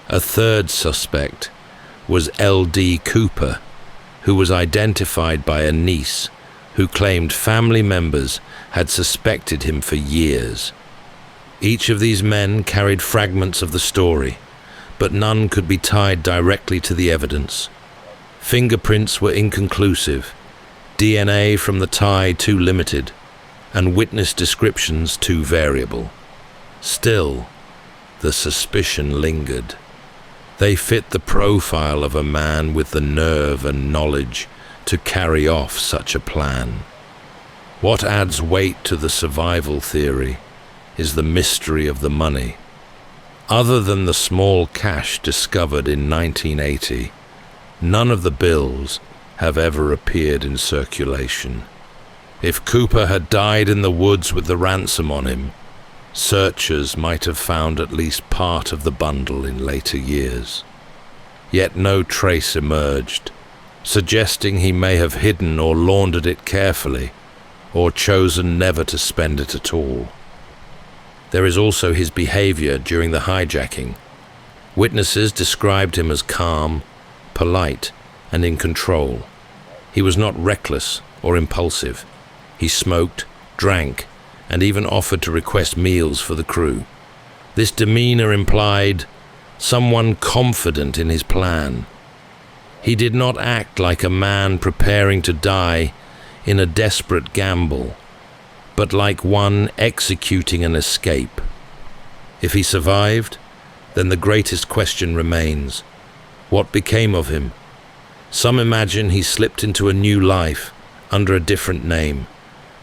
A third suspect was L.D. Cooper, who was identified by a niece who claimed family members had suspected him for years. Each of these men carried fragments of the story, but none could be tied directly to the evidence. Fingerprints were inconclusive, DNA from the tie too limited, and witness descriptions too variable. Still, the suspicion lingered. They fit the profile of a man with the nerve and knowledge to carry off such a plan. What adds weight to the survival theory is the mystery of the money. Other than the small cash discovered in 1980, none of the bills have ever appeared in circulation. If Cooper had died in the woods with the ransom on him, searchers might have found at least part of the bundle in later years. Yet no trace emerged, suggesting he may have hidden or laundered it carefully, or chosen never to spend it at all. There is also his behavior during the hijacking. Witnesses described him as calm, polite, and in control. He was not reckless or impulsive. He smoked, drank, and even offered to request meals for the crew. This demeanor implied someone confident in his plan. He did not act like a man preparing to die in a desperate gamble, but like one executing an escape. If he survived, then the greatest question remains: what became of him? Some imagine he slipped into a new life under a different name,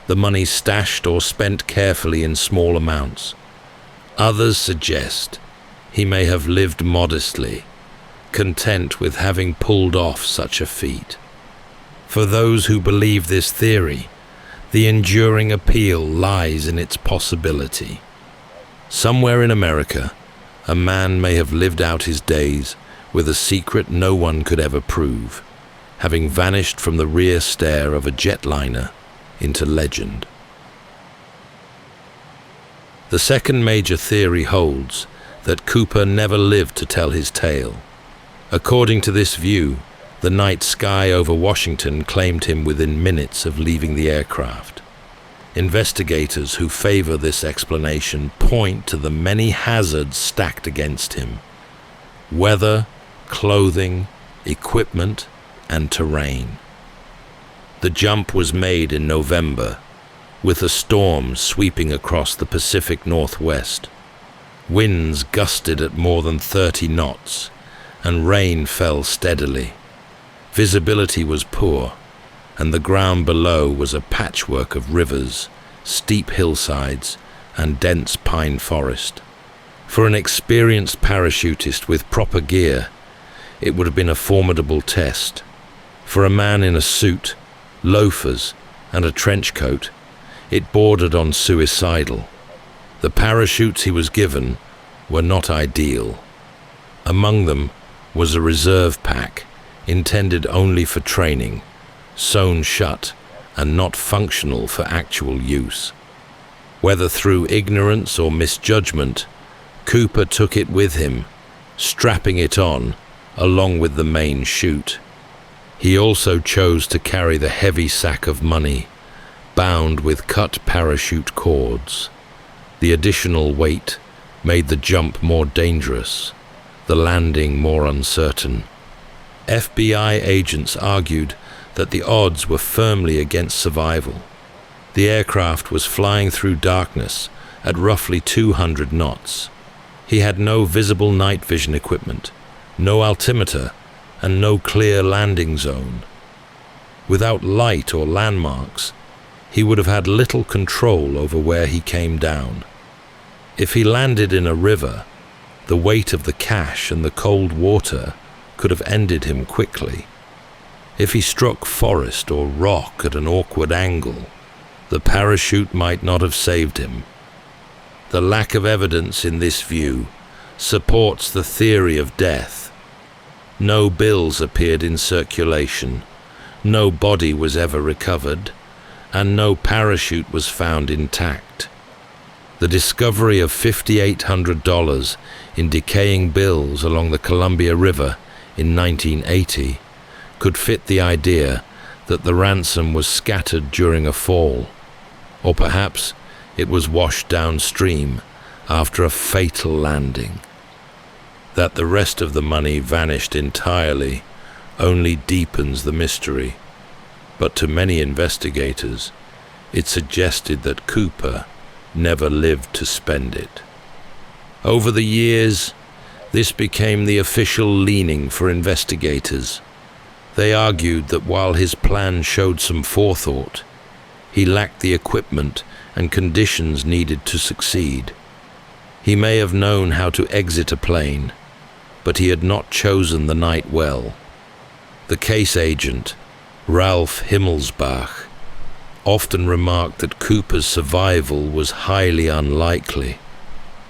the money stashed or spent carefully in small amounts. Others suggest he may have lived modestly, content with having pulled off such a feat. For those who believe this theory, the enduring appeal lies in its possibility. Somewhere in America, a man may have lived out his days with a secret no one could ever prove, having vanished from the rear stair of a jetliner into legend. The second major theory holds that Cooper never lived to tell his tale. According to this view, the night sky over Washington claimed him within minutes of leaving the aircraft. Investigators who favor this explanation point to the many hazards stacked against him: weather, clothing, equipment, and terrain. The jump was made in November, with a storm sweeping across the Pacific Northwest. Winds gusted at more than 30 knots, and rain fell steadily. Visibility was poor, and the ground below was a patchwork of rivers, steep hillsides, and dense pine forest. For an experienced parachutist with proper gear, it would have been a formidable test. For a man in a suit, loafers, and a trench coat, it bordered on suicidal. The parachutes he was given were not ideal. Among them was a reserve pack, intended only for training, sewn shut and not functional for actual use. Whether through ignorance or misjudgment, Cooper took it with him, strapping it on along with the main chute. He also chose to carry the heavy sack of money, bound with cut parachute cords. The additional weight made the jump more dangerous, the landing more uncertain. FBI agents argued that the odds were firmly against survival. The aircraft was flying through darkness at roughly 200 knots. He had no visible night vision equipment, no altimeter, and no clear landing zone. Without light or landmarks, he would have had little control over where he came down. If he landed in a river, the weight of the cash and the cold water could have ended him quickly. If he struck forest or rock at an awkward angle, the parachute might not have saved him. The lack of evidence in this view supports the theory of death. No bills appeared in circulation, no body was ever recovered, and no parachute was found intact. The discovery of $5,800 in decaying bills along the Columbia River in 1980 could fit the idea that the ransom was scattered during a fall, or perhaps it was washed downstream after a fatal landing. That the rest of the money vanished entirely only deepens the mystery, but to many investigators, it suggested that Cooper never lived to spend it. Over the years, this became the official leaning for investigators. They argued that while his plan showed some forethought, he lacked the equipment and conditions needed to succeed. He may have known how to exit a plane, but he had not chosen the night well. The case agent, Ralph Himmelsbach, often remarked that Cooper's survival was highly unlikely,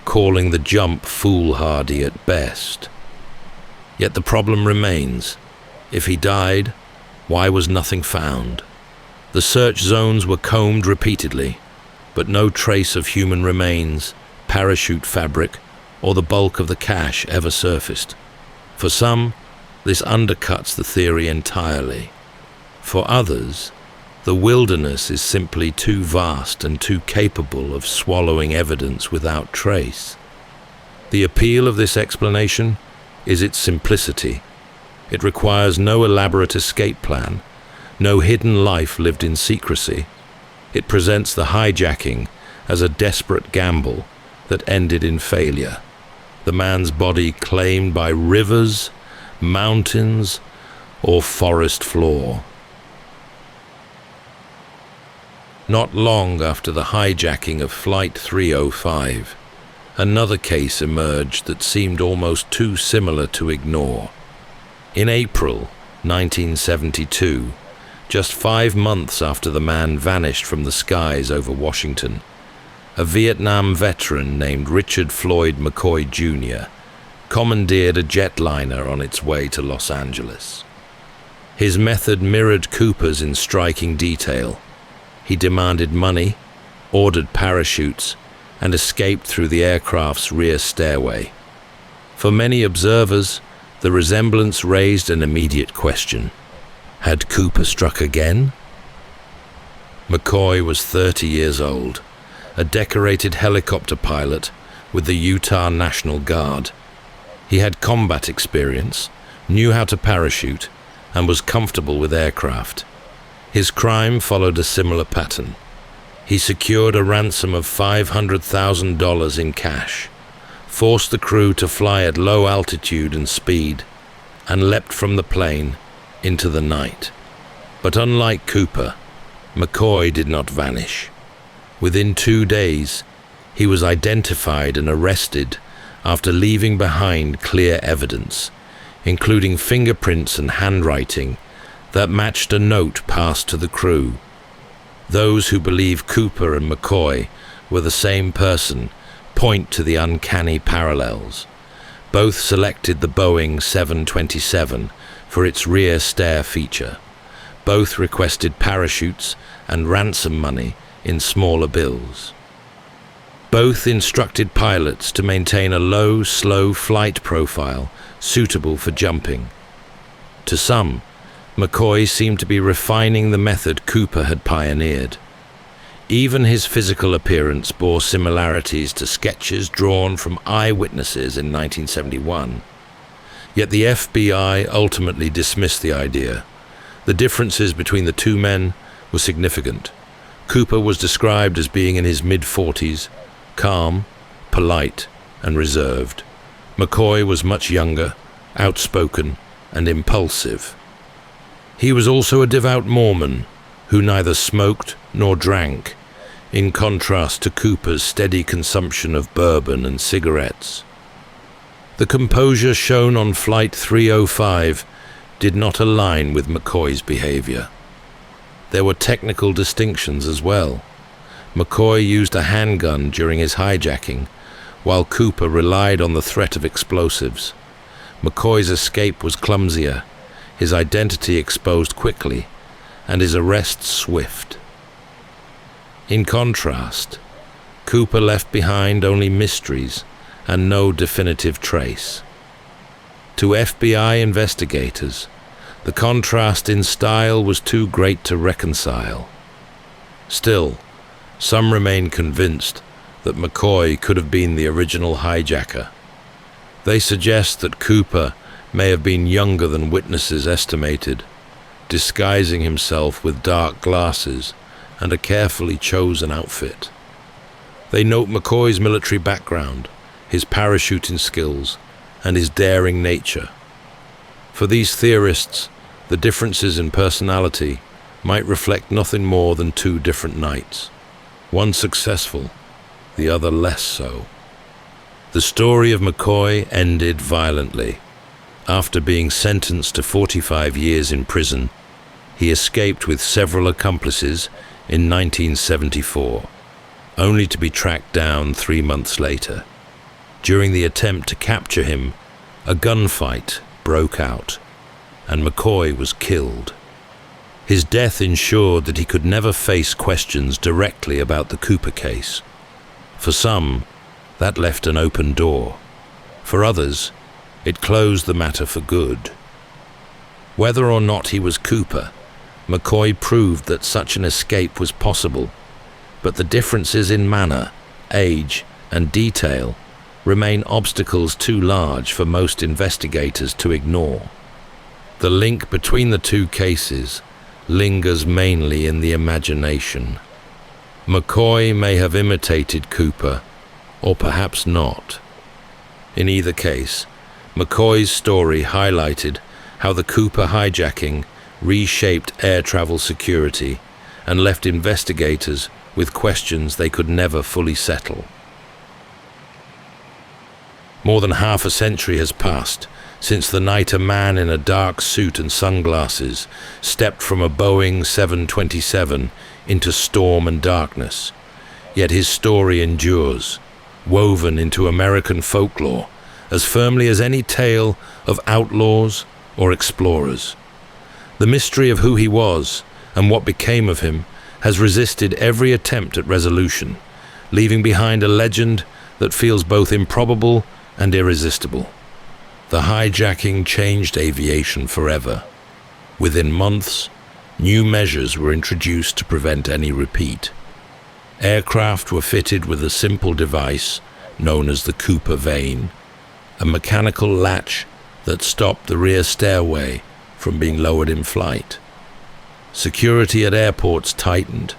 calling the jump foolhardy at best. Yet the problem remains. If he died, why was nothing found? The search zones were combed repeatedly, but no trace of human remains, parachute fabric, or the bulk of the cash ever surfaced. For some, this undercuts the theory entirely. For others, the wilderness is simply too vast and too capable of swallowing evidence without trace. The appeal of this explanation is its simplicity. It requires no elaborate escape plan, no hidden life lived in secrecy. It presents the hijacking as a desperate gamble that ended in failure. The man's body claimed by rivers, mountains, or forest floor. Not long after the hijacking of Flight 305, another case emerged that seemed almost too similar to ignore. In April 1972, just 5 months after the man vanished from the skies over Washington, a Vietnam veteran named Richard Floyd McCoy Jr. commandeered a jetliner on its way to Los Angeles. His method mirrored Cooper's in striking detail. He demanded money, ordered parachutes, and escaped through the aircraft's rear stairway. For many observers, the resemblance raised an immediate question. Had Cooper struck again? McCoy was 30 years old, a decorated helicopter pilot with the Utah National Guard. He had combat experience, knew how to parachute, and was comfortable with aircraft. His crime followed a similar pattern. He secured a ransom of $500,000 in cash, forced the crew to fly at low altitude and speed, and leapt from the plane into the night. But unlike Cooper, McCoy did not vanish. Within 2 days, he was identified and arrested after leaving behind clear evidence, including fingerprints and handwriting that matched a note passed to the crew. Those who believe Cooper and McCoy were the same person point to the uncanny parallels. Both selected the Boeing 727 for its rear stair feature. Both requested parachutes and ransom money in smaller bills. Both instructed pilots to maintain a low, slow flight profile suitable for jumping. To some, McCoy seemed to be refining the method Cooper had pioneered. Even his physical appearance bore similarities to sketches drawn from eyewitnesses in 1971. Yet the FBI ultimately dismissed the idea. The differences between the two men were significant. Cooper was described as being in his mid-40s, calm, polite, and reserved. McCoy was much younger, outspoken, and impulsive. He was also a devout Mormon who neither smoked nor drank, in contrast to Cooper's steady consumption of bourbon and cigarettes. The composure shown on Flight 305 did not align with McCoy's behavior. There were technical distinctions as well. McCoy used a handgun during his hijacking, while Cooper relied on the threat of explosives. McCoy's escape was clumsier, his identity exposed quickly, and his arrest swift. In contrast, Cooper left behind only mysteries and no definitive trace. To FBI investigators, the contrast in style was too great to reconcile. Still, some remain convinced that McCoy could have been the original hijacker. They suggest that Cooper may have been younger than witnesses estimated, disguising himself with dark glasses and a carefully chosen outfit. They note McCoy's military background, his parachuting skills, and his daring nature. For these theorists, the differences in personality might reflect nothing more than two different knights, one successful, the other less so. The story of McCoy ended violently. After being sentenced to 45 years in prison, he escaped with several accomplices in 1974, only to be tracked down 3 months later. During the attempt to capture him, a gunfight broke out, and McCoy was killed. His death ensured that he could never face questions directly about the Cooper case. For some, that left an open door. For others, it closed the matter for good. Whether or not he was Cooper, McCoy proved that such an escape was possible, but the differences in manner, age, and detail remain obstacles too large for most investigators to ignore. The link between the two cases lingers mainly in the imagination. McCoy may have imitated Cooper, or perhaps not. In either case, McCoy's story highlighted how the Cooper hijacking reshaped air travel security and left investigators with questions they could never fully settle. More than half a century has passed since the night a man in a dark suit and sunglasses stepped from a Boeing 727 into storm and darkness. Yet his story endures, woven into American folklore as firmly as any tale of outlaws or explorers. The mystery of who he was and what became of him has resisted every attempt at resolution, leaving behind a legend that feels both improbable and irresistible. The hijacking changed aviation forever. Within months, new measures were introduced to prevent any repeat. Aircraft were fitted with a simple device known as the Cooper vane, a mechanical latch that stopped the rear stairway from being lowered in flight. Security at airports tightened,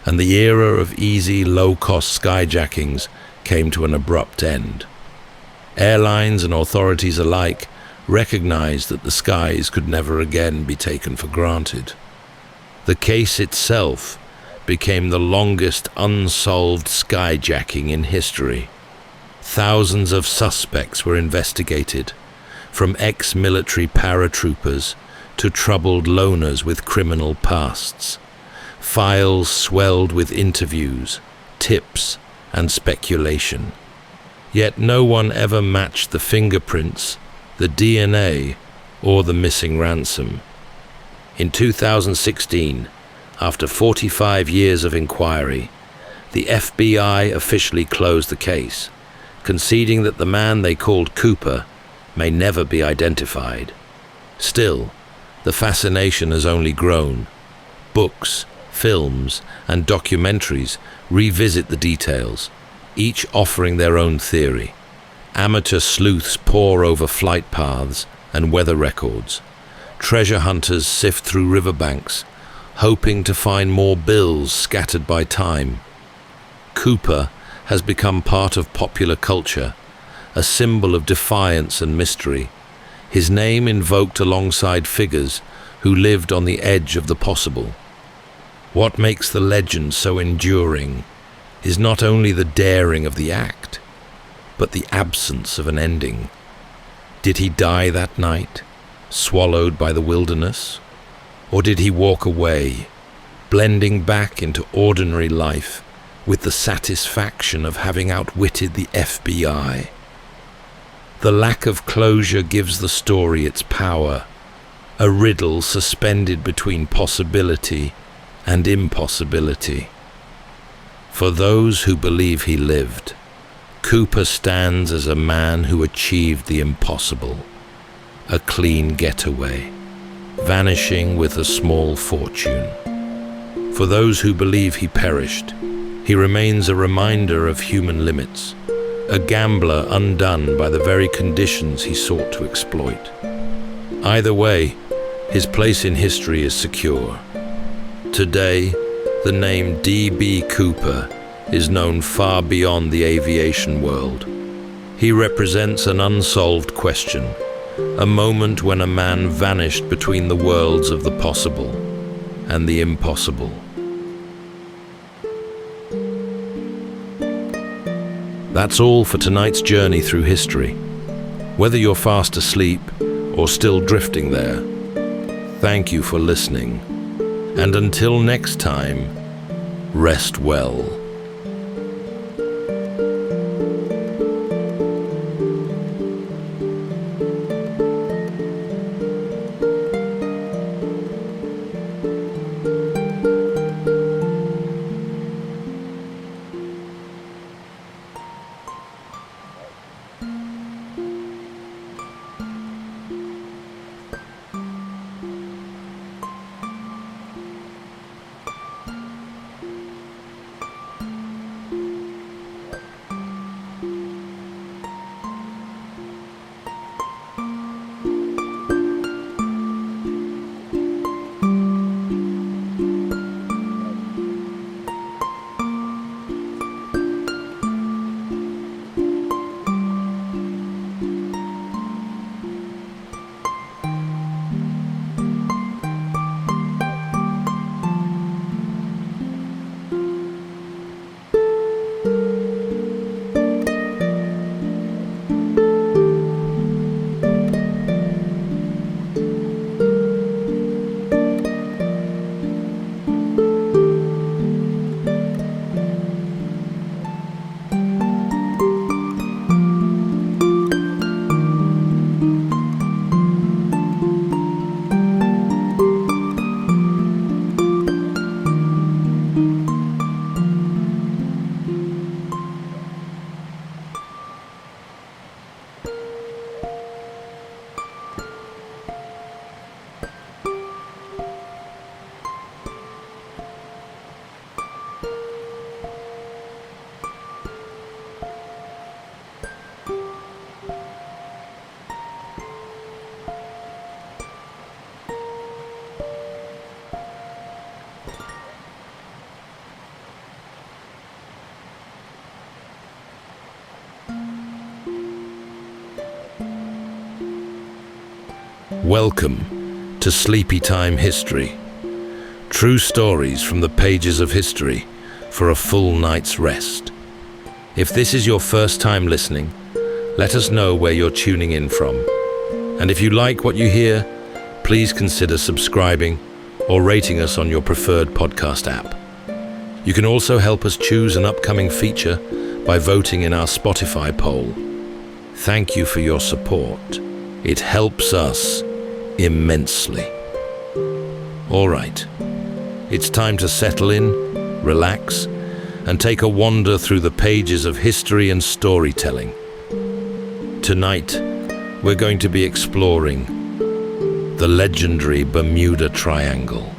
and the era of easy, low-cost skyjackings came to an abrupt end. Airlines and authorities alike recognized that the skies could never again be taken for granted. The case itself became the longest unsolved skyjacking in history. Thousands of suspects were investigated, from ex-military paratroopers to troubled loners with criminal pasts. Files swelled with interviews, tips, and speculation. Yet no one ever matched the fingerprints, the DNA, or the missing ransom. In 2016, after 45 years of inquiry, the FBI officially closed the case, conceding that the man they called Cooper may never be identified. Still, the fascination has only grown. Books, films, and documentaries revisit the details, each offering their own theory. Amateur sleuths pore over flight paths and weather records. Treasure hunters sift through riverbanks, hoping to find more bills scattered by time. Cooper has become part of popular culture, a symbol of defiance and mystery, his name invoked alongside figures who lived on the edge of the possible. What makes the legend so enduring is not only the daring of the act, but the absence of an ending. Did he die that night, swallowed by the wilderness? Or did he walk away, blending back into ordinary life with the satisfaction of having outwitted the FBI? The lack of closure gives the story its power, a riddle suspended between possibility and impossibility. For those who believe he lived, Cooper stands as a man who achieved the impossible, a clean getaway, vanishing with a small fortune. For those who believe he perished, he remains a reminder of human limits, a gambler undone by the very conditions he sought to exploit. Either way, his place in history is secure. Today, the name D.B. Cooper is known far beyond the aviation world. He represents an unsolved question, a moment when a man vanished between the worlds of the possible and the impossible. That's all for tonight's journey through history. Whether you're fast asleep or still drifting there, thank you for listening. And until next time, rest well. Welcome to Sleepytime History. True stories from the pages of history for a full night's rest. If this is your first time listening, let us know where you're tuning in from. And if you like what you hear, please consider subscribing or rating us on your preferred podcast app. You can also help us choose an upcoming feature by voting in our Spotify poll. Thank you for your support. It helps us immensely. All right, it's time to settle in, relax, and take a wander through the pages of history and storytelling. Tonight, we're going to be exploring the legendary Bermuda Triangle,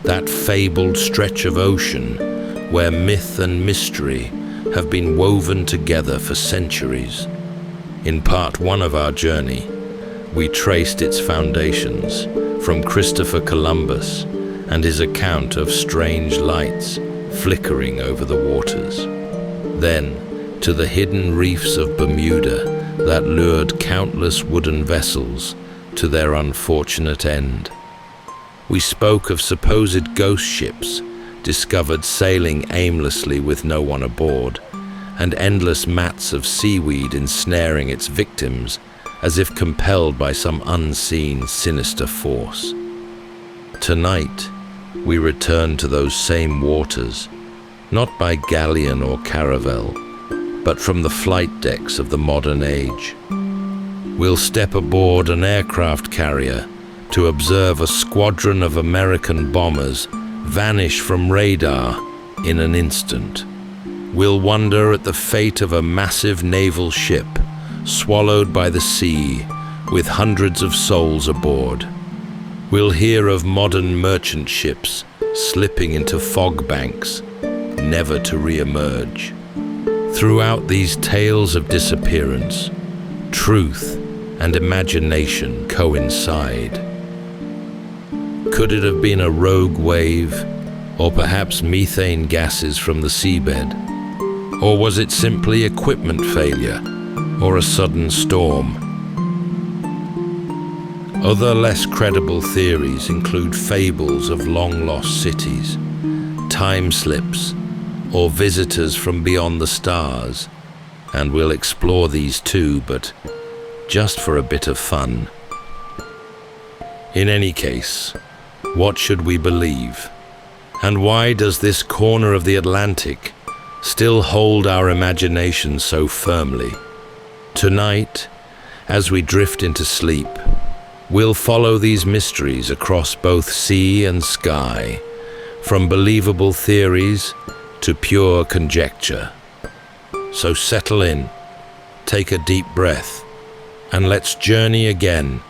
that fabled stretch of ocean where myth and mystery have been woven together for centuries. In part one of our journey, we traced its foundations from Christopher Columbus and his account of strange lights flickering over the waters. Then, to the hidden reefs of Bermuda that lured countless wooden vessels to their unfortunate end. We spoke of supposed ghost ships discovered sailing aimlessly with no one aboard, and endless mats of seaweed ensnaring its victims as if compelled by some unseen, sinister force. Tonight, we return to those same waters, not by galleon or caravel, but from the flight decks of the modern age. We'll step aboard an aircraft carrier to observe a squadron of American bombers vanish from radar in an instant. We'll wonder at the fate of a massive naval ship swallowed by the sea with hundreds of souls aboard. We'll hear of modern merchant ships slipping into fog banks, never to re-emerge. Throughout these tales of disappearance, truth and imagination coincide. Could it have been a rogue wave, or perhaps methane gases from the seabed? Or was it simply equipment failure, or a sudden storm? Other less credible theories include fables of long-lost cities, time slips, or visitors from beyond the stars, and we'll explore these too, but just for a bit of fun. In any case, what should we believe? And why does this corner of the Atlantic still hold our imagination so firmly? Tonight, as we drift into sleep, we'll follow these mysteries across both sea and sky, from believable theories to pure conjecture. So settle in, take a deep breath, and let's journey again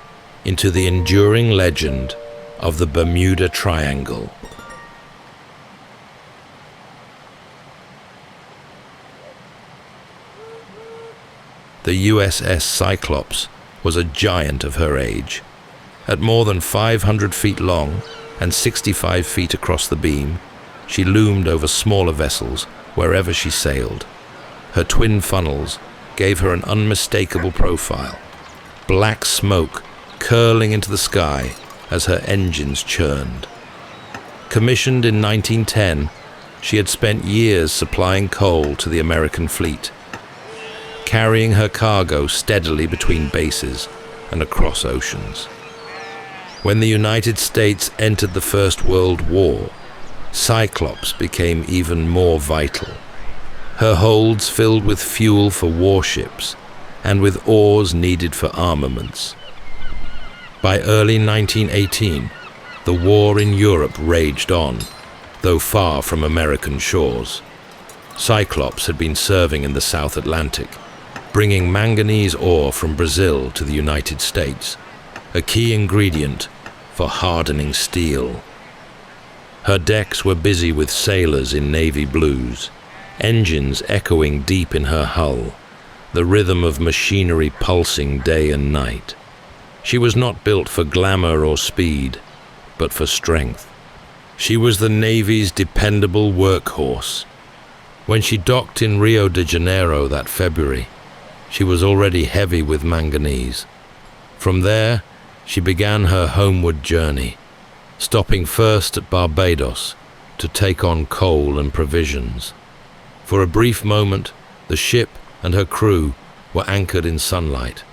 into the enduring legend of the Bermuda Triangle. The USS Cyclops was a giant of her age. At more than 500 feet long and 65 feet across the beam, she loomed over smaller vessels wherever she sailed. Her twin funnels gave her an unmistakable profile, black smoke curling into the sky as her engines churned. Commissioned in 1910, she had spent years supplying coal to the American fleet, carrying her cargo steadily between bases and across oceans. When the United States entered the First World War, Cyclops became even more vital. Her holds filled with fuel for warships and with ores needed for armaments. By early 1918, the war in Europe raged on, though far from American shores. Cyclops had been serving in the South Atlantic, bringing manganese ore from Brazil to the United States, a key ingredient for hardening steel. Her decks were busy with sailors in navy blues, engines echoing deep in her hull, the rhythm of machinery pulsing day and night. She was not built for glamour or speed, but for strength. She was the Navy's dependable workhorse. When she docked in Rio de Janeiro that February, she was already heavy with manganese. From there, she began her homeward journey, stopping first at Barbados to take on coal and provisions. For a brief moment, the ship and her crew were anchored in sunlight,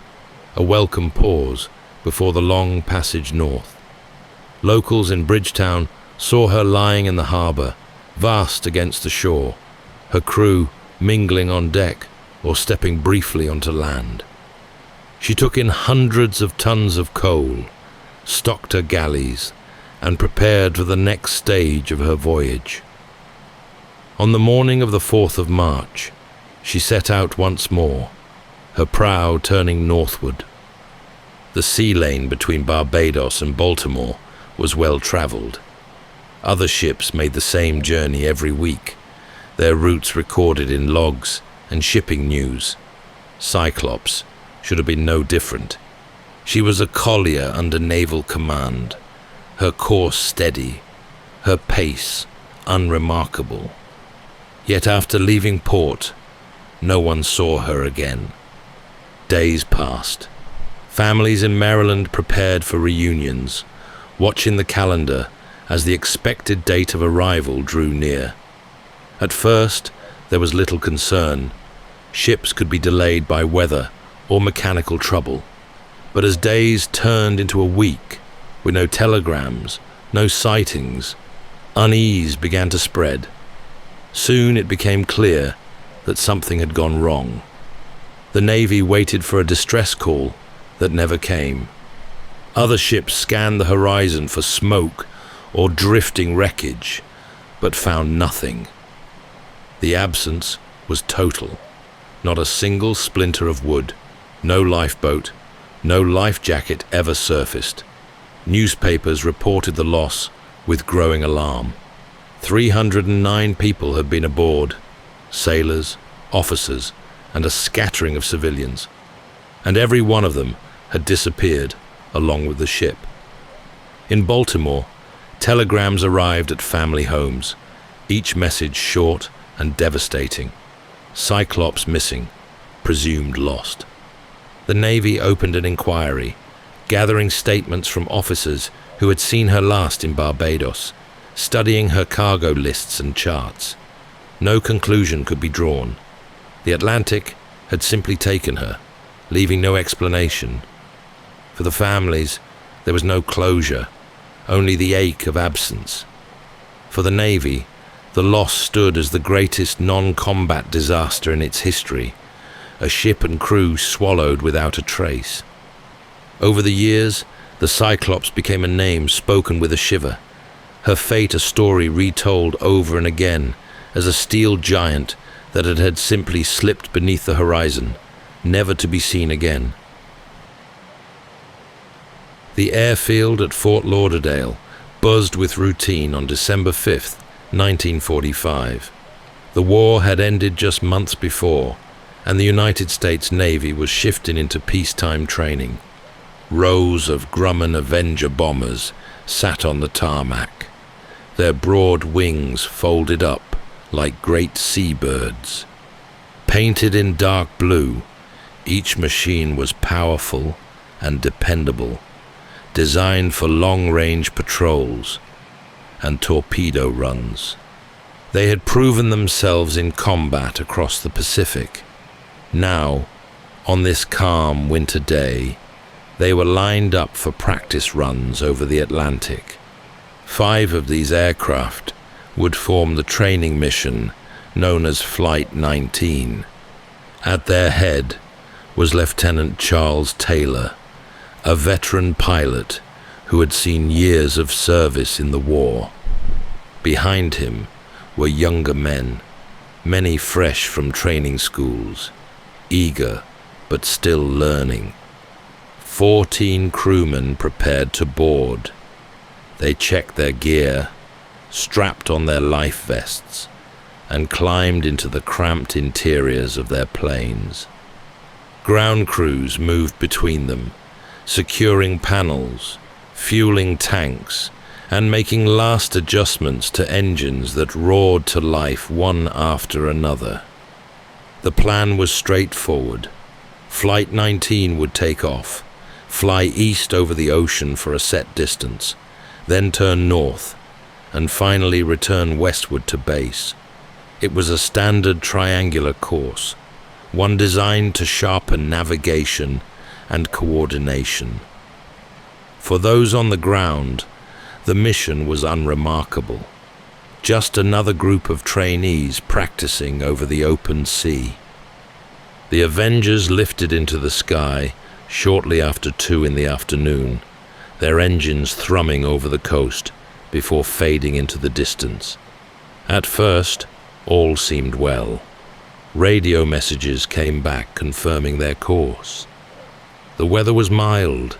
a welcome pause before the long passage north. Locals in Bridgetown saw her lying in the harbor, vast against the shore, her crew mingling on deck or stepping briefly onto land. She took in hundreds of tons of coal, stocked her galleys, and prepared for the next stage of her voyage. On the morning of the 4th of March, she set out once more, her prow turning northward. The sea lane between Barbados and Baltimore was well traveled. Other ships made the same journey every week, their routes recorded in logs and shipping news. Cyclops should have been no different. She was a collier under naval command, her course steady, her pace unremarkable. Yet after leaving port, no one saw her again. Days passed. Families in Maryland prepared for reunions, watching the calendar as the expected date of arrival drew near. At first, there was little concern. Ships could be delayed by weather or mechanical trouble. But as days turned into a week, with no telegrams, no sightings, unease began to spread. Soon it became clear that something had gone wrong. The Navy waited for a distress call that never came. Other ships scanned the horizon for smoke or drifting wreckage, but found nothing. The absence was total. Not a single splinter of wood, no lifeboat, no life jacket ever surfaced. Newspapers reported the loss with growing alarm. 309 people had been aboard, sailors, officers, and a scattering of civilians. And every one of them had disappeared along with the ship. In Baltimore, telegrams arrived at family homes, each message short and devastating. Cyclops missing, presumed lost. The Navy opened an inquiry, gathering statements from officers who had seen her last in Barbados, studying her cargo lists and charts. No conclusion could be drawn. The Atlantic had simply taken her, leaving no explanation. For the families, there was no closure, only the ache of absence. For the Navy, the loss stood as the greatest non-combat disaster in its history, a ship and crew swallowed without a trace. Over the years, the Cyclops became a name spoken with a shiver, her fate a story retold over and again as a steel giant that had simply slipped beneath the horizon, never to be seen again. The airfield at Fort Lauderdale buzzed with routine on December 5th, 1945. The war had ended just months before, and the United States Navy was shifting into peacetime training. Rows of Grumman Avenger bombers sat on the tarmac, their broad wings folded up like great seabirds. Painted in dark blue, each machine was powerful and dependable, designed for long-range patrols and torpedo runs. They had proven themselves in combat across the Pacific. Now, on this calm winter day, they were lined up for practice runs over the Atlantic. 5 of these aircraft would form the training mission known as Flight 19. At their head was Lieutenant Charles Taylor, a veteran pilot who had seen years of service in the war. Behind him were younger men, many fresh from training schools, eager but still learning. 14 crewmen prepared to board. They checked their gear, strapped on their life vests, and climbed into the cramped interiors of their planes. Ground crews moved between them, securing panels, fueling tanks, and making last adjustments to engines that roared to life one after another. The plan was straightforward. Flight 19 would take off, fly east over the ocean for a set distance, then turn north, and finally return westward to base. It was a standard triangular course, one designed to sharpen navigation and coordination. For those on the ground, the mission was unremarkable. Just another group of trainees practicing over the open sea. The Avengers lifted into the sky shortly after 2 in the afternoon, their engines thrumming over the coast before fading into the distance. At first, all seemed well. Radio messages came back confirming their course. The weather was mild,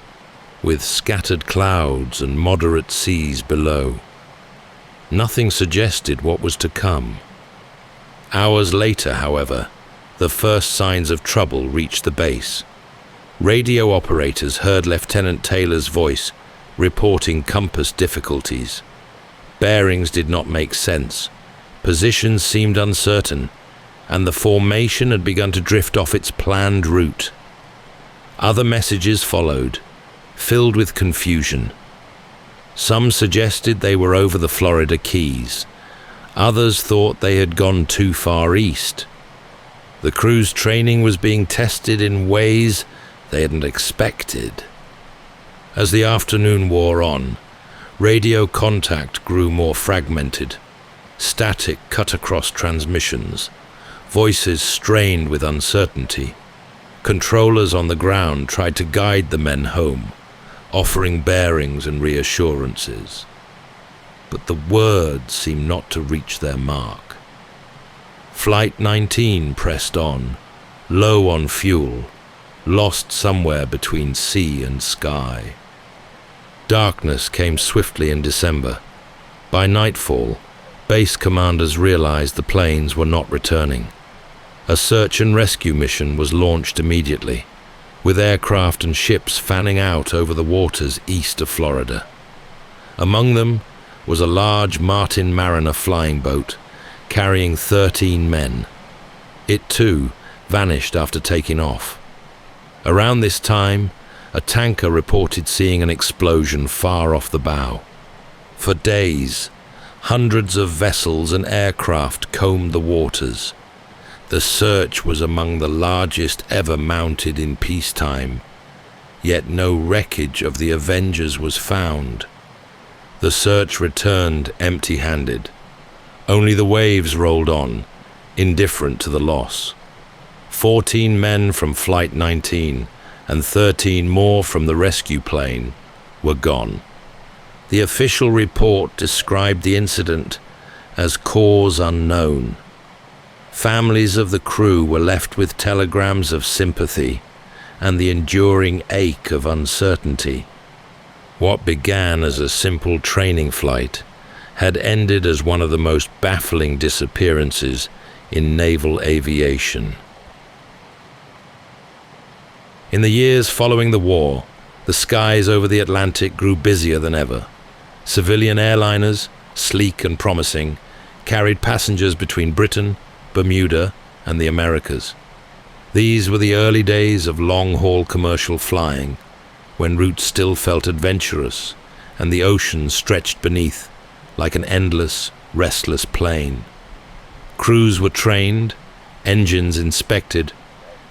with scattered clouds and moderate seas below. Nothing suggested what was to come. Hours later, however, the first signs of trouble reached the base. Radio operators heard Lieutenant Taylor's voice reporting compass difficulties. Bearings did not make sense, positions seemed uncertain, and the formation had begun to drift off its planned route. Other messages followed, filled with confusion. Some suggested they were over the Florida Keys. Others thought they had gone too far east. The crew's training was being tested in ways they hadn't expected. As the afternoon wore on, radio contact grew more fragmented. Static cut across transmissions. Voices strained with uncertainty. Controllers on the ground tried to guide the men home, offering bearings and reassurances. But the words seemed not to reach their mark. Flight 19 pressed on, low on fuel, lost somewhere between sea and sky. Darkness came swiftly in December. By nightfall, base commanders realized the planes were not returning. A search and rescue mission was launched immediately, with aircraft and ships fanning out over the waters east of Florida. Among them was a large Martin Mariner flying boat carrying 13 men. It too vanished after taking off. Around this time, a tanker reported seeing an explosion far off the bow. For days, hundreds of vessels and aircraft combed the waters. The search was among the largest ever mounted in peacetime, yet no wreckage of the Avengers was found. The search returned empty-handed. Only the waves rolled on, indifferent to the loss. 14 men from Flight 19 and 13 more from the rescue plane were gone. The official report described the incident as cause unknown. Families of the crew were left with telegrams of sympathy and the enduring ache of uncertainty. What began as a simple training flight had ended as one of the most baffling disappearances in naval aviation. In the years following the war, the skies over the Atlantic grew busier than ever. Civilian airliners, sleek and promising, carried passengers between Britain, Bermuda, and the Americas. These were the early days of long-haul commercial flying, when routes still felt adventurous and the ocean stretched beneath like an endless, restless plain. Crews were trained, engines inspected,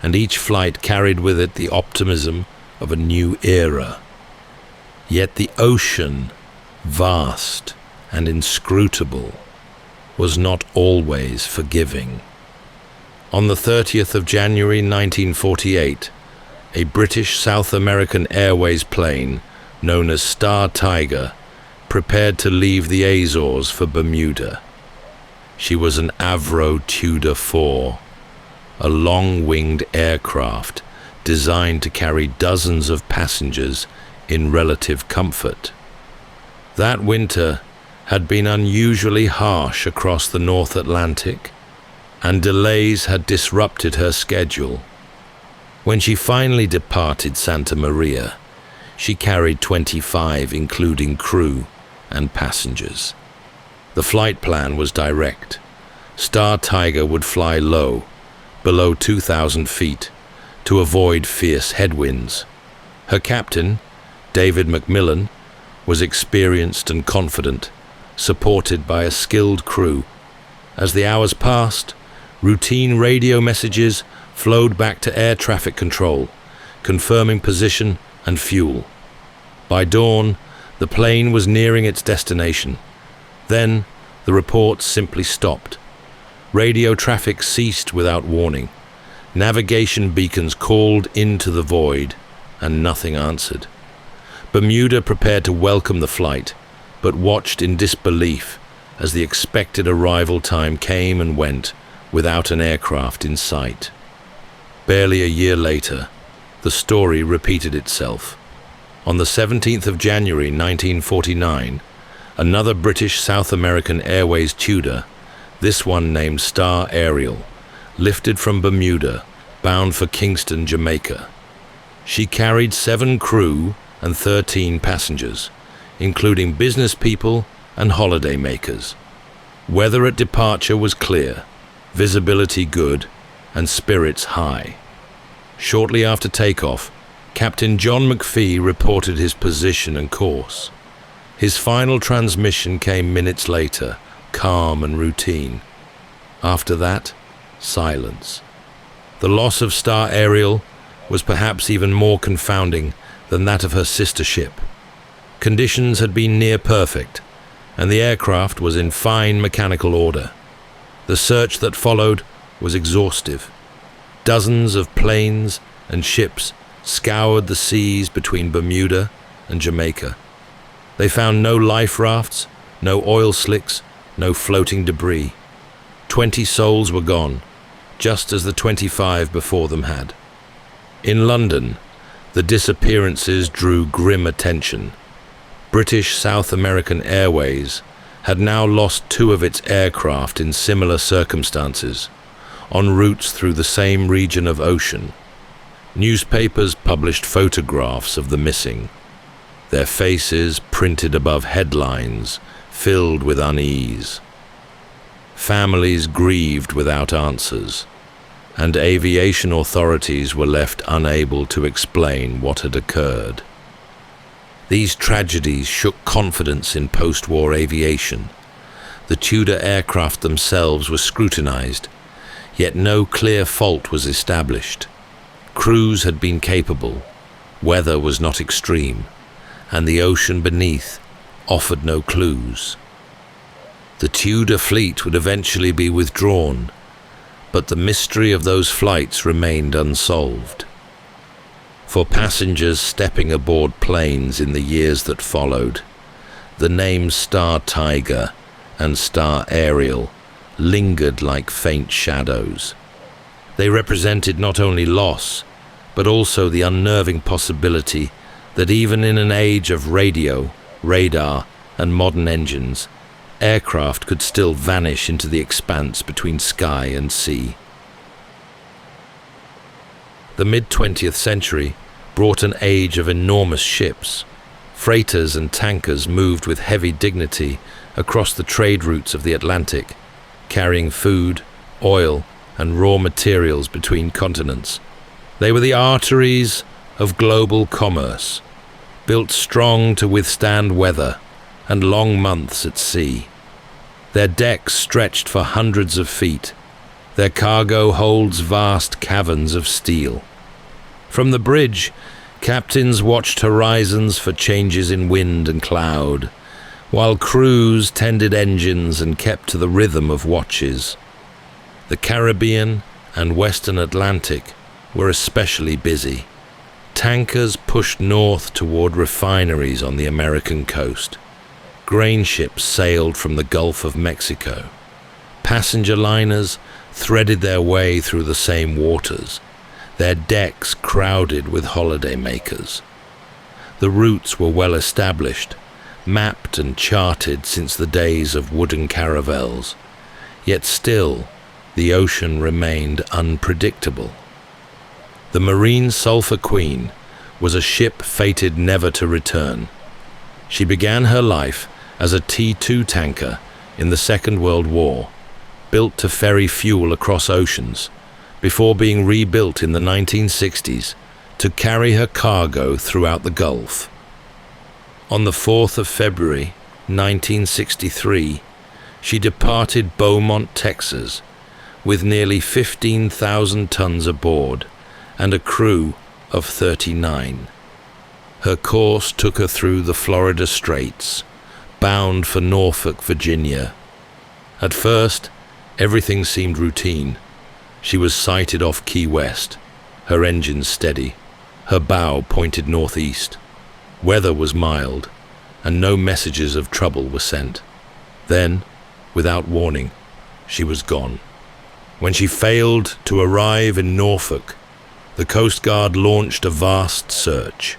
and each flight carried with it the optimism of a new era. Yet the ocean, vast and inscrutable, was not always forgiving. On the 30th of January 1948, a British South American Airways plane known as Star Tiger prepared to leave the Azores for Bermuda. She was an Avro Tudor IV, a long-winged aircraft designed to carry dozens of passengers in relative comfort. That winter had been unusually harsh across the North Atlantic, and delays had disrupted her schedule. When she finally departed Santa Maria, she carried 25, including crew and passengers. The flight plan was direct. Star Tiger would fly low, below 2,000 feet, to avoid fierce headwinds. Her captain, David McMillan, was experienced and confident, supported by a skilled crew. As the hours passed, routine radio messages flowed back to air traffic control, confirming position and fuel. By dawn, the plane was nearing its destination. Then, the reports simply stopped. Radio traffic ceased without warning. Navigation beacons called into the void, and nothing answered. Bermuda prepared to welcome the flight, but watched in disbelief as the expected arrival time came and went without an aircraft in sight. Barely a year later, the story repeated itself. On the 17th of January 1949, another British South American Airways Tudor, this one named Star Ariel, lifted from Bermuda, bound for Kingston, Jamaica. She carried 7 crew and 13 passengers, including business people and holiday makers. Weather at departure was clear, visibility good, and spirits high. Shortly after takeoff, Captain John McPhee reported his position and course. His final transmission came minutes later, calm and routine. After that, silence. The loss of Star Ariel was perhaps even more confounding than that of her sister ship. Conditions had been near perfect, and the aircraft was in fine mechanical order. The search that followed was exhaustive. Dozens of planes and ships scoured the seas between Bermuda and Jamaica. They found no life rafts, no oil slicks, no floating debris. 20 souls were gone, just as the 25 before them had. In London, the disappearances drew grim attention. British South American Airways had now lost 2 of its aircraft in similar circumstances, en route through the same region of ocean. Newspapers published photographs of the missing, their faces printed above headlines filled with unease. Families grieved without answers, and aviation authorities were left unable to explain what had occurred. These tragedies shook confidence in post-war aviation. The Tudor aircraft themselves were scrutinized, yet no clear fault was established. Crews had been capable, weather was not extreme, and the ocean beneath offered no clues. The Tudor fleet would eventually be withdrawn, but the mystery of those flights remained unsolved. For passengers stepping aboard planes in the years that followed, the names Star Tiger and Star Ariel lingered like faint shadows. They represented not only loss, but also the unnerving possibility that even in an age of radio, radar, and modern engines, aircraft could still vanish into the expanse between sky and sea. The mid-20th century brought an age of enormous ships. Freighters and tankers moved with heavy dignity across the trade routes of the Atlantic, carrying food, oil, and raw materials between continents. They were the arteries of global commerce, built strong to withstand weather and long months at sea. Their decks stretched for hundreds of feet. Their cargo holds vast caverns of steel. From the bridge, captains watched horizons for changes in wind and cloud, while crews tended engines and kept to the rhythm of watches. The Caribbean and Western Atlantic were especially busy. Tankers pushed north toward refineries on the American coast. Grain ships sailed from the Gulf of Mexico. Passenger liners threaded their way through the same waters, their decks crowded with holidaymakers. The routes were well established, mapped and charted since the days of wooden caravels, yet still the ocean remained unpredictable. The Marine Sulphur Queen was a ship fated never to return. She began her life as a T-2 tanker in the Second World War, built to ferry fuel across oceans, before being rebuilt in the 1960s to carry her cargo throughout the Gulf. On the 4th of February, 1963, she departed Beaumont, Texas, with nearly 15,000 tons aboard and a crew of 39. Her course took her through the Florida Straits, bound for Norfolk, Virginia. At first, everything seemed routine. She was sighted off Key West, her engines steady, her bow pointed northeast. Weather was mild, and no messages of trouble were sent. Then, without warning, she was gone. When she failed to arrive in Norfolk, the Coast Guard launched a vast search.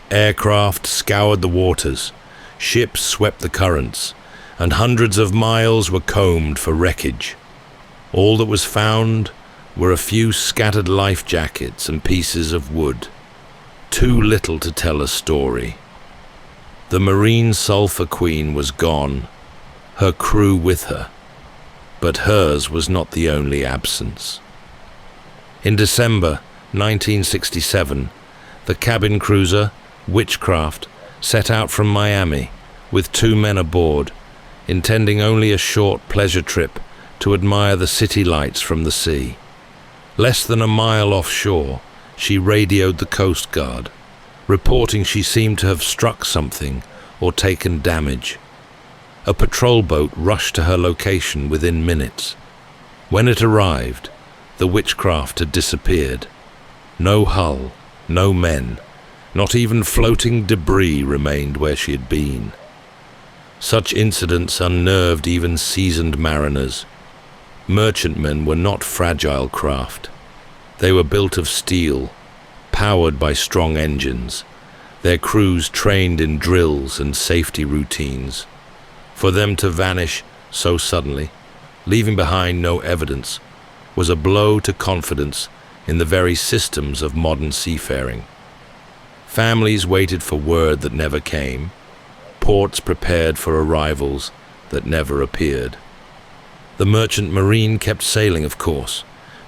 Aircraft scoured the waters, ships swept the currents, and hundreds of miles were combed for wreckage. All that was found were a few scattered life jackets and pieces of wood. Too little to tell a story. The Marine Sulphur Queen was gone, her crew with her, but hers was not the only absence. In December 1967, the cabin cruiser Witchcraft set out from Miami with 2 men aboard, intending only a short pleasure trip to admire the city lights from the sea. Less than a mile offshore, she radioed the Coast Guard, reporting she seemed to have struck something or taken damage. A patrol boat rushed to her location within minutes. When it arrived, the Witchcraft had disappeared. No hull, no men, not even floating debris remained where she had been. Such incidents unnerved even seasoned mariners. Merchantmen were not fragile craft. They were built of steel, powered by strong engines, their crews trained in drills and safety routines. For them to vanish so suddenly, leaving behind no evidence, was a blow to confidence in the very systems of modern seafaring. Families waited for word that never came, ports prepared for arrivals that never appeared. The merchant marine kept sailing, of course.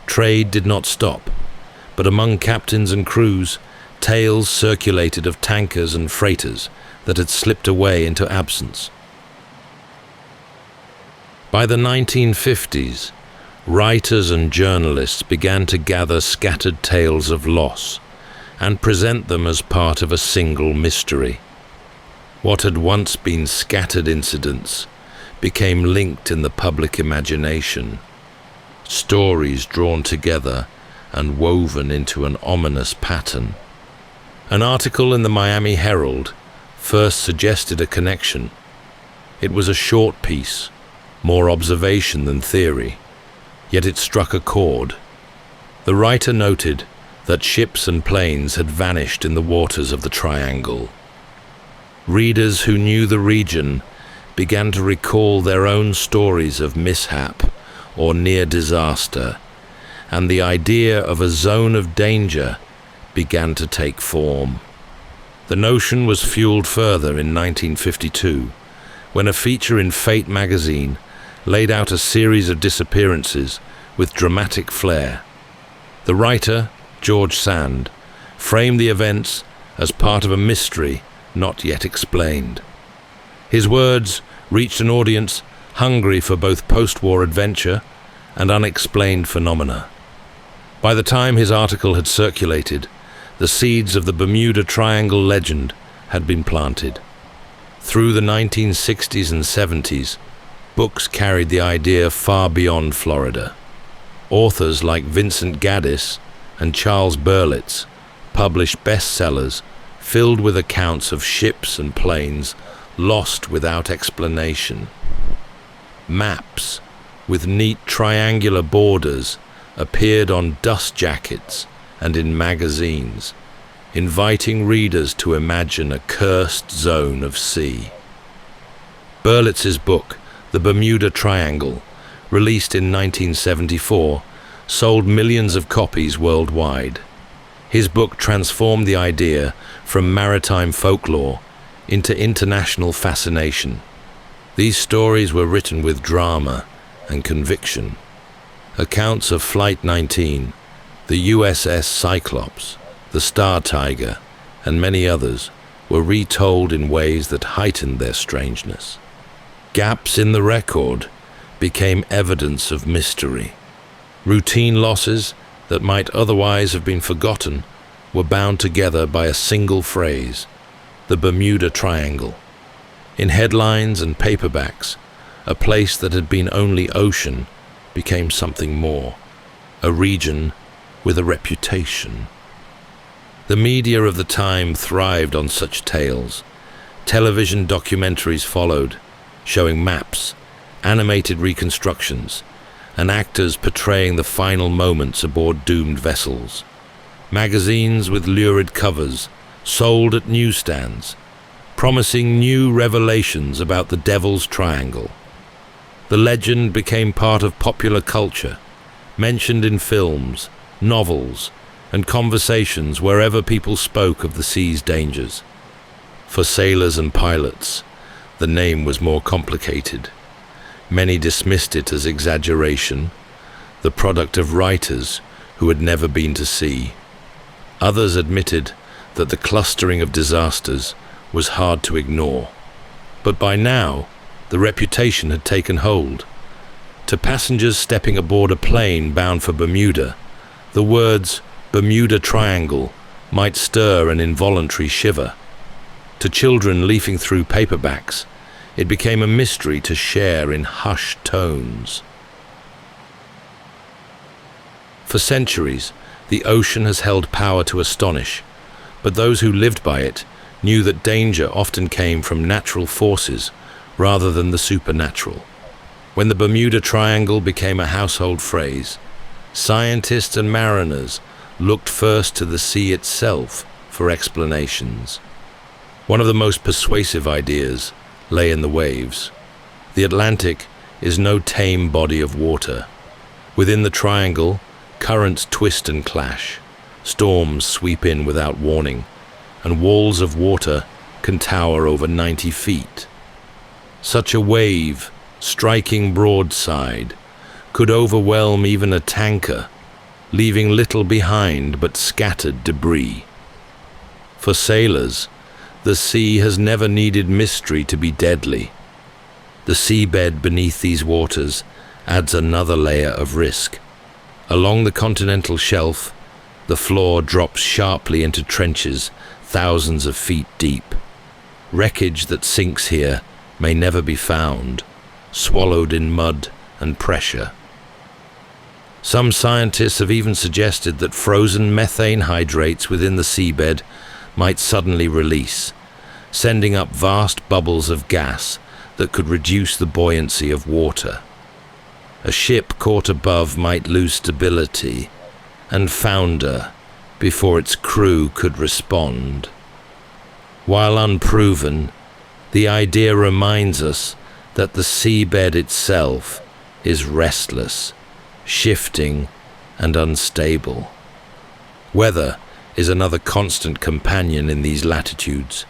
Trade did not stop, but among captains and crews, tales circulated of tankers and freighters that had slipped away into absence. By the 1950s, writers and journalists began to gather scattered tales of loss and present them as part of a single mystery. What had once been scattered incidents became linked in the public imagination, stories drawn together and woven into an ominous pattern. An article in the Miami Herald first suggested a connection. It was a short piece, more observation than theory, yet it struck a chord. The writer noted that ships and planes had vanished in the waters of the Triangle. Readers who knew the region began to recall their own stories of mishap or near disaster, and the idea of a zone of danger began to take form. The notion was fueled further in 1952, when a feature in Fate magazine laid out a series of disappearances with dramatic flair. The writer, George Sand, framed the events as part of a mystery not yet explained. His words reached an audience hungry for both post-war adventure and unexplained phenomena. By the time his article had circulated, the seeds of the Bermuda Triangle legend had been planted. Through the 1960s and 70s, books carried the idea far beyond Florida. Authors like Vincent Gaddis and Charles Berlitz published bestsellers filled with accounts of ships and planes lost without explanation. Maps with neat triangular borders appeared on dust jackets and in magazines, inviting readers to imagine a cursed zone of sea. Berlitz's book, The Bermuda Triangle, released in 1974, sold millions of copies worldwide. His book transformed the idea from maritime folklore into international fascination. These stories were written with drama and conviction. Accounts of Flight 19, the USS Cyclops, the Star Tiger, and many others were retold in ways that heightened their strangeness. Gaps in the record became evidence of mystery. Routine losses that might otherwise have been forgotten were bound together by a single phrase, the Bermuda Triangle. In headlines and paperbacks, a place that had been only ocean became something more, a region with a reputation. The media of the time thrived on such tales. Television documentaries followed, showing maps, animated reconstructions, and actors portraying the final moments aboard doomed vessels. Magazines with lurid covers sold at newsstands, promising new revelations about the Devil's Triangle. The legend became part of popular culture, mentioned in films, novels, and conversations wherever people spoke of the sea's dangers. For sailors and pilots, the name was more complicated. Many dismissed it as exaggeration, the product of writers who had never been to sea. Others admitted that the clustering of disasters was hard to ignore. But by now, the reputation had taken hold. To passengers stepping aboard a plane bound for Bermuda, the words Bermuda Triangle might stir an involuntary shiver. To children leafing through paperbacks, it became a mystery to share in hushed tones. For centuries, the ocean has held power to astonish, but those who lived by it knew that danger often came from natural forces rather than the supernatural. When the Bermuda Triangle became a household phrase, scientists and mariners looked first to the sea itself for explanations. One of the most persuasive ideas lay in the waves. The Atlantic is no tame body of water. Within the triangle, currents twist and clash, storms sweep in without warning, and walls of water can tower over 90 feet. Such a wave, striking broadside, could overwhelm even a tanker, leaving little behind but scattered debris. For sailors, the sea has never needed mystery to be deadly. The seabed beneath these waters adds another layer of risk. Along the continental shelf, the floor drops sharply into trenches thousands of feet deep. Wreckage that sinks here may never be found, swallowed in mud and pressure. Some scientists have even suggested that frozen methane hydrates within the seabed might suddenly release, sending up vast bubbles of gas that could reduce the buoyancy of water. A ship caught above might lose stability and founder before its crew could respond. While unproven, the idea reminds us that the seabed itself is restless, shifting, and unstable. Weather is another constant companion in these latitudes.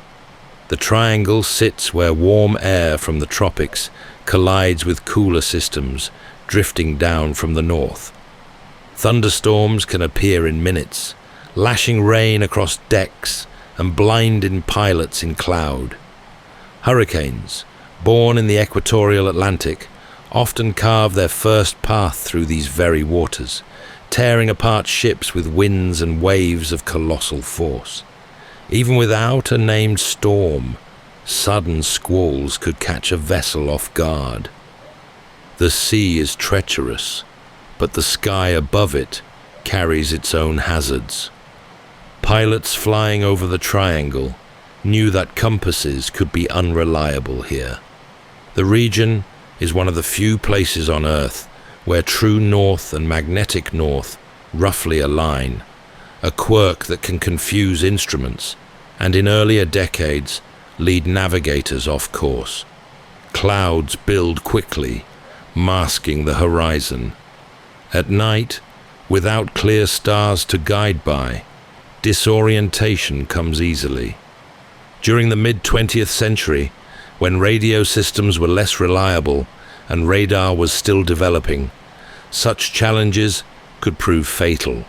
The triangle sits where warm air from the tropics collides with cooler systems drifting down from the north. Thunderstorms can appear in minutes, lashing rain across decks and blinding pilots in cloud. Hurricanes, born in the equatorial Atlantic, often carve their first path through these very waters, tearing apart ships with winds and waves of colossal force. Even without a named storm, sudden squalls could catch a vessel off guard. The sea is treacherous, but the sky above it carries its own hazards. Pilots flying over the triangle knew that compasses could be unreliable here. The region is one of the few places on Earth where true north and magnetic north roughly align, a quirk that can confuse instruments and in earlier decades lead navigators off course. Clouds build quickly, masking the horizon. At night, without clear stars to guide by, disorientation comes easily. During the mid-20th century, when radio systems were less reliable and radar was still developing, such challenges could prove fatal.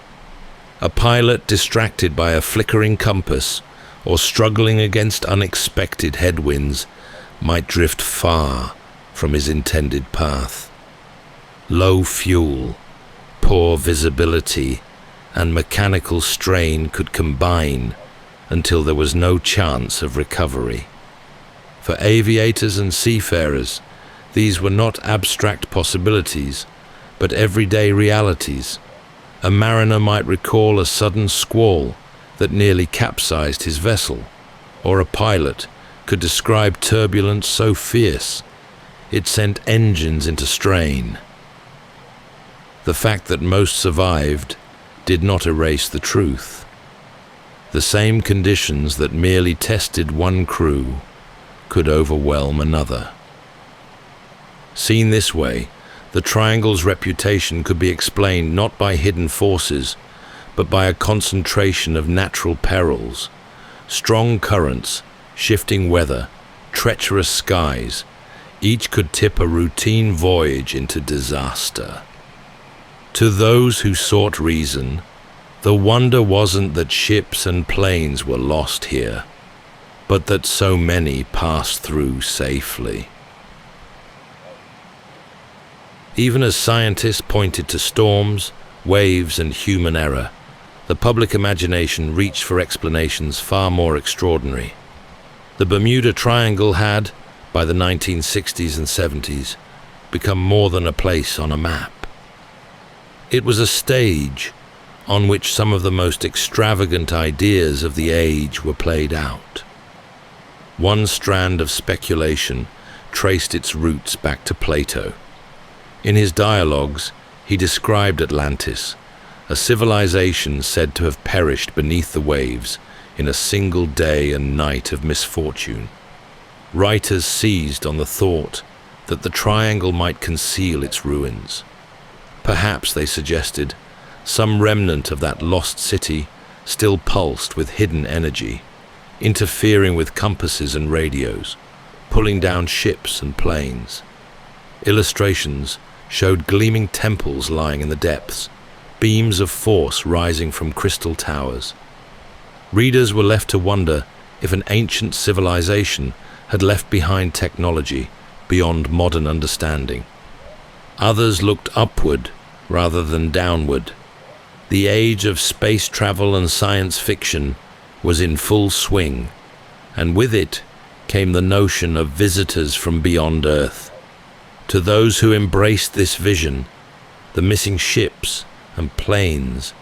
A pilot distracted by a flickering compass or struggling against unexpected headwinds might drift far from his intended path. Low fuel, poor visibility, and mechanical strain could combine until there was no chance of recovery. For aviators and seafarers, these were not abstract possibilities, but everyday realities. A mariner might recall a sudden squall that nearly capsized his vessel, or a pilot could describe turbulence so fierce it sent engines into strain. The fact that most survived did not erase the truth. The same conditions that merely tested one crew could overwhelm another. Seen this way, the triangle's reputation could be explained not by hidden forces, but by a concentration of natural perils, strong currents, shifting weather, treacherous skies. Each could tip a routine voyage into disaster. To those who sought reason, the wonder wasn't that ships and planes were lost here, but that so many passed through safely. Even as scientists pointed to storms, waves, and human error, the public imagination reached for explanations far more extraordinary. The Bermuda Triangle had, by the 1960s and 70s, become more than a place on a map. It was a stage on which some of the most extravagant ideas of the age were played out. One strand of speculation traced its roots back to Plato. In his dialogues, he described Atlantis, a civilization said to have perished beneath the waves in a single day and night of misfortune. Writers seized on the thought that the triangle might conceal its ruins. Perhaps, they suggested, some remnant of that lost city still pulsed with hidden energy, interfering with compasses and radios, pulling down ships and planes. Illustrations showed gleaming temples lying in the depths, beams of force rising from crystal towers. Readers were left to wonder if an ancient civilization had left behind technology beyond modern understanding. Others looked upward rather than downward. The age of space travel and science fiction was in full swing, and with it came the notion of visitors from beyond Earth. To those who embraced this vision, the missing ships and planes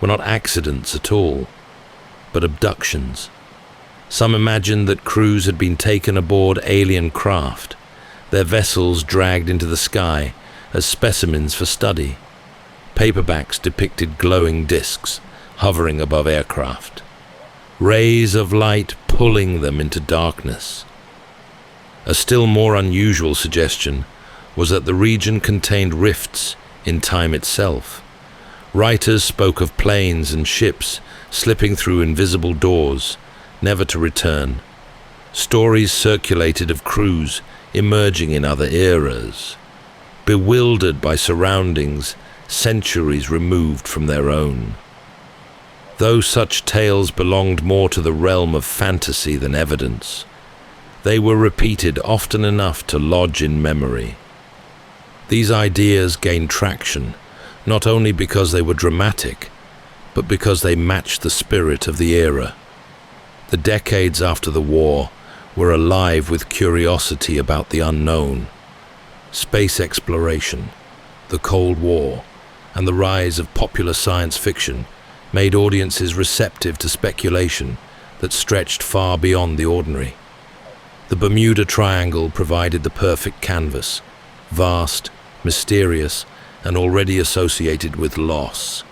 were not accidents at all, but abductions. Some imagined that crews had been taken aboard alien craft, their vessels dragged into the sky as specimens for study. Paperbacks depicted glowing discs hovering above aircraft, rays of light pulling them into darkness. A still more unusual suggestion was that the region contained rifts in time itself. Writers spoke of planes and ships slipping through invisible doors, never to return. Stories circulated of crews emerging in other eras, bewildered by surroundings centuries removed from their own. Though such tales belonged more to the realm of fantasy than evidence, they were repeated often enough to lodge in memory. These ideas gained traction, not only because they were dramatic, but because they matched the spirit of the era. The decades after the war were alive with curiosity about the unknown. Space exploration, the Cold War, and the rise of popular science fiction made audiences receptive to speculation that stretched far beyond the ordinary. The Bermuda Triangle provided the perfect canvas, vast, mysterious, and already associated with loss.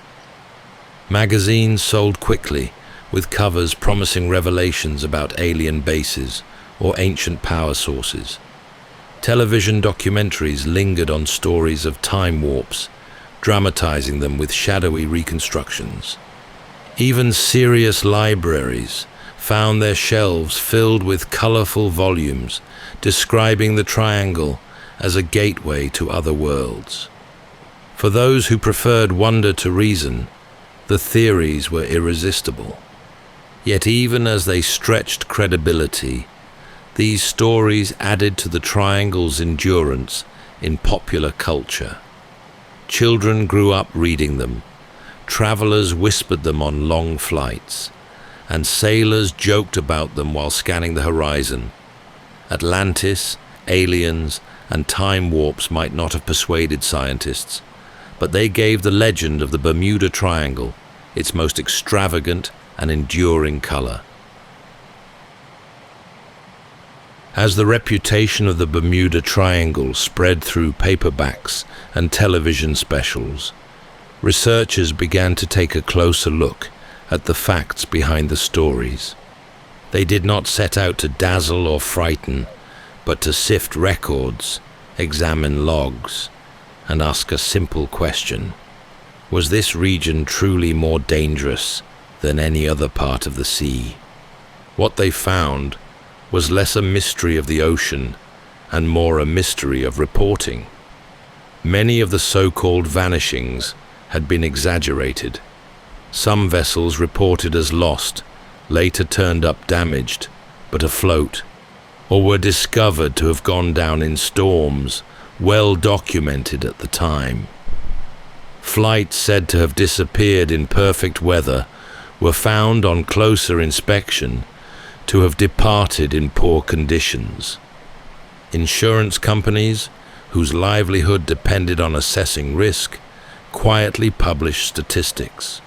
Magazines sold quickly, with covers promising revelations about alien bases or ancient power sources. Television documentaries lingered on stories of time warps, dramatizing them with shadowy reconstructions. Even serious libraries found their shelves filled with colorful volumes describing the triangle as a gateway to other worlds. For those who preferred wonder to reason, the theories were irresistible. Yet even as they stretched credibility, these stories added to the triangle's endurance in popular culture. Children grew up reading them, travelers whispered them on long flights, and sailors joked about them while scanning the horizon. Atlantis, aliens, and time warps might not have persuaded scientists, but they gave the legend of the Bermuda Triangle its most extravagant and enduring color. As the reputation of the Bermuda Triangle spread through paperbacks and television specials, researchers began to take a closer look at the facts behind the stories. They did not set out to dazzle or frighten, but to sift records, examine logs, and ask a simple question: was this region truly more dangerous than any other part of the sea? What they found was less a mystery of the ocean and more a mystery of reporting. Many of the so-called vanishings had been exaggerated. Some vessels reported as lost later turned up damaged, but afloat, or were discovered to have gone down in storms well documented at the time. Flights said to have disappeared in perfect weather were found on closer inspection to have departed in poor conditions. Insurance companies, whose livelihood depended on assessing risk, quietly published statistics.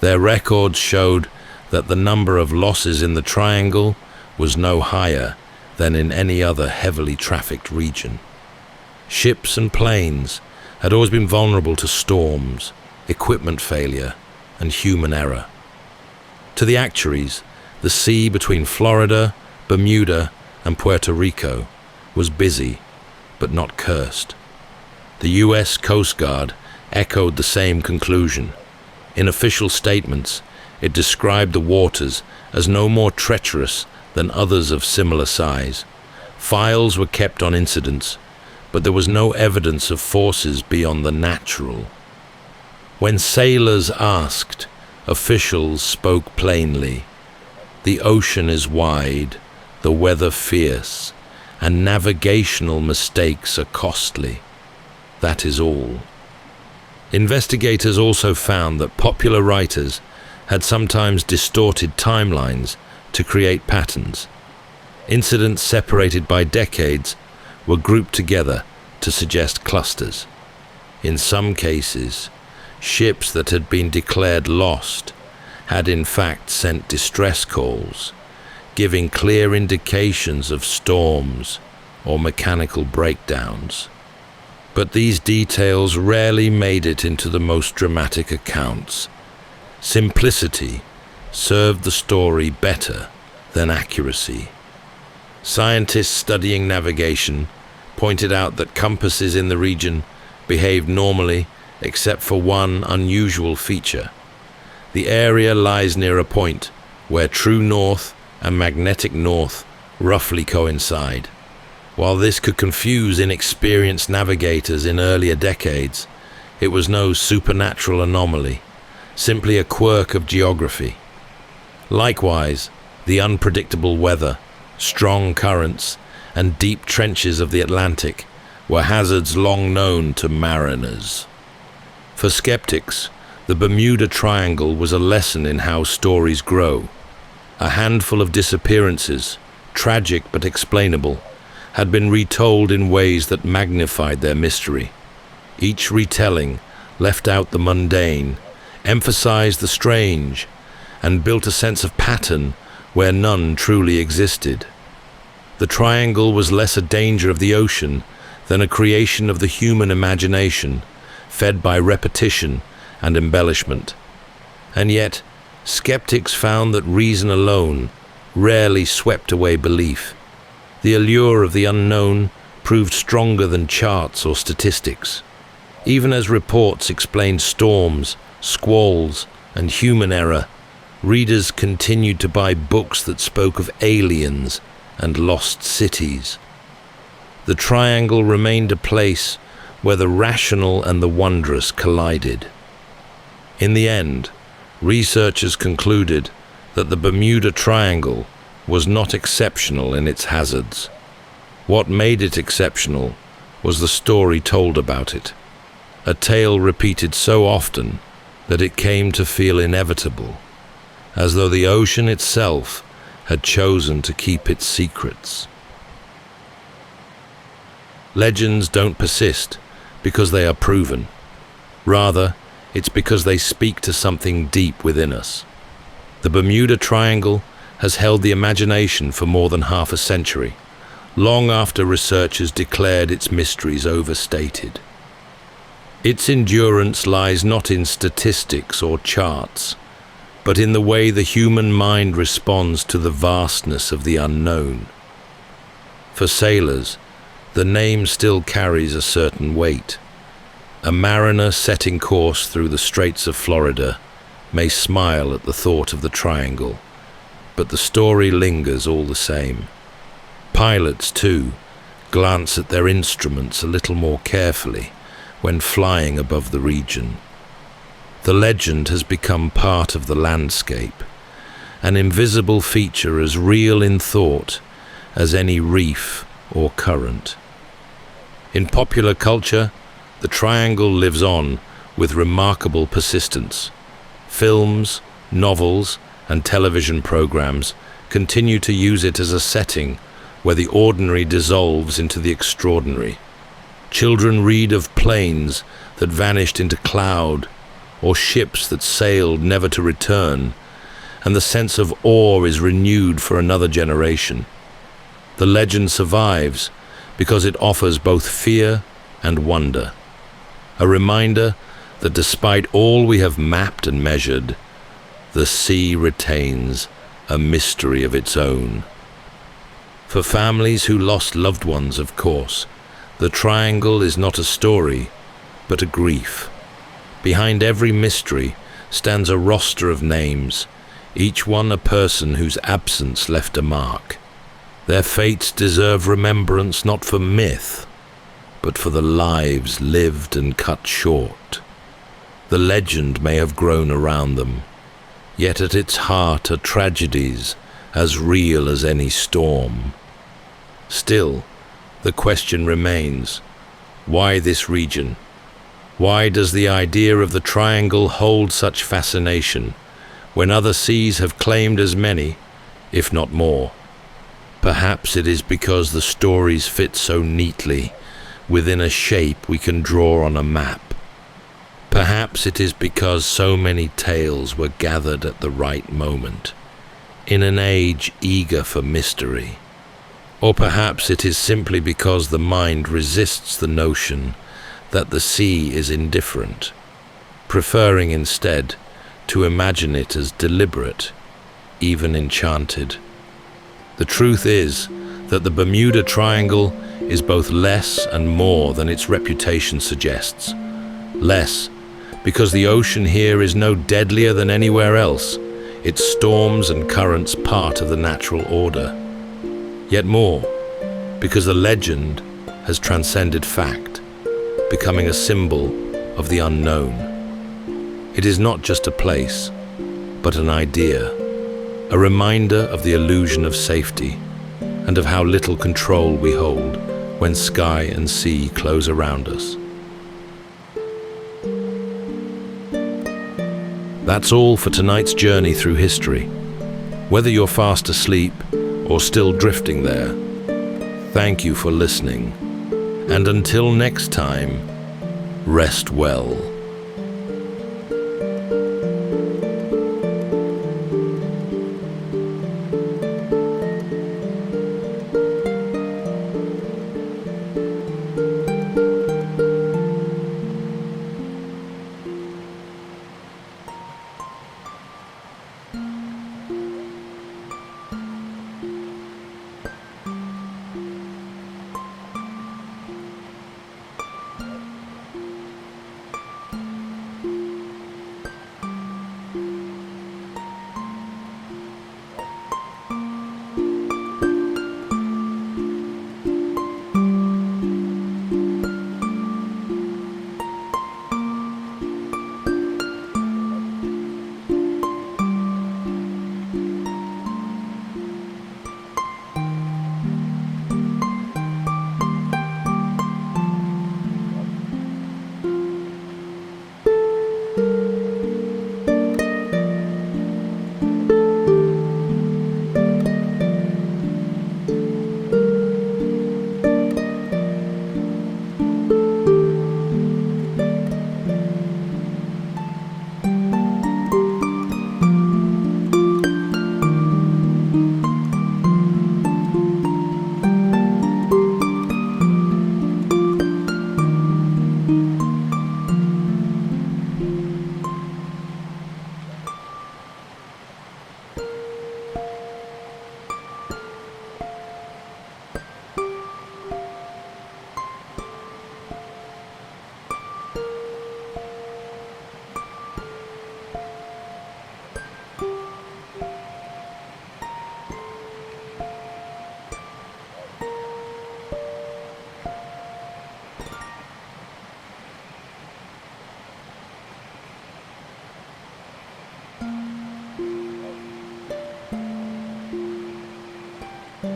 Their records showed that the number of losses in the Triangle was no higher than in any other heavily trafficked region. Ships and planes had always been vulnerable to storms, equipment failure, and human error. To the actuaries, the sea between Florida, Bermuda, and Puerto Rico was busy, but not cursed. The U.S. Coast Guard echoed the same conclusion. In official statements, it described the waters as no more treacherous than others of similar size. Files were kept on incidents, but there was no evidence of forces beyond the natural. When sailors asked, officials spoke plainly. The ocean is wide, the weather fierce, and navigational mistakes are costly. That is all. Investigators also found that popular writers had sometimes distorted timelines to create patterns. Incidents separated by decades were grouped together to suggest clusters. In some cases, ships that had been declared lost had in fact sent distress calls, giving clear indications of storms or mechanical breakdowns. But these details rarely made it into the most dramatic accounts. Simplicity served the story better than accuracy. Scientists studying navigation pointed out that compasses in the region behaved normally except for one unusual feature. The area lies near a point where true north and magnetic north roughly coincide. While this could confuse inexperienced navigators in earlier decades, it was no supernatural anomaly, simply a quirk of geography. Likewise, the unpredictable weather, strong currents, and deep trenches of the Atlantic were hazards long known to mariners. For skeptics, the Bermuda Triangle was a lesson in how stories grow. A handful of disappearances, tragic but explainable, had been retold in ways that magnified their mystery. Each retelling left out the mundane, emphasized the strange, and built a sense of pattern where none truly existed. The triangle was less a danger of the ocean than a creation of the human imagination, fed by repetition and embellishment. And yet, skeptics found that reason alone rarely swept away belief. The allure of the unknown proved stronger than charts or statistics. Even as reports explained storms, squalls, and human error, readers continued to buy books that spoke of aliens and lost cities. The triangle remained a place where the rational and the wondrous collided. In the end, researchers concluded that the Bermuda Triangle was not exceptional in its hazards. What made it exceptional was the story told about it, a tale repeated so often that it came to feel inevitable, as though the ocean itself had chosen to keep its secrets. Legends don't persist because they are proven. Rather, it's because they speak to something deep within us. The Bermuda Triangle has held the imagination for more than half a century, long after researchers declared its mysteries overstated. Its endurance lies not in statistics or charts, but in the way the human mind responds to the vastness of the unknown. For sailors, the name still carries a certain weight. A mariner setting course through the Straits of Florida may smile at the thought of the triangle, but the story lingers all the same. Pilots, too, glance at their instruments a little more carefully when flying above the region. The legend has become part of the landscape, an invisible feature as real in thought as any reef or current. In popular culture, the triangle lives on with remarkable persistence. Films, novels, and television programs continue to use it as a setting where the ordinary dissolves into the extraordinary. Children read of planes that vanished into cloud, or ships that sailed never to return, and the sense of awe is renewed for another generation. The legend survives because it offers both fear and wonder, a reminder that despite all we have mapped and measured, the sea retains a mystery of its own. For families who lost loved ones, of course, the triangle is not a story, but a grief. Behind every mystery stands a roster of names, each one a person whose absence left a mark. Their fates deserve remembrance not for myth, but for the lives lived and cut short. The legend may have grown around them, yet at its heart are tragedies as real as any storm. Still, the question remains, why this region? Why does the idea of the triangle hold such fascination when other seas have claimed as many, if not more? Perhaps it is because the stories fit so neatly within a shape we can draw on a map. Perhaps it is because so many tales were gathered at the right moment, in an age eager for mystery. Or perhaps it is simply because the mind resists the notion that the sea is indifferent, preferring instead to imagine it as deliberate, even enchanted. The truth is that the Bermuda Triangle is both less and more than its reputation suggests. Less, because the ocean here is no deadlier than anywhere else, its storms and currents part of the natural order. Yet more, because the legend has transcended fact, becoming a symbol of the unknown. It is not just a place, but an idea, a reminder of the illusion of safety and of how little control we hold when sky and sea close around us. That's all for tonight's journey through history. Whether you're fast asleep or still drifting there, thank you for listening. And until next time, rest well.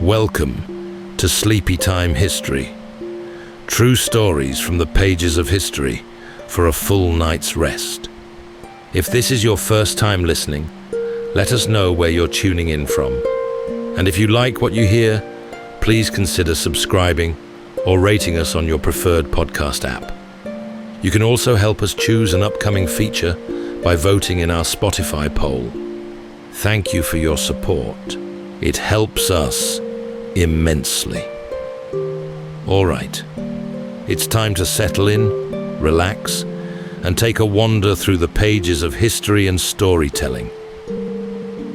Welcome to Sleepytime History. True stories from the pages of history for a full night's rest. If this is your first time listening, let us know where you're tuning in from. And if you like what you hear, please consider subscribing or rating us on your preferred podcast app. You can also help us choose an upcoming feature by voting in our Spotify poll. Thank you for your support. It helps us immensely. All right, it's time to settle in, relax, and take a wander through the pages of history and storytelling.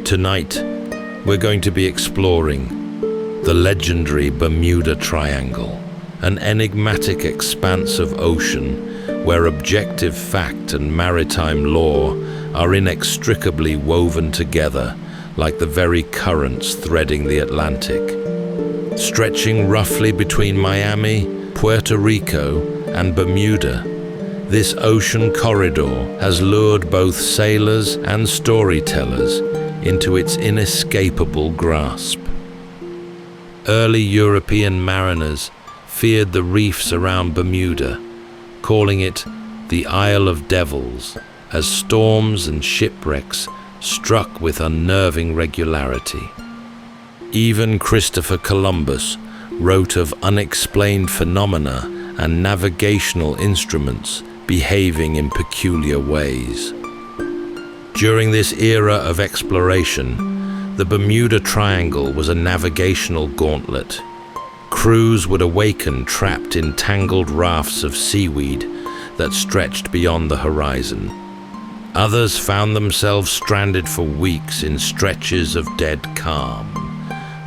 Tonight, we're going to be exploring the legendary Bermuda Triangle, an enigmatic expanse of ocean where objective fact and maritime law are inextricably woven together like the very currents threading the Atlantic. Stretching roughly between Miami, Puerto Rico, and Bermuda, this ocean corridor has lured both sailors and storytellers into its inescapable grasp. Early European mariners feared the reefs around Bermuda, calling it the Isle of Devils, as storms and shipwrecks struck with unnerving regularity. Even Christopher Columbus wrote of unexplained phenomena and navigational instruments behaving in peculiar ways. During this era of exploration, the Bermuda Triangle was a navigational gauntlet. Crews would awaken trapped in tangled rafts of seaweed that stretched beyond the horizon. Others found themselves stranded for weeks in stretches of dead calm,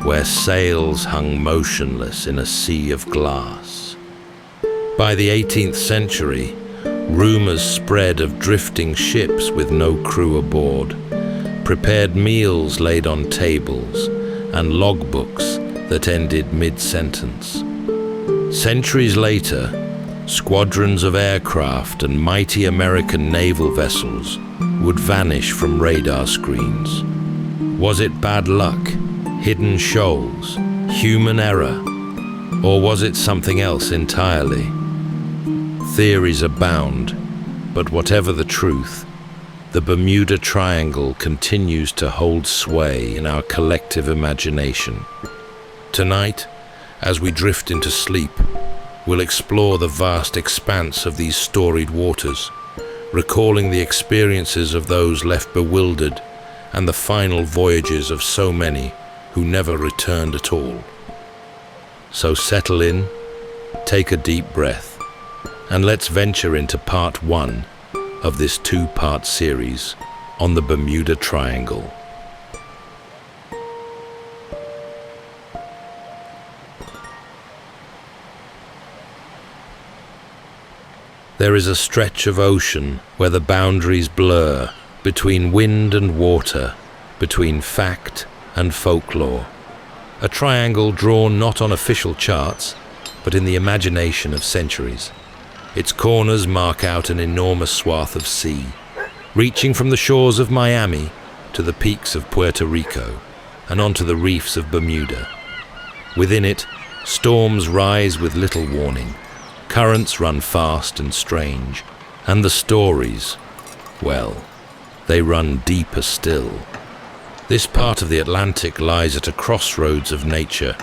where sails hung motionless in a sea of glass. By the 18th century, rumors spread of drifting ships with no crew aboard, prepared meals laid on tables, and logbooks that ended mid-sentence. Centuries later, squadrons of aircraft and mighty American naval vessels would vanish from radar screens. Was it bad luck, hidden shoals, human error, or was it something else entirely? Theories abound, but whatever the truth, the Bermuda Triangle continues to hold sway in our collective imagination. Tonight, as we drift into sleep, we'll explore the vast expanse of these storied waters, recalling the experiences of those left bewildered and the final voyages of so many who never returned at all. So settle in, take a deep breath, and let's venture into part 1 of this 2-part series on the Bermuda Triangle. There is a stretch of ocean where the boundaries blur between wind and water, between fact and folklore. A triangle drawn not on official charts, but in the imagination of centuries. Its corners mark out an enormous swath of sea, reaching from the shores of Miami to the peaks of Puerto Rico and onto the reefs of Bermuda. Within it, storms rise with little warning. Currents run fast and strange, and the stories, well, they run deeper still. This part of the Atlantic lies at a crossroads of nature.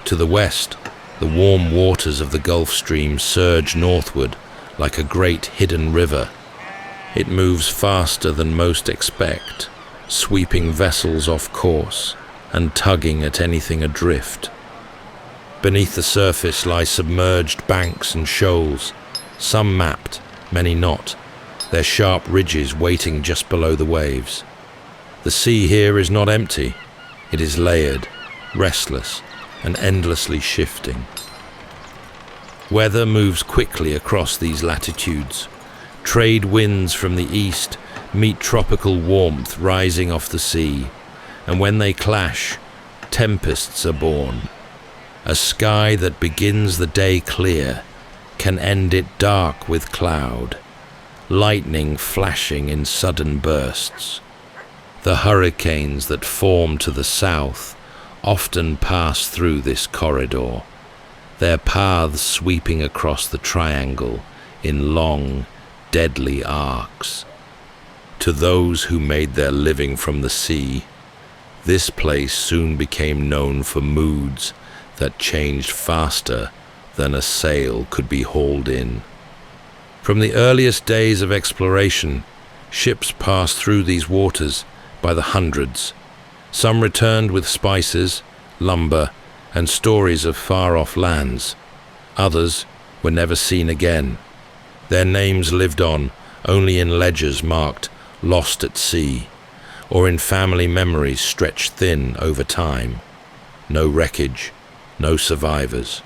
To the west, the warm waters of the Gulf Stream surge northward like a great hidden river. It moves faster than most expect, sweeping vessels off course and tugging at anything adrift. Beneath the surface lie submerged banks and shoals, some mapped, many not, their sharp ridges waiting just below the waves. The sea here is not empty. It is layered, restless, and endlessly shifting. Weather moves quickly across these latitudes. Trade winds from the east meet tropical warmth rising off the sea, and when they clash, tempests are born. A sky that begins the day clear can end it dark with cloud, lightning flashing in sudden bursts. The hurricanes that form to the south often pass through this corridor, their paths sweeping across the triangle in long, deadly arcs. To those who made their living from the sea, this place soon became known for moods that changed faster than a sail could be hauled in. From the earliest days of exploration, ships passed through these waters by the hundreds. Some returned with spices, lumber, and stories of far-off lands. Others were never seen again. Their names lived on only in ledgers marked "Lost at Sea," or in family memories stretched thin over time. No wreckage, no survivors,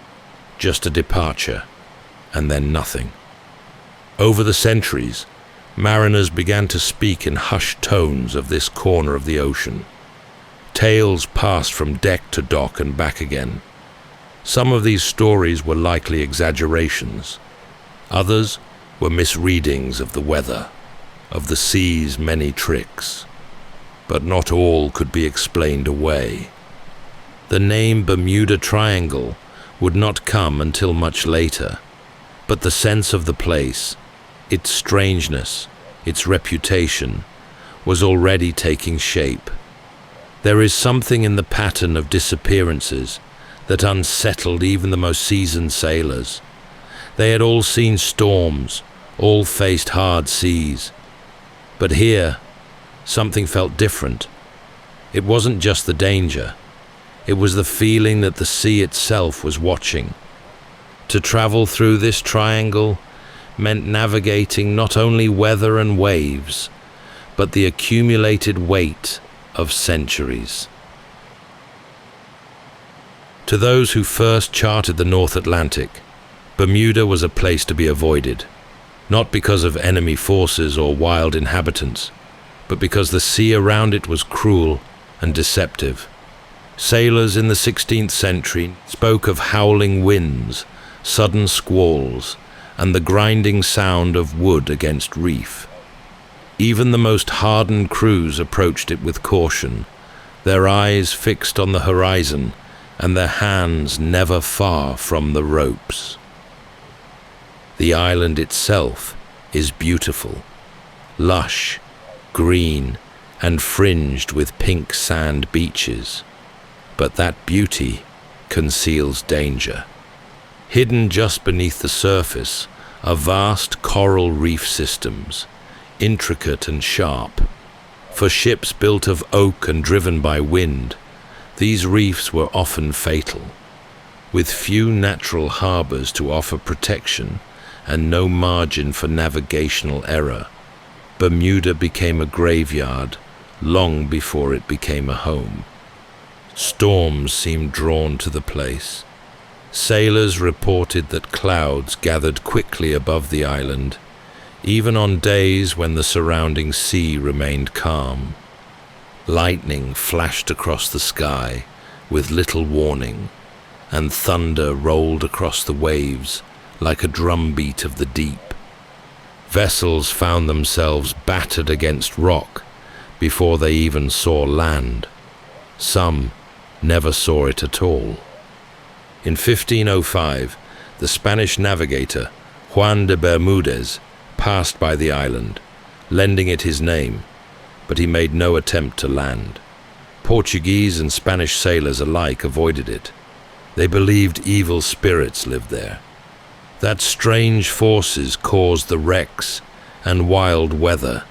just a departure, and then nothing. Over the centuries, mariners began to speak in hushed tones of this corner of the ocean. Tales passed from deck to dock and back again. Some of these stories were likely exaggerations. Others were misreadings of the weather, of the sea's many tricks. But not all could be explained away. The name Bermuda Triangle would not come until much later, but the sense of the place, its strangeness, its reputation, was already taking shape. There is something in the pattern of disappearances that unsettled even the most seasoned sailors. They had all seen storms, all faced hard seas. But here, something felt different. It wasn't just the danger. It was the feeling that the sea itself was watching. To travel through this triangle meant navigating not only weather and waves, but the accumulated weight of centuries. To those who first charted the North Atlantic, Bermuda was a place to be avoided, not because of enemy forces or wild inhabitants, but because the sea around it was cruel and deceptive. Sailors in the 16th century spoke of howling winds, sudden squalls, and the grinding sound of wood against reef. Even the most hardened crews approached it with caution, their eyes fixed on the horizon and their hands never far from the ropes. The island itself is beautiful, lush, green, and fringed with pink sand beaches. But that beauty conceals danger. Hidden just beneath the surface are vast coral reef systems, intricate and sharp. For ships built of oak and driven by wind, these reefs were often fatal. With few natural harbors to offer protection and no margin for navigational error, Bermuda became a graveyard long before it became a home. Storms seemed drawn to the place. Sailors reported that clouds gathered quickly above the island, even on days when the surrounding sea remained calm. Lightning flashed across the sky with little warning, and thunder rolled across the waves like a drumbeat of the deep. Vessels found themselves battered against rock before they even saw land. Some never saw it at all. In 1505, the Spanish navigator Juan de Bermudez passed by the island, lending it his name, but he made no attempt to land. Portuguese and Spanish sailors alike avoided it. They believed evil spirits lived there, that strange forces caused the wrecks and wild weather.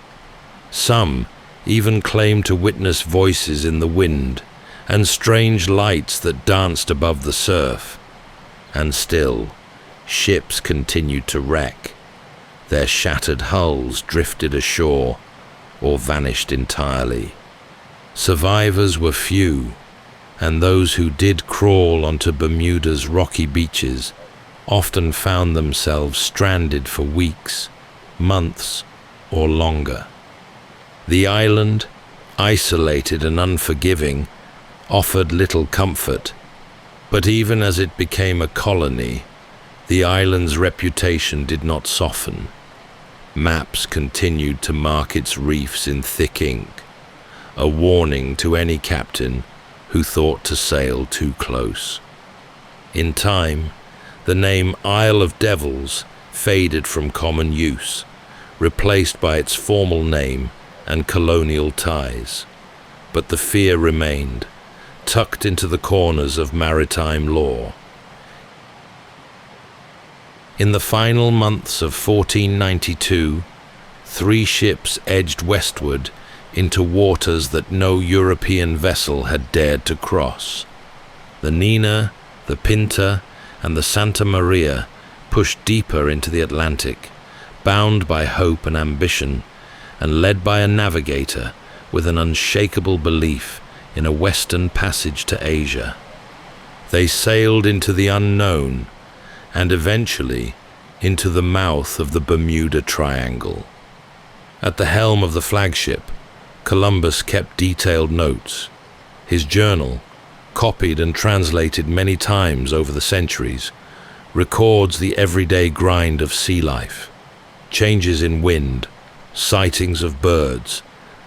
Some even claimed to witness voices in the wind and strange lights that danced above the surf. And still, ships continued to wreck. Their shattered hulls drifted ashore or vanished entirely. Survivors were few, and those who did crawl onto Bermuda's rocky beaches often found themselves stranded for weeks, months, or longer. The island, isolated and unforgiving, offered little comfort, but even as it became a colony, the island's reputation did not soften. Maps continued to mark its reefs in thick ink, a warning to any captain who thought to sail too close. In time, the name Isle of Devils faded from common use, replaced by its formal name and colonial ties. But the fear remained, tucked into the corners of maritime law. In the final months of 1492, 3 ships edged westward into waters that no European vessel had dared to cross. The Nina, the Pinta, and the Santa Maria pushed deeper into the Atlantic, bound by hope and ambition, and led by a navigator with an unshakable belief in a western passage to Asia. They sailed into the unknown, and eventually into the mouth of the Bermuda Triangle. At the helm of the flagship, Columbus kept detailed notes. His journal, copied and translated many times over the centuries, records the everyday grind of sea life, changes in wind, sightings of birds,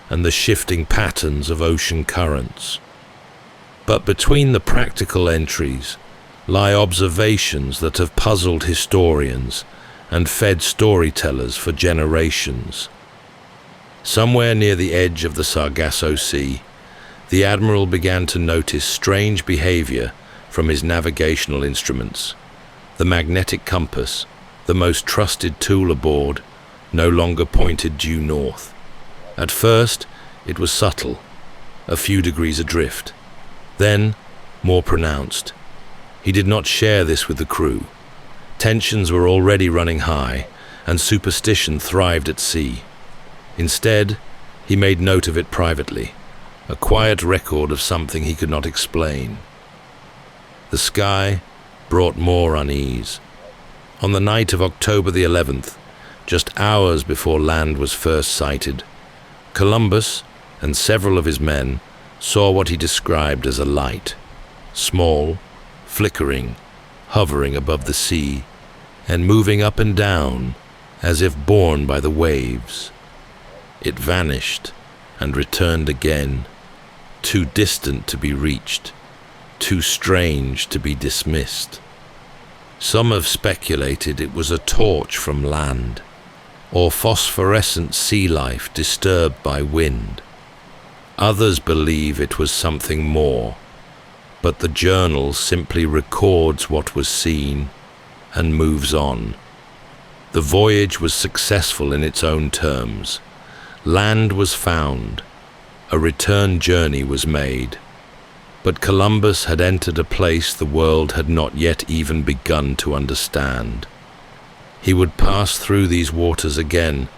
and the shifting patterns of ocean currents. But between the practical entries lie observations that have puzzled historians and fed storytellers for generations. Somewhere near the edge of the Sargasso Sea, the admiral began to notice strange behavior from his navigational instruments. The magnetic compass, the most trusted tool aboard, no longer pointed due north. At first, it was subtle, a few degrees adrift. Then, more pronounced. He did not share this with the crew. Tensions were already running high, and superstition thrived at sea. Instead, he made note of it privately, a quiet record of something he could not explain. The sky brought more unease. On the night of October the 11th, just hours before land was first sighted, Columbus and several of his men saw what he described as a light, small, flickering, hovering above the sea, and moving up and down as if borne by the waves. It vanished and returned again, too distant to be reached, too strange to be dismissed. Some have speculated it was a torch from land, or phosphorescent sea life disturbed by wind. Others believe it was something more, but the journal simply records what was seen and moves on. The voyage was successful in its own terms. Land was found, a return journey was made, but Columbus had entered a place the world had not yet even begun to understand. He would pass through these waters again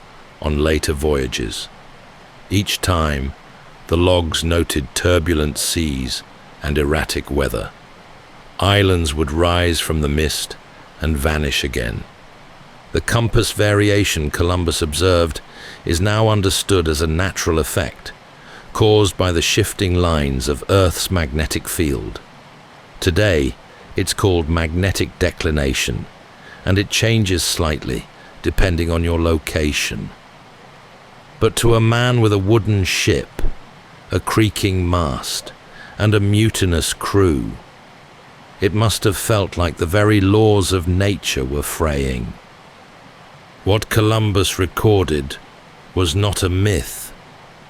on later voyages. Each time, the logs noted turbulent seas and erratic weather. Islands would rise from the mist and vanish again. The compass variation Columbus observed is now understood as a natural effect, caused by the shifting lines of Earth's magnetic field. Today, it's called magnetic declination, and it changes slightly depending on your location. But to a man with a wooden ship, a creaking mast, and a mutinous crew, it must have felt like the very laws of nature were fraying. What Columbus recorded was not a myth,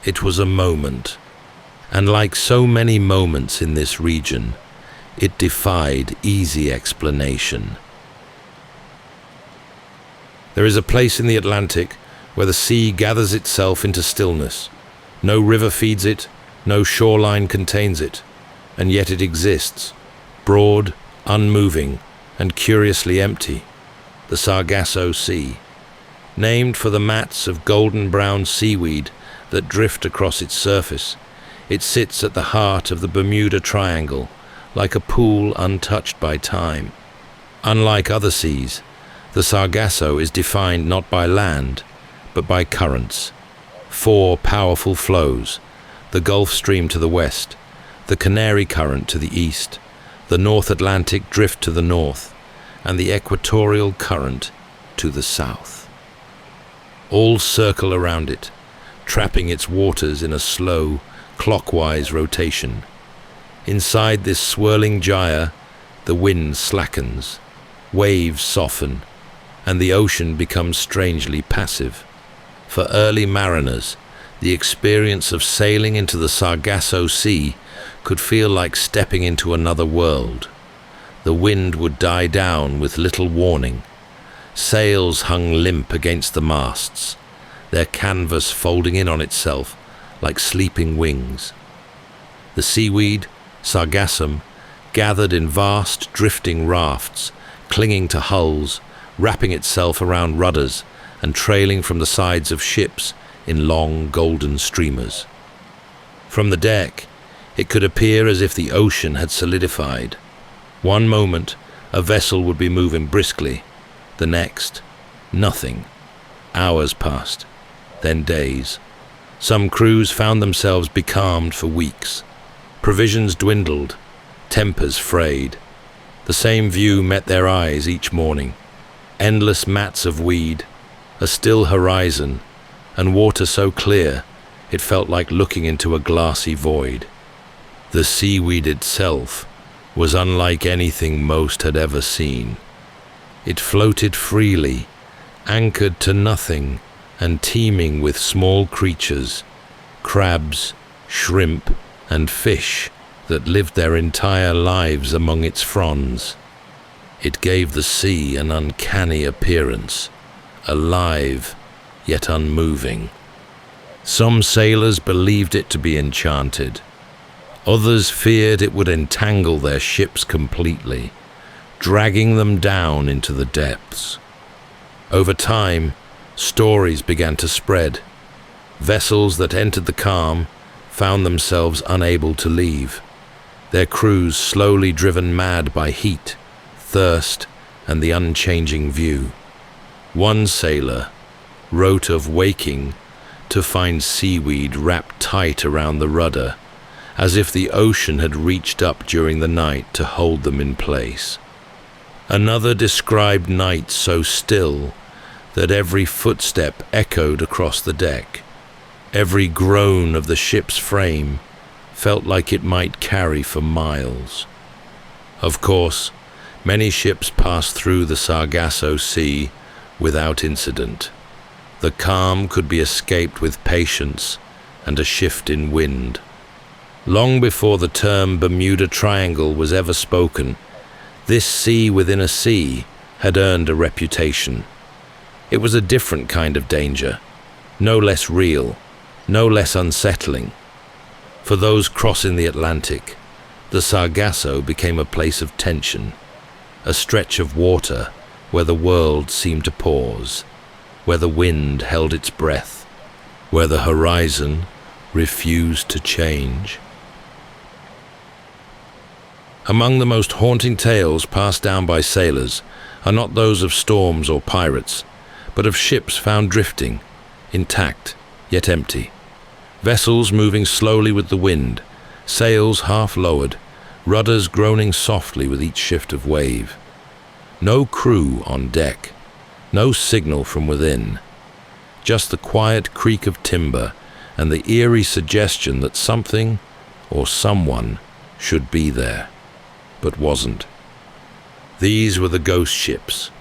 it was a moment, and like so many moments in this region, it defied easy explanation. There is a place in the Atlantic where the sea gathers itself into stillness. No river feeds it, no shoreline contains it, and yet it exists, broad, unmoving, and curiously empty. The Sargasso Sea, named for the mats of golden-brown seaweed that drift across its surface, it sits at the heart of the Bermuda Triangle, like a pool untouched by time. Unlike other seas, the Sargasso is defined not by land, but by currents. 4 powerful flows: the Gulf Stream to the west, the Canary Current to the east, the North Atlantic Drift to the north, and the Equatorial Current to the south. All circle around it, trapping its waters in a slow, clockwise rotation. Inside this swirling gyre, the wind slackens, waves soften, and the ocean becomes strangely passive. For early mariners, the experience of sailing into the Sargasso Sea could feel like stepping into another world. The wind would die down with little warning. Sails hung limp against the masts, their canvas folding in on itself like sleeping wings. The seaweed, sargassum, gathered in vast drifting rafts, clinging to hulls, wrapping itself around rudders and trailing from the sides of ships in long golden streamers. From the deck, it could appear as if the ocean had solidified. One moment, a vessel would be moving briskly, The next, nothing. Hours passed, then days. Some crews found themselves becalmed for weeks. Provisions dwindled, tempers frayed. The same view met their eyes each morning. Endless mats of weed, a still horizon, and water so clear it felt like looking into a glassy void. The seaweed itself was unlike anything most had ever seen. It floated freely, anchored to nothing and teeming with small creatures, crabs, shrimp, and fish that lived their entire lives among its fronds. It gave the sea an uncanny appearance, alive yet unmoving. Some sailors believed it to be enchanted. Others feared it would entangle their ships completely, dragging them down into the depths. Over time, stories began to spread. Vessels that entered the calm found themselves unable to leave, their crews slowly driven mad by heat, thirst, and the unchanging view. One sailor wrote of waking to find seaweed wrapped tight around the rudder, as if the ocean had reached up during the night to hold them in place. Another described nights so still that every footstep echoed across the deck. Every groan of the ship's frame felt like it might carry for miles. Of course, many ships passed through the Sargasso Sea without incident. The calm could be escaped with patience and a shift in wind. Long before the term Bermuda Triangle was ever spoken, this sea within a sea had earned a reputation. It was a different kind of danger, no less real, no less unsettling. For those crossing the Atlantic, the Sargasso became a place of tension, a stretch of water where the world seemed to pause, where the wind held its breath, where the horizon refused to change. Among the most haunting tales passed down by sailors are not those of storms or pirates, but of ships found drifting, intact yet empty. Vessels moving slowly with the wind, sails half lowered, rudders groaning softly with each shift of wave. No crew on deck, no signal from within, just the quiet creak of timber and the eerie suggestion that something or someone should be there, but wasn't. These were the ghost ships,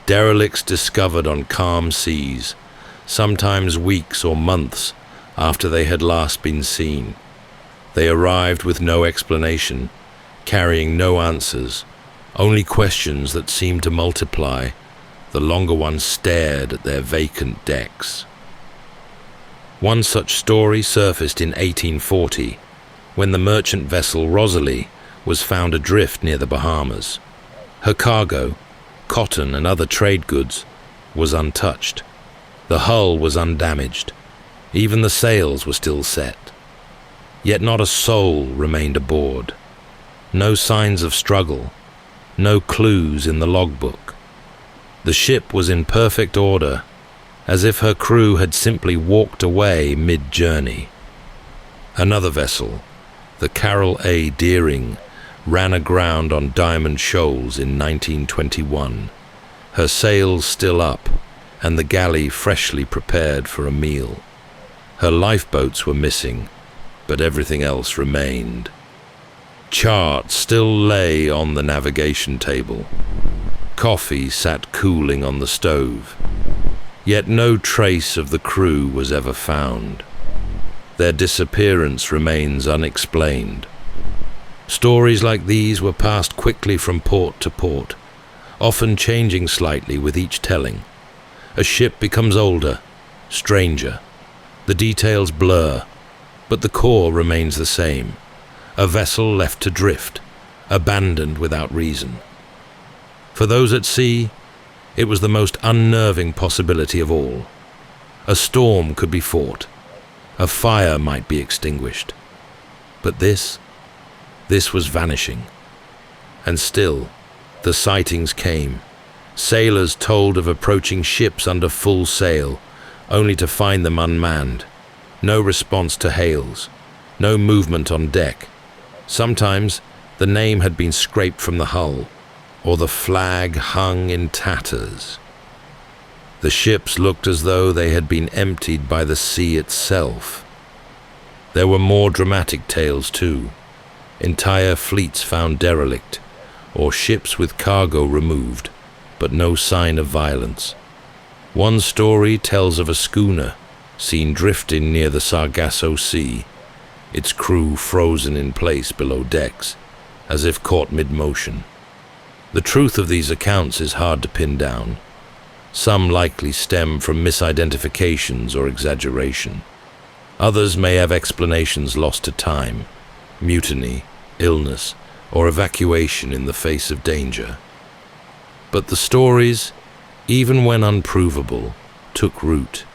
derelicts discovered on calm seas, sometimes weeks or months after they had last been seen. They arrived with no explanation, carrying no answers, only questions that seemed to multiply the longer one stared at their vacant decks. One such story surfaced in 1840, when the merchant vessel Rosalie was found adrift near the Bahamas. Her cargo, cotton and other trade goods, was untouched. The hull was undamaged. Even the sails were still set. Yet not a soul remained aboard. No signs of struggle, no clues in the logbook. The ship was in perfect order, as if her crew had simply walked away mid-journey. Another vessel, the Carroll A. Deering, ran aground on Diamond Shoals in 1921, her sails still up and the galley freshly prepared for a meal. Her lifeboats were missing, but everything else remained. Charts still lay on the navigation table. Coffee sat cooling on the stove. Yet no trace of the crew was ever found. Their disappearance remains unexplained. Stories like these were passed quickly from port to port, often changing slightly with each telling. A ship becomes older, stranger. The details blur, but the core remains the same. A vessel left to drift, abandoned without reason. For those at sea, it was the most unnerving possibility of all. A storm could be fought. A fire might be extinguished. But this was vanishing. And still, the sightings came, Sailors told of approaching ships under full sail, only to find them unmanned. No response to hails, no movement on deck. Sometimes the name had been scraped from the hull, or the flag hung in tatters. The ships looked as though they had been emptied by the sea itself. There were more dramatic tales too. Entire fleets found derelict, or ships with cargo removed, but no sign of violence. One story tells of a schooner seen drifting near the Sargasso Sea, its crew frozen in place below decks, as if caught mid-motion. The truth of these accounts is hard to pin down. Some likely stem from misidentifications or exaggeration. Others may have explanations lost to time, mutiny, illness, or evacuation in the face of danger. But the stories, even when unprovable, took root.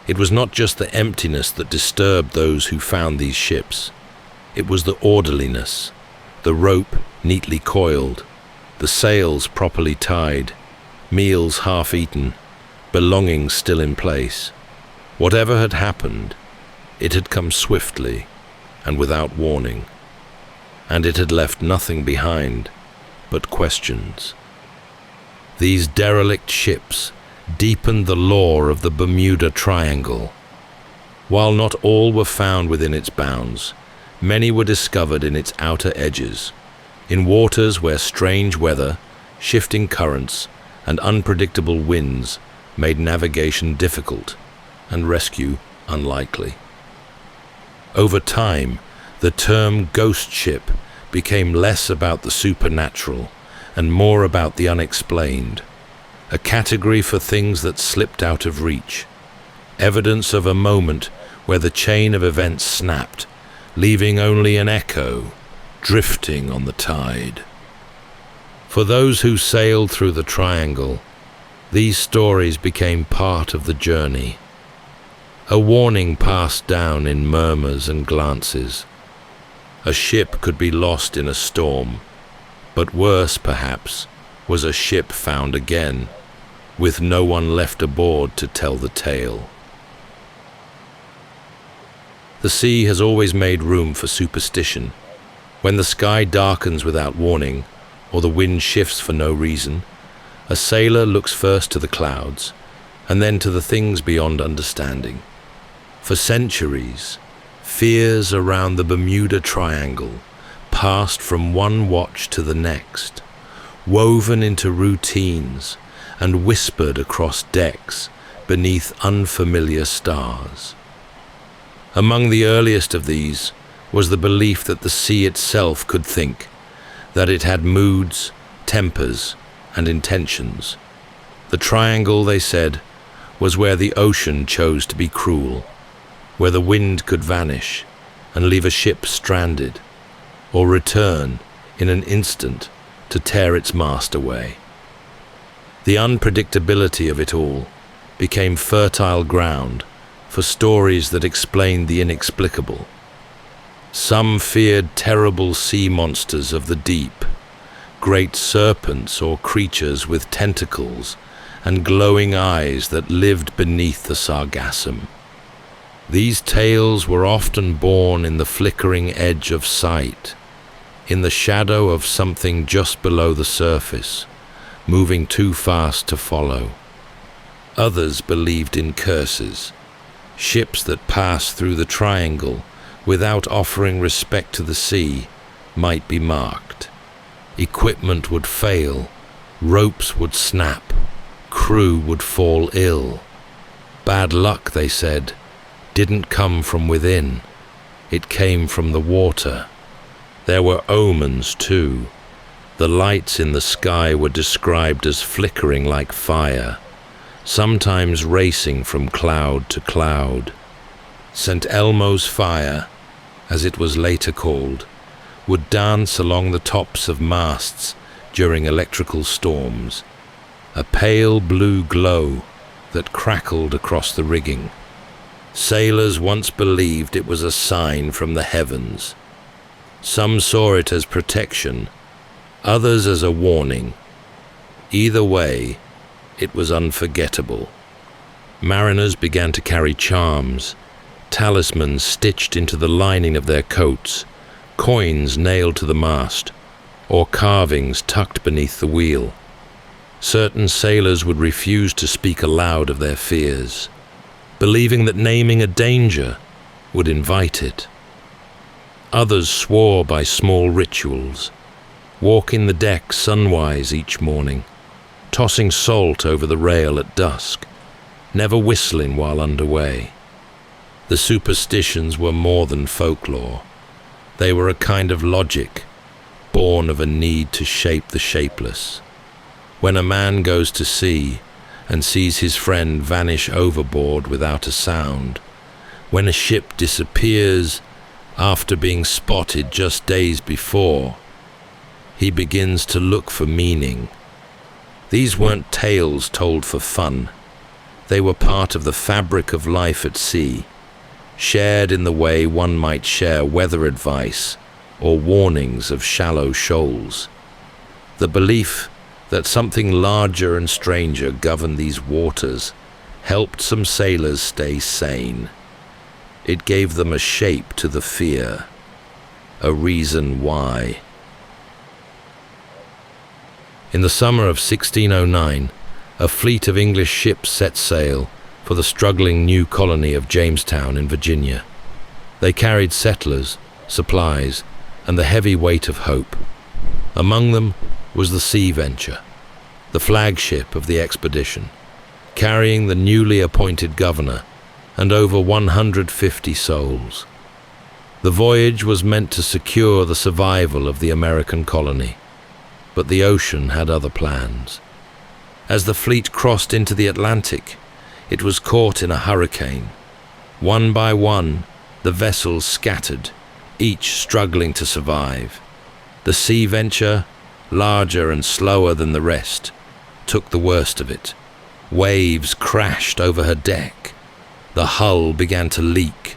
It was not just the emptiness that disturbed those who found these ships. It was the orderliness, the rope neatly coiled, the sails properly tied, meals half-eaten, belongings still in place. Whatever had happened, it had come swiftly and without warning, and it had left nothing behind but questions. These derelict ships deepened the lore of the Bermuda Triangle. While not all were found within its bounds, many were discovered in its outer edges, in waters where strange weather, shifting currents, and unpredictable winds made navigation difficult and rescue unlikely. Over time, the term ghost ship became less about the supernatural and more about the unexplained, a category for things that slipped out of reach, evidence of a moment where the chain of events snapped, leaving only an echo drifting on the tide. For those who sailed through the Triangle, these stories became part of the journey. A warning passed down in murmurs and glances. A ship could be lost in a storm, but worse, perhaps, was a ship found again, with no one left aboard to tell the tale. The sea has always made room for superstition. When the sky darkens without warning, or the wind shifts for no reason, a sailor looks first to the clouds, and then to the things beyond understanding. For centuries, fears around the Bermuda Triangle passed from one watch to the next, woven into routines and whispered across decks beneath unfamiliar stars. Among the earliest of these was the belief that the sea itself could think, that it had moods, tempers, and intentions. The triangle, they said, was where the ocean chose to be cruel, where the wind could vanish and leave a ship stranded, or return in an instant to tear its mast away. The unpredictability of it all became fertile ground for stories that explained the inexplicable. Some feared terrible sea monsters of the deep, great serpents or creatures with tentacles and glowing eyes that lived beneath the sargassum. These tales were often born in the flickering edge of sight, in the shadow of something just below the surface, moving too fast to follow. Others believed in curses, ships that passed through the triangle without offering respect to the sea might be marked. Equipment would fail, ropes would snap, crew would fall ill. Bad luck, they said, didn't come from within. It came from the water. There were omens too. The lights in the sky were described as flickering like fire, sometimes racing from cloud to cloud. St. Elmo's fire, as it was later called, would dance along the tops of masts during electrical storms, a pale blue glow that crackled across the rigging. Sailors once believed it was a sign from the heavens. Some saw it as protection, others as a warning. Either way, it was unforgettable. Mariners began to carry charms, talismans stitched into the lining of their coats, coins nailed to the mast, or carvings tucked beneath the wheel. Certain sailors would refuse to speak aloud of their fears, believing that naming a danger would invite it. Others swore by small rituals, walking the deck sunwise each morning, tossing salt over the rail at dusk, never whistling while underway. The superstitions were more than folklore. They were a kind of logic, born of a need to shape the shapeless. When a man goes to sea and sees his friend vanish overboard without a sound, when a ship disappears after being spotted just days before, he begins to look for meaning. These weren't tales told for fun. They were part of the fabric of life at sea, shared in the way one might share weather advice or warnings of shallow shoals. The belief that something larger and stranger governed these waters helped some sailors stay sane. It gave them a shape to the fear, a reason why. In the summer of 1609, a fleet of English ships set sail for the struggling new colony of Jamestown in Virginia. They carried settlers, supplies, and the heavy weight of hope. Among them was the Sea Venture, the flagship of the expedition, carrying the newly appointed governor and over 150 souls. The voyage was meant to secure the survival of the American colony, but the ocean had other plans. As the fleet crossed into the Atlantic, it was caught in a hurricane. One by one, the vessels scattered, each struggling to survive. The Sea Venture, larger and slower than the rest, took the worst of it. Waves crashed over her deck. The hull began to leak.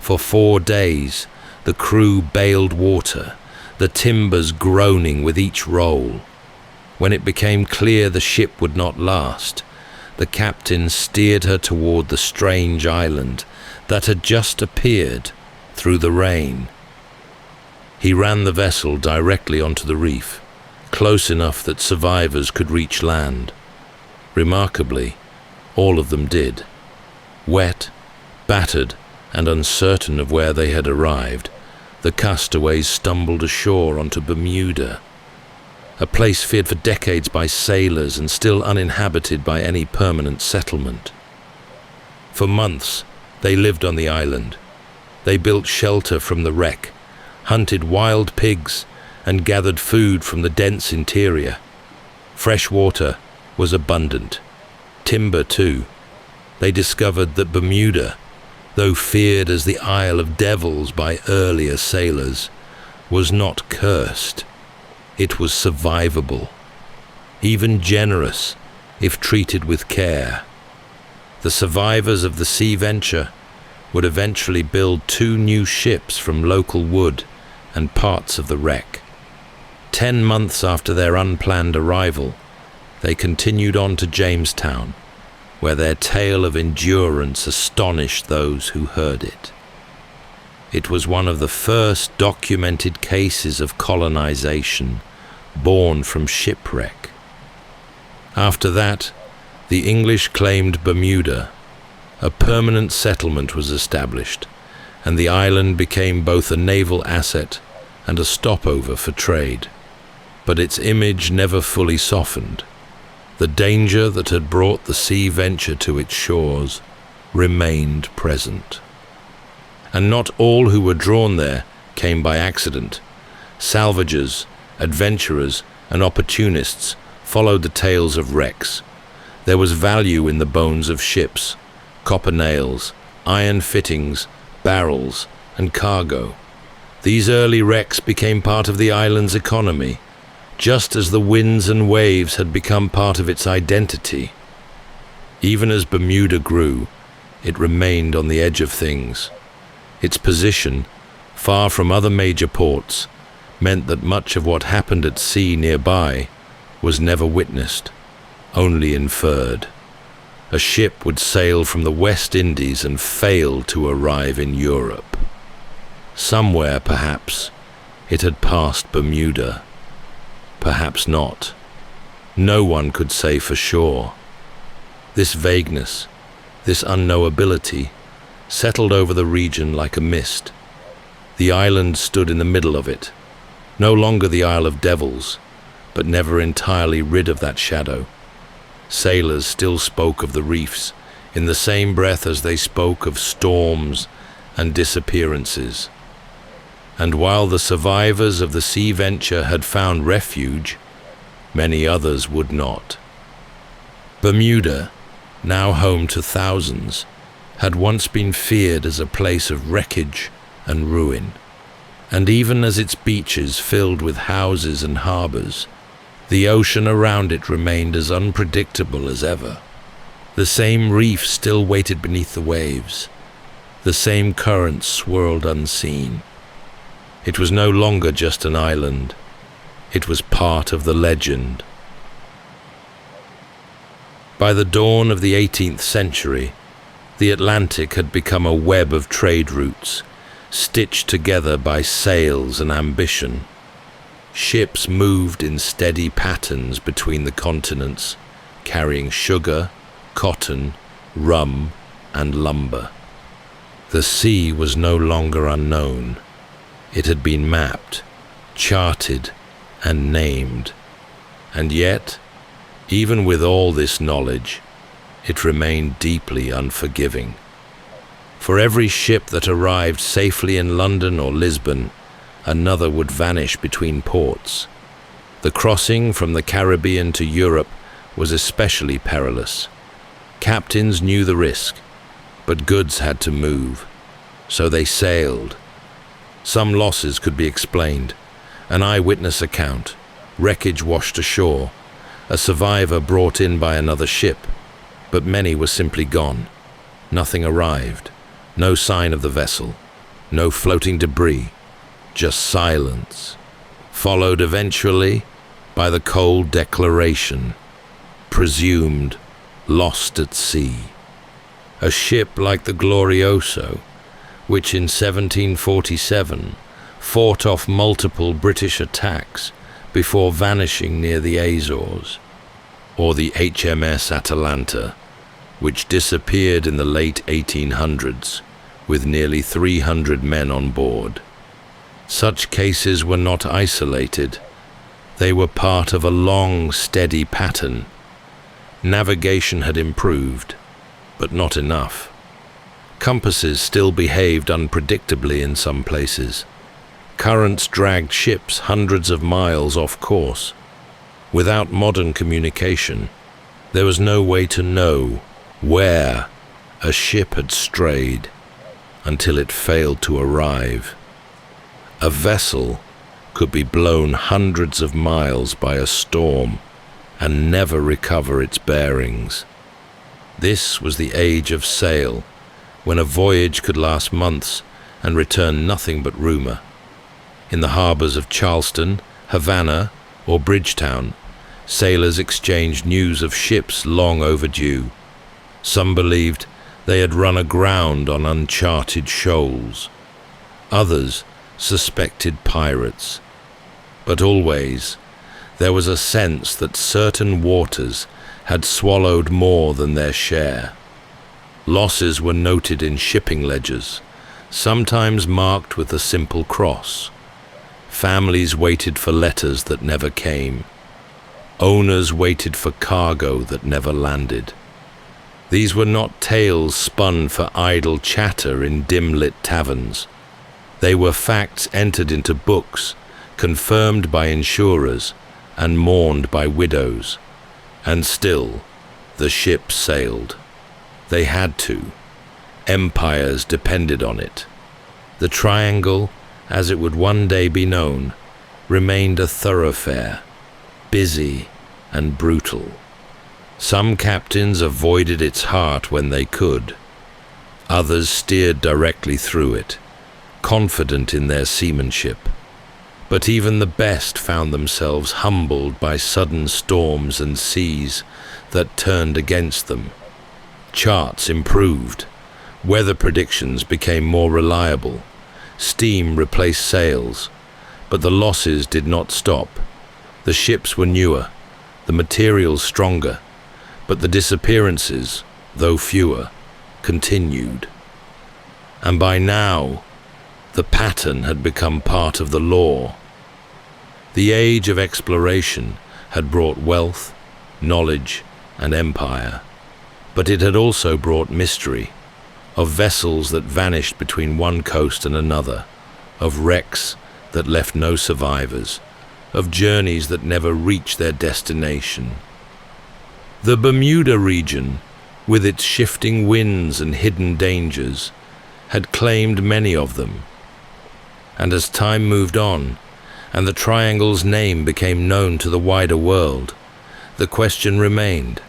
For 4 days, the crew bailed water, the timbers groaning with each roll. When it became clear the ship would not last, the captain steered her toward the strange island that had just appeared through the rain. He ran the vessel directly onto the reef, close enough that survivors could reach land. Remarkably, all of them did. Wet, battered, and uncertain of where they had arrived, the castaways stumbled ashore onto Bermuda, a place feared for decades by sailors and still uninhabited by any permanent settlement. For months, they lived on the island. They built shelter from the wreck, hunted wild pigs, and gathered food from the dense interior. Fresh water was abundant. Timber, too. They discovered that Bermuda, though feared as the Isle of Devils by earlier sailors, was not cursed. It was survivable, even generous if treated with care. The survivors of the Sea Venture would eventually build 2 new ships from local wood and parts of the wreck. 10 months after their unplanned arrival, they continued on to Jamestown, where their tale of endurance astonished those who heard it. It was one of the first documented cases of colonization born from shipwreck. After that, the English claimed Bermuda. A permanent settlement was established, and the island became both a naval asset and a stopover for trade. But its image never fully softened. The danger that had brought the Sea Venture to its shores remained present. And not all who were drawn there came by accident. Salvagers, adventurers, and opportunists followed the tales of wrecks. There was value in the bones of ships, copper nails, iron fittings, barrels, and cargo. These early wrecks became part of the island's economy, just as the winds and waves had become part of its identity. Even as Bermuda grew, it remained on the edge of things. Its position, far from other major ports, meant that much of what happened at sea nearby was never witnessed, only inferred. A ship would sail from the West Indies and fail to arrive in Europe. Somewhere, perhaps, it had passed Bermuda. Perhaps not. No one could say for sure. This vagueness, this unknowability, settled over the region like a mist. The island stood in the middle of it, no longer the Isle of Devils, but never entirely rid of that shadow. Sailors still spoke of the reefs in the same breath as they spoke of storms and disappearances. And while the survivors of the sea venture had found refuge, many others would not. Bermuda, now home to thousands, had once been feared as a place of wreckage and ruin. And even as its beaches filled with houses and harbors, the ocean around it remained as unpredictable as ever. The same reef still waited beneath the waves. The same currents swirled unseen. It was no longer just an island. It was part of the legend. By the dawn of the 18th century, the Atlantic had become a web of trade routes, stitched together by sails and ambition. Ships moved in steady patterns between the continents, carrying sugar, cotton, rum, and lumber. The sea was no longer unknown. It had been mapped, charted, and named. And yet, even with all this knowledge, it remained deeply unforgiving. For every ship that arrived safely in London or Lisbon, another would vanish between ports. The crossing from the Caribbean to Europe was especially perilous. Captains knew the risk, but goods had to move, so they sailed. Some losses could be explained. An eyewitness account, wreckage washed ashore, a survivor brought in by another ship, but many were simply gone. Nothing arrived, no sign of the vessel, no floating debris, just silence, followed eventually by the cold declaration, presumed lost at sea. A ship like the Glorioso, which in 1747 fought off multiple British attacks before vanishing near the Azores, or the HMS Atalanta, which disappeared in the late 1800s with nearly 300 men on board. Such cases were not isolated. They were part of a long, steady pattern. Navigation had improved, but not enough. Compasses still behaved unpredictably in some places. Currents dragged ships hundreds of miles off course. Without modern communication, there was no way to know where a ship had strayed until it failed to arrive. A vessel could be blown hundreds of miles by a storm and never recover its bearings. This was the age of sail, when a voyage could last months and return nothing but rumor. In the harbors of Charleston, Havana, or Bridgetown, sailors exchanged news of ships long overdue. Some believed they had run aground on uncharted shoals. Others suspected pirates. But always, there was a sense that certain waters had swallowed more than their share. Losses were noted in shipping ledgers, sometimes marked with a simple cross. Families waited for letters that never came. Owners waited for cargo that never landed. These were not tales spun for idle chatter in dim-lit taverns. They were facts entered into books, confirmed by insurers, and mourned by widows. And still, the ship sailed. They had to. Empires depended on it. The Triangle, as it would one day be known, remained a thoroughfare, busy and brutal. Some captains avoided its heart when they could. Others steered directly through it, confident in their seamanship. But even the best found themselves humbled by sudden storms and seas that turned against them. Charts improved, weather predictions became more reliable, steam replaced sails, but the losses did not stop. The ships were newer, the materials stronger, but the disappearances, though fewer, continued. And by now, the pattern had become part of the law. The age of exploration had brought wealth, knowledge, and empire, but it had also brought mystery, of vessels that vanished between one coast and another, of wrecks that left no survivors, of journeys that never reached their destination. The Bermuda region, with its shifting winds and hidden dangers, had claimed many of them. And as time moved on, and the triangle's name became known to the wider world, the question remained: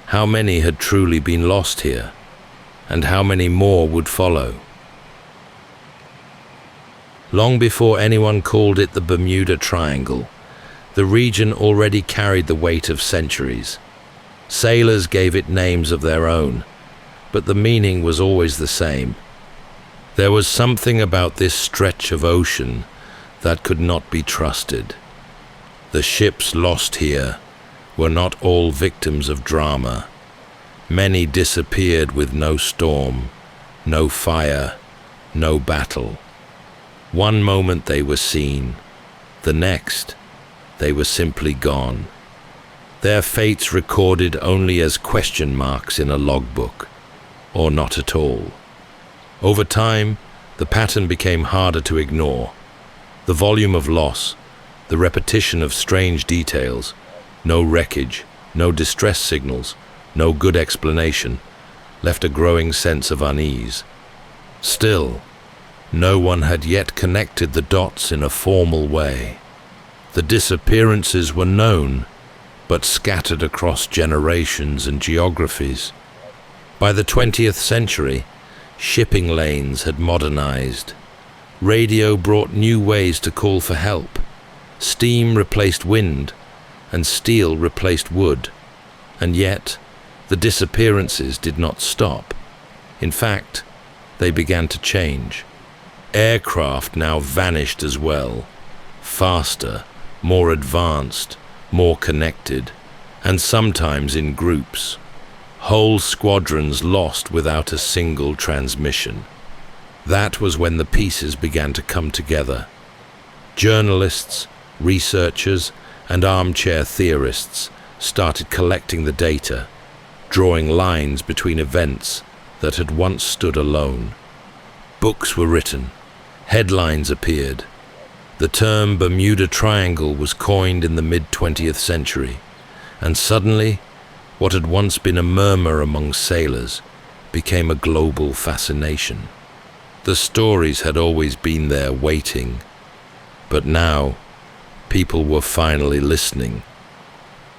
how many had truly been lost here, and how many more would follow? Long before anyone called it the Bermuda Triangle, the region already carried the weight of centuries. Sailors gave it names of their own, but the meaning was always the same. There was something about this stretch of ocean that could not be trusted. The ships lost here were not all victims of drama. Many disappeared with no storm, no fire, no battle. One moment they were seen, the next they were simply gone. Their fates recorded only as question marks in a logbook, or not at all. Over time, the pattern became harder to ignore. The volume of loss, the repetition of strange details, no wreckage, no distress signals, no good explanation, left a growing sense of unease. Still, no one had yet connected the dots in a formal way. The disappearances were known, but scattered across generations and geographies. By the 20th century, shipping lanes had modernized. Radio brought new ways to call for help. Steam replaced wind, and steel replaced wood. And yet, the disappearances did not stop. In fact, they began to change. Aircraft now vanished as well, faster, more advanced, more connected, and sometimes in groups. Whole squadrons lost without a single transmission. That was when the pieces began to come together. Journalists, researchers, and armchair theorists started collecting the data, drawing lines between events that had once stood alone. Books were written, headlines appeared. The term Bermuda Triangle was coined in the mid-20th century, and suddenly, what had once been a murmur among sailors became a global fascination. The stories had always been there waiting, but now people were finally listening.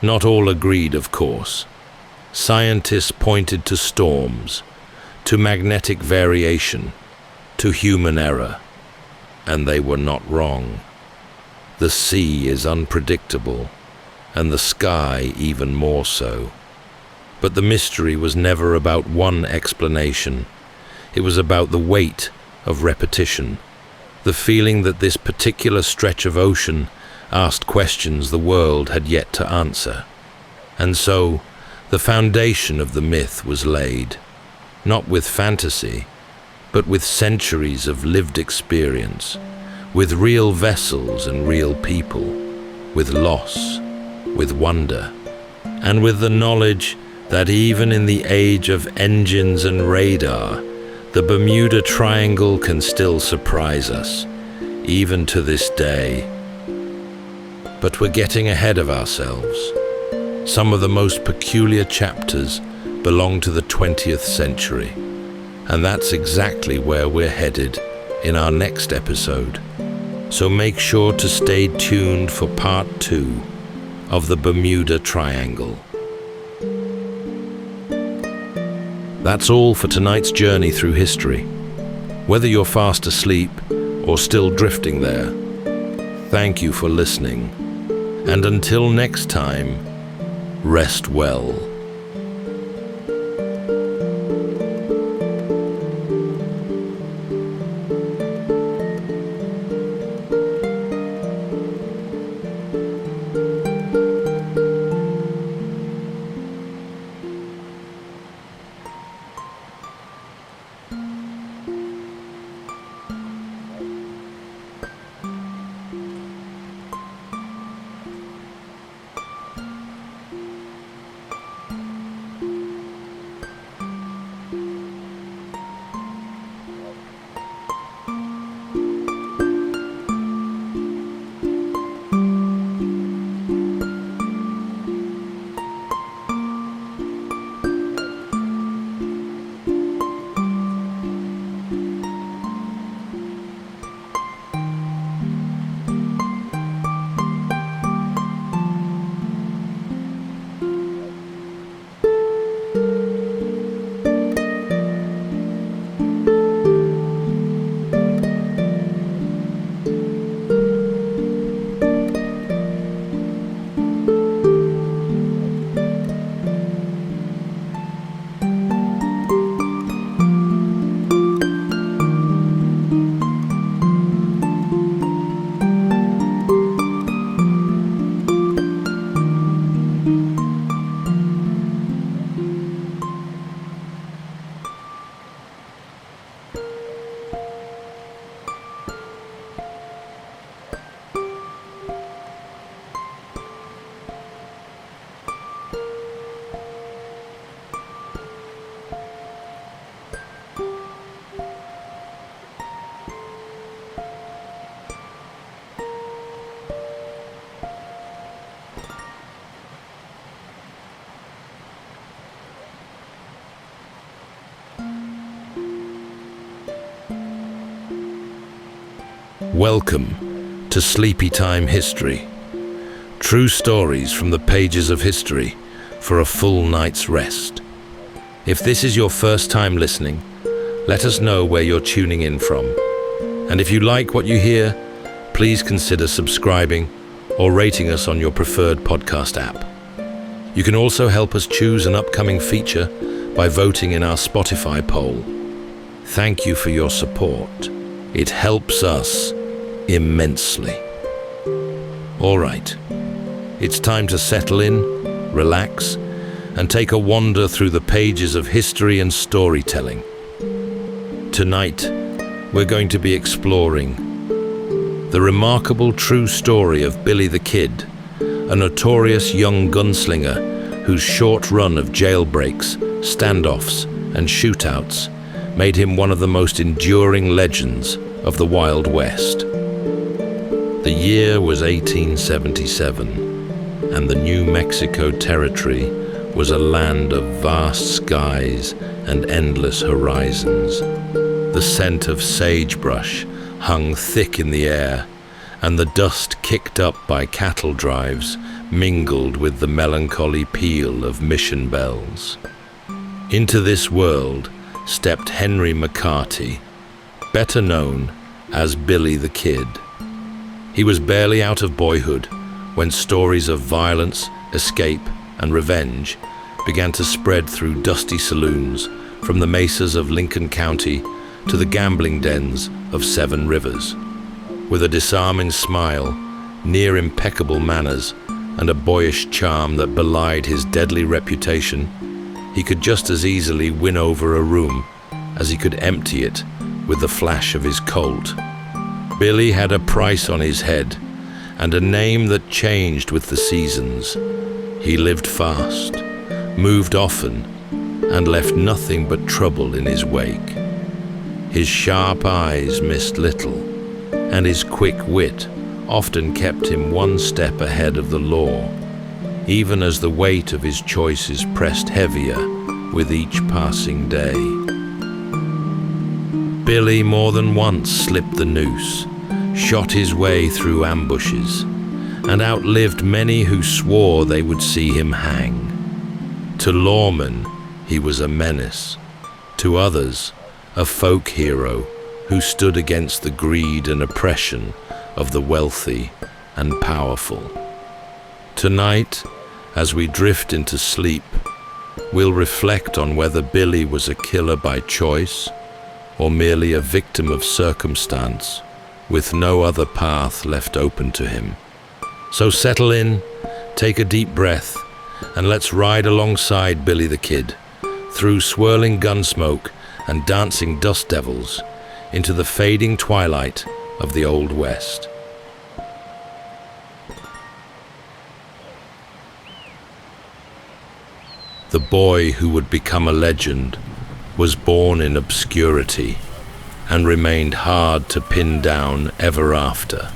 Not all agreed, of course. Scientists pointed to storms, to magnetic variation, to human error, and they were not wrong. The sea is unpredictable, and the sky even more so. But the mystery was never about one explanation. It was about the weight of repetition, the feeling that this particular stretch of ocean asked questions the world had yet to answer. And so, the foundation of the myth was laid, not with fantasy, but with centuries of lived experience, with real vessels and real people, with loss, with wonder, and with the knowledge that even in the age of engines and radar, the Bermuda Triangle can still surprise us, even to this day. But we're getting ahead of ourselves. Some of the most peculiar chapters belong to the 20th century, and that's exactly where we're headed in our next episode. So make sure to stay tuned for part 2 of the Bermuda Triangle. That's all for tonight's journey through history. Whether you're fast asleep or still drifting there, Thank you for listening, and until next time, rest well. Welcome to Sleepytime History. True stories from the pages of history for a full night's rest. If this is your first time listening, let us know where you're tuning in from. And if you like what you hear, please consider subscribing or rating us on your preferred podcast app. You can also help us choose an upcoming feature by voting in our Spotify poll. Thank you for your support. It helps us immensely. All right, it's time to settle in, relax, and take a wander through the pages of history and storytelling. Tonight, we're going to be exploring the remarkable true story of Billy the Kid, a notorious young gunslinger whose short run of jailbreaks, standoffs, and shootouts made him one of the most enduring legends of the Wild West. The year was 1877, and the New Mexico Territory was a land of vast skies and endless horizons. The scent of sagebrush hung thick in the air, and the dust kicked up by cattle drives mingled with the melancholy peal of mission bells. Into this world stepped Henry McCarty, better known as Billy the Kid. He was barely out of boyhood when stories of violence, escape, and revenge began to spread through dusty saloons from the mesas of Lincoln County to the gambling dens of Seven Rivers. With a disarming smile, near impeccable manners, and a boyish charm that belied his deadly reputation, he could just as easily win over a room as he could empty it with the flash of his Colt. Billy had a price on his head and a name that changed with the seasons. He lived fast, moved often, and left nothing but trouble in his wake. His sharp eyes missed little, and his quick wit often kept him one step ahead of the law, even as the weight of his choices pressed heavier with each passing day. Billy more than once slipped the noose, shot his way through ambushes, and outlived many who swore they would see him hang. To lawmen, he was a menace. To others, a folk hero who stood against the greed and oppression of the wealthy and powerful. Tonight, as we drift into sleep, we'll reflect on whether Billy was a killer by choice or merely a victim of circumstance with no other path left open to him. So settle in, take a deep breath, and let's ride alongside Billy the Kid through swirling gunsmoke and dancing dust devils into the fading twilight of the Old West. The boy who would become a legend was born in obscurity and remained hard to pin down ever after.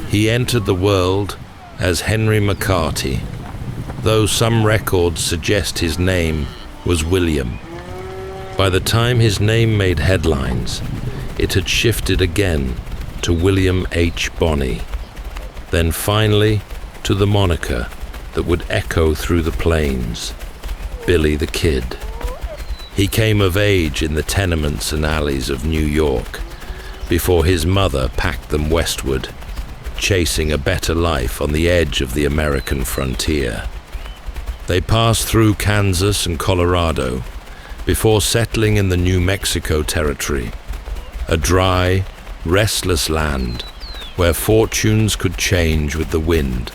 He entered the world as Henry McCarty, though some records suggest his name was William. By the time his name made headlines, it had shifted again to William H. Bonney, then finally to the moniker that would echo through the plains, Billy the Kid. He came of age in the tenements and alleys of New York before his mother packed them westward, chasing a better life on the edge of the American frontier. They passed through Kansas and Colorado before settling in the New Mexico territory, a dry, restless land where fortunes could change with the wind.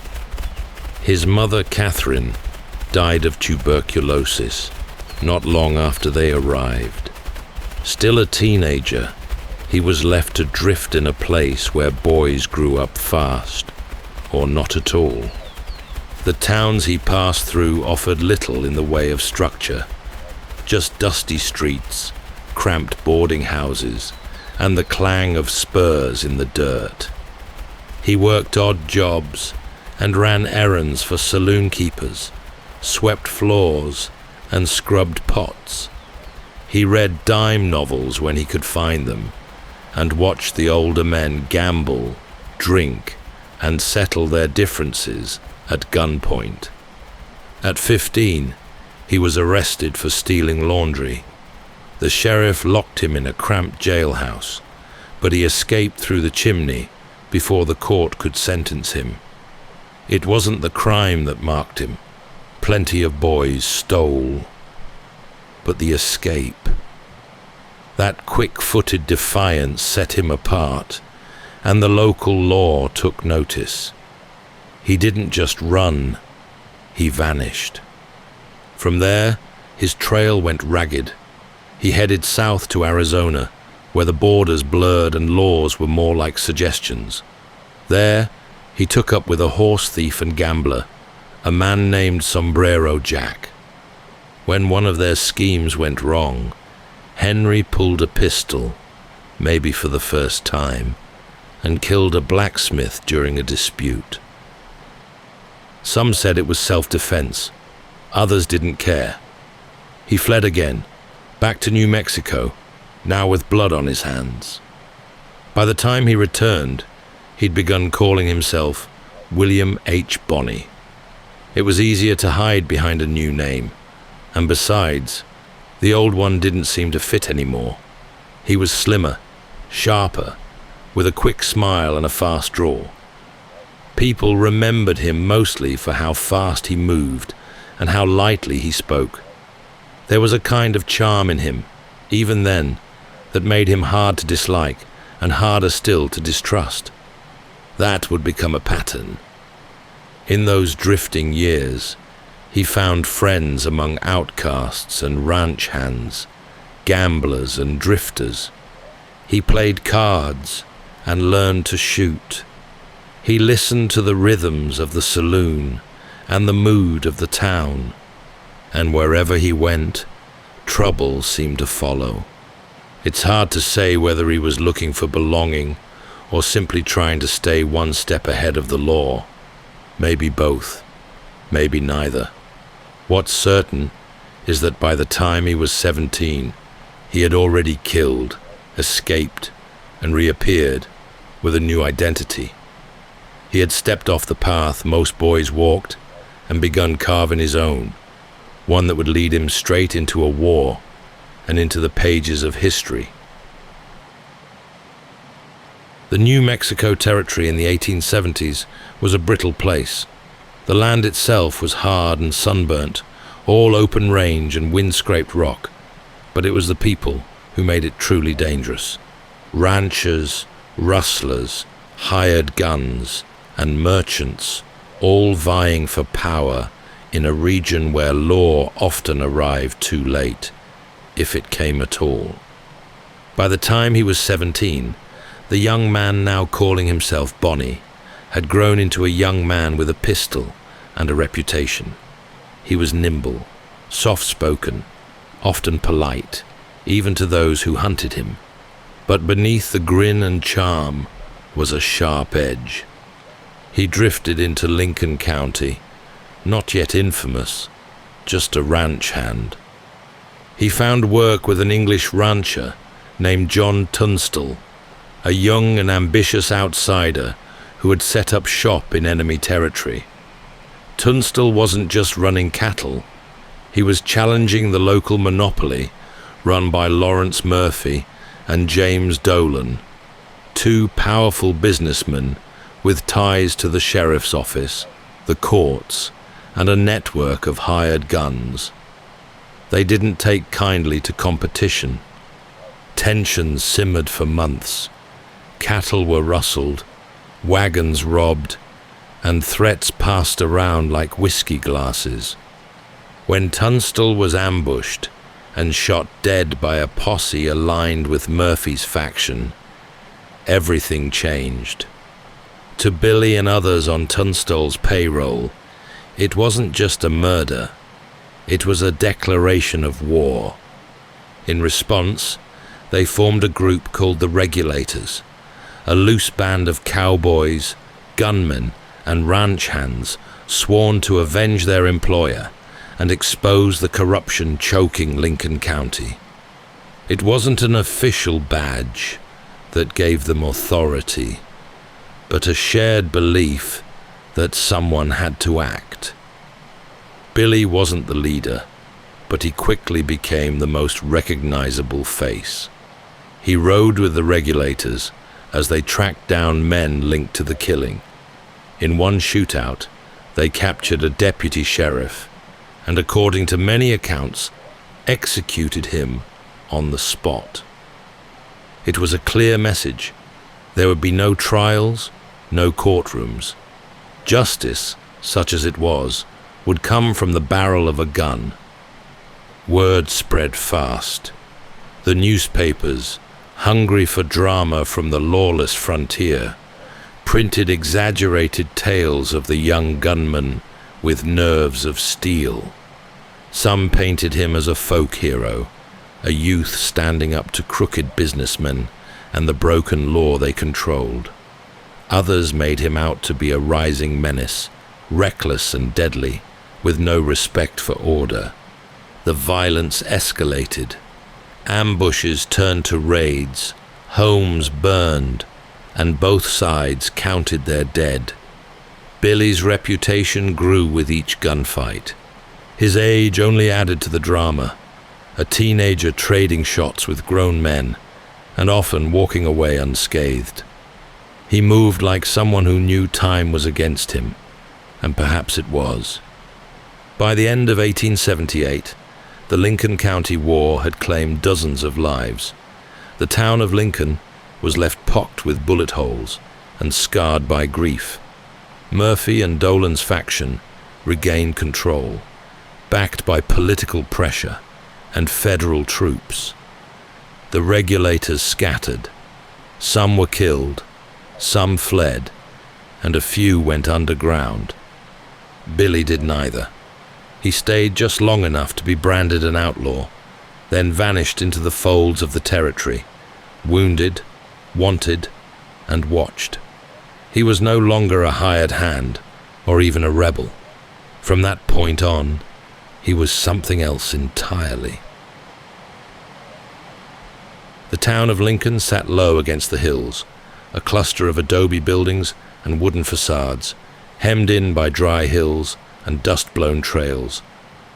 His mother, Catherine, died of tuberculosis not long after they arrived. Still a teenager, he was left to drift in a place where boys grew up fast, or not at all. The towns he passed through offered little in the way of structure, just dusty streets, cramped boarding houses, and the clang of spurs in the dirt. He worked odd jobs and ran errands for saloon keepers, swept floors, and scrubbed pots. He read dime novels when he could find them, and watched the older men gamble, drink, and settle their differences at gunpoint. At 15, he was arrested for stealing laundry. The sheriff locked him in a cramped jailhouse, but he escaped through the chimney before the court could sentence him. It wasn't the crime that marked him. Plenty of boys stole, but the escape. That quick-footed defiance set him apart, and the local law took notice. He didn't just run, he vanished. From there, his trail went ragged. He headed south to Arizona, where the borders blurred and laws were more like suggestions. There, he took up with a horse thief and gambler, a man named Sombrero Jack. When one of their schemes went wrong, Henry pulled a pistol, maybe for the first time, and killed a blacksmith during a dispute. Some said it was self-defense. Others didn't care. He fled again, back to New Mexico, now with blood on his hands. By the time he returned, he'd begun calling himself William H. Bonney. It was easier to hide behind a new name, and besides, the old one didn't seem to fit anymore. He was slimmer, sharper, with a quick smile and a fast draw. People remembered him mostly for how fast he moved and how lightly he spoke. There was a kind of charm in him, even then, that made him hard to dislike and harder still to distrust. That would become a pattern. In those drifting years, he found friends among outcasts and ranch hands, gamblers and drifters. He played cards and learned to shoot. He listened to the rhythms of the saloon and the mood of the town, and wherever he went, trouble seemed to follow. It's hard to say whether he was looking for belonging or simply trying to stay one step ahead of the law. Maybe both, maybe neither. What's certain is that by the time he was 17, he had already killed, escaped, and reappeared with a new identity. He had stepped off the path most boys walked and begun carving his own, one that would lead him straight into a war and into the pages of history. The New Mexico Territory in the 1870s was a brittle place. The land itself was hard and sunburnt, all open range and wind-scraped rock, but it was the people who made it truly dangerous. Ranchers, rustlers, hired guns, and merchants, all vying for power in a region where law often arrived too late, if it came at all. By the time he was 17, the young man now calling himself Bonnie had grown into a young man with a pistol and a reputation. He was nimble, soft-spoken, often polite, even to those who hunted him. But beneath the grin and charm was a sharp edge. He drifted into Lincoln County, not yet infamous, just a ranch hand. He found work with an English rancher named John Tunstall, a young and ambitious outsider who had set up shop in enemy territory. Tunstall wasn't just running cattle, he was challenging the local monopoly run by Lawrence Murphy and James Dolan, two powerful businessmen with ties to the sheriff's office, the courts, and a network of hired guns. They didn't take kindly to competition. Tensions simmered for months. Cattle were rustled, wagons robbed, and threats passed around like whiskey glasses. When Tunstall was ambushed and shot dead by a posse aligned with Murphy's faction, everything changed. To Billy and others on Tunstall's payroll, it wasn't just a murder, it was a declaration of war. In response, they formed a group called the Regulators, a loose band of cowboys, gunmen, and ranch hands sworn to avenge their employer and expose the corruption choking Lincoln County. It wasn't an official badge that gave them authority, but a shared belief that someone had to act. Billy wasn't the leader, but he quickly became the most recognizable face. He rode with the Regulators as they tracked down men linked to the killing. In one shootout, they captured a deputy sheriff and, according to many accounts, executed him on the spot. It was a clear message. There would be no trials, no courtrooms. Justice, such as it was, would come from the barrel of a gun. Word spread fast. The newspapers, hungry for drama from the lawless frontier, printed exaggerated tales of the young gunman with nerves of steel. Some painted him as a folk hero, a youth standing up to crooked businessmen and the broken law they controlled. Others made him out to be a rising menace, reckless and deadly, with no respect for order. The violence escalated. Ambushes turned to raids, homes burned, and both sides counted their dead. Billy's reputation grew with each gunfight. His age only added to the drama, a teenager trading shots with grown men, and often walking away unscathed. He moved like someone who knew time was against him, and perhaps it was. By the end of 1878, the Lincoln County War had claimed dozens of lives. The town of Lincoln was left pocked with bullet holes and scarred by grief. Murphy and Dolan's faction regained control, backed by political pressure and federal troops. The Regulators scattered. Some were killed, some fled, and a few went underground. Billy did neither. He stayed just long enough to be branded an outlaw, then vanished into the folds of the territory, wounded, wanted, and watched. He was no longer a hired hand, or even a rebel. From that point on, he was something else entirely. The town of Lincoln sat low against the hills, a cluster of adobe buildings and wooden facades, hemmed in by dry hills and dust-blown trails,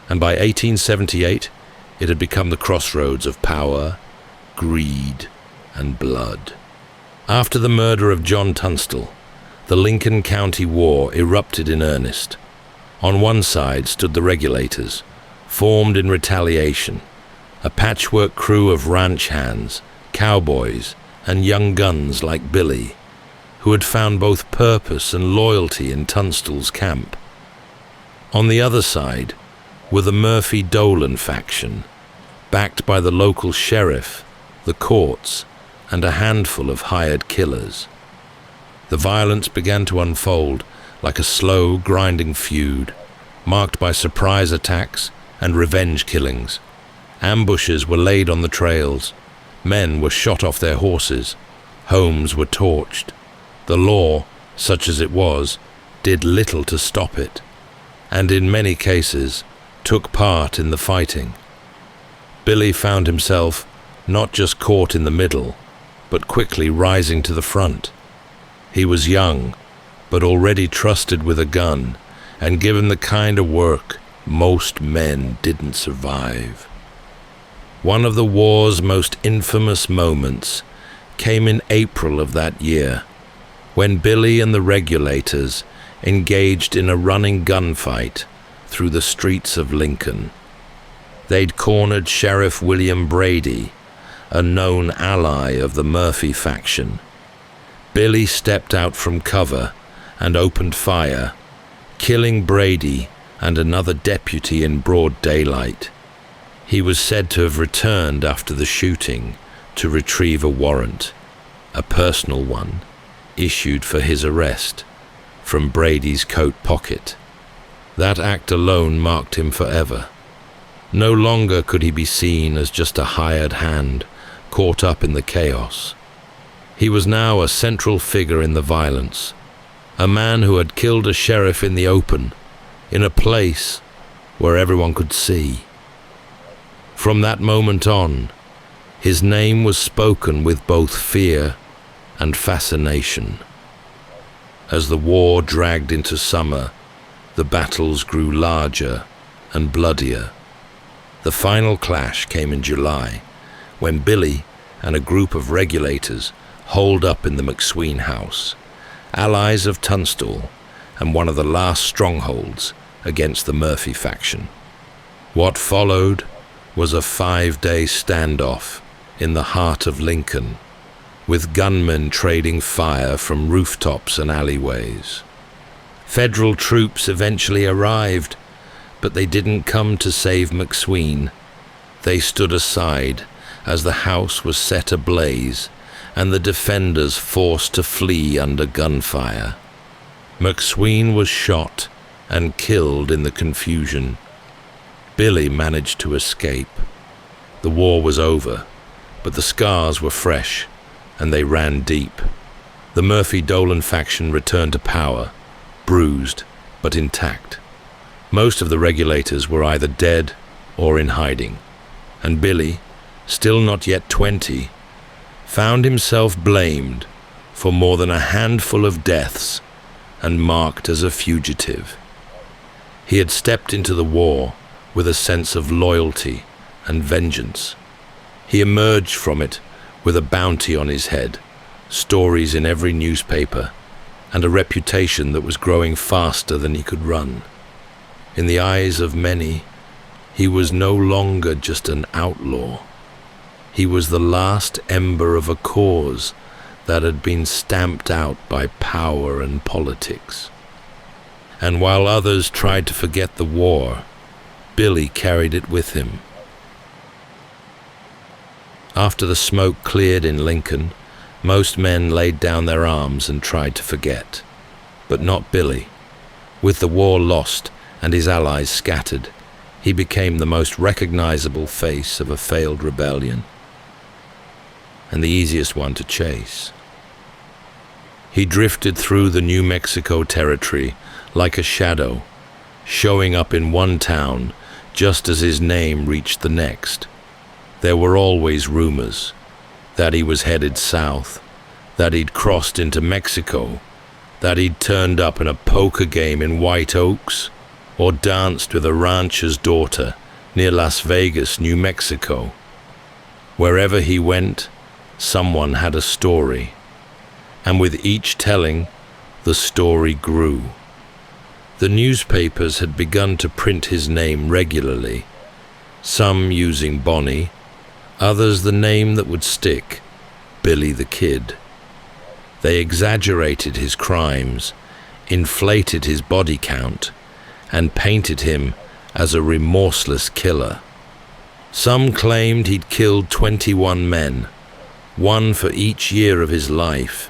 and by 1878 it had become the crossroads of power, greed, and blood. After the murder of John Tunstall, the Lincoln County War erupted in earnest. On one side stood the Regulators, formed in retaliation, a patchwork crew of ranch hands, cowboys, and young guns like Billy, who had found both purpose and loyalty in Tunstall's camp. On the other side were the Murphy-Dolan faction, backed by the local sheriff, the courts, and a handful of hired killers. The violence began to unfold like a slow, grinding feud, marked by surprise attacks and revenge killings. Ambushes were laid on the trails, men were shot off their horses, homes were torched. The law, such as it was, did little to stop it, and in many cases took part in the fighting. Billy found himself not just caught in the middle, but quickly rising to the front. He was young, but already trusted with a gun and given the kind of work most men didn't survive. One of the war's most infamous moments came in April of that year, when Billy and the Regulators engaged in a running gunfight through the streets of Lincoln. They'd cornered Sheriff William Brady, a known ally of the Murphy faction. Billy stepped out from cover and opened fire, killing Brady and another deputy in broad daylight. He was said to have returned after the shooting to retrieve a warrant, a personal one, issued for his arrest, from Brady's coat pocket. That act alone marked him forever. No longer could he be seen as just a hired hand caught up in the chaos. He was now a central figure in the violence, a man who had killed a sheriff in the open, in a place where everyone could see. From that moment on, his name was spoken with both fear and fascination. As the war dragged into summer, the battles grew larger and bloodier. The final clash came in July, when Billy and a group of Regulators holed up in the McSween house, allies of Tunstall and one of the last strongholds against the Murphy faction. What followed was a 5-day standoff in the heart of Lincoln, with gunmen trading fire from rooftops and alleyways. Federal troops eventually arrived, but they didn't come to save McSween. They stood aside as the house was set ablaze and the defenders forced to flee under gunfire. McSween was shot and killed in the confusion. Billy managed to escape. The war was over, but the scars were fresh, and they ran deep. The Murphy-Dolan faction returned to power, bruised but intact. Most of the Regulators were either dead or in hiding, and Billy, still not yet 20, found himself blamed for more than a handful of deaths and marked as a fugitive. He had stepped into the war with a sense of loyalty and vengeance. He emerged from it with a bounty on his head, stories in every newspaper, and a reputation that was growing faster than he could run. In the eyes of many, he was no longer just an outlaw. He was the last ember of a cause that had been stamped out by power and politics. And while others tried to forget the war, Billy carried it with him. After the smoke cleared in Lincoln, most men laid down their arms and tried to forget. But not Billy. With the war lost and his allies scattered, he became the most recognizable face of a failed rebellion, and the easiest one to chase. He drifted through the New Mexico territory like a shadow, showing up in one town just as his name reached the next. There were always rumors that he was headed south, that he'd crossed into Mexico, that he'd turned up in a poker game in White Oaks, or danced with a rancher's daughter near Las Vegas, New Mexico. Wherever he went, someone had a story, And with each telling, the story grew. The newspapers had begun to print his name regularly, some using Bonnie, others the name that would stick, Billy the Kid. They exaggerated his crimes, inflated his body count, and painted him as a remorseless killer. Some claimed he'd killed 21 men, one for each year of his life.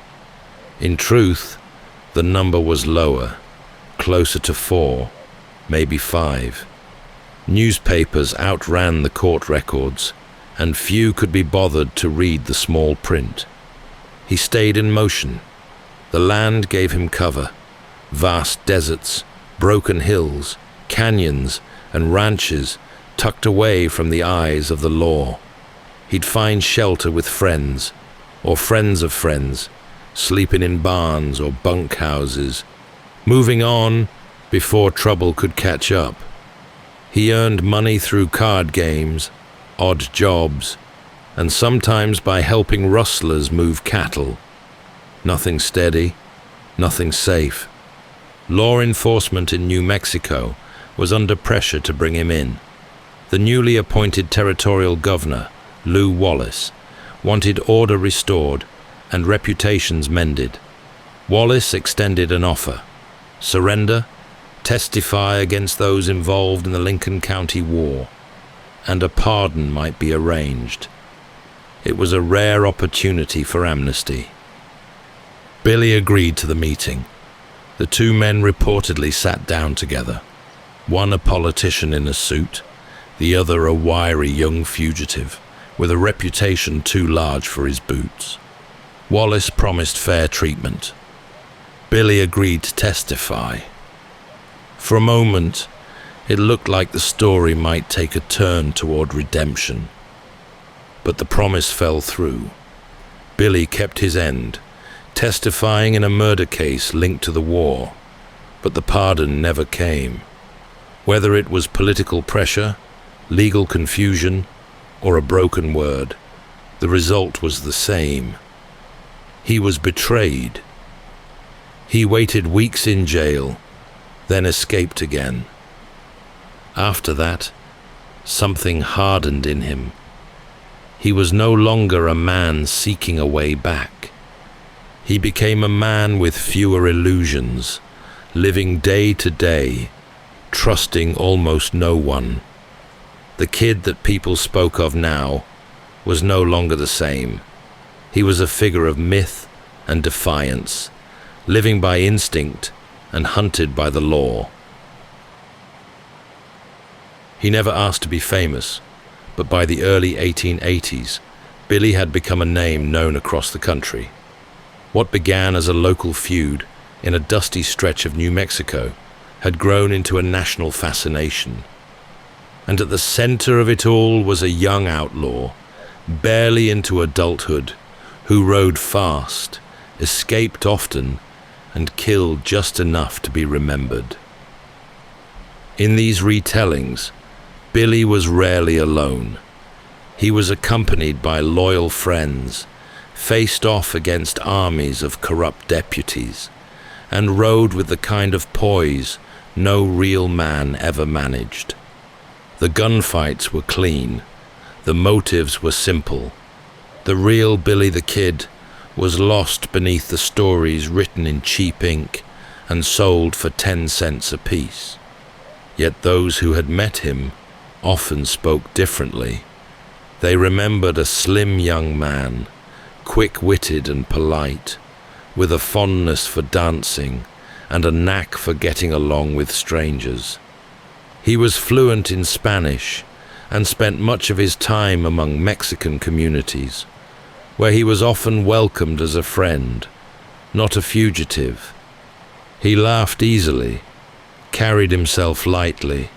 In truth, the number was lower, closer to 4, maybe 5. Newspapers outran the court records, and few could be bothered to read the small print. He stayed in motion. The land gave him cover. Vast deserts, broken hills, canyons, and ranches tucked away from the eyes of the law. He'd find shelter with friends, or friends of friends, sleeping in barns or bunkhouses, moving on before trouble could catch up. He earned money through card games, odd jobs, and sometimes by helping rustlers move cattle. Nothing steady, nothing safe. Law enforcement in New Mexico was under pressure to bring him in. The newly appointed territorial governor, Lew Wallace, wanted order restored and reputations mended. Wallace extended an offer: surrender, testify against those involved in the Lincoln County War, and a pardon might be arranged. It was a rare opportunity for amnesty. Billy agreed to the meeting. The two men reportedly sat down together, one a politician in a suit, the other a wiry young fugitive with a reputation too large for his boots. Wallace promised fair treatment. Billy agreed to testify. For a moment, it looked like the story might take a turn toward redemption. But the promise fell through. Billy kept his end, testifying in a murder case linked to the war, but the pardon never came. Whether it was political pressure, legal confusion, or a broken word, the result was the same. He was betrayed. He waited weeks in jail, then escaped again. After that, something hardened in him. He was no longer a man seeking a way back. He became a man with fewer illusions, living day to day, trusting almost no one. The kid that people spoke of now was no longer the same. He was a figure of myth and defiance, living by instinct and hunted by the law. He never asked to be famous, but by the early 1880s, Billy had become a name known across the country. What began as a local feud in a dusty stretch of New Mexico had grown into a national fascination. And at the center of it all was a young outlaw, barely into adulthood, who rode fast, escaped often, and killed just enough to be remembered. In these retellings, Billy was rarely alone. He was accompanied by loyal friends, faced off against armies of corrupt deputies, and rode with the kind of poise no real man ever managed. The gunfights were clean, the motives were simple. The real Billy the Kid was lost beneath the stories written in cheap ink and sold for 10 cents apiece. Yet those who had met him often spoke differently. They remembered a slim young man, quick-witted and polite, with a fondness for dancing and a knack for getting along with strangers. He was fluent in Spanish and spent much of his time among Mexican communities, where he was often welcomed as a friend, not a fugitive. He laughed easily, carried himself lightly,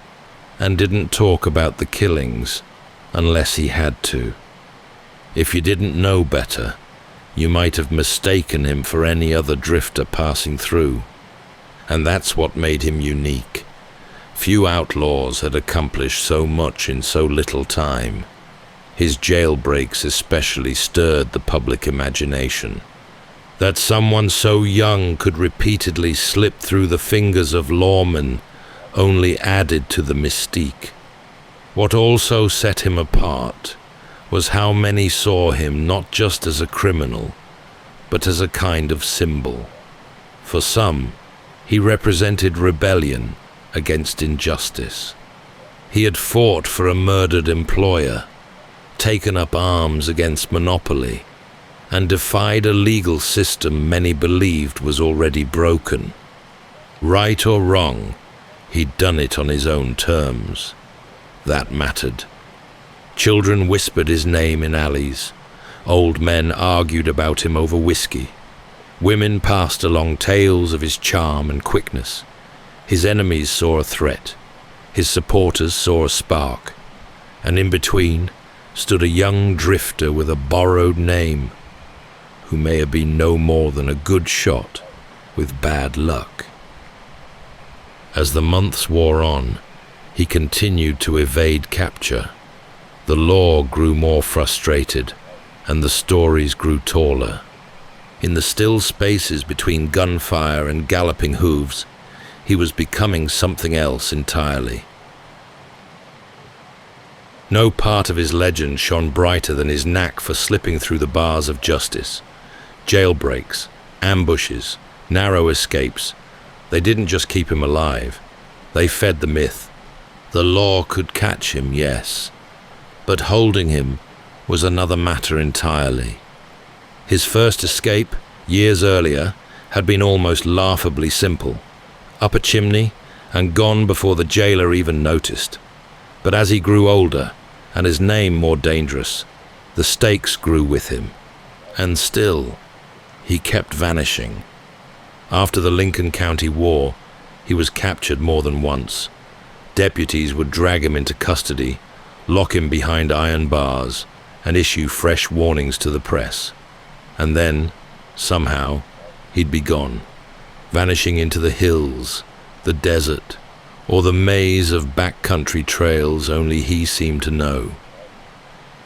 and didn't talk about the killings unless he had to. If you didn't know better, you might have mistaken him for any other drifter passing through. And that's what made him unique. Few outlaws had accomplished so much in so little time. His jailbreaks especially stirred the public imagination. That someone so young could repeatedly slip through the fingers of lawmen only added to the mystique. What also set him apart was how many saw him not just as a criminal, but as a kind of symbol. For some, he represented rebellion against injustice. He had fought for a murdered employer, taken up arms against monopoly, and defied a legal system many believed was already broken. Right or wrong, he'd done it on his own terms. That mattered. Children whispered his name in alleys. Old men argued about him over whiskey. Women passed along tales of his charm and quickness. His enemies saw a threat. His supporters saw a spark. And in between stood a young drifter with a borrowed name, who may have been no more than a good shot with bad luck. As the months wore on, he continued to evade capture. The law grew more frustrated, and the stories grew taller. In the still spaces between gunfire and galloping hooves, he was becoming something else entirely. No part of his legend shone brighter than his knack for slipping through the bars of justice. Jailbreaks, ambushes, narrow escapes. They didn't just keep him alive. They fed the myth. The law could catch him, yes, but holding him was another matter entirely. His first escape, years earlier, had been almost laughably simple. Up a chimney and gone before the jailer even noticed. But as he grew older and his name more dangerous, the stakes grew with him. And still, he kept vanishing. After the Lincoln County War, he was captured more than once. Deputies would drag him into custody, lock him behind iron bars, and issue fresh warnings to the press. And then, somehow, he'd be gone, vanishing into the hills, the desert, or the maze of backcountry trails only he seemed to know.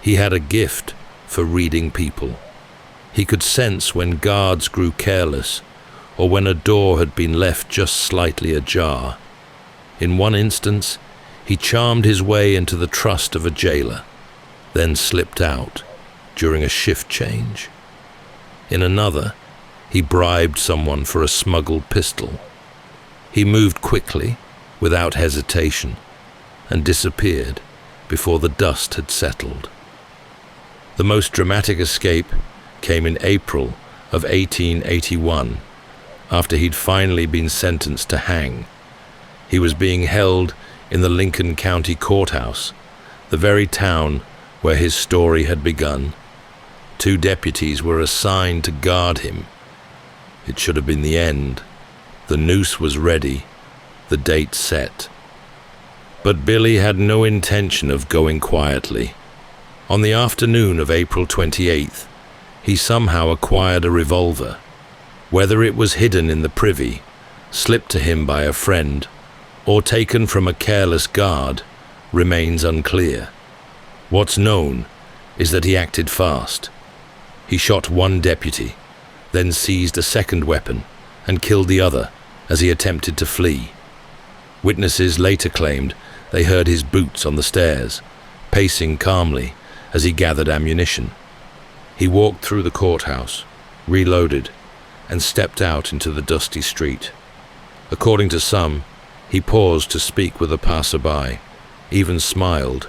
He had a gift for reading people. He could sense when guards grew careless, or when a door had been left just slightly ajar. In one instance, he charmed his way into the trust of a jailer, then slipped out during a shift change. In another, he bribed someone for a smuggled pistol. He moved quickly, without hesitation, and disappeared before the dust had settled. The most dramatic escape came in April of 1881, after he'd finally been sentenced to hang. He was being held in the Lincoln County Courthouse, the very town where his story had begun. 2 deputies were assigned to guard him. It should have been the end. The noose was ready, the date set. But Billy had no intention of going quietly. On the afternoon of April 28th, he somehow acquired a revolver. Whether it was hidden in the privy, slipped to him by a friend, or taken from a careless guard, remains unclear. What's known is that he acted fast. He shot one deputy, then seized a second weapon and killed the other as he attempted to flee. Witnesses later claimed they heard his boots on the stairs, pacing calmly as he gathered ammunition. He walked through the courthouse, reloaded, and stepped out into the dusty street. According to some, he paused to speak with a passerby, even smiled,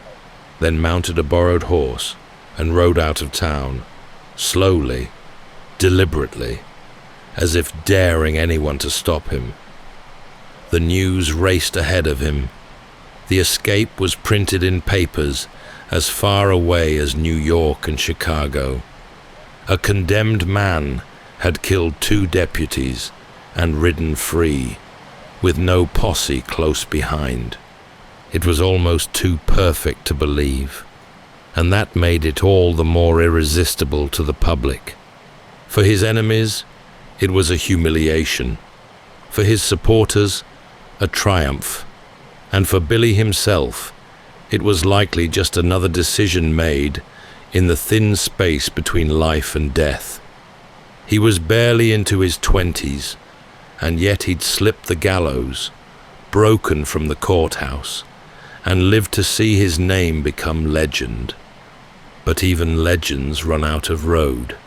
then mounted a borrowed horse and rode out of town, slowly, deliberately, as if daring anyone to stop him. The news raced ahead of him. The escape was printed in papers as far away as New York and Chicago. A condemned man had killed 2 deputies and ridden free, with no posse close behind. It was almost too perfect to believe, and that made it all the more irresistible to the public. For his enemies, it was a humiliation. For his supporters, a triumph. And for Billy himself, it was likely just another decision made in the thin space between life and death. He was barely into his 20s, and yet he'd slipped the gallows, broken from the courthouse, and lived to see his name become legend. But even legends run out of road.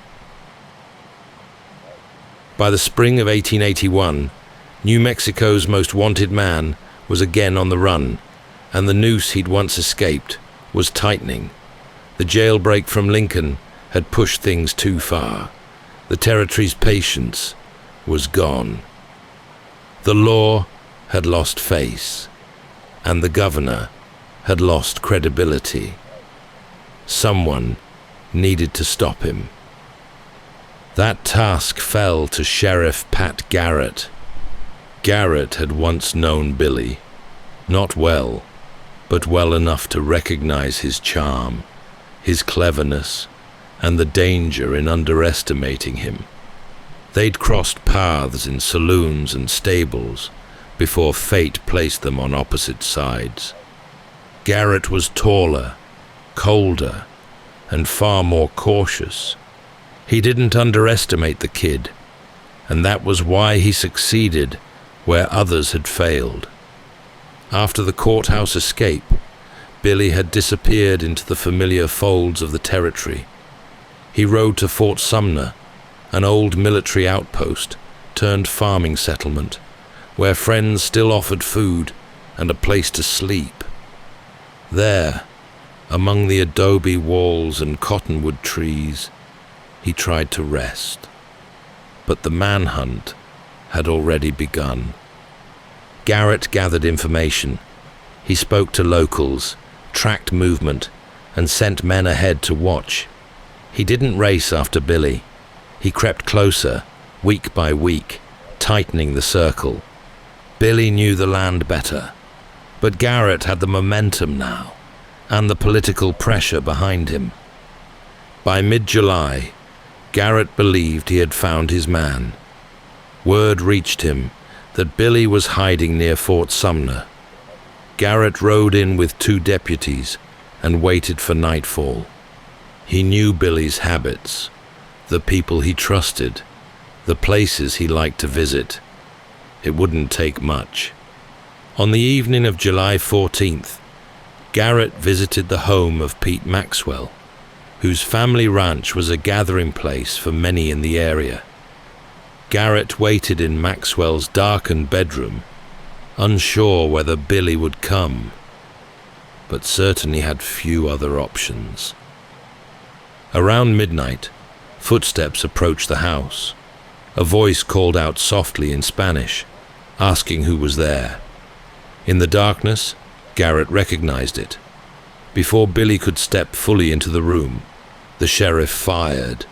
By the spring of 1881, New Mexico's most wanted man was again on the run, and the noose he'd once escaped was tightening. The jailbreak from Lincoln had pushed things too far. The territory's patience was gone. The law had lost face, and the governor had lost credibility. Someone needed to stop him. That task fell to Sheriff Pat Garrett. Garrett had once known Billy, not well, but well enough to recognize his charm, his cleverness, and the danger in underestimating him. They'd crossed paths in saloons and stables before fate placed them on opposite sides. Garrett was taller, colder, and far more cautious. He didn't underestimate the kid, and that was why he succeeded where others had failed. After the courthouse escape, Billy had disappeared into the familiar folds of the territory. He rode to Fort Sumner, an old military outpost turned farming settlement, where friends still offered food and a place to sleep. There, among the adobe walls and cottonwood trees, he tried to rest. But the manhunt had already begun. Garrett gathered information. He spoke to locals, tracked movement, and sent men ahead to watch. He didn't race after Billy. He crept closer, week by week, tightening the circle. Billy knew the land better, but Garrett had the momentum now, and the political pressure behind him. By mid-July, Garrett believed he had found his man. Word reached him that Billy was hiding near Fort Sumner. Garrett rode in with 2 deputies and waited for nightfall. He knew Billy's habits, the people he trusted, the places he liked to visit. It wouldn't take much. On the evening of July 14th, Garrett visited the home of Pete Maxwell, whose family ranch was a gathering place for many in the area. Garrett waited in Maxwell's darkened bedroom, unsure whether Billy would come, but certainly had few other options. Around midnight, footsteps approached the house. A voice called out softly in Spanish, asking who was there. In the darkness, Garrett recognized it. Before Billy could step fully into the room, the sheriff fired.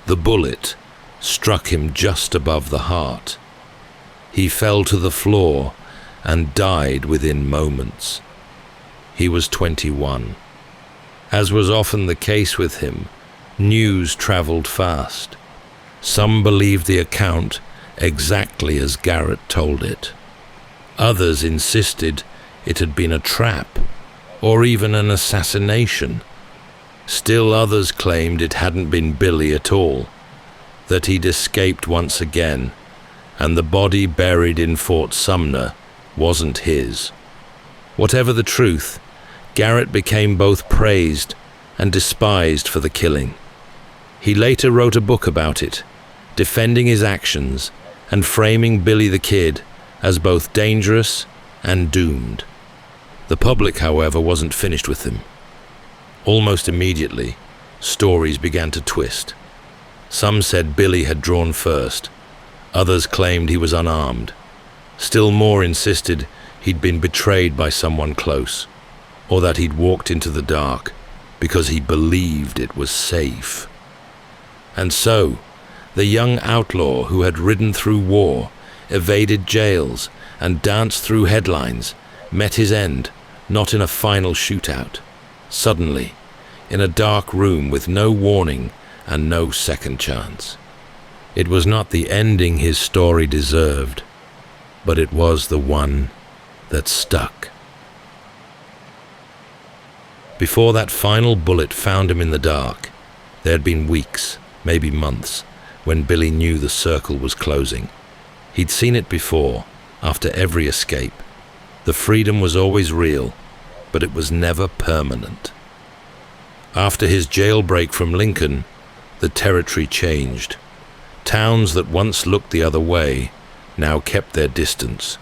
The bullet struck him just above the heart. He fell to the floor and died within moments. He was 21. As was often the case with him, news traveled fast. Some believed the account exactly as Garrett told it. Others insisted it had been a trap, or even an assassination. Still others claimed it hadn't been Billy at all, that he'd escaped once again, and the body buried in Fort Sumner wasn't his. Whatever the truth, Garrett became both praised and despised for the killing. He later wrote a book about it, defending his actions and framing Billy the Kid as both dangerous and doomed. The public, however, wasn't finished with him. Almost immediately, stories began to twist. Some said Billy had drawn first. Others claimed he was unarmed. Still more insisted he'd been betrayed by someone close, or that he'd walked into the dark because he believed it was safe. And so, the young outlaw who had ridden through war, evaded jails, and danced through headlines, met his end, not in a final shootout. Suddenly, in a dark room with no warning and no second chance. It was not the ending his story deserved, but it was the one that stuck. Before that final bullet found him in the dark, there had been weeks, maybe months, when Billy knew the circle was closing. He'd seen it before, after every escape. The freedom was always real, but it was never permanent. After his jailbreak from Lincoln, the territory changed. Towns that once looked the other way now kept their distance.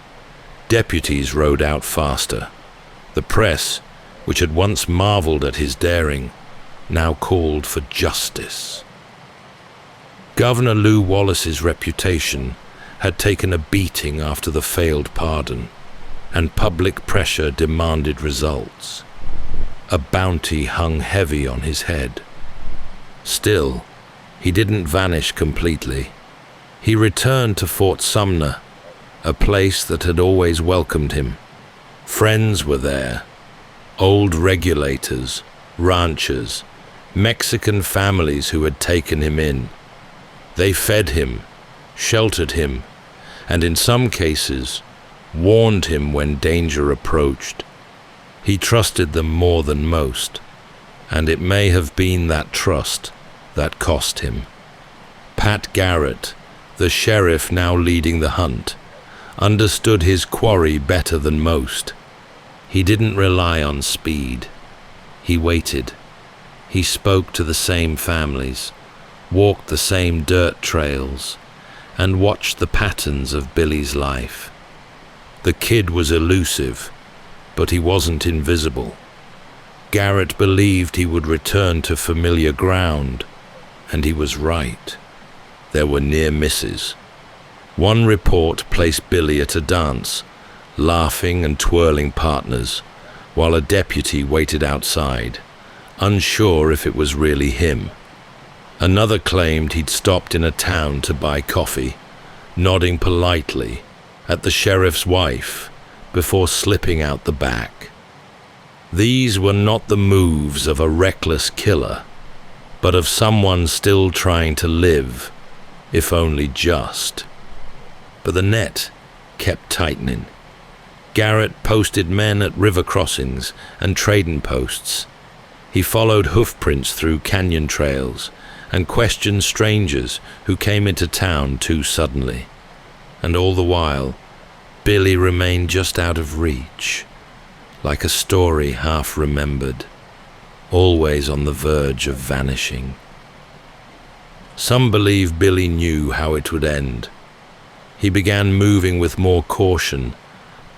Deputies rode out faster. The press, which had once marveled at his daring, now called for justice. Governor Lew Wallace's reputation had taken a beating after the failed pardon, and public pressure demanded results. A bounty hung heavy on his head. Still, he didn't vanish completely. He returned to Fort Sumner, a place that had always welcomed him. Friends were there, old regulators, ranchers, Mexican families who had taken him in. They fed him, sheltered him, and in some cases, warned him when danger approached. He trusted them more than most, and it may have been that trust that cost him. Pat Garrett, the sheriff now leading the hunt, understood his quarry better than most. He didn't rely on speed. He waited. He spoke to the same families, walked the same dirt trails, and watched the patterns of Billy's life. The kid was elusive, but he wasn't invisible. Garrett believed he would return to familiar ground, and he was right. There were near misses. One report placed Billy at a dance, laughing and twirling partners, while a deputy waited outside, unsure if it was really him. Another claimed he'd stopped in a town to buy coffee, nodding politely at the sheriff's wife before slipping out the back. These were not the moves of a reckless killer, but of someone still trying to live, if only just. But the net kept tightening. Garrett posted men at river crossings and trading posts. He followed hoofprints through canyon trails and questioned strangers who came into town too suddenly. And all the while, Billy remained just out of reach, like a story half remembered, always on the verge of vanishing. Some believe Billy knew how it would end. He began moving with more caution,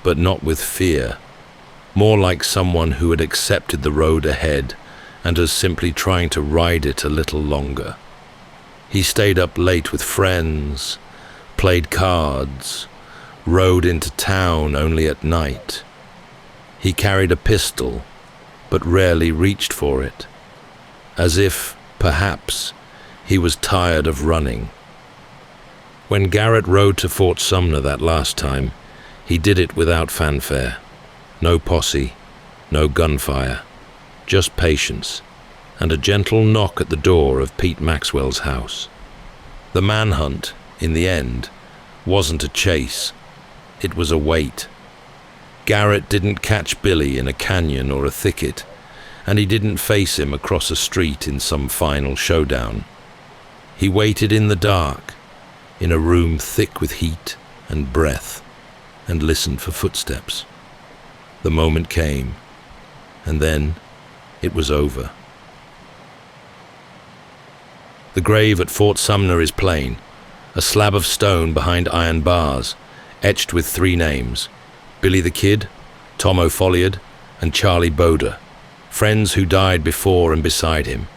but not with fear, more like someone who had accepted the road ahead and was simply trying to ride it a little longer. He stayed up late with friends, played cards, rode into town only at night. He carried a pistol, but rarely reached for it, as if, perhaps, he was tired of running. When Garrett rode to Fort Sumner that last time, he did it without fanfare. No posse, no gunfire, just patience, and a gentle knock at the door of Pete Maxwell's house. The manhunt, in the end, wasn't a chase. It was a wait. Garrett didn't catch Billy in a canyon or a thicket, and he didn't face him across a street in some final showdown. He waited in the dark, in a room thick with heat and breath, and listened for footsteps. The moment came, and then it was over. The grave at Fort Sumner is plain, a slab of stone behind iron bars, etched with 3 names: Billy the Kid, Tom O'Folliard, and Charlie Boda, friends who died before and beside him.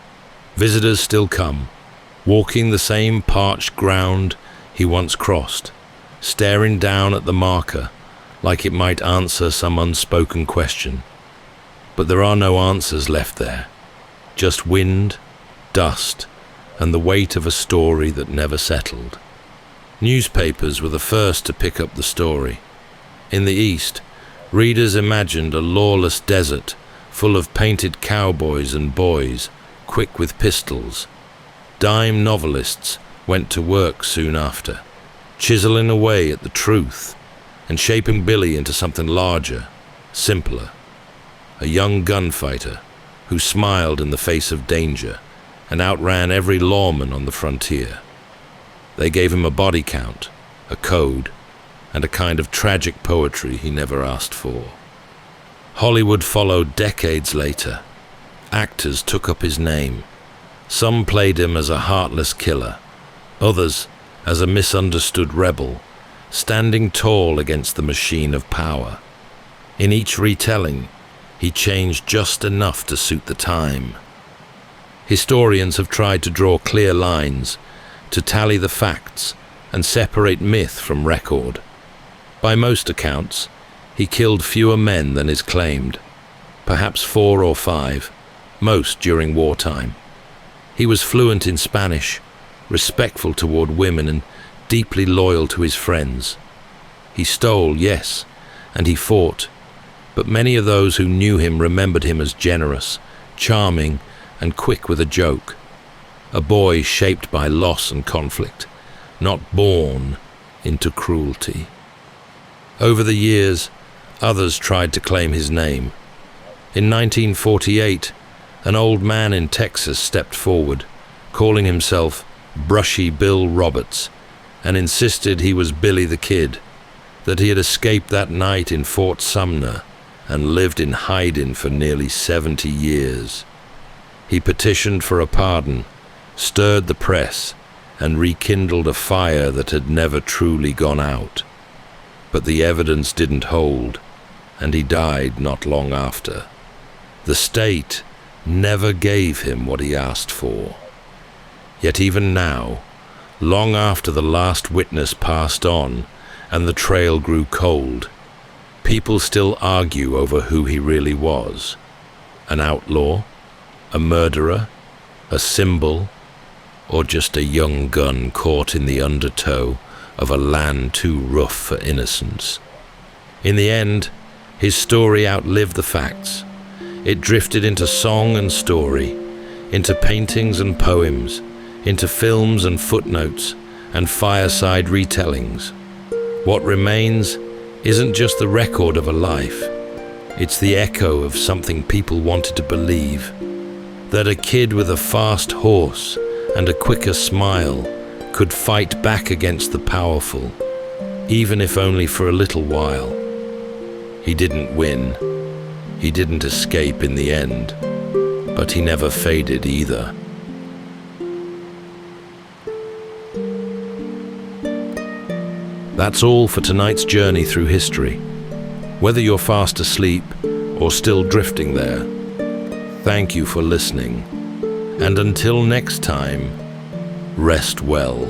Visitors still come, walking the same parched ground he once crossed, staring down at the marker like it might answer some unspoken question. But there are no answers left there, just wind, dust, and the weight of a story that never settled. Newspapers were the first to pick up the story. In the East, readers imagined a lawless desert full of painted cowboys and boys, quick with pistols. Dime novelists went to work soon after, chiseling away at the truth and shaping Billy into something larger, simpler. A young gunfighter who smiled in the face of danger and outran every lawman on the frontier. They gave him a body count, a code, and a kind of tragic poetry he never asked for. Hollywood followed decades later. Actors took up his name. Some played him as a heartless killer, others as a misunderstood rebel, standing tall against the machine of power. In each retelling, he changed just enough to suit the time. Historians have tried to draw clear lines, to tally the facts and separate myth from record. By most accounts, he killed fewer men than is claimed, perhaps 4 or 5, most during wartime. He was fluent in Spanish, respectful toward women and deeply loyal to his friends. He stole, yes, and he fought, but many of those who knew him remembered him as generous, charming, and quick with a joke. A boy shaped by loss and conflict, not born into cruelty. Over the years, others tried to claim his name. In 1948, an old man in Texas stepped forward, calling himself Brushy Bill Roberts, and insisted he was Billy the Kid, that he had escaped that night in Fort Sumner and lived in hiding for nearly 70 years. He petitioned for a pardon, stirred the press, and rekindled a fire that had never truly gone out. But the evidence didn't hold, and he died not long after. The state never gave him what he asked for. Yet even now, long after the last witness passed on and the trail grew cold, people still argue over who he really was. An outlaw, a murderer, a symbol, or just a young gun caught in the undertow of a land too rough for innocence. In the end, his story outlived the facts. It drifted into song and story, into paintings and poems, into films and footnotes, and fireside retellings. What remains isn't just the record of a life, it's the echo of something people wanted to believe, that a kid with a fast horse and a quicker smile could fight back against the powerful, even if only for a little while. He didn't win. He didn't escape in the end, but he never faded either. That's all for tonight's journey through history. Whether you're fast asleep or still drifting there, thank you for listening. And until next time, rest well.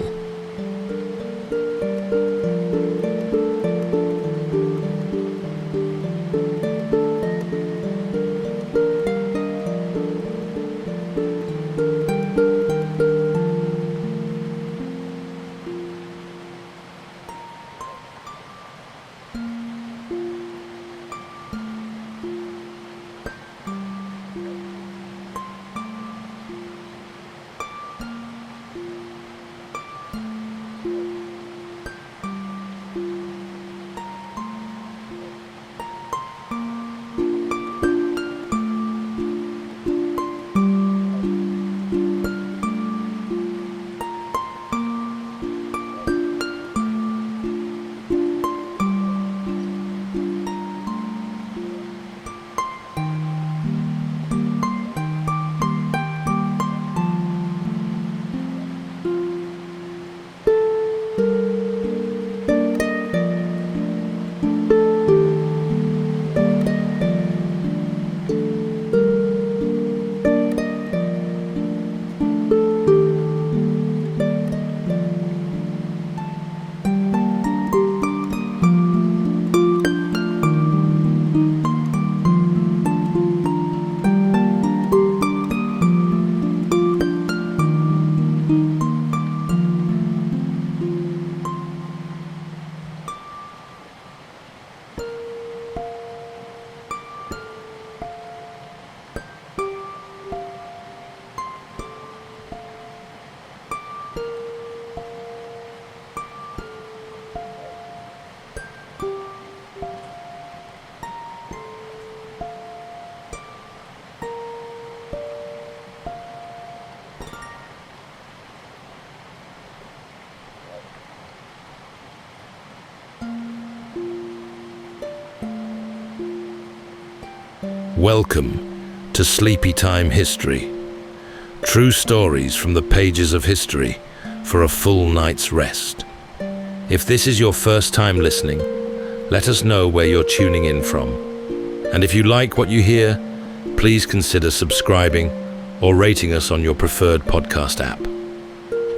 Welcome to Sleepytime History. True stories from the pages of history for a full night's rest. If this is your first time listening, let us know where you're tuning in from. And if you like what you hear, please consider subscribing or rating us on your preferred podcast app.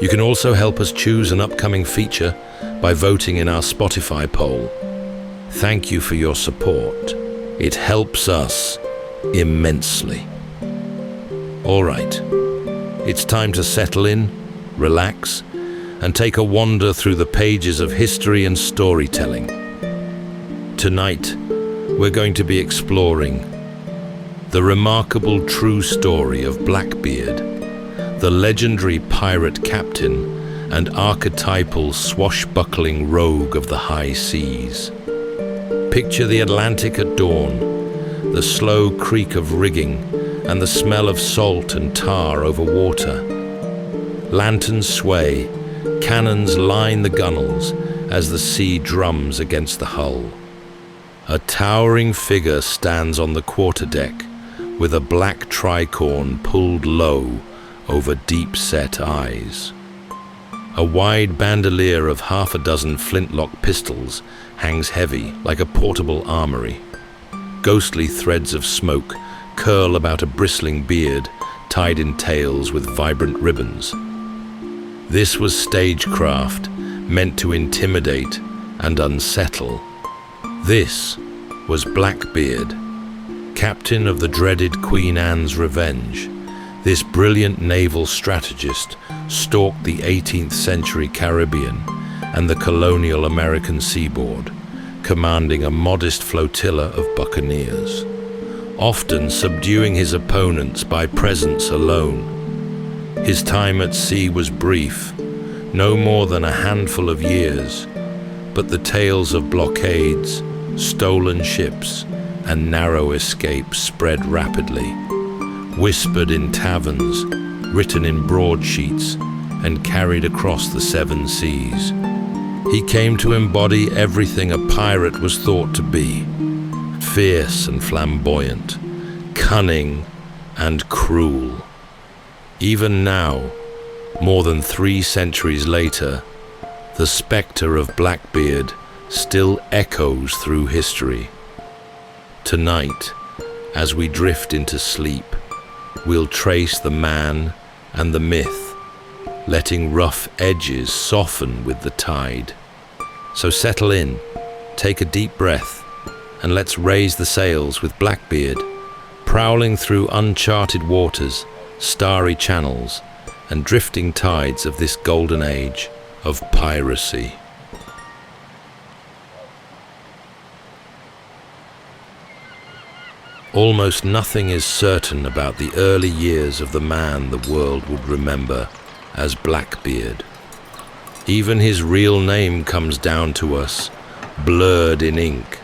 You can also help us choose an upcoming feature by voting in our Spotify poll. Thank you for your support. It helps us immensely. All right, it's time to settle in, relax, and take a wander through the pages of history and storytelling. Tonight, we're going to be exploring the remarkable true story of Blackbeard, the legendary pirate captain and archetypal swashbuckling rogue of the high seas. Picture the Atlantic at dawn, the slow creak of rigging and the smell of salt and tar over water. Lanterns sway, cannons line the gunwales as the sea drums against the hull. A towering figure stands on the quarterdeck with a black tricorn pulled low over deep-set eyes. A wide bandolier of half a dozen flintlock pistols hangs heavy like a portable armory. Ghostly threads of smoke curl about a bristling beard tied in tails with vibrant ribbons. This was stagecraft meant to intimidate and unsettle. This was Blackbeard, captain of the dreaded Queen Anne's Revenge. This brilliant naval strategist stalked the 18th century Caribbean and the colonial American seaboard, commanding a modest flotilla of buccaneers, often subduing his opponents by presence alone. His time at sea was brief, no more than a handful of years, but the tales of blockades, stolen ships, and narrow escapes spread rapidly, whispered in taverns, written in broadsheets, and carried across the seven seas. He came to embody everything a pirate was thought to be: fierce and flamboyant, cunning and cruel. Even now, more than 3 centuries later, the spectre of Blackbeard still echoes through history. Tonight, as we drift into sleep, we'll trace the man and the myth, letting rough edges soften with the tide. So settle in, take a deep breath, and let's raise the sails with Blackbeard, prowling through uncharted waters, starry channels, and drifting tides of this golden age of piracy. Almost nothing is certain about the early years of the man the world would remember as Blackbeard. Even his real name comes down to us, blurred in ink,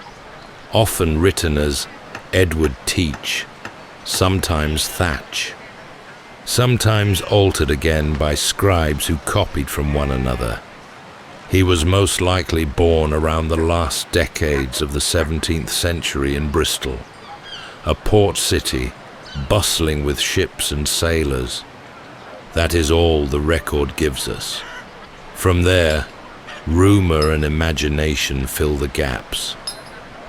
often written as Edward Teach, sometimes Thatch, sometimes altered again by scribes who copied from one another. He was most likely born around the last decades of the 17th century in Bristol, a port city bustling with ships and sailors. That is all the record gives us. From there, rumor and imagination fill the gaps.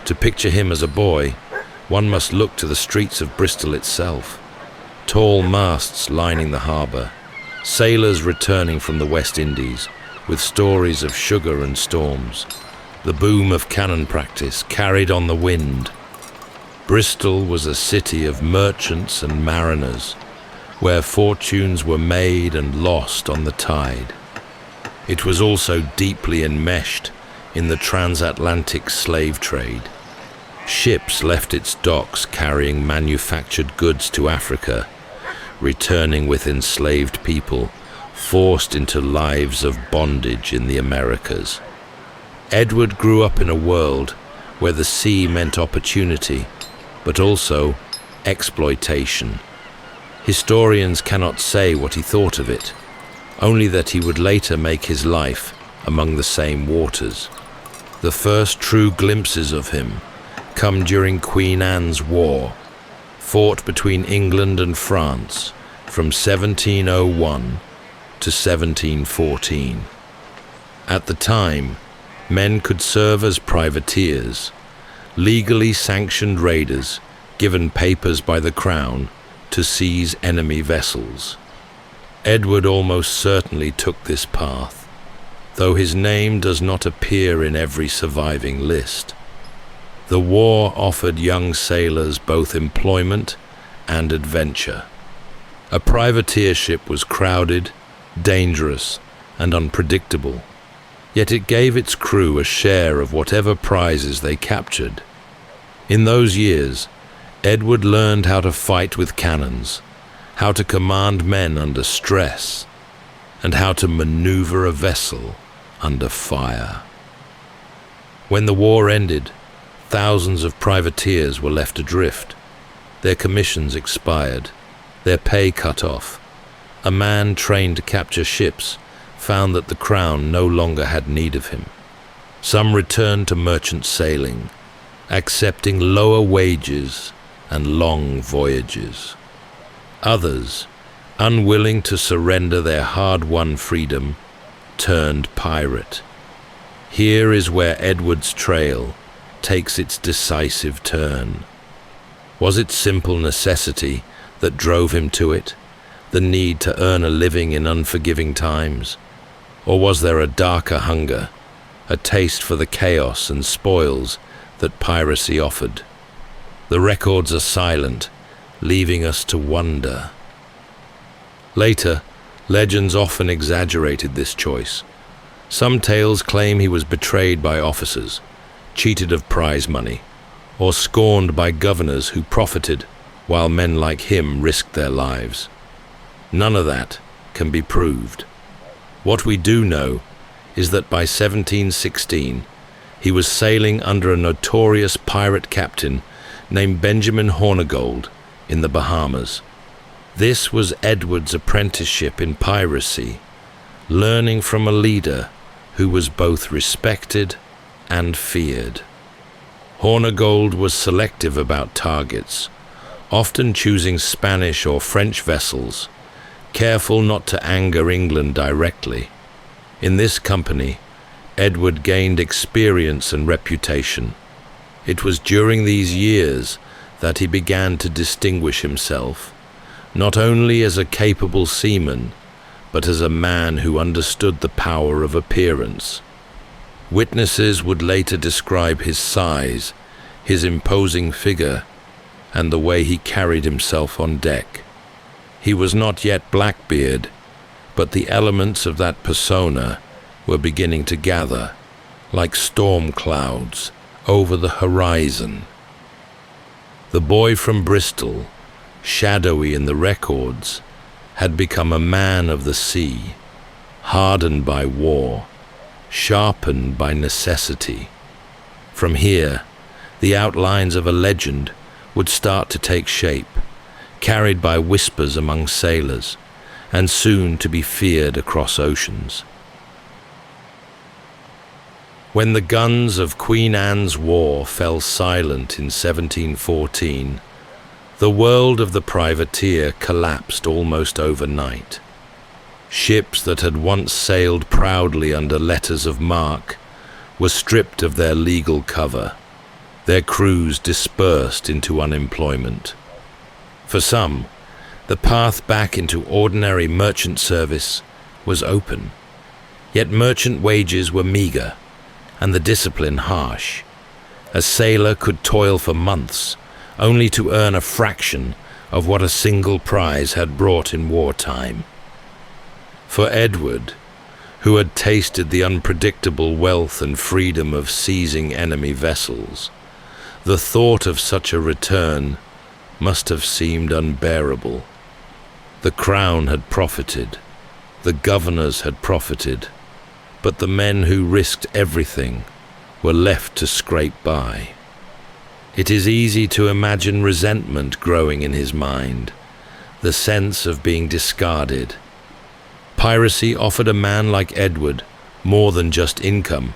To picture him as a boy, one must look to the streets of Bristol itself. Tall masts lining the harbour, sailors returning from the West Indies with stories of sugar and storms, the boom of cannon practice carried on the wind. Bristol was a city of merchants and mariners, where fortunes were made and lost on the tide. It was also deeply enmeshed in the transatlantic slave trade. Ships left its docks carrying manufactured goods to Africa, returning with enslaved people forced into lives of bondage in the Americas. Edward grew up in a world where the sea meant opportunity, but also exploitation. Historians cannot say what he thought of it, only that he would later make his life among the same waters. The first true glimpses of him come during Queen Anne's War, fought between England and France from 1701 to 1714. At the time, men could serve as privateers, legally sanctioned raiders given papers by the Crown to seize enemy vessels. Edward almost certainly took this path, though his name does not appear in every surviving list. The war offered young sailors both employment and adventure. A privateership was crowded, dangerous, and unpredictable, yet it gave its crew a share of whatever prizes they captured. In those years, Edward learned how to fight with cannons, how to command men under stress, and how to maneuver a vessel under fire. When the war ended, thousands of privateers were left adrift. Their commissions expired, their pay cut off. A man trained to capture ships found that the Crown no longer had need of him. Some returned to merchant sailing, accepting lower wages and long voyages. Others, unwilling to surrender their hard-won freedom, turned pirate. Here is where Edward's trail takes its decisive turn. Was it simple necessity that drove him to it, the need to earn a living in unforgiving times? Or was there a darker hunger, a taste for the chaos and spoils that piracy offered? The records are silent, leaving us to wonder. Later, legends often exaggerated this choice. Some tales claim he was betrayed by officers, cheated of prize money, or scorned by governors who profited while men like him risked their lives. None of that can be proved. What we do know is that by 1716, he was sailing under a notorious pirate captain named Benjamin Hornigold in the Bahamas. This was Edward's apprenticeship in piracy, learning from a leader who was both respected and feared. Hornigold was selective about targets, often choosing Spanish or French vessels, careful not to anger England directly. In this company, Edward gained experience and reputation. It was during these years that he began to distinguish himself, not only as a capable seaman, but as a man who understood the power of appearance. Witnesses would later describe his size, his imposing figure, and the way he carried himself on deck. He was not yet Blackbeard, but the elements of that persona were beginning to gather, like storm clouds over the horizon. The boy from Bristol, shadowy in the records, had become a man of the sea, hardened by war, sharpened by necessity. From here, the outlines of a legend would start to take shape, carried by whispers among sailors, and soon to be feared across oceans. When the guns of Queen Anne's War fell silent in 1714, the world of the privateer collapsed almost overnight. Ships that had once sailed proudly under letters of marque were stripped of their legal cover, their crews dispersed into unemployment. For some, the path back into ordinary merchant service was open, yet merchant wages were meager and the discipline harsh. A sailor could toil for months only to earn a fraction of what a single prize had brought in wartime. For Edward, who had tasted the unpredictable wealth and freedom of seizing enemy vessels, the thought of such a return must have seemed unbearable. The Crown had profited, the governors had profited, but the men who risked everything were left to scrape by. It is easy to imagine resentment growing in his mind, the sense of being discarded. Piracy offered a man like Edward more than just income.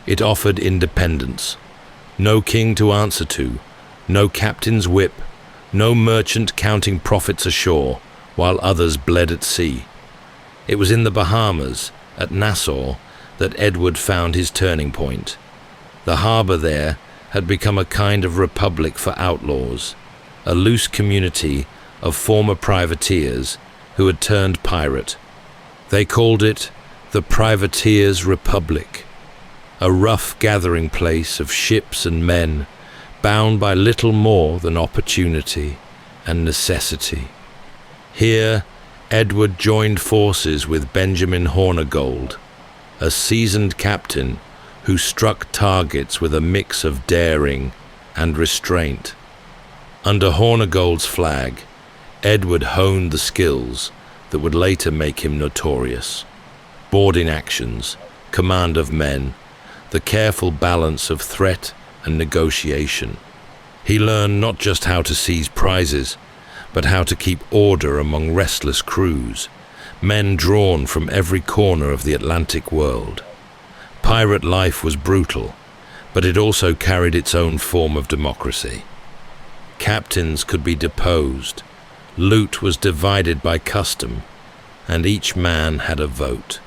It offered independence. No king to answer to, no captain's whip, No merchant counting profits ashore, while others bled at sea. It was in the Bahamas, at Nassau, that Edward found his turning point. The harbour there had become a kind of republic for outlaws, a loose community of former privateers who had turned pirate. They called it the Privateers' Republic, a rough gathering place of ships and men bound by little more than opportunity and necessity. Here, Edward joined forces with Benjamin Hornigold, a seasoned captain who struck targets with a mix of daring and restraint. Under Hornigold's flag, Edward honed the skills that would later make him notorious. Boarding actions, command of men, the careful balance of threat and negotiation. He learned not just how to seize prizes, but how to keep order among restless crews, men drawn from every corner of the Atlantic world. Pirate life was brutal, but it also carried its own form of democracy. Captains could be deposed, loot was divided by custom, and each man had a vote.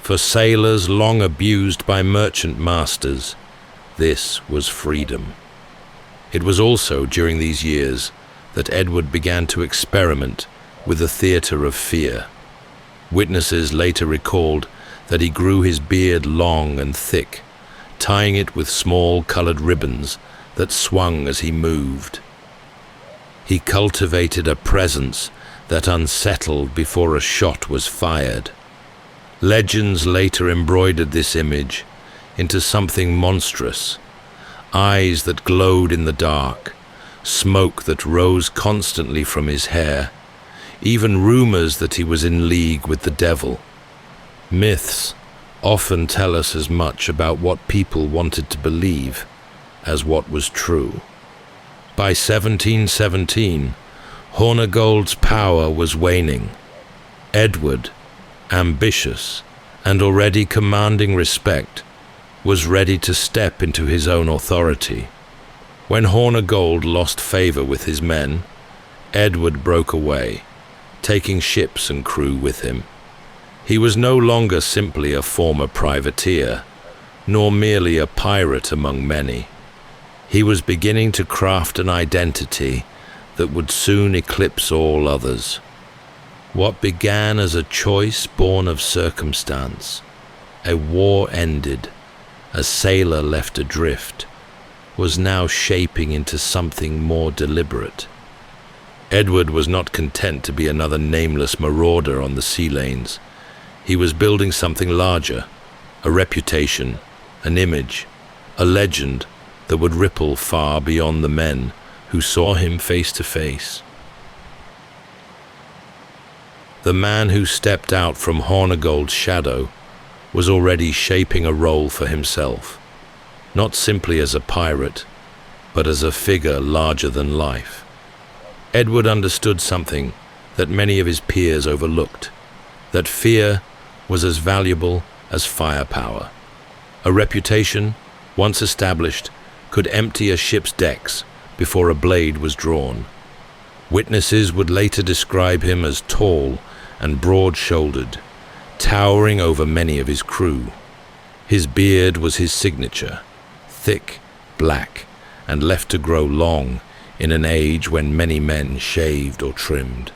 For sailors long abused by merchant masters, this was freedom. It was also during these years that Edward began to experiment with the theatre of fear. Witnesses later recalled that he grew his beard long and thick, tying it with small colored ribbons that swung as he moved. He cultivated a presence that unsettled before a shot was fired. Legends later embroidered this image into something monstrous. Eyes that glowed in the dark, smoke that rose constantly from his hair, even rumors that he was in league with the devil. Myths often tell us as much about what people wanted to believe as what was true. By 1717, Hornigold's power was waning. Edward, ambitious and already commanding respect, was ready to step into his own authority. When Hornigold lost favor with his men, Edward broke away, taking ships and crew with him. He was no longer simply a former privateer, nor merely a pirate among many. He was beginning to craft an identity that would soon eclipse all others. What began as a choice born of circumstance, a war ended, a sailor left adrift, was now shaping into something more deliberate. Edward was not content to be another nameless marauder on the sea lanes. He was building something larger, a reputation, an image, a legend that would ripple far beyond the men who saw him face to face. The man who stepped out from Hornigold's shadow was already shaping a role for himself, not simply as a pirate, but as a figure larger than life. Edward understood something that many of his peers overlooked, that fear was as valuable as firepower. A reputation, once established, could empty a ship's decks before a blade was drawn. Witnesses would later describe him as tall and broad-shouldered, towering over many of his crew. His beard was his signature, thick, black, and left to grow long in an age when many men shaved or trimmed.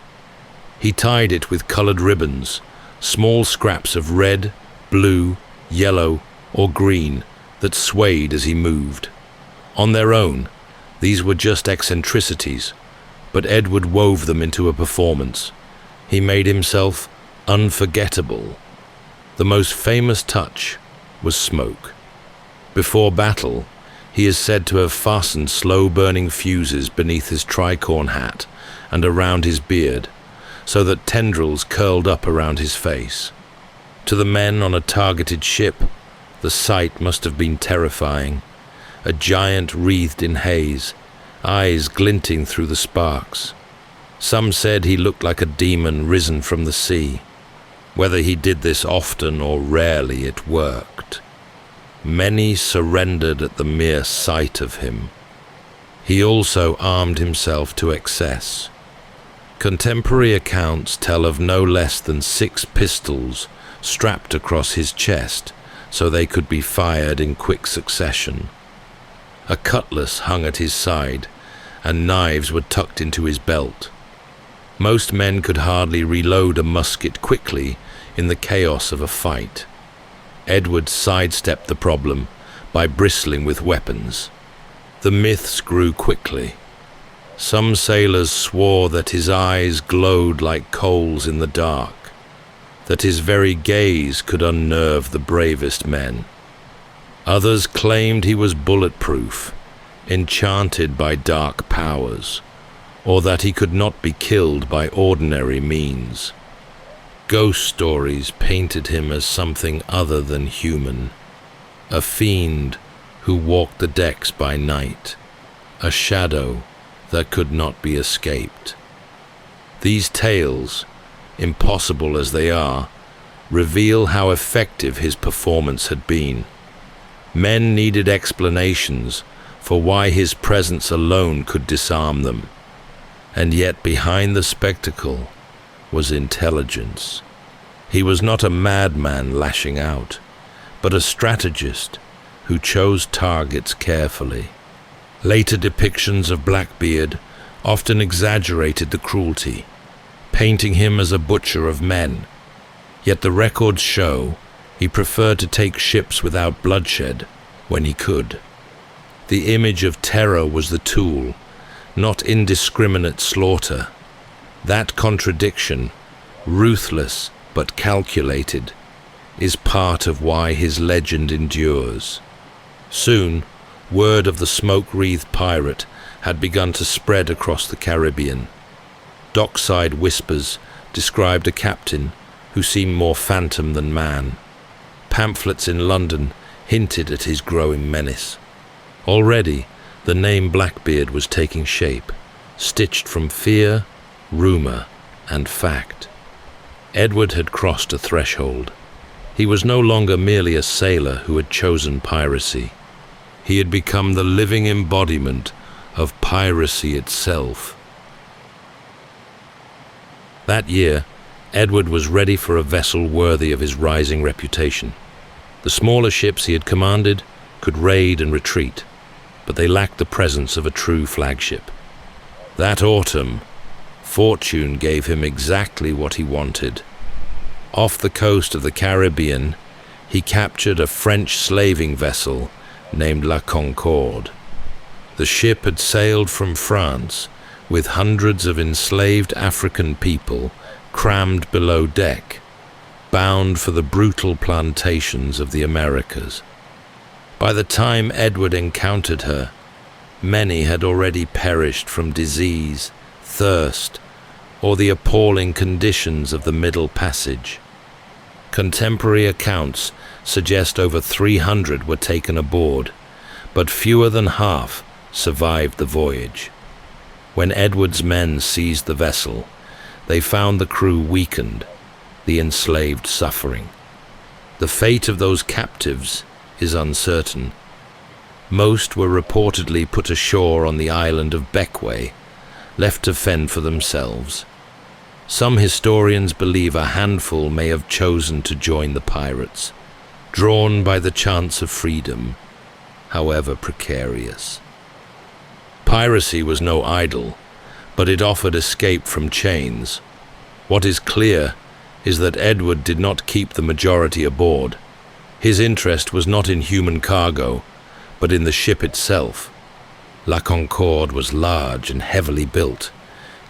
He tied it with colored ribbons, small scraps of red, blue, yellow, or green that swayed as he moved. On their own, these were just eccentricities, but Edward wove them into a performance. He made himself unforgettable. The most famous touch was smoke. Before battle, he is said to have fastened slow-burning fuses beneath his tricorn hat and around his beard, so that tendrils curled up around his face. To the men on a targeted ship, the sight must have been terrifying. A giant wreathed in haze, eyes glinting through the sparks. Some said he looked like a demon risen from the sea. Whether he did this often or rarely, it worked. Many surrendered at the mere sight of him. He also armed himself to excess. Contemporary accounts tell of no less than 6 pistols strapped across his chest so they could be fired in quick succession. A cutlass hung at his side, and knives were tucked into his belt. Most men could hardly reload a musket quickly in the chaos of a fight. Edward sidestepped the problem by bristling with weapons. The myths grew quickly. Some sailors swore that his eyes glowed like coals in the dark, that his very gaze could unnerve the bravest men. Others claimed he was bulletproof, enchanted by dark powers, or that he could not be killed by ordinary means. Ghost stories painted him as something other than human, a fiend who walked the decks by night, a shadow that could not be escaped. These tales, impossible as they are, reveal how effective his performance had been. Men needed explanations for why his presence alone could disarm them, and yet behind the spectacle was intelligence. He was not a madman lashing out, but a strategist who chose targets carefully. Later depictions of Blackbeard often exaggerated the cruelty, painting him as a butcher of men. Yet the records show he preferred to take ships without bloodshed when he could. The image of terror was the tool, not indiscriminate slaughter. That contradiction, ruthless but calculated, is part of why his legend endures. Soon, word of the smoke-wreathed pirate had begun to spread across the Caribbean. Dockside whispers described a captain who seemed more phantom than man. Pamphlets in London hinted at his growing menace. Already, the name Blackbeard was taking shape, stitched from fear, rumor, and fact. Edward had crossed a threshold. He was no longer merely a sailor who had chosen piracy. He had become the living embodiment of piracy itself. That year, Edward was ready for a vessel worthy of his rising reputation. The smaller ships he had commanded could raid and retreat, but they lacked the presence of a true flagship. That autumn, fortune gave him exactly what he wanted. Off the coast of the Caribbean, he captured a French slaving vessel named La Concorde. The ship had sailed from France with hundreds of enslaved African people crammed below deck, bound for the brutal plantations of the Americas. By the time Edward encountered her, many had already perished from disease, thirst, or the appalling conditions of the Middle Passage. Contemporary accounts suggest over 300 were taken aboard, but fewer than half survived the voyage. When Edward's men seized the vessel, they found the crew weakened, the enslaved suffering. The fate of those captives is uncertain. Most were reportedly put ashore on the island of Bequia, left to fend for themselves. Some historians believe a handful may have chosen to join the pirates, drawn by the chance of freedom, however precarious. Piracy was no idol, but it offered escape from chains. What is clear is that Edward did not keep the majority aboard. His interest was not in human cargo, but in the ship itself. La Concorde was large and heavily built,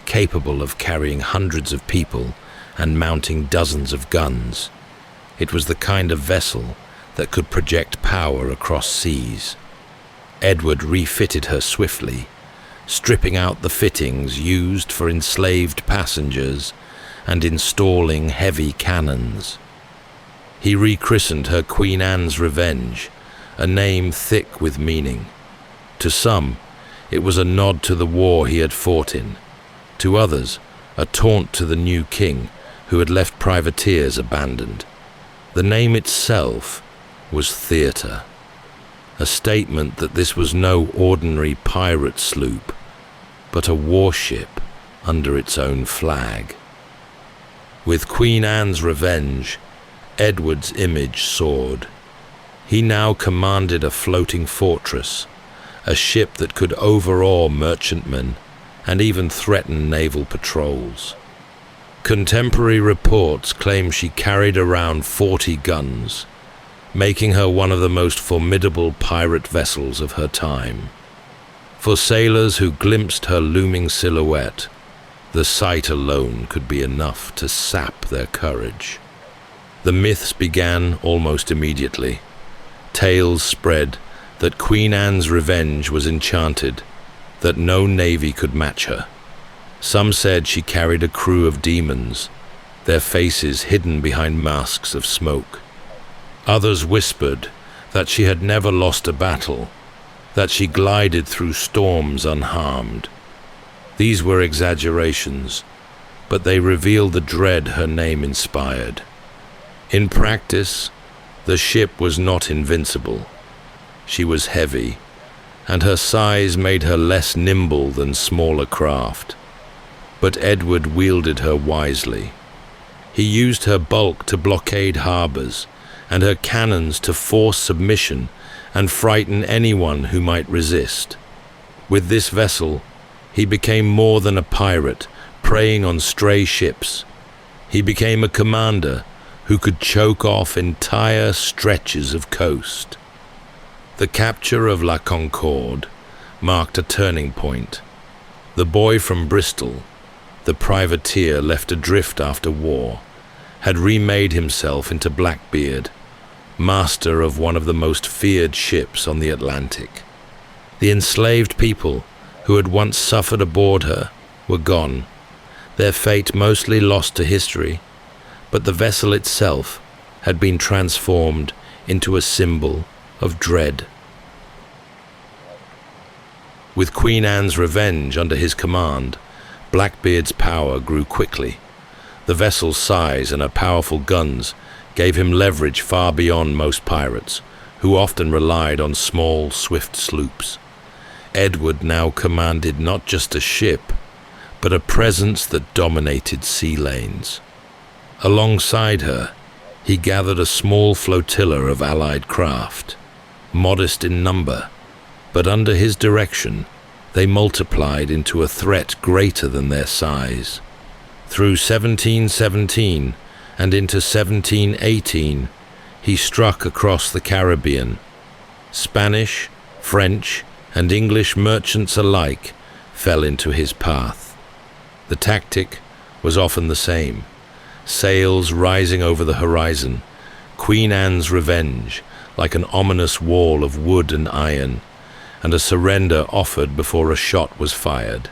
capable of carrying hundreds of people and mounting dozens of guns. It was the kind of vessel that could project power across seas. Edward refitted her swiftly, stripping out the fittings used for enslaved passengers and installing heavy cannons. He rechristened her Queen Anne's Revenge, a name thick with meaning. To some, it was a nod to the war he had fought in. To others, a taunt to the new king who had left privateers abandoned. The name itself was theatre. a statement that this was no ordinary pirate sloop, but a warship under its own flag. With Queen Anne's Revenge, Edward's image soared. He now commanded a floating fortress, a ship that could overawe merchantmen and even threaten naval patrols. Contemporary reports claim she carried around 40 guns, making her one of the most formidable pirate vessels of her time. For sailors who glimpsed her looming silhouette, the sight alone could be enough to sap their courage. The myths began almost immediately. Tales spread that Queen Anne's Revenge was enchanted, that no navy could match her. Some said she carried a crew of demons, their faces hidden behind masks of smoke. Others whispered that she had never lost a battle, that she glided through storms unharmed. These were exaggerations, but they revealed the dread her name inspired. In practice, the ship was not invincible. She was heavy, and her size made her less nimble than smaller craft. But Edward wielded her wisely. He used her bulk to blockade harbors, and her cannons to force submission and frighten anyone who might resist. With this vessel, he became more than a pirate, preying on stray ships. He became a commander who could choke off entire stretches of coast. The capture of La Concorde marked a turning point. The boy from Bristol, the privateer left adrift after war, had remade himself into Blackbeard, master of one of the most feared ships on the Atlantic. The enslaved people who had once suffered aboard her were gone, their fate mostly lost to history, but the vessel itself had been transformed into a symbol of dread. With Queen Anne's Revenge under his command, Blackbeard's power grew quickly. The vessel's size and her powerful guns gave him leverage far beyond most pirates, who often relied on small, swift sloops. Edward now commanded not just a ship, but a presence that dominated sea lanes. Alongside her, he gathered a small flotilla of allied craft, modest in number, but under his direction, they multiplied into a threat greater than their size. Through 1717 and into 1718, he struck across the Caribbean. Spanish, French, and English merchants alike fell into his path. The tactic was often the same: sails rising over the horizon, Queen Anne's Revenge, like an ominous wall of wood and iron, and a surrender offered before a shot was fired.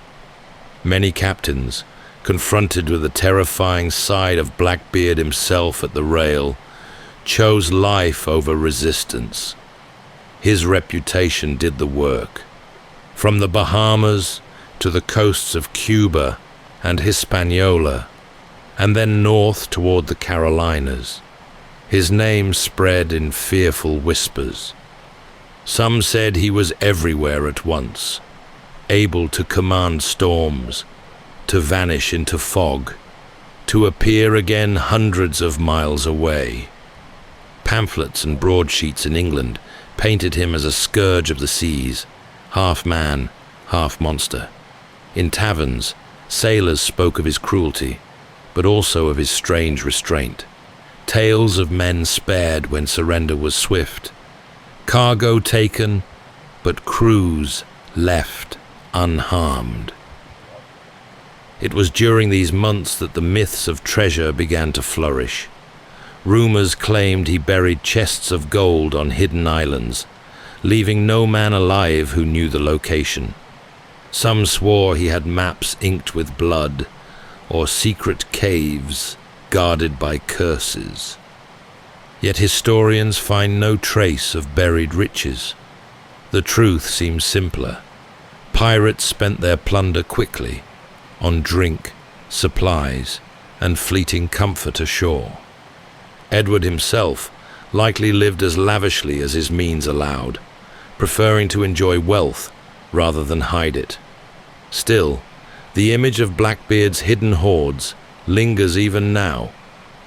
Many captains, confronted with the terrifying sight of Blackbeard himself at the rail, chose life over resistance. His reputation did the work. From the Bahamas to the coasts of Cuba and Hispaniola, and then north toward the Carolinas, his name spread in fearful whispers. Some said he was everywhere at once, able to command storms, to vanish into fog, to appear again hundreds of miles away. Pamphlets and broadsheets in England painted him as a scourge of the seas, half man, half monster. In taverns, sailors spoke of his cruelty, but also of his strange restraint. Tales of men spared when surrender was swift, cargo taken, but crews left unharmed. It was during these months that the myths of treasure began to flourish. Rumors claimed he buried chests of gold on hidden islands, leaving no man alive who knew the location. Some swore he had maps inked with blood, or secret caves guarded by curses. Yet historians find no trace of buried riches. The truth seems simpler. Pirates spent their plunder quickly, on drink, supplies, and fleeting comfort ashore. Edward himself likely lived as lavishly as his means allowed, preferring to enjoy wealth rather than hide it. Still, the image of Blackbeard's hidden hoards lingers even now,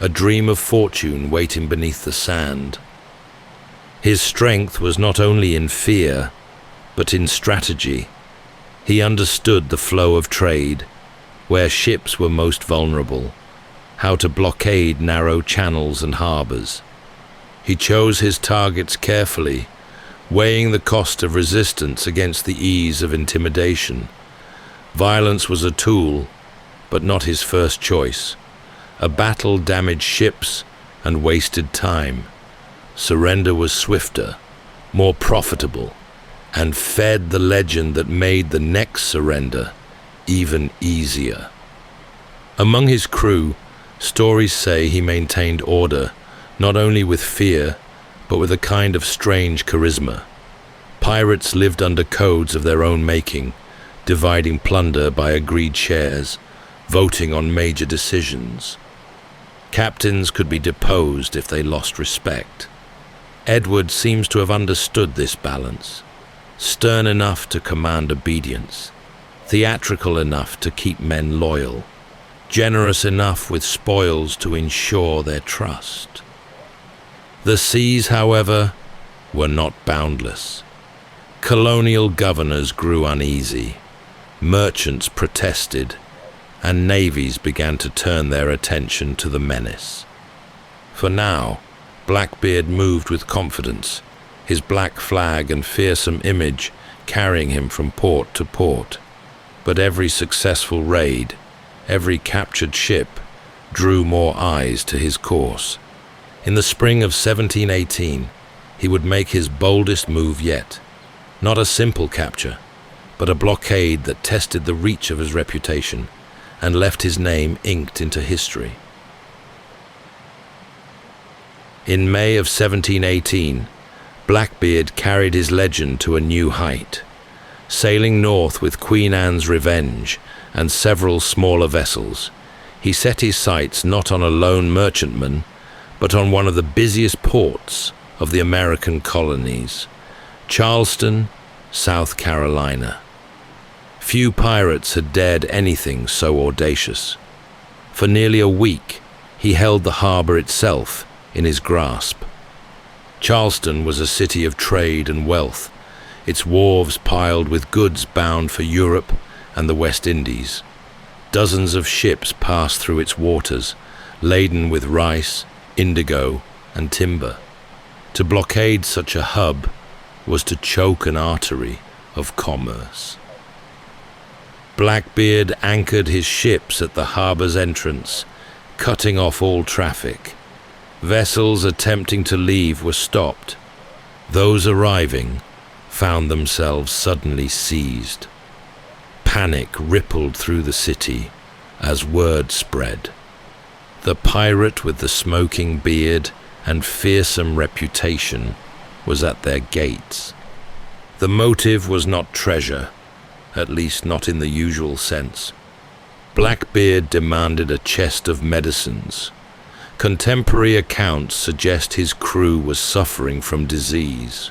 a dream of fortune waiting beneath the sand. His strength was not only in fear, but in strategy. He understood the flow of trade, where ships were most vulnerable, how to blockade narrow channels and harbors. He chose his targets carefully, weighing the cost of resistance against the ease of intimidation. Violence was a tool, but not his first choice. A battle damaged ships and wasted time. Surrender was swifter, more profitable, and fed the legend that made the next surrender even easier. Among his crew, stories say he maintained order, not only with fear, but with a kind of strange charisma. Pirates lived under codes of their own making, dividing plunder by agreed shares, voting on major decisions. Captains could be deposed if they lost respect. Edward seems to have understood this balance, stern enough to command obedience, theatrical enough to keep men loyal, generous enough with spoils to ensure their trust. The seas, however, were not boundless. Colonial governors grew uneasy, merchants protested, and navies began to turn their attention to the menace. For now, Blackbeard moved with confidence, his black flag and fearsome image carrying him from port to port. But every successful raid, every captured ship, drew more eyes to his course. In the spring of 1718, he would make his boldest move yet. Not a simple capture, but a blockade that tested the reach of his reputation and left his name inked into history. In May of 1718, Blackbeard carried his legend to a new height. Sailing north with Queen Anne's Revenge and several smaller vessels, he set his sights not on a lone merchantman, but on one of the busiest ports of the American colonies, Charleston, South Carolina. Few pirates had dared anything so audacious. For nearly a week, he held the harbor itself in his grasp. Charleston was a city of trade and wealth, its wharves piled with goods bound for Europe and the West Indies. Dozens of ships passed through its waters, laden with rice, indigo, and timber. To blockade such a hub was to choke an artery of commerce. Blackbeard anchored his ships at the harbor's entrance, cutting off all traffic. Vessels attempting to leave were stopped. Those arriving found themselves suddenly seized. Panic rippled through the city as word spread. The pirate with the smoking beard and fearsome reputation was at their gates. The motive was not treasure, at least not in the usual sense. Blackbeard demanded a chest of medicines. Contemporary accounts suggest his crew was suffering from disease.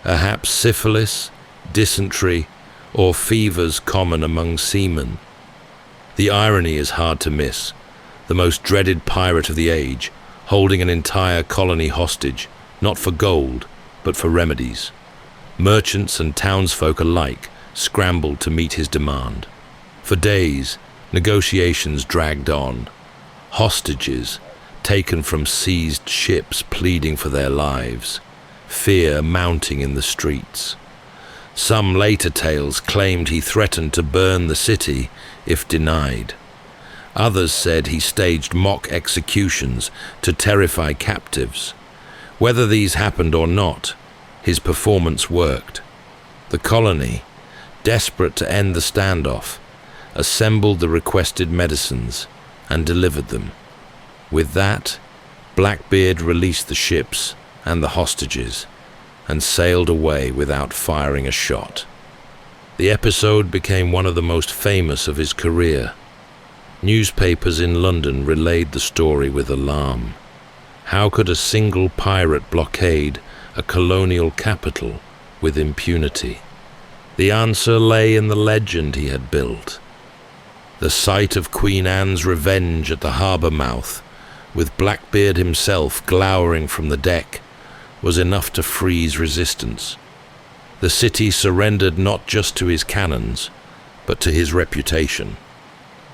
Perhaps syphilis, dysentery, or fevers common among seamen. The irony is hard to miss. The most dreaded pirate of the age, holding an entire colony hostage, not for gold, but for remedies. Merchants and townsfolk alike scrambled to meet his demand. For days, negotiations dragged on. Hostages taken from seized ships pleading for their lives, fear mounting in the streets. Some later tales claimed he threatened to burn the city if denied. Others said he staged mock executions to terrify captives. Whether these happened or not, his performance worked. The colony, desperate to end the standoff, assembled the requested medicines and delivered them. With that, Blackbeard released the ships and the hostages and sailed away without firing a shot. The episode became one of the most famous of his career. Newspapers in London relayed the story with alarm. How could a single pirate blockade a colonial capital with impunity. The answer lay in the legend he had built. The sight of Queen Anne's revenge at the harbour mouth, with Blackbeard himself glowering from the deck, was enough to freeze resistance. The city surrendered not just to his cannons, but to his reputation.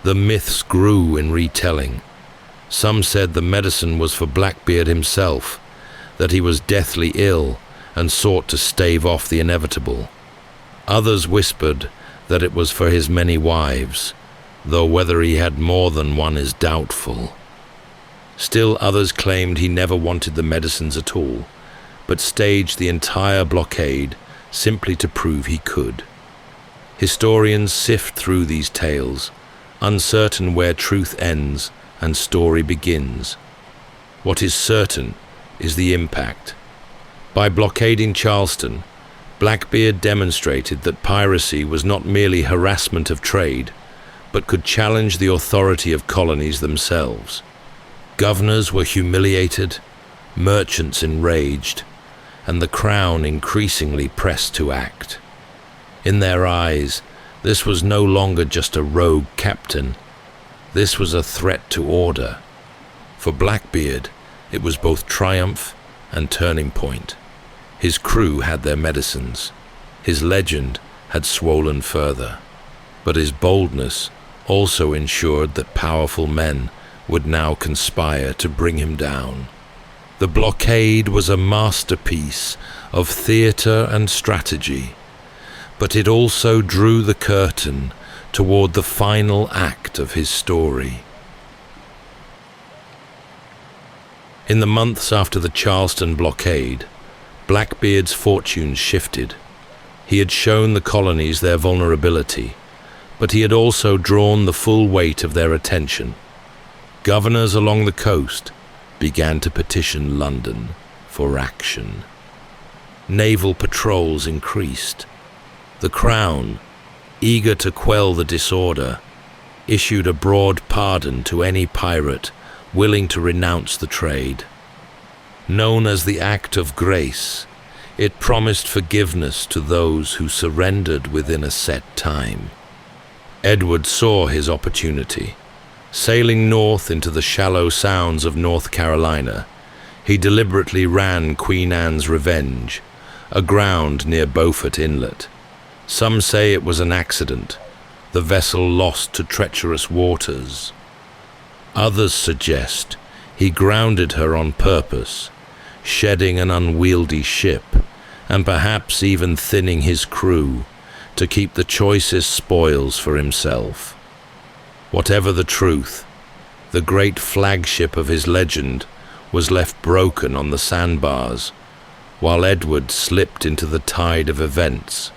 The myths grew in retelling. Some said the medicine was for Blackbeard himself, that he was deathly ill and sought to stave off the inevitable. Others whispered that it was for his many wives, though whether he had more than one is doubtful. Still others claimed he never wanted the medicines at all, but staged the entire blockade simply to prove he could. Historians sift through these tales, uncertain where truth ends and story begins. What is certain is the impact. By blockading Charleston, Blackbeard demonstrated that piracy was not merely harassment of trade, but could challenge the authority of colonies themselves. Governors were humiliated, merchants enraged, and the crown increasingly pressed to act. In their eyes, this was no longer just a rogue captain. This was a threat to order. For Blackbeard, it was both triumph and turning point. His crew had their medicines. His legend had swollen further. But his boldness also ensured that powerful men would now conspire to bring him down. The blockade was a masterpiece of theatre and strategy, but it also drew the curtain toward the final act of his story. In the months after the Charleston blockade, Blackbeard's fortunes shifted. He had shown the colonies their vulnerability, but he had also drawn the full weight of their attention. Governors along the coast began to petition London for action. Naval patrols increased. The Crown, eager to quell the disorder, issued a broad pardon to any pirate willing to renounce the trade. Known as the Act of Grace, it promised forgiveness to those who surrendered within a set time. Edward saw his opportunity. Sailing north into the shallow sounds of North Carolina, he deliberately ran Queen Anne's Revenge, aground near Beaufort Inlet. Some say it was an accident, the vessel lost to treacherous waters. Others suggest he grounded her on purpose, shedding an unwieldy ship, and perhaps even thinning his crew to keep the choicest spoils for himself. Whatever the truth, the great flagship of his legend was left broken on the sandbars, while Edward slipped into the tide of events.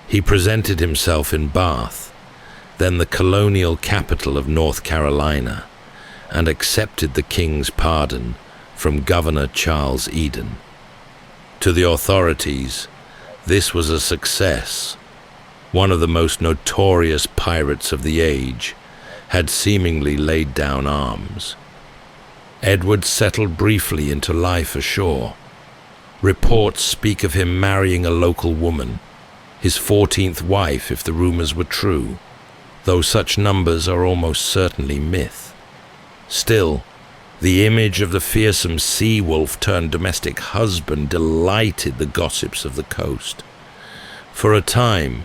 He presented himself in Bath, then the colonial capital of North Carolina, and accepted the king's pardon from Governor Charles Eden. To the authorities, this was a success. One of the most notorious pirates of the age had seemingly laid down arms. Edward settled briefly into life ashore. Reports speak of him marrying a local woman, his 14th wife if the rumors were true, though such numbers are almost certainly myth. Still, the image of the fearsome sea wolf turned domestic husband delighted the gossips of the coast. For a time,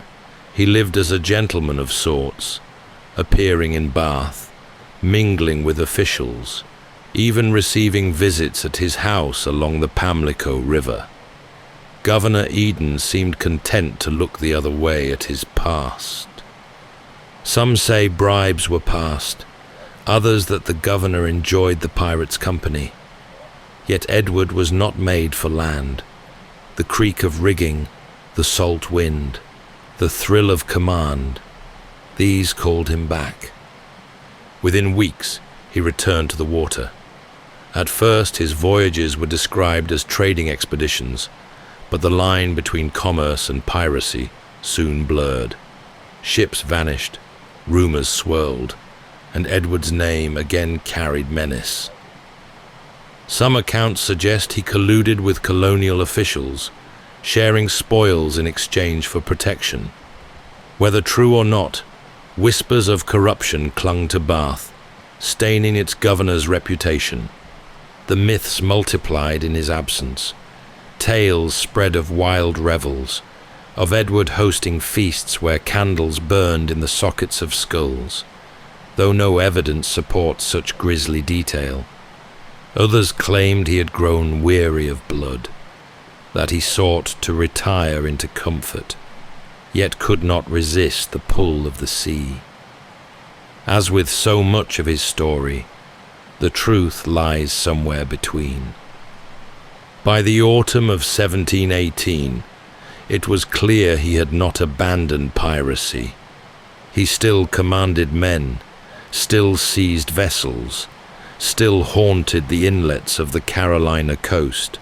he lived as a gentleman of sorts, appearing in Bath, mingling with officials, even receiving visits at his house along the Pamlico River. Governor Eden seemed content to look the other way at his past. Some say bribes were passed, others that the governor enjoyed the pirates' company. Yet Edward was not made for land. The creak of rigging, the salt wind, the thrill of command, these called him back. Within weeks, he returned to the water. At first, his voyages were described as trading expeditions, but the line between commerce and piracy soon blurred. Ships vanished, rumors swirled, and Edward's name again carried menace. Some accounts suggest he colluded with colonial officials, sharing spoils in exchange for protection. Whether true or not, whispers of corruption clung to Bath, staining its governor's reputation. The myths multiplied in his absence. Tales spread of wild revels, of Edward hosting feasts where candles burned in the sockets of skulls, though no evidence supports such grisly detail. Others claimed he had grown weary of blood, that he sought to retire into comfort, yet could not resist the pull of the sea. As with so much of his story, the truth lies somewhere between. By the autumn of 1718, it was clear he had not abandoned piracy. He still commanded men, still seized vessels, still haunted the inlets of the Carolina coast.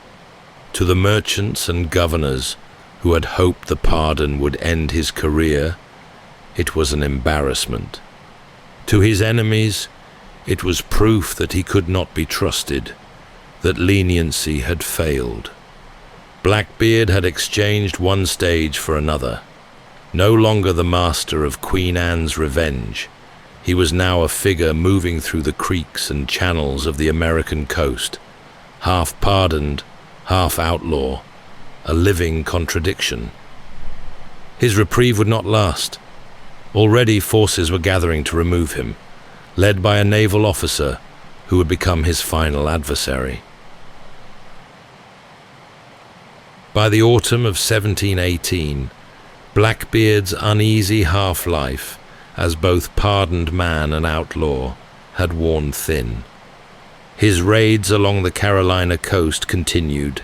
To the merchants and governors who had hoped the pardon would end his career, it was an embarrassment. To his enemies, it was proof that he could not be trusted, that leniency had failed. Blackbeard had exchanged one stage for another. No longer the master of Queen Anne's Revenge, he was now a figure moving through the creeks and channels of the American coast, half pardoned, half outlaw, a living contradiction. His reprieve would not last. Already forces were gathering to remove him, led by a naval officer who would become his final adversary. By the autumn of 1718, Blackbeard's uneasy half-life, as both pardoned man and outlaw, had worn thin. His raids along the Carolina coast continued,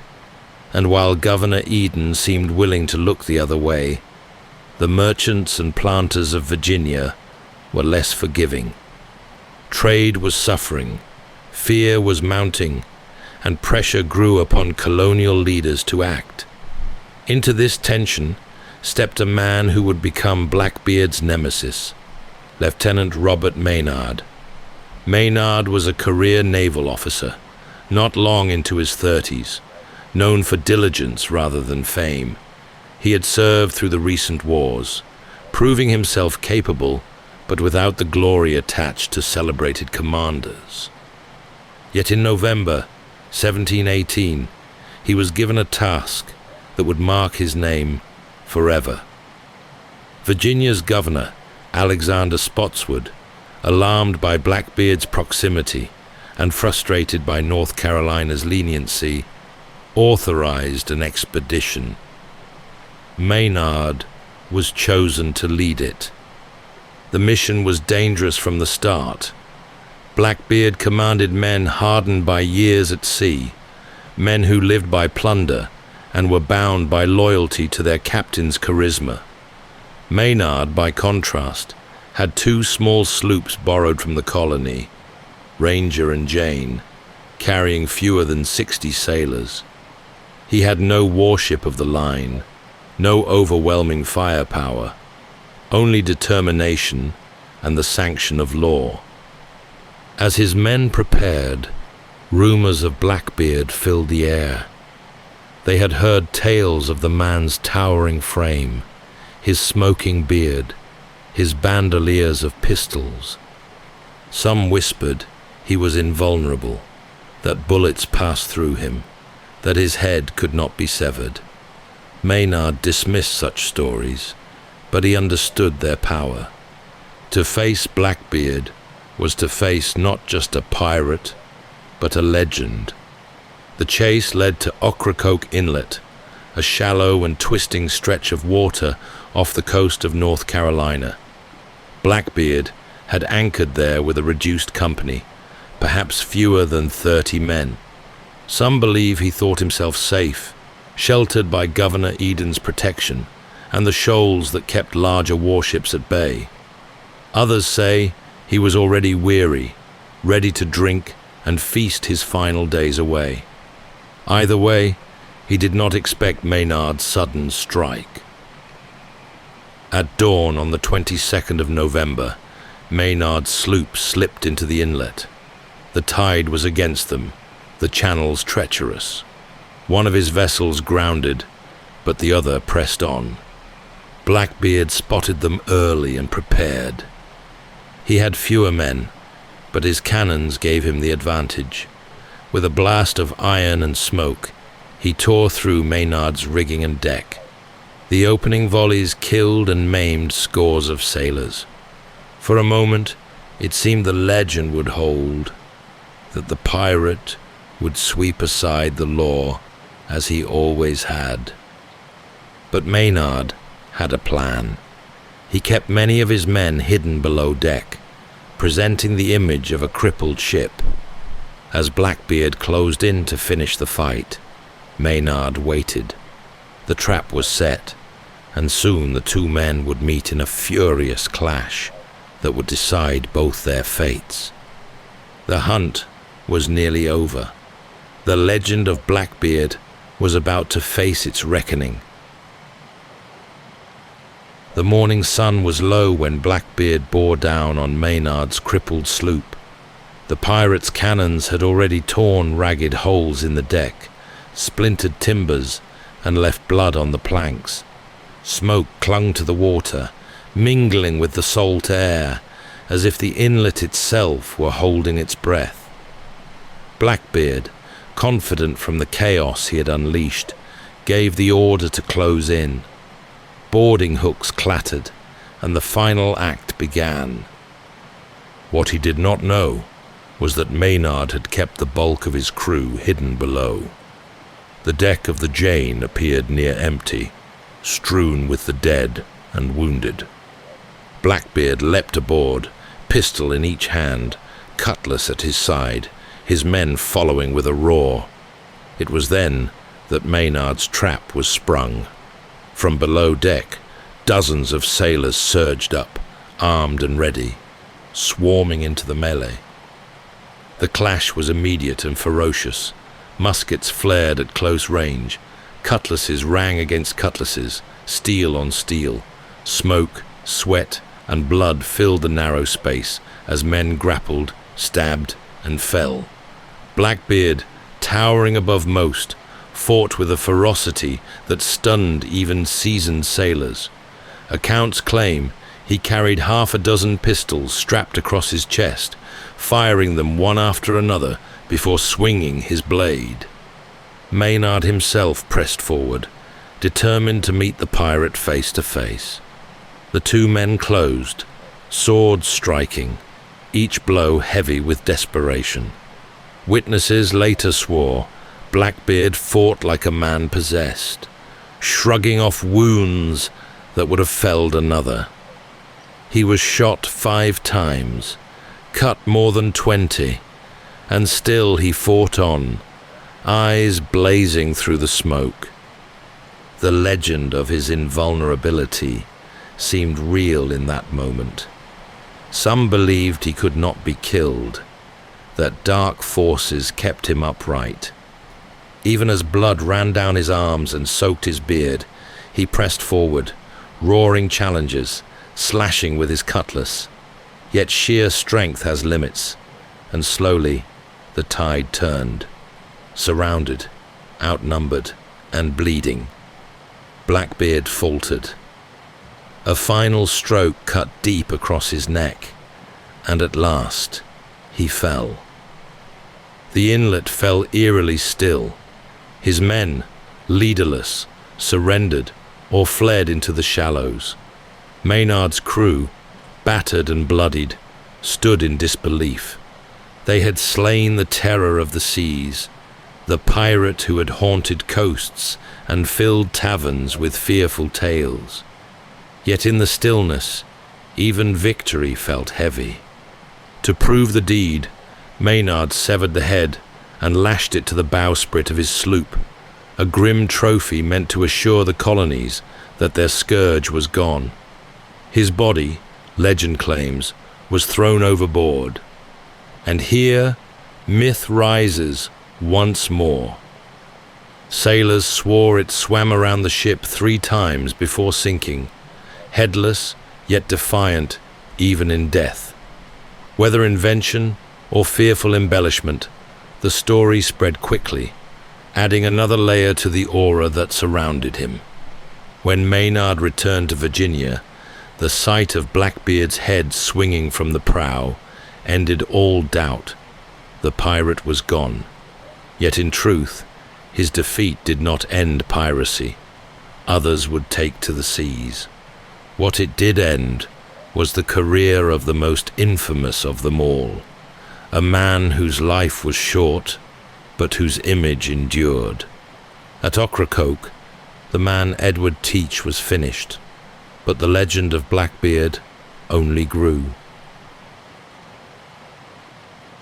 and while Governor Eden seemed willing to look the other way, the merchants and planters of Virginia were less forgiving. Trade was suffering, fear was mounting, and pressure grew upon colonial leaders to act. Into this tension stepped a man who would become Blackbeard's nemesis, Lieutenant Robert Maynard. Maynard was a career naval officer, not long into his 30s, known for diligence rather than fame. He had served through the recent wars, proving himself capable, but without the glory attached to celebrated commanders. Yet in November 1718, he was given a task that would mark his name forever. Virginia's governor, Alexander Spotswood, alarmed by Blackbeard's proximity and frustrated by North Carolina's leniency, authorized an expedition. Maynard was chosen to lead it. The mission was dangerous from the start. Blackbeard commanded men hardened by years at sea, men who lived by plunder and were bound by loyalty to their captain's charisma. Maynard, by contrast, had two small sloops borrowed from the colony, Ranger and Jane, carrying fewer than 60 sailors. He had no warship of the line, no overwhelming firepower, only determination and the sanction of law. As his men prepared, rumors of Blackbeard filled the air. They had heard tales of the man's towering frame, his smoking beard, his bandoliers of pistols. Some whispered he was invulnerable, that bullets passed through him, that his head could not be severed. Maynard dismissed such stories, but he understood their power. To face Blackbeard was to face not just a pirate, but a legend. The chase led to Ocracoke Inlet, a shallow and twisting stretch of water off the coast of North Carolina. Blackbeard had anchored there with a reduced company, perhaps fewer than 30 men. Some believe he thought himself safe, sheltered by Governor Eden's protection and the shoals that kept larger warships at bay. Others say he was already weary, ready to drink and feast his final days away. Either way, he did not expect Maynard's sudden strike. At dawn on the 22nd of November, Maynard's sloop slipped into the inlet. The tide was against them, the channels treacherous. One of his vessels grounded, but the other pressed on. Blackbeard spotted them early and prepared. He had fewer men, but his cannons gave him the advantage. With a blast of iron and smoke, he tore through Maynard's rigging and deck. The opening volleys killed and maimed scores of sailors. For a moment, it seemed the legend would hold, that the pirate would sweep aside the law as he always had. But Maynard had a plan. He kept many of his men hidden below deck, presenting the image of a crippled ship. As Blackbeard closed in to finish the fight, Maynard waited. The trap was set, and soon the two men would meet in a furious clash that would decide both their fates. The hunt was nearly over. The legend of Blackbeard was about to face its reckoning. The morning sun was low when Blackbeard bore down on Maynard's crippled sloop. The pirate's cannons had already torn ragged holes in the deck, splintered timbers, and left blood on the planks. Smoke clung to the water, mingling with the salt air, as if the inlet itself were holding its breath. Blackbeard, confident from the chaos he had unleashed, gave the order to close in. Boarding hooks clattered, and the final act began. What he did not know was that Maynard had kept the bulk of his crew hidden below. The deck of the Jane appeared near empty, strewn with the dead and wounded. Blackbeard leapt aboard, pistol in each hand, cutlass at his side, his men following with a roar. It was then that Maynard's trap was sprung. From below deck, dozens of sailors surged up, armed and ready, swarming into the melee. The clash was immediate and ferocious. Muskets flared at close range. Cutlasses rang against cutlasses, steel on steel. Smoke, sweat, and blood filled the narrow space as men grappled, stabbed, and fell. Blackbeard, towering above most, fought with a ferocity that stunned even seasoned sailors. Accounts claim he carried 6 pistols strapped across his chest, firing them one after another before swinging his blade. Maynard himself pressed forward, determined to meet the pirate face to face. The two men closed, swords striking, each blow heavy with desperation. Witnesses later swore Blackbeard fought like a man possessed, shrugging off wounds that would have felled another. He was shot 5 times, cut more than 20, and still he fought on, eyes blazing through the smoke. The legend of his invulnerability seemed real in that moment. Some believed he could not be killed, that dark forces kept him upright. Even as blood ran down his arms and soaked his beard, he pressed forward, roaring challenges, slashing with his cutlass. Yet sheer strength has limits, and slowly the tide turned. Surrounded, outnumbered, and bleeding, Blackbeard faltered. A final stroke cut deep across his neck, and at last he fell. The inlet fell eerily still. His men, leaderless, surrendered or fled into the shallows. Maynard's crew, battered and bloodied, stood in disbelief. They had slain the terror of the seas, the pirate who had haunted coasts and filled taverns with fearful tales. Yet in the stillness, even victory felt heavy. To prove the deed, Maynard severed the head and lashed it to the bowsprit of his sloop, a grim trophy meant to assure the colonies that their scourge was gone. His body, legend claims, was thrown overboard. And here, myth rises once more. Sailors swore it swam around the ship 3 times before sinking, headless yet defiant even in death. Whether invention or fearful embellishment, the story spread quickly, adding another layer to the aura that surrounded him. When Maynard returned to Virginia, the sight of Blackbeard's head swinging from the prow ended all doubt. The pirate was gone. Yet in truth, his defeat did not end piracy. Others would take to the seas. What it did end was the career of the most infamous of them all, a man whose life was short, but whose image endured. At Ocracoke, the man Edward Teach was finished, but the legend of Blackbeard only grew.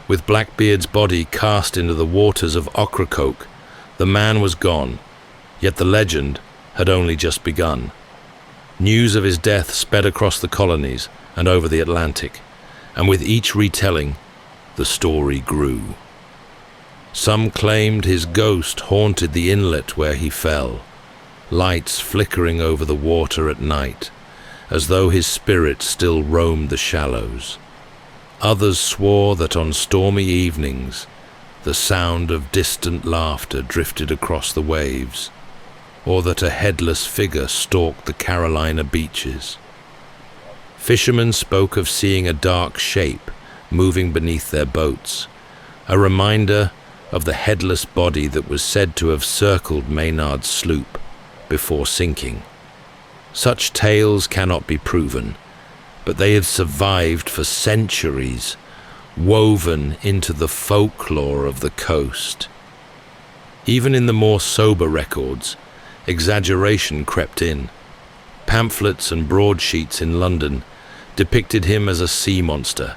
With Blackbeard's body cast into the waters of Ocracoke, the man was gone, yet the legend had only just begun. News of his death sped across the colonies and over the Atlantic, and with each retelling, the story grew. Some claimed his ghost haunted the inlet where he fell, lights flickering over the water at night, as though his spirit still roamed the shallows. Others swore that on stormy evenings, the sound of distant laughter drifted across the waves, or that a headless figure stalked the Carolina beaches. Fishermen spoke of seeing a dark shape moving beneath their boats, a reminder of the headless body that was said to have circled Maynard's sloop before sinking. Such tales cannot be proven, but they have survived for centuries, woven into the folklore of the coast. Even in the more sober records, exaggeration crept in. Pamphlets and broadsheets in London depicted him as a sea monster,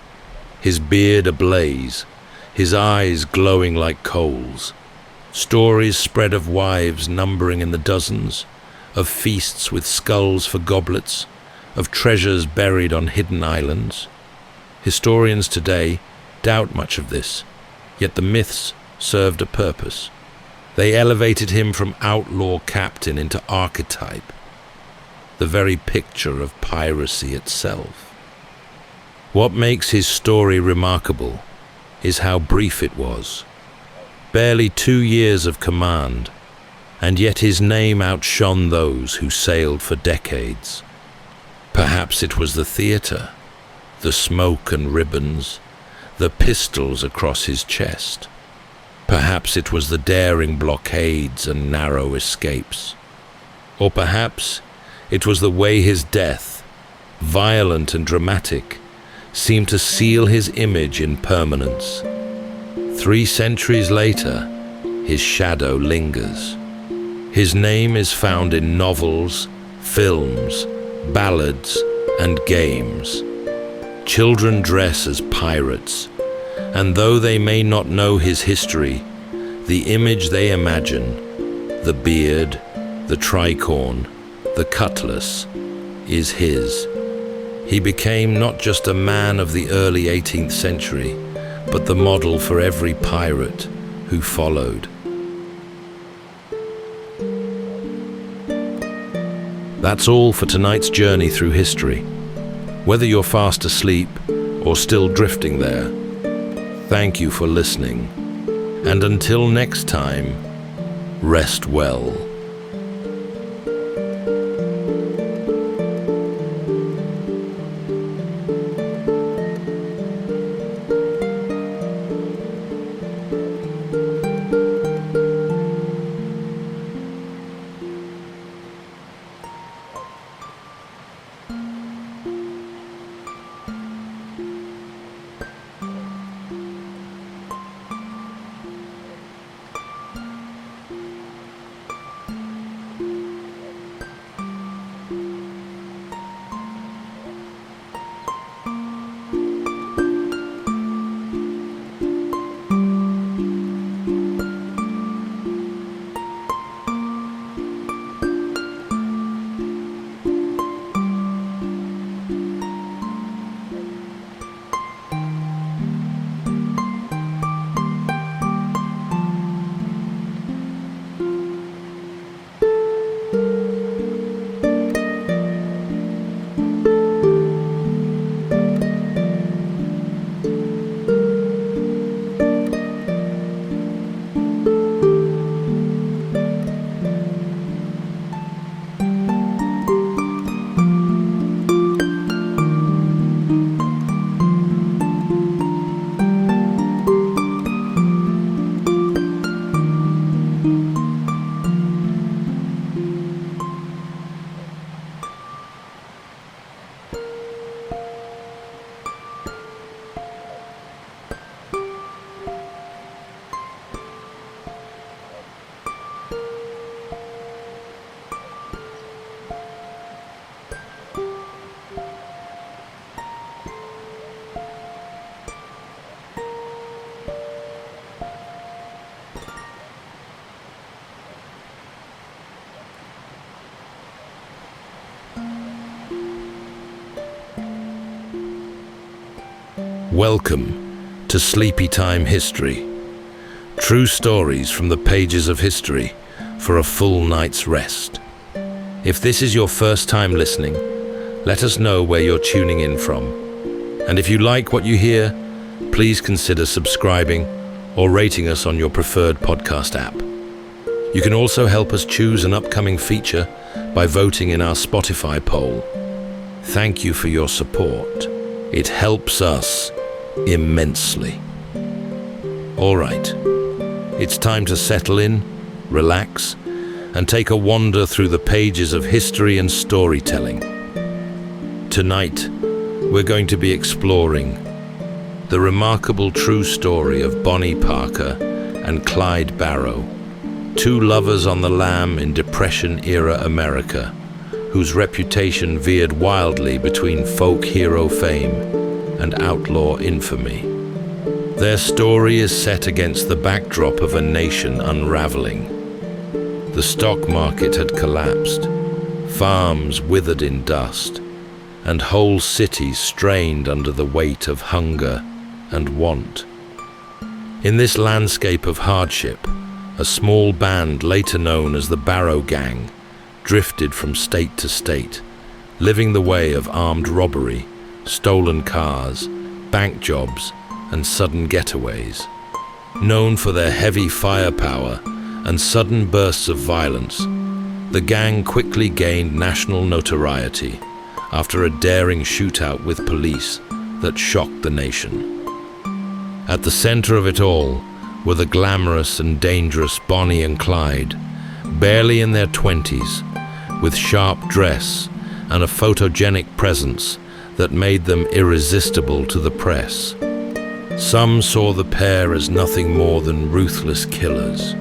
his beard ablaze, his eyes glowing like coals. Stories spread of wives numbering in the dozens, of feasts with skulls for goblets, of treasures buried on hidden islands. Historians today doubt much of this, yet the myths served a purpose. They elevated him from outlaw captain into archetype, the very picture of piracy itself. What makes his story remarkable is how brief it was. Barely 2 years of command, and yet his name outshone those who sailed for decades. Perhaps it was the theatre, the smoke and ribbons, the pistols across his chest. Perhaps it was the daring blockades and narrow escapes. Or perhaps it was the way his death, violent and dramatic, seemed to seal his image in permanence. 3 centuries later, his shadow lingers. His name is found in novels, films, ballads, and games. Children dress as pirates, and though they may not know his history, the image they imagine, the beard, the tricorn, the cutlass, is his. He became not just a man of the early 18th century, but the model for every pirate who followed. That's all for tonight's journey through history. Whether you're fast asleep or still drifting there, thank you for listening. And until next time, rest well. Welcome to Sleepytime History. True stories from the pages of history for a full night's rest. If this is your first time listening, let us know where you're tuning in from. And if you like what you hear, please consider subscribing or rating us on your preferred podcast app. You can also help us choose an upcoming feature by voting in our Spotify poll. Thank you for your support. It helps us immensely. All right, it's time to settle in, relax, and take a wander through the pages of history and storytelling. Tonight, we're going to be exploring the remarkable true story of Bonnie Parker and Clyde Barrow, two lovers on the lam in Depression-era America, whose reputation veered wildly between folk hero fame and outlaw infamy. Their story is set against the backdrop of a nation unraveling. The stock market had collapsed, farms withered in dust, and whole cities strained under the weight of hunger and want. In this landscape of hardship, a small band later known as the Barrow Gang drifted from state to state, living the way of armed robbery, stolen cars, bank jobs, and sudden getaways. Known for their heavy firepower and sudden bursts of violence, the gang quickly gained national notoriety after a daring shootout with police that shocked the nation. At the center of it all were the glamorous and dangerous Bonnie and Clyde, barely in their 20s, with sharp dress and a photogenic presence that made them irresistible to the press. Some saw the pair as nothing more than ruthless killers.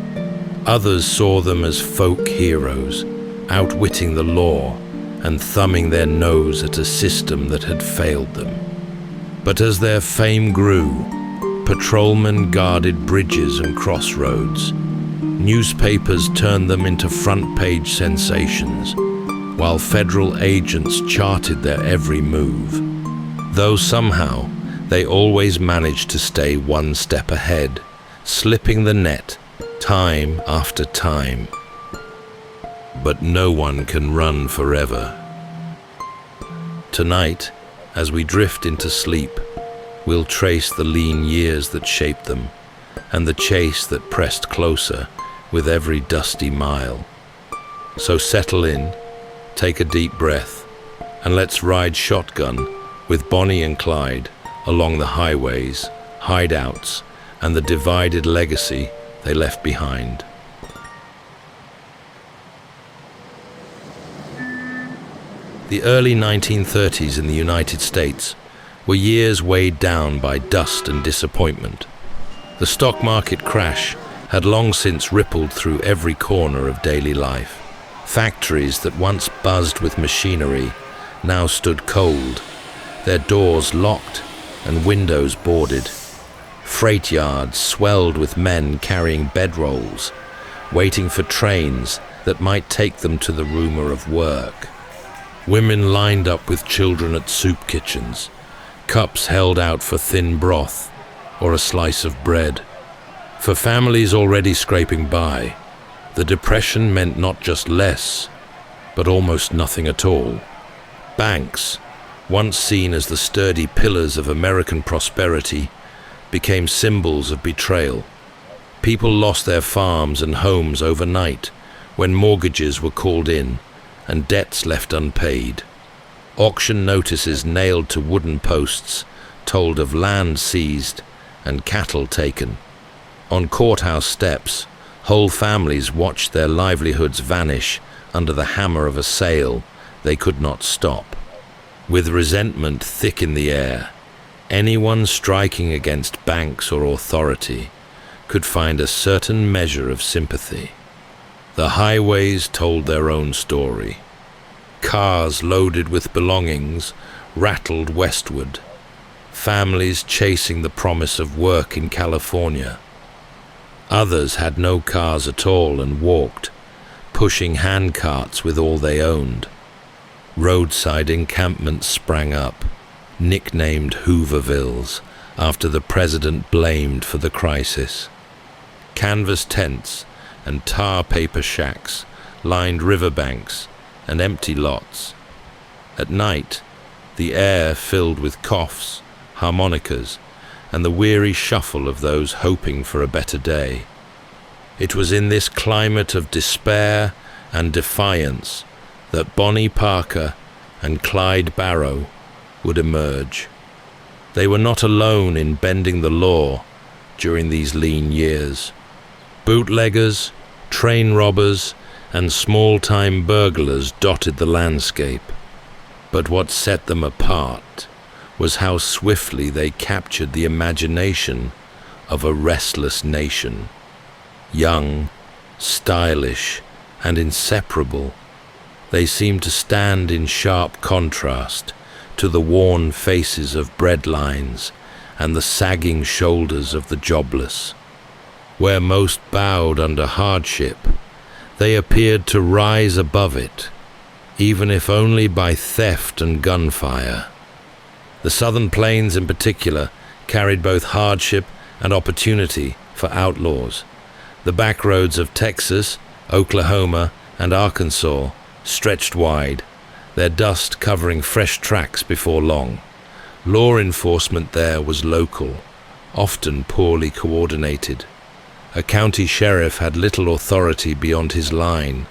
Others saw them as folk heroes, outwitting the law and thumbing their nose at a system that had failed them. But as their fame grew, patrolmen guarded bridges and crossroads. Newspapers turned them into front-page sensations, while federal agents charted their every move. Though somehow, they always managed to stay one step ahead, slipping the net time after time. But no one can run forever. Tonight, as we drift into sleep, we'll trace the lean years that shaped them, and the chase that pressed closer with every dusty mile. So settle in, take a deep breath, and let's ride shotgun with Bonnie and Clyde along the highways, hideouts, and the divided legacy they left behind. The early 1930s in the United States were years weighed down by dust and disappointment. The stock market crash had long since rippled through every corner of daily life. Factories that once buzzed with machinery now stood cold, their doors locked and windows boarded. Freight yards swelled with men carrying bedrolls, waiting for trains that might take them to the rumor of work. Women lined up with children at soup kitchens, cups held out for thin broth or a slice of bread. For families already scraping by, the Depression meant not just less, but almost nothing at all. Banks, once seen as the sturdy pillars of American prosperity, became symbols of betrayal. People lost their farms and homes overnight when mortgages were called in and debts left unpaid. Auction notices nailed to wooden posts told of land seized and cattle taken. On courthouse steps, whole families watched their livelihoods vanish under the hammer of a sale they could not stop. With resentment thick in the air, anyone striking against banks or authority could find a certain measure of sympathy. The highways told their own story. Cars loaded with belongings rattled westward, families chasing the promise of work in California. Others had no cars at all and walked, pushing handcarts with all they owned. Roadside encampments sprang up, nicknamed Hoovervilles, after the president blamed for the crisis. Canvas tents and tar paper shacks lined riverbanks and empty lots. At night, the air filled with coughs, harmonicas, and the weary shuffle of those hoping for a better day. It was in this climate of despair and defiance that Bonnie Parker and Clyde Barrow would emerge. They were not alone in bending the law during these lean years. Bootleggers, train robbers, and small-time burglars dotted the landscape. But what set them apart was how swiftly they captured the imagination of a restless nation. Young, stylish, and inseparable, they seemed to stand in sharp contrast to the worn faces of breadlines and the sagging shoulders of the jobless. Where most bowed under hardship, they appeared to rise above it, even if only by theft and gunfire. The southern plains in particular carried both hardship and opportunity for outlaws. The back roads of Texas, Oklahoma, and Arkansas stretched wide, their dust covering fresh tracks before long. Law enforcement there was local, often poorly coordinated. A county sheriff had little authority beyond his line,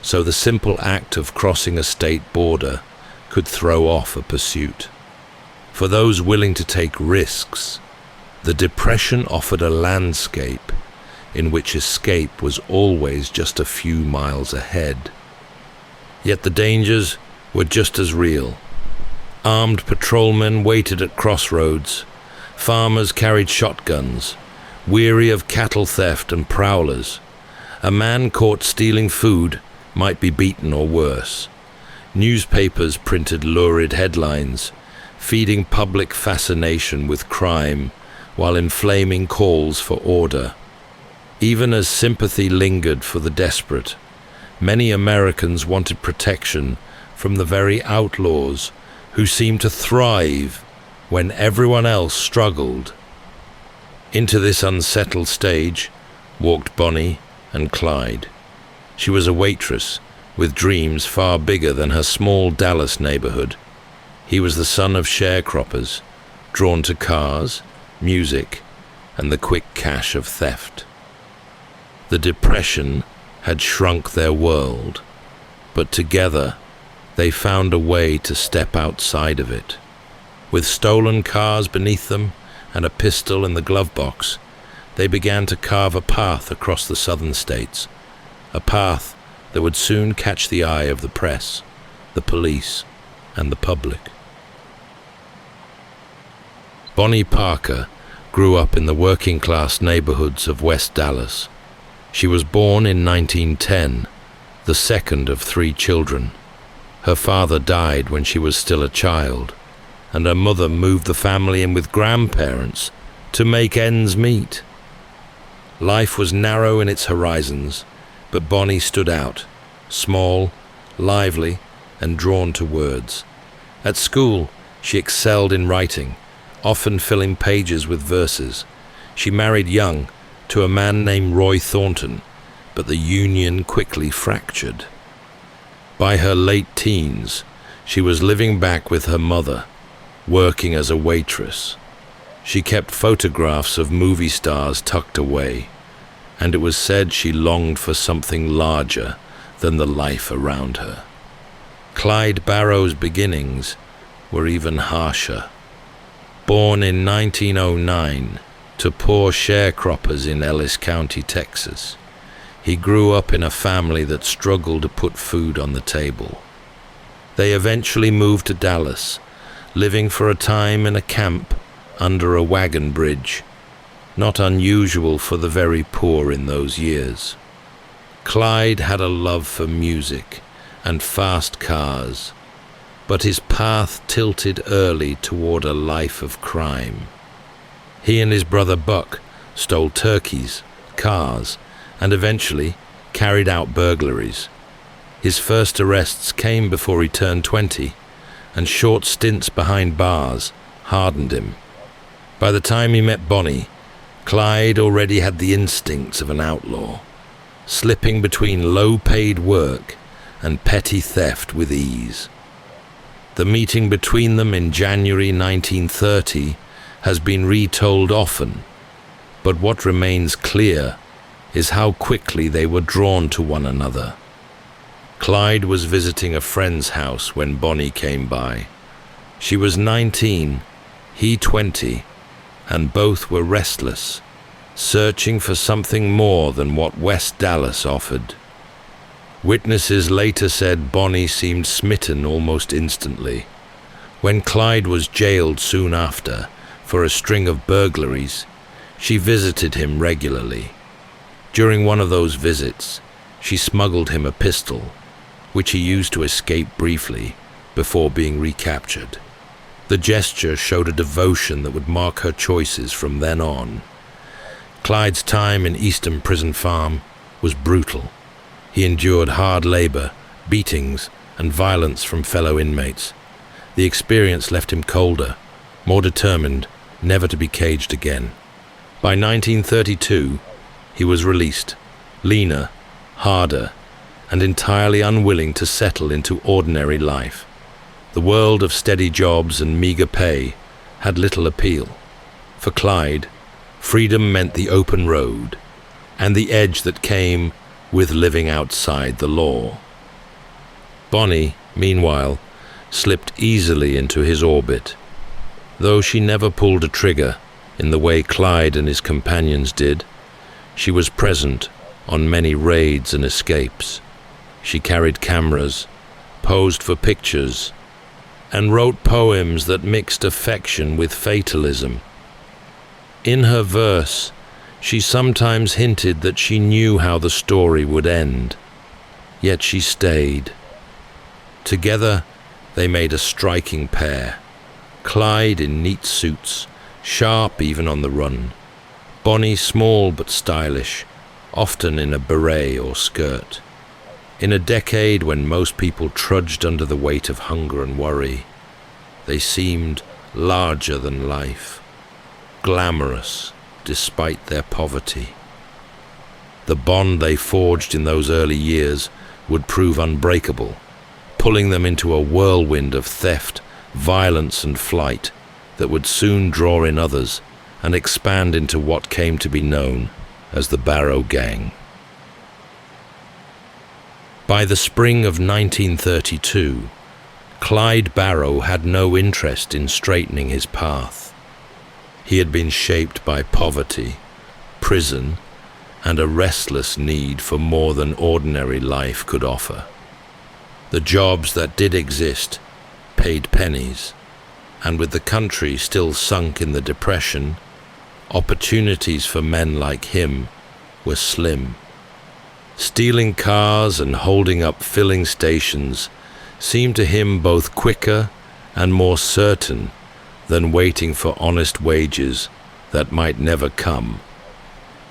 so the simple act of crossing a state border could throw off a pursuit. For those willing to take risks, the Depression offered a landscape in which escape was always just a few miles ahead. Yet the dangers were just as real. Armed patrolmen waited at crossroads. Farmers carried shotguns, weary of cattle theft and prowlers. A man caught stealing food might be beaten or worse. Newspapers printed lurid headlines, feeding public fascination with crime while inflaming calls for order. Even as sympathy lingered for the desperate, many Americans wanted protection from the very outlaws who seemed to thrive when everyone else struggled. Into this unsettled stage walked Bonnie and Clyde. She was a waitress with dreams far bigger than her small Dallas neighborhood. He was the son of sharecroppers, drawn to cars, music, and the quick cash of theft. The Depression had shrunk their world, but together they found a way to step outside of it. With stolen cars beneath them and a pistol in the glove box, they began to carve a path across the southern states, a path that would soon catch the eye of the press, the police, and the public. Bonnie Parker grew up in the working-class neighborhoods of West Dallas. She was born in 1910, the second of 3 children. Her father died when she was still a child, and her mother moved the family in with grandparents to make ends meet. Life was narrow in its horizons, but Bonnie stood out, small, lively, and drawn to words. At school, she excelled in writing, often filling pages with verses. She married young to a man named Roy Thornton, but the union quickly fractured. By her late teens, she was living back with her mother, working as a waitress. She kept photographs of movie stars tucked away, and it was said she longed for something larger than the life around her. Clyde Barrow's beginnings were even harsher. Born in 1909 to poor sharecroppers in Ellis County, Texas, he grew up in a family that struggled to put food on the table. They eventually moved to Dallas, living for a time in a camp under a wagon bridge, not unusual for the very poor in those years. Clyde had a love for music and fast cars, but his path tilted early toward a life of crime. He and his brother Buck stole turkeys, cars, and eventually carried out burglaries. His first arrests came before he turned 20, and short stints behind bars hardened him. By the time he met Bonnie, Clyde already had the instincts of an outlaw, slipping between low-paid work and petty theft with ease. The meeting between them in January 1930 has been retold often, but what remains clear is how quickly they were drawn to one another. Clyde was visiting a friend's house when Bonnie came by. She was 19, he 20, and both were restless, searching for something more than what West Dallas offered. Witnesses later said Bonnie seemed smitten almost instantly. When Clyde was jailed soon after for a string of burglaries, she visited him regularly. During one of those visits, she smuggled him a pistol, which he used to escape briefly before being recaptured. The gesture showed a devotion that would mark her choices from then on. Clyde's time in Eastern Prison Farm was brutal. He endured hard labor, beatings, and violence from fellow inmates. The experience left him colder, more determined never to be caged again. By 1932, he was released, leaner, harder, and entirely unwilling to settle into ordinary life. The world of steady jobs and meager pay had little appeal. For Clyde, freedom meant the open road and the edge that came with living outside the law. Bonnie, meanwhile, slipped easily into his orbit. Though she never pulled a trigger in the way Clyde and his companions did, she was present on many raids and escapes. She carried cameras, posed for pictures, and wrote poems that mixed affection with fatalism. In her verse, she sometimes hinted that she knew how the story would end, yet she stayed. Together, they made a striking pair. Clyde in neat suits, sharp even on the run. Bonnie small but stylish, often in a beret or skirt. In a decade when most people trudged under the weight of hunger and worry, they seemed larger than life, glamorous despite their poverty. The bond they forged in those early years would prove unbreakable, pulling them into a whirlwind of theft, violence, and flight that would soon draw in others and expand into what came to be known as the Barrow Gang. By the spring of 1932, Clyde Barrow had no interest in straightening his path. He had been shaped by poverty, prison, and a restless need for more than ordinary life could offer. The jobs that did exist paid pennies, and with the country still sunk in the Depression, opportunities for men like him were slim. Stealing cars and holding up filling stations seemed to him both quicker and more certain than waiting for honest wages that might never come.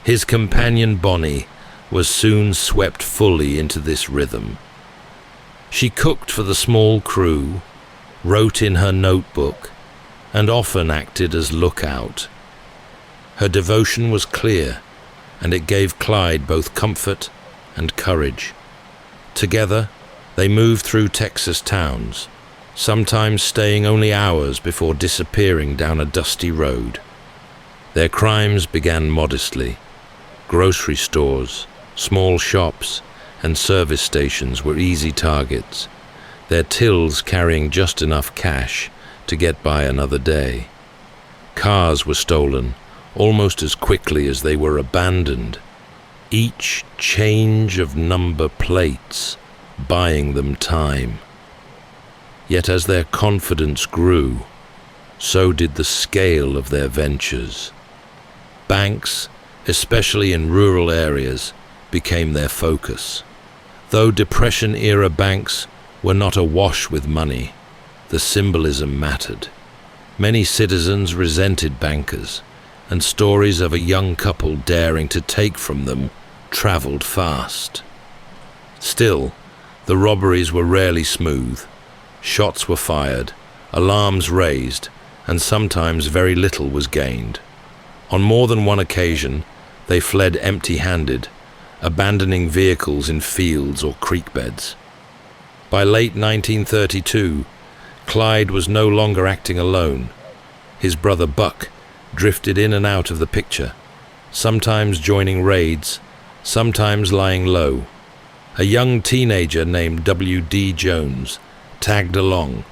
His companion Bonnie was soon swept fully into this rhythm. She cooked for the small crew, wrote in her notebook, and often acted as lookout. Her devotion was clear, and it gave Clyde both comfort and courage. Together, they moved through Texas towns, sometimes staying only hours before disappearing down a dusty road. Their crimes began modestly. Grocery stores, small shops, and service stations were easy targets, their tills carrying just enough cash to get by another day. Cars were stolen almost as quickly as they were abandoned, each change of number plates buying them time. Yet as their confidence grew, so did the scale of their ventures. Banks, especially in rural areas, became their focus. Though Depression-era banks were not awash with money, the symbolism mattered. Many citizens resented bankers, and stories of a young couple daring to take from them traveled fast. Still, the robberies were rarely smooth. Shots were fired, alarms raised, and sometimes very little was gained. On more than one occasion, they fled empty-handed, abandoning vehicles in fields or creek beds. By late 1932, Clyde was no longer acting alone. His brother Buck drifted in and out of the picture, sometimes joining raids, sometimes lying low. A young teenager named W.D. Jones tagged along,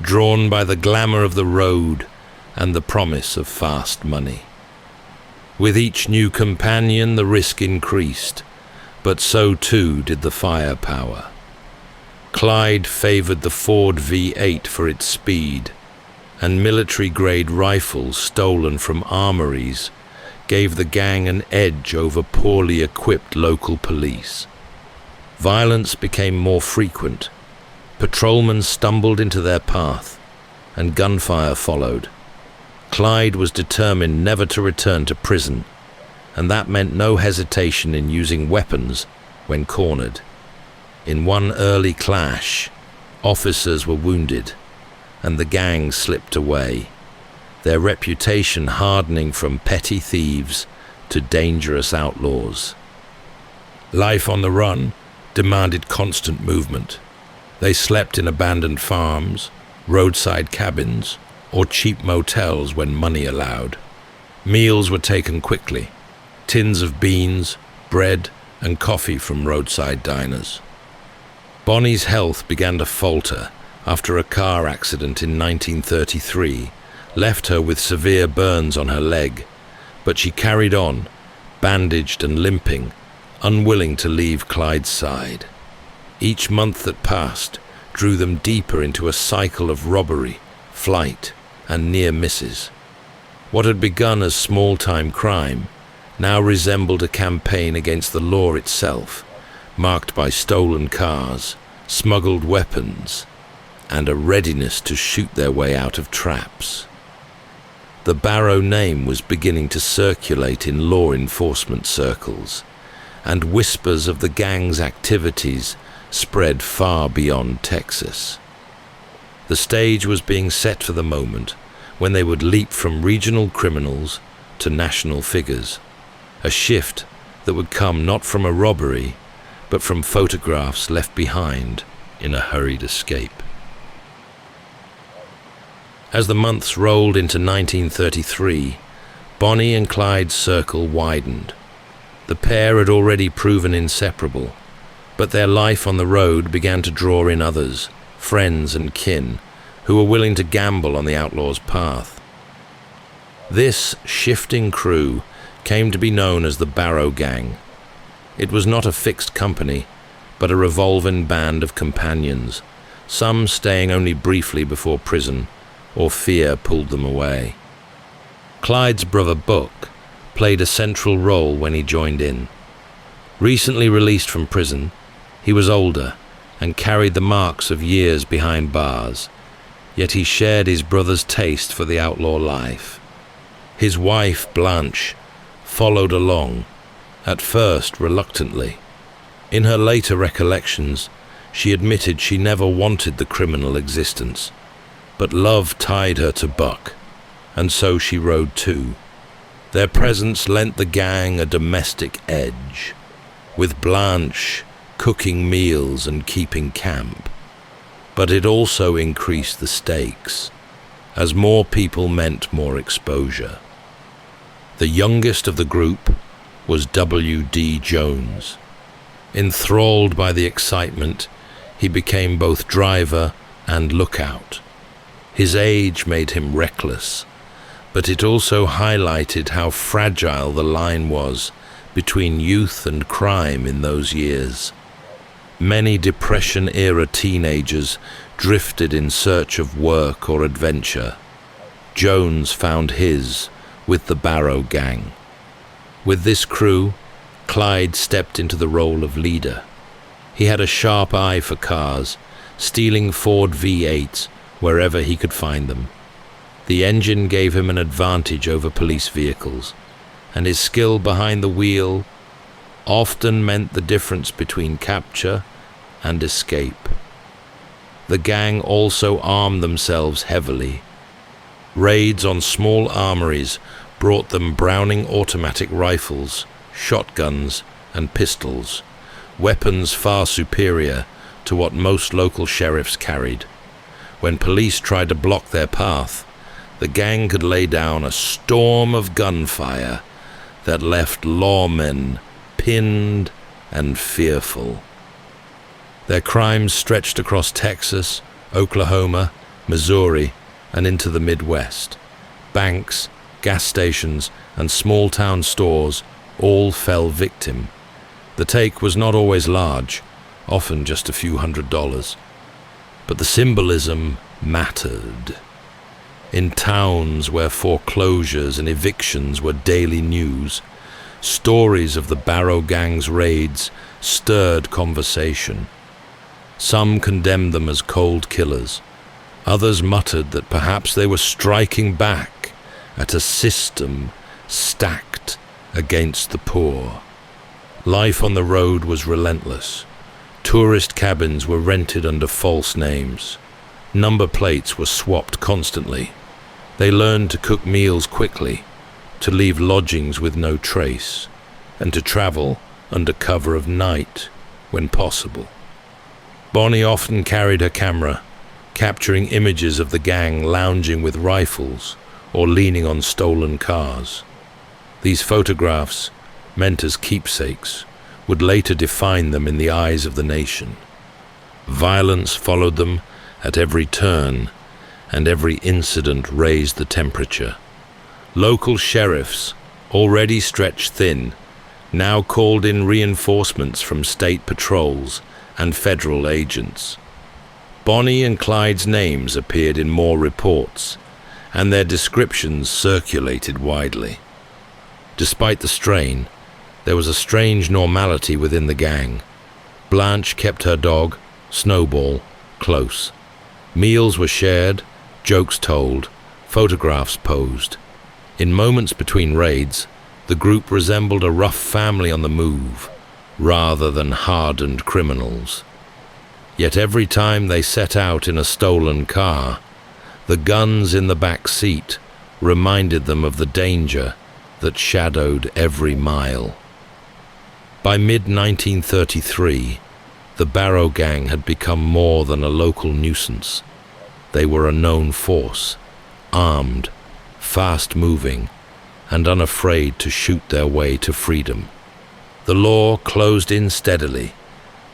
drawn by the glamour of the road and the promise of fast money. With each new companion, the risk increased, but so too did the firepower. Clyde favored the Ford V8 for its speed, and military-grade rifles stolen from armories gave the gang an edge over poorly equipped local police. Violence became more frequent. Patrolmen stumbled into their path, and gunfire followed. Clyde was determined never to return to prison, and that meant no hesitation in using weapons when cornered. In one early clash, officers were wounded, and the gang slipped away, their reputation hardening from petty thieves to dangerous outlaws. Life on the run demanded constant movement. They slept in abandoned farms, roadside cabins, or cheap motels when money allowed. Meals were taken quickly, tins of beans, bread, and coffee from roadside diners. Bonnie's health began to falter after a car accident in 1933 left her with severe burns on her leg, but she carried on, bandaged and limping, unwilling to leave Clyde's side. Each month that passed drew them deeper into a cycle of robbery, flight, and near misses. What had begun as small-time crime now resembled a campaign against the law itself, marked by stolen cars, smuggled weapons, and a readiness to shoot their way out of traps. The Barrow name was beginning to circulate in law enforcement circles, and whispers of the gang's activities spread far beyond Texas. The stage was being set for the moment when they would leap from regional criminals to national figures, a shift that would come not from a robbery, but from photographs left behind in a hurried escape. As the months rolled into 1933, Bonnie and Clyde's circle widened. The pair had already proven inseparable, but their life on the road began to draw in others, friends and kin, who were willing to gamble on the outlaw's path. This shifting crew came to be known as the Barrow Gang. It was not a fixed company, but a revolving band of companions, some staying only briefly before prison, or fear pulled them away. Clyde's brother Buck played a central role when he joined in. Recently released from prison, he was older and carried the marks of years behind bars, yet he shared his brother's taste for the outlaw life. His wife, Blanche, followed along, at first reluctantly. In her later recollections, she admitted she never wanted the criminal existence, but love tied her to Buck, and so she rode too. Their presence lent the gang a domestic edge, with Blanche cooking meals and keeping camp. But it also increased the stakes, as more people meant more exposure. The youngest of the group was W.D. Jones. Enthralled by the excitement, he became both driver and lookout. His age made him reckless, but it also highlighted how fragile the line was between youth and crime in those years. Many Depression-era teenagers drifted in search of work or adventure. Jones found his with the Barrow Gang. With this crew, Clyde stepped into the role of leader. He had a sharp eye for cars, stealing Ford V8s wherever he could find them. The engine gave him an advantage over police vehicles, and his skill behind the wheel often meant the difference between capture and escape. The gang also armed themselves heavily. Raids on small armories brought them Browning automatic rifles, shotguns, and pistols, weapons far superior to what most local sheriffs carried. When police tried to block their path, the gang could lay down a storm of gunfire that left lawmen pinned and fearful. Their crimes stretched across Texas, Oklahoma, Missouri, and into the Midwest. Banks, gas stations, and small-town stores all fell victim. The take was not always large, often just a few $100s. But the symbolism mattered. In towns where foreclosures and evictions were daily news, stories of the Barrow Gang's raids stirred conversation. Some condemned them as cold killers. Others muttered that perhaps they were striking back at a system stacked against the poor. Life on the road was relentless. Tourist cabins were rented under false names. Number plates were swapped constantly. They learned to cook meals quickly, to leave lodgings with no trace, and to travel under cover of night when possible. Bonnie often carried her camera, capturing images of the gang lounging with rifles or leaning on stolen cars. These photographs, meant as keepsakes, would later define them in the eyes of the nation. Violence followed them at every turn, and every incident raised the temperature. Local sheriffs, already stretched thin, now called in reinforcements from state patrols and federal agents. Bonnie and Clyde's names appeared in more reports, and their descriptions circulated widely. Despite the strain, there was a strange normality within the gang. Blanche kept her dog, Snowball, close. Meals were shared, jokes told, photographs posed. In moments between raids, the group resembled a rough family on the move, rather than hardened criminals. Yet every time they set out in a stolen car, the guns in the back seat reminded them of the danger that shadowed every mile. By mid-1933, the Barrow Gang had become more than a local nuisance. They were a known force, armed, fast-moving, and unafraid to shoot their way to freedom. The law closed in steadily,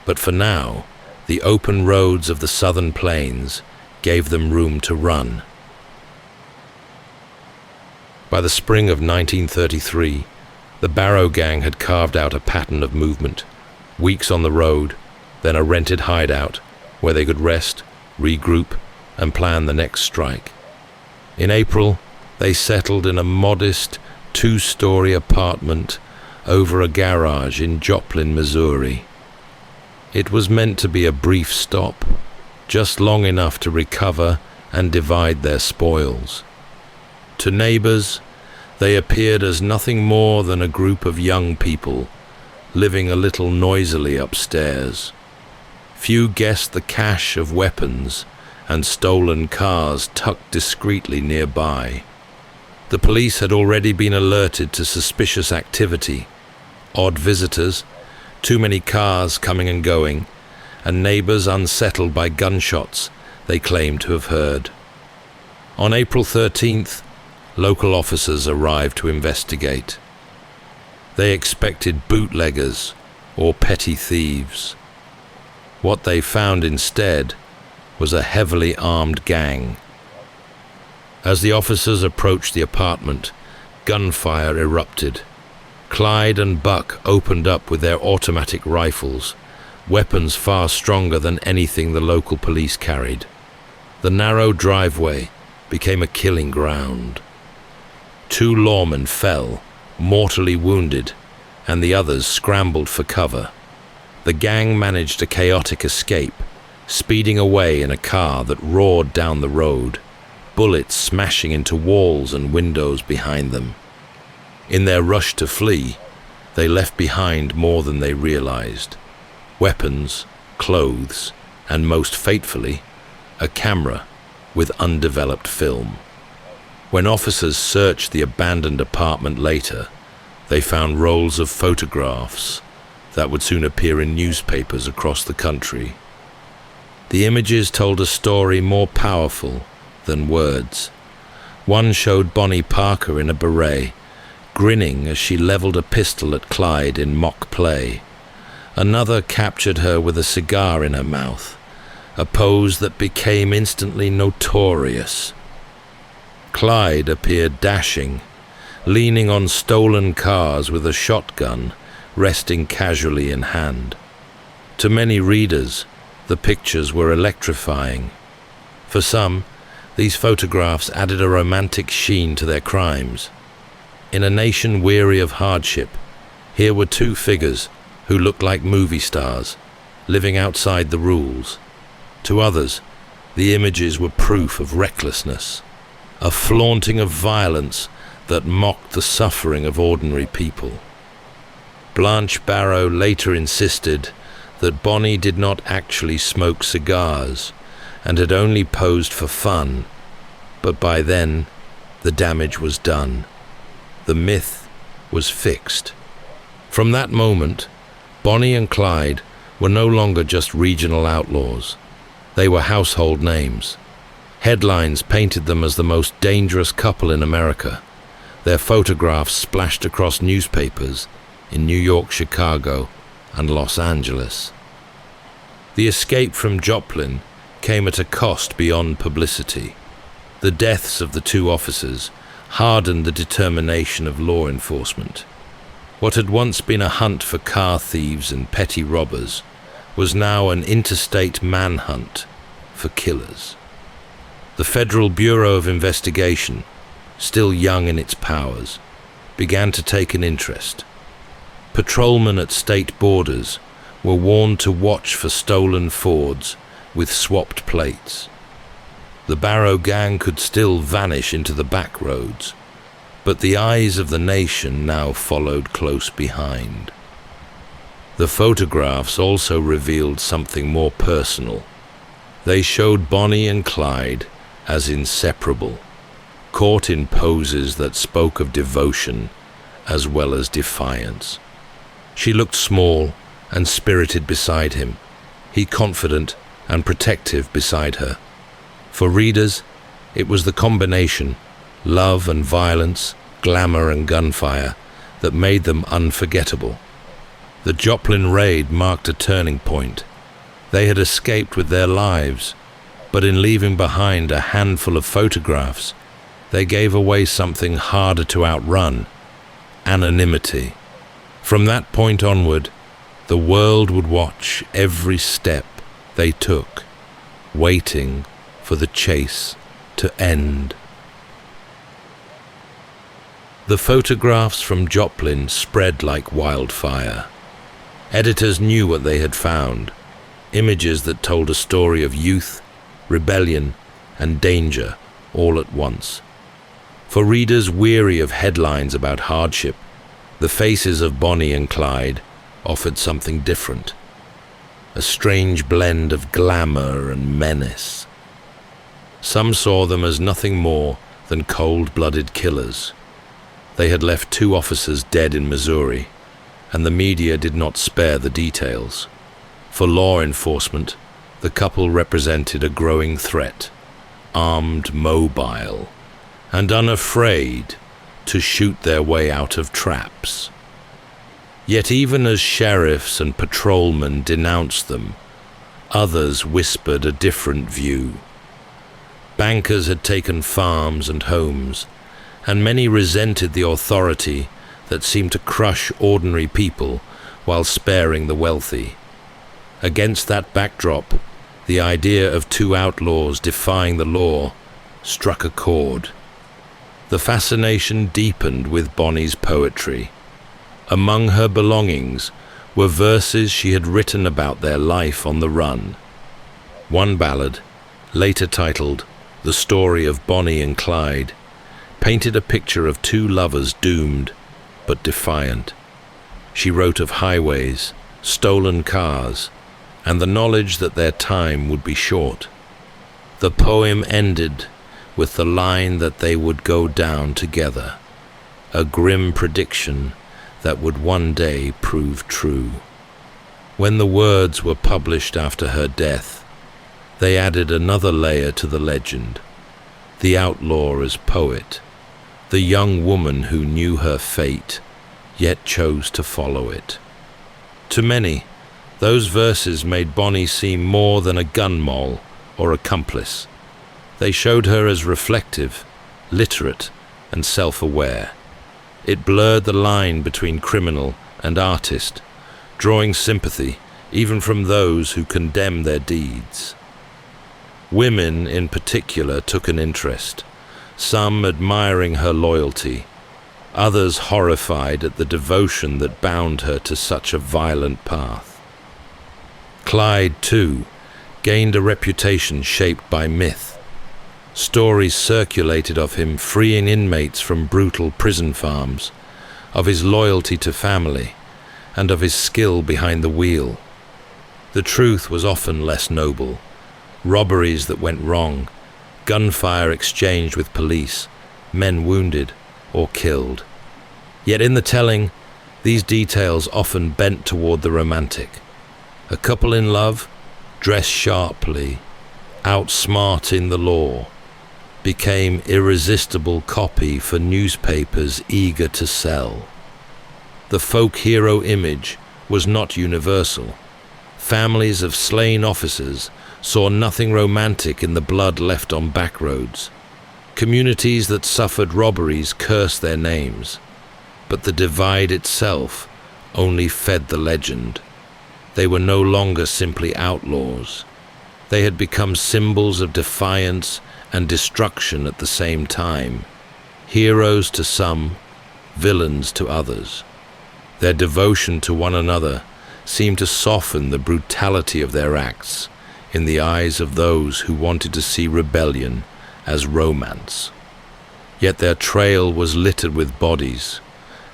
but for now, the open roads of the southern plains gave them room to run. By the spring of 1933, the Barrow Gang had carved out a pattern of movement, weeks on the road, then a rented hideout where they could rest, regroup, and plan the next strike. In April, they settled in a modest two-story apartment over a garage in Joplin, Missouri. It was meant to be a brief stop, just long enough to recover and divide their spoils. To neighbors, they appeared as nothing more than a group of young people living a little noisily upstairs. Few guessed the cache of weapons and stolen cars tucked discreetly nearby. The police had already been alerted to suspicious activity, odd visitors, too many cars coming and going, and neighbors unsettled by gunshots they claimed to have heard. On April 13th, local officers arrived to investigate. They expected bootleggers or petty thieves. What they found instead was a heavily armed gang. As the officers approached the apartment, gunfire erupted. Clyde and Buck opened up with their automatic rifles, weapons far stronger than anything the local police carried. The narrow driveway became a killing ground. 2 lawmen fell, mortally wounded, and the others scrambled for cover. The gang managed a chaotic escape, speeding away in a car that roared down the road, bullets smashing into walls and windows behind them. In their rush to flee, they left behind more than they realized: weapons, clothes, and most fatefully, a camera with undeveloped film. When officers searched the abandoned apartment later, they found rolls of photographs that would soon appear in newspapers across the country. The images told a story more powerful than words. One showed Bonnie Parker in a beret, grinning as she leveled a pistol at Clyde in mock play. Another captured her with a cigar in her mouth, a pose that became instantly notorious. Clyde appeared dashing, leaning on stolen cars with a shotgun resting casually in hand. To many readers, the pictures were electrifying. For some, these photographs added a romantic sheen to their crimes. In a nation weary of hardship, here were two figures who looked like movie stars, living outside the rules. To others, the images were proof of recklessness, a flaunting of violence that mocked the suffering of ordinary people. Blanche Barrow later insisted that Bonnie did not actually smoke cigars and had only posed for fun, but by then the damage was done. The myth was fixed. From that moment, Bonnie and Clyde were no longer just regional outlaws. They were household names. Headlines painted them as the most dangerous couple in America. Their photographs splashed across newspapers in New York, Chicago, and Los Angeles. The escape from Joplin came at a cost beyond publicity. The deaths of the two officers hardened the determination of law enforcement. What had once been a hunt for car thieves and petty robbers was now an interstate manhunt for killers. The Federal Bureau of Investigation, still young in its powers, began to take an interest. Patrolmen at state borders were warned to watch for stolen Fords with swapped plates. The Barrow gang could still vanish into the back roads, but the eyes of the nation now followed close behind. The photographs also revealed something more personal. They showed Bonnie and Clyde as inseparable, caught in poses that spoke of devotion as well as defiance. She looked small and spirited beside him, he confident and protective beside her. For readers, it was the combination, love and violence, glamour and gunfire, that made them unforgettable. The Joplin raid marked a turning point. They had escaped with their lives, but in leaving behind a handful of photographs, they gave away something harder to outrun: anonymity. From that point onward, the world would watch every step they took, waiting for the chase to end. The photographs from Joplin spread like wildfire. Editors knew what they had found: images that told a story of youth, rebellion, and danger all at once. For readers weary of headlines about hardship, the faces of Bonnie and Clyde offered something different, a strange blend of glamour and menace. Some saw them as nothing more than cold-blooded killers. They had left 2 officers dead in Missouri, and the media did not spare the details. For law enforcement, the couple represented a growing threat, armed, mobile, and unafraid to shoot their way out of traps. Yet even as sheriffs and patrolmen denounced them, others whispered a different view. Bankers had taken farms and homes, and many resented the authority that seemed to crush ordinary people while sparing the wealthy. Against that backdrop, the idea of 2 outlaws defying the law struck a chord. The fascination deepened with Bonnie's poetry. Among her belongings were verses she had written about their life on the run. One ballad, later titled The Story of Bonnie and Clyde, painted a picture of 2 lovers doomed but defiant. She wrote of highways, stolen cars, and the knowledge that their time would be short. The poem ended with the line that they would go down together, a grim prediction that would one day prove true. When the words were published after her death, they added another layer to the legend: the outlaw as poet, the young woman who knew her fate, yet chose to follow it. To many, those verses made Bonnie seem more than a gun moll or accomplice. They showed her as reflective, literate, and self-aware. It blurred the line between criminal and artist, drawing sympathy even from those who condemn their deeds. Women in particular took an interest, some admiring her loyalty, others horrified at the devotion that bound her to such a violent path. Clyde, too, gained a reputation shaped by myth. Stories circulated of him freeing inmates from brutal prison farms, of his loyalty to family, and of his skill behind the wheel. The truth was often less noble: robberies that went wrong, gunfire exchanged with police, men wounded or killed. Yet in the telling, these details often bent toward the romantic. A couple in love, dressed sharply, outsmarting the law, became irresistible copy for newspapers eager to sell. The folk hero image was not universal. Families of slain officers saw nothing romantic in the blood left on back roads. Communities that suffered robberies cursed their names. But the divide itself only fed the legend. They were no longer simply outlaws. They had become symbols of defiance and destruction at the same time, heroes to some, villains to others. Their devotion to one another seemed to soften the brutality of their acts in the eyes of those who wanted to see rebellion as romance. Yet their trail was littered with bodies,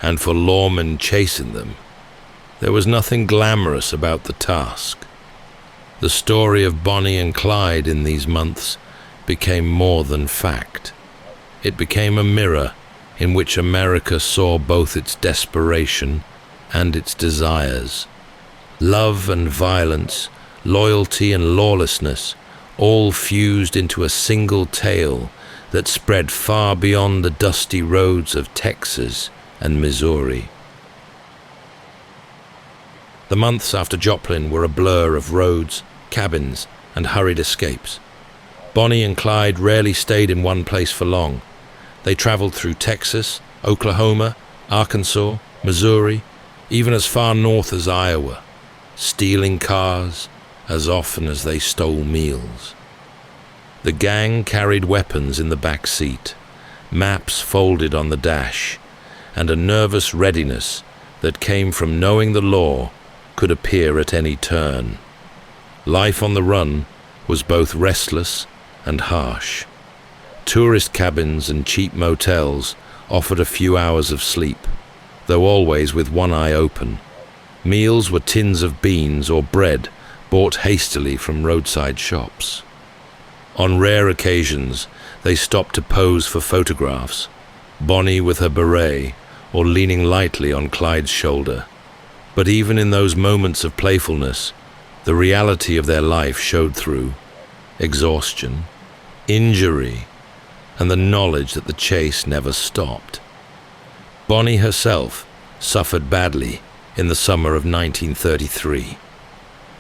and for lawmen chasing them, there was nothing glamorous about the task. The story of Bonnie and Clyde in these months became more than fact. It became a mirror in which America saw both its desperation and its desires. Love and violence, loyalty and lawlessness, all fused into a single tale that spread far beyond the dusty roads of Texas and Missouri. The months after Joplin were a blur of roads, cabins, and hurried escapes. Bonnie and Clyde rarely stayed in one place for long. They traveled through Texas, Oklahoma, Arkansas, Missouri, even as far north as Iowa, stealing cars as often as they stole meals. The gang carried weapons in the back seat, maps folded on the dash, and a nervous readiness that came from knowing the law could appear at any turn. Life on the run was both restless and harsh. Tourist cabins and cheap motels offered a few hours of sleep, though always with one eye open. Meals were tins of beans or bread bought hastily from roadside shops. On rare occasions, they stopped to pose for photographs, Bonnie with her beret or leaning lightly on Clyde's shoulder. But even in those moments of playfulness, the reality of their life showed through: exhaustion, injury, and the knowledge that the chase never stopped. Bonnie herself suffered badly in the summer of 1933.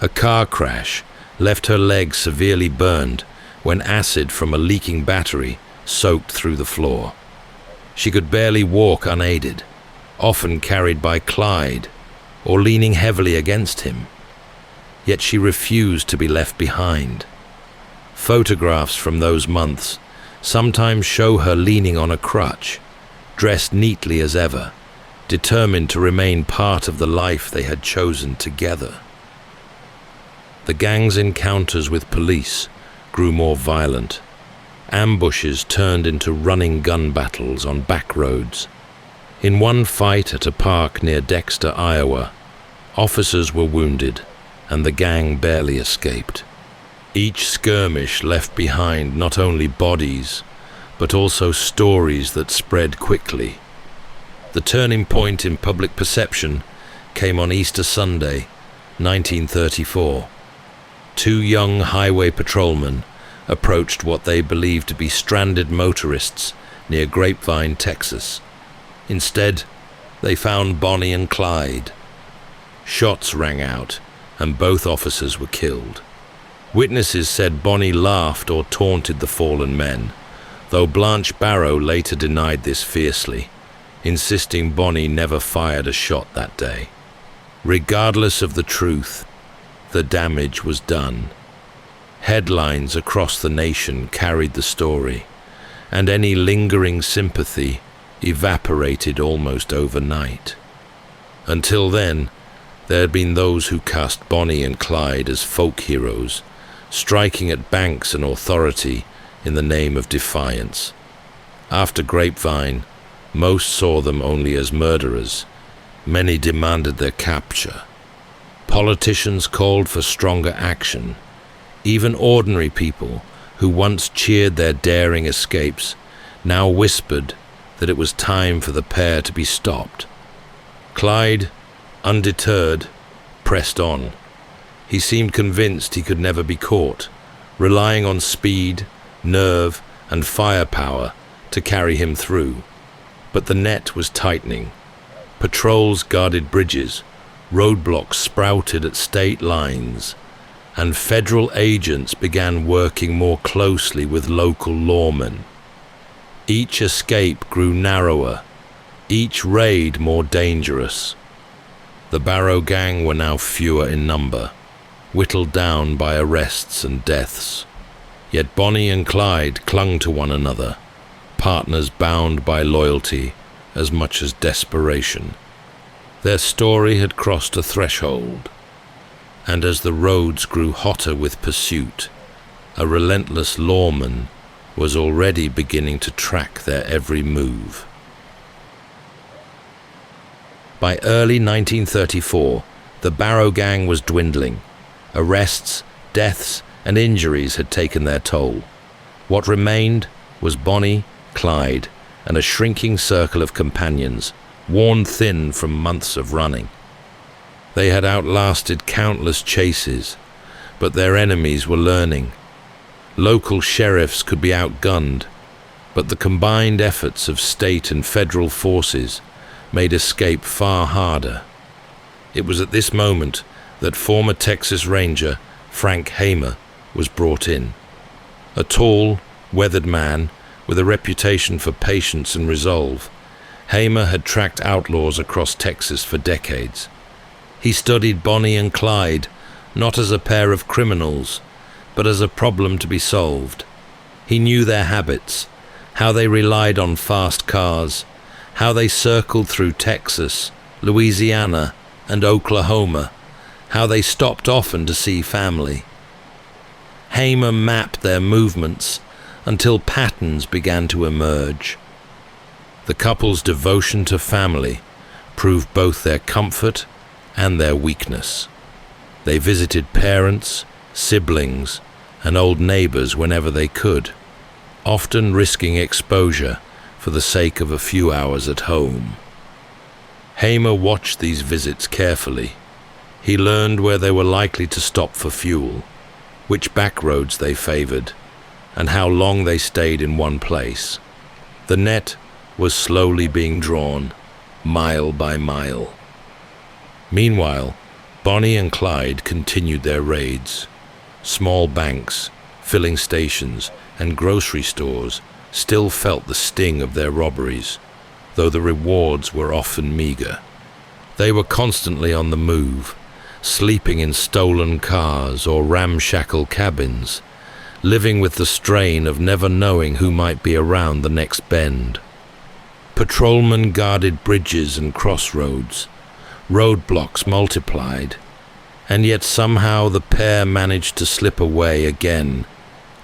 A car crash left her leg severely burned when acid from a leaking battery soaked through the floor. She could barely walk unaided, often carried by Clyde or leaning heavily against him. Yet she refused to be left behind. Photographs from those months sometimes show her leaning on a crutch, dressed neatly as ever, determined to remain part of the life they had chosen together. The gang's encounters with police grew more violent. Ambushes turned into running gun battles on back roads. In one fight at a park near Dexter, Iowa, officers were wounded, and the gang barely escaped. Each skirmish left behind not only bodies, but also stories that spread quickly. The turning point in public perception came on Easter Sunday, 1934. Two young highway patrolmen approached what they believed to be stranded motorists near Grapevine, Texas. Instead, they found Bonnie and Clyde. Shots rang out, and both officers were killed. Witnesses said Bonnie laughed or taunted the fallen men, though Blanche Barrow later denied this fiercely, insisting Bonnie never fired a shot that day. Regardless of the truth, the damage was done. Headlines across the nation carried the story, and any lingering sympathy evaporated almost overnight. Until then, there had been those who cast Bonnie and Clyde as folk heroes, striking at banks and authority in the name of defiance. After Grapevine, most saw them only as murderers. Many demanded their capture. Politicians called for stronger action. Even ordinary people who once cheered their daring escapes now whispered that it was time for the pair to be stopped. Clyde, undeterred, pressed on. He seemed convinced he could never be caught, relying on speed, nerve, and firepower to carry him through. But the net was tightening. Patrols guarded bridges, roadblocks sprouted at state lines, and federal agents began working more closely with local lawmen. Each escape grew narrower, each raid more dangerous. The Barrow gang were now fewer in number, whittled down by arrests and deaths. Yet Bonnie and Clyde clung to one another, partners bound by loyalty as much as desperation. Their story had crossed a threshold, and as the roads grew hotter with pursuit, a relentless lawman was already beginning to track their every move. By early 1934, the Barrow gang was dwindling. Arrests, deaths, and injuries had taken their toll. What remained was Bonnie, Clyde, and a shrinking circle of companions, worn thin from months of running. They had outlasted countless chases, but their enemies were learning. Local sheriffs could be outgunned, but the combined efforts of state and federal forces made escape far harder. It was at this moment that former Texas Ranger Frank Hamer was brought in. A tall, weathered man with a reputation for patience and resolve, Hamer had tracked outlaws across Texas for decades. He studied Bonnie and Clyde not as a pair of criminals, but as a problem to be solved. He knew their habits, how they relied on fast cars, how they circled through Texas, Louisiana, and Oklahoma, how they stopped often to see family. Hamer mapped their movements until patterns began to emerge. The couple's devotion to family proved both their comfort and their weakness. They visited parents, siblings, and old neighbors whenever they could, often risking exposure for the sake of a few hours at home. Hamer watched these visits carefully. He learned where they were likely to stop for fuel, which back roads they favored, and how long they stayed in one place. The net was slowly being drawn, mile by mile. Meanwhile, Bonnie and Clyde continued their raids. Small banks, filling stations, and grocery stores still felt the sting of their robberies, though the rewards were often meager. They were constantly on the move, sleeping in stolen cars or ramshackle cabins, living with the strain of never knowing who might be around the next bend. Patrolmen guarded bridges and crossroads. Roadblocks multiplied, and yet somehow the pair managed to slip away again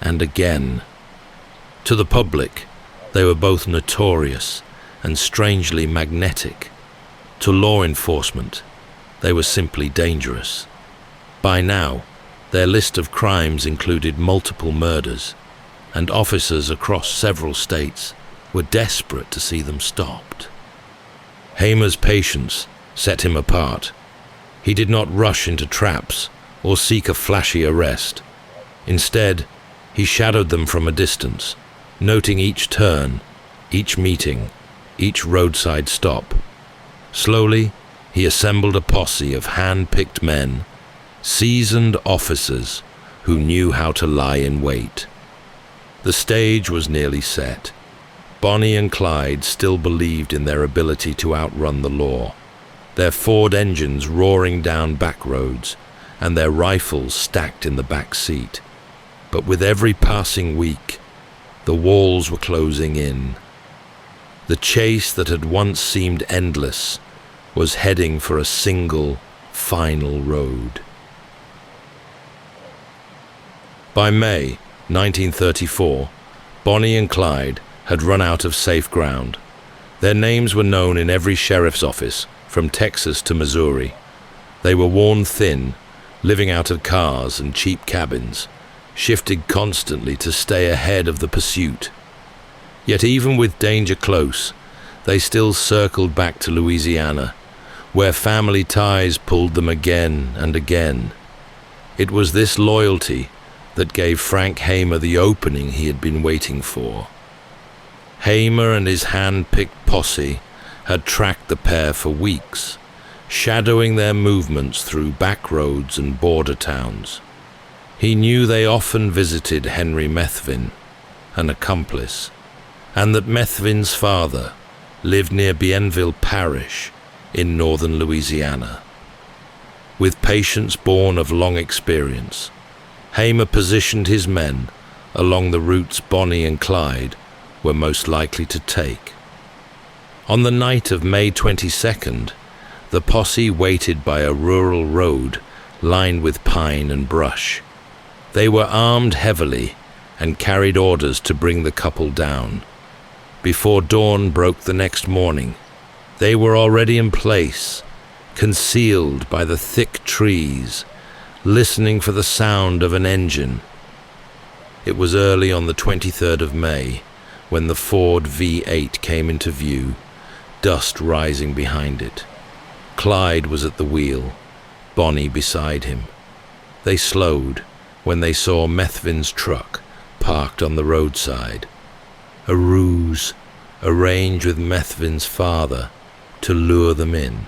and again. To the public, they were both notorious and strangely magnetic. To law enforcement, they were simply dangerous. By now, their list of crimes included multiple murders, and officers across several states were desperate to see them stopped. Hamer's patience set him apart. He did not rush into traps or seek a flashy arrest. Instead, he shadowed them from a distance, noting each turn, each meeting, each roadside stop. Slowly, he assembled a posse of hand-picked men, seasoned officers who knew how to lie in wait. The stage was nearly set. Bonnie and Clyde still believed in their ability to outrun the law, their Ford engines roaring down back roads and their rifles stacked in the back seat. But with every passing week, the walls were closing in. The chase that had once seemed endless was heading for a single, final road. By May 1934, Bonnie and Clyde had run out of safe ground. Their names were known in every sheriff's office, from Texas to Missouri. They were worn thin, living out of cars and cheap cabins, shifted constantly to stay ahead of the pursuit. Yet even with danger close, they still circled back to Louisiana, where family ties pulled them again and again. It was this loyalty that gave Frank Hamer the opening he had been waiting for. Hamer and his hand-picked posse had tracked the pair for weeks, shadowing their movements through back roads and border towns. He knew they often visited Henry Methvin, an accomplice, and that Methvin's father lived near Bienville Parish in northern Louisiana. With patience born of long experience, Hamer positioned his men along the routes Bonnie and Clyde were most likely to take. On the night of May 22nd, the posse waited by a rural road lined with pine and brush. They were armed heavily and carried orders to bring the couple down. Before dawn broke the next morning, they were already in place, concealed by the thick trees, listening for the sound of an engine. It was early on the 23rd of May when the Ford V8 came into view, dust rising behind it. Clyde was at the wheel, Bonnie beside him. They slowed when they saw Methvin's truck parked on the roadside. A ruse arranged with Methvin's father to lure them in.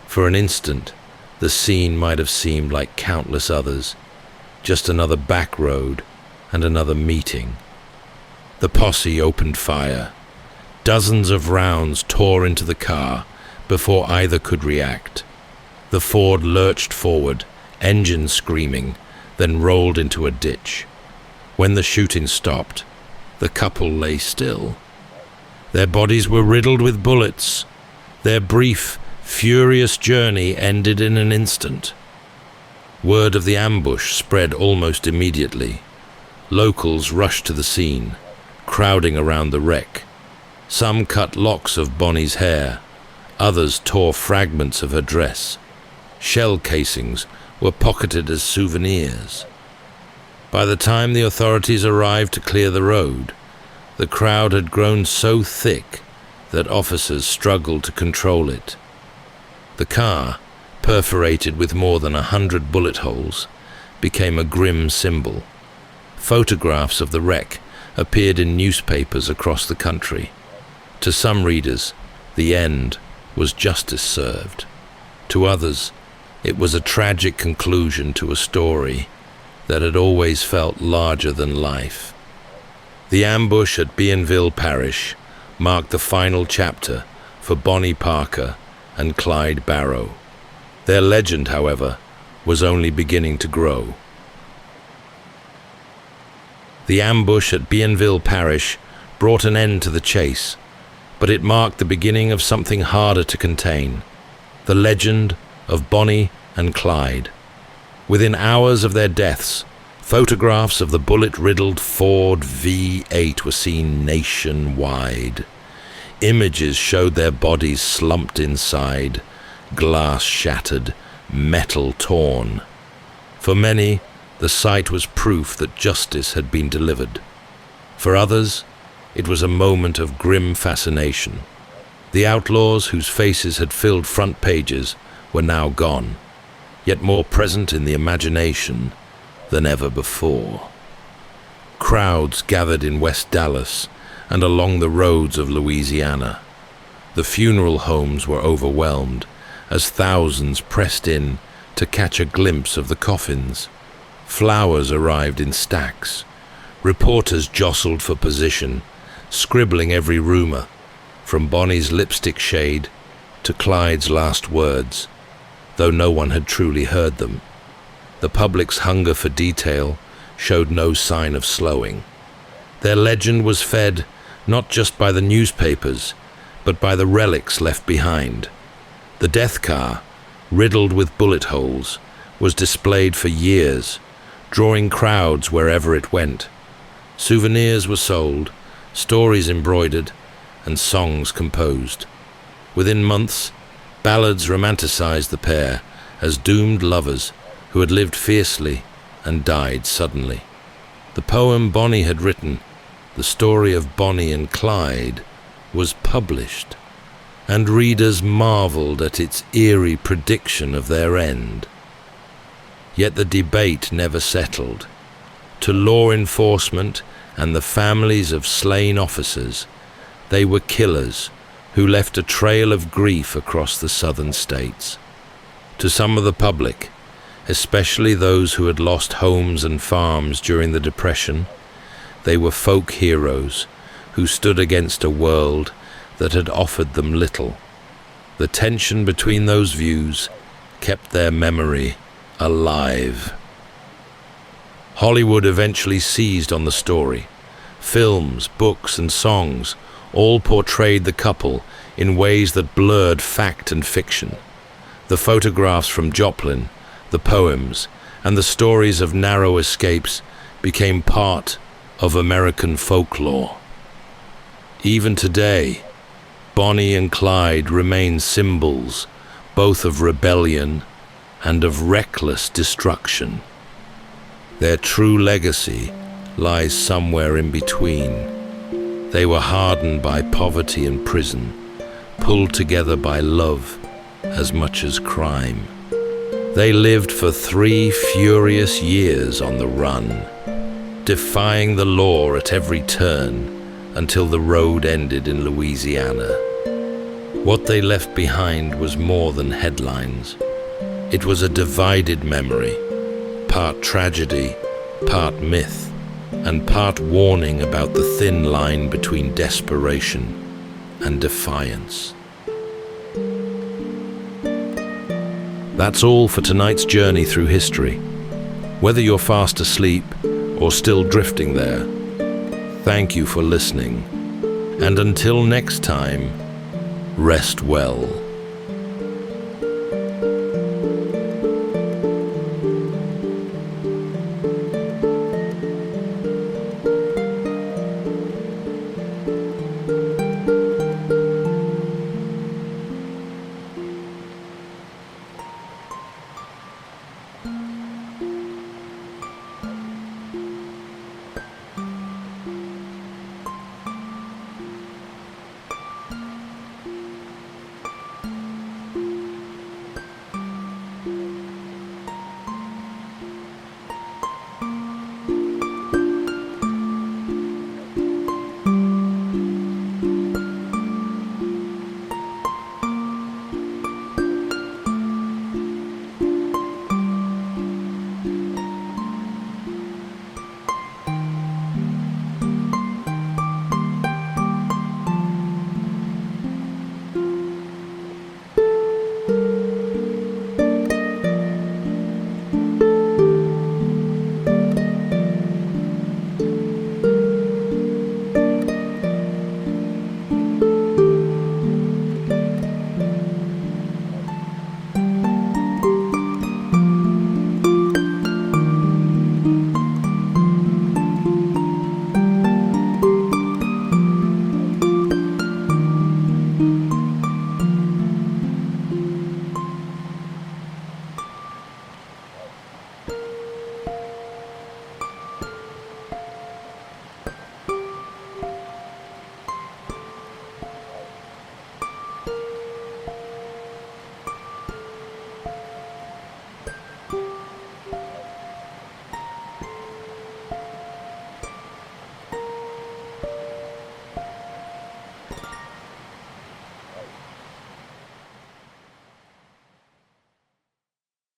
For an instant, the scene might have seemed like countless others, just another back road and another meeting. The posse opened fire. Dozens of rounds tore into the car before either could react. The Ford lurched forward, engine screaming, then rolled into a ditch. When the shooting stopped, the couple lay still. Their bodies were riddled with bullets. Their brief, furious journey ended in an instant. Word of the ambush spread almost immediately. Locals rushed to the scene, crowding around the wreck. Some cut locks of Bonnie's hair. Others tore fragments of her dress. Shell casings were pocketed as souvenirs. By the time the authorities arrived to clear the road, the crowd had grown so thick that officers struggled to control it. The car, perforated with more than 100 bullet holes, became a grim symbol. Photographs of the wreck appeared in newspapers across the country. To some readers, the end was justice served. To others, it was a tragic conclusion to a story that had always felt larger than life. The ambush at Bienville Parish marked the final chapter for Bonnie Parker and Clyde Barrow. Their legend, however, was only beginning to grow. The ambush at Bienville Parish brought an end to the chase, but it marked the beginning of something harder to contain: the legend of Bonnie and Clyde. Within hours of their deaths, photographs of the bullet-riddled Ford V8 were seen nationwide. Images showed their bodies slumped inside, glass shattered, metal torn. For many, The sight was proof that justice had been delivered. For others, it was a moment of grim fascination. The outlaws whose faces had filled front pages were now gone, yet more present in the imagination than ever before. Crowds gathered in West Dallas and along the roads of Louisiana. The funeral homes were overwhelmed as thousands pressed in to catch a glimpse of the coffins. Flowers arrived in stacks. Reporters jostled for position, scribbling every rumor, from Bonnie's lipstick shade to Clyde's last words, though no one had truly heard them. The public's hunger for detail showed no sign of slowing. Their legend was fed not just by the newspapers, but by the relics left behind. The death car, riddled with bullet holes, was displayed for years, drawing crowds wherever it went. Souvenirs were sold, stories embroidered, and songs composed. Within months, ballads romanticized the pair as doomed lovers who had lived fiercely and died suddenly. The poem Bonnie had written, the story of Bonnie and Clyde, was published, and readers marveled at its eerie prediction of their end. Yet the debate never settled. To law enforcement and the families of slain officers, they were killers who left a trail of grief across the southern states. To some of the public, especially those who had lost homes and farms during the Depression, they were folk heroes who stood against a world that had offered them little. The tension between those views kept their memory alive. Hollywood eventually seized on the story. Films, books, and songs all portrayed the couple in ways that blurred fact and fiction. The photographs from Joplin, the poems, and the stories of narrow escapes became part of American folklore. Even today, Bonnie and Clyde remain symbols both of rebellion and of reckless destruction. Their true legacy lies somewhere in between. They were hardened by poverty and prison, pulled together by love as much as crime. They lived for 3 furious years on the run, defying the law at every turn until the road ended in Louisiana. What they left behind was more than headlines. It was a divided memory, part tragedy, part myth, and part warning about the thin line between desperation and defiance. That's all for tonight's journey through history. Whether you're fast asleep or still drifting there, thank you for listening. And until next time, rest well.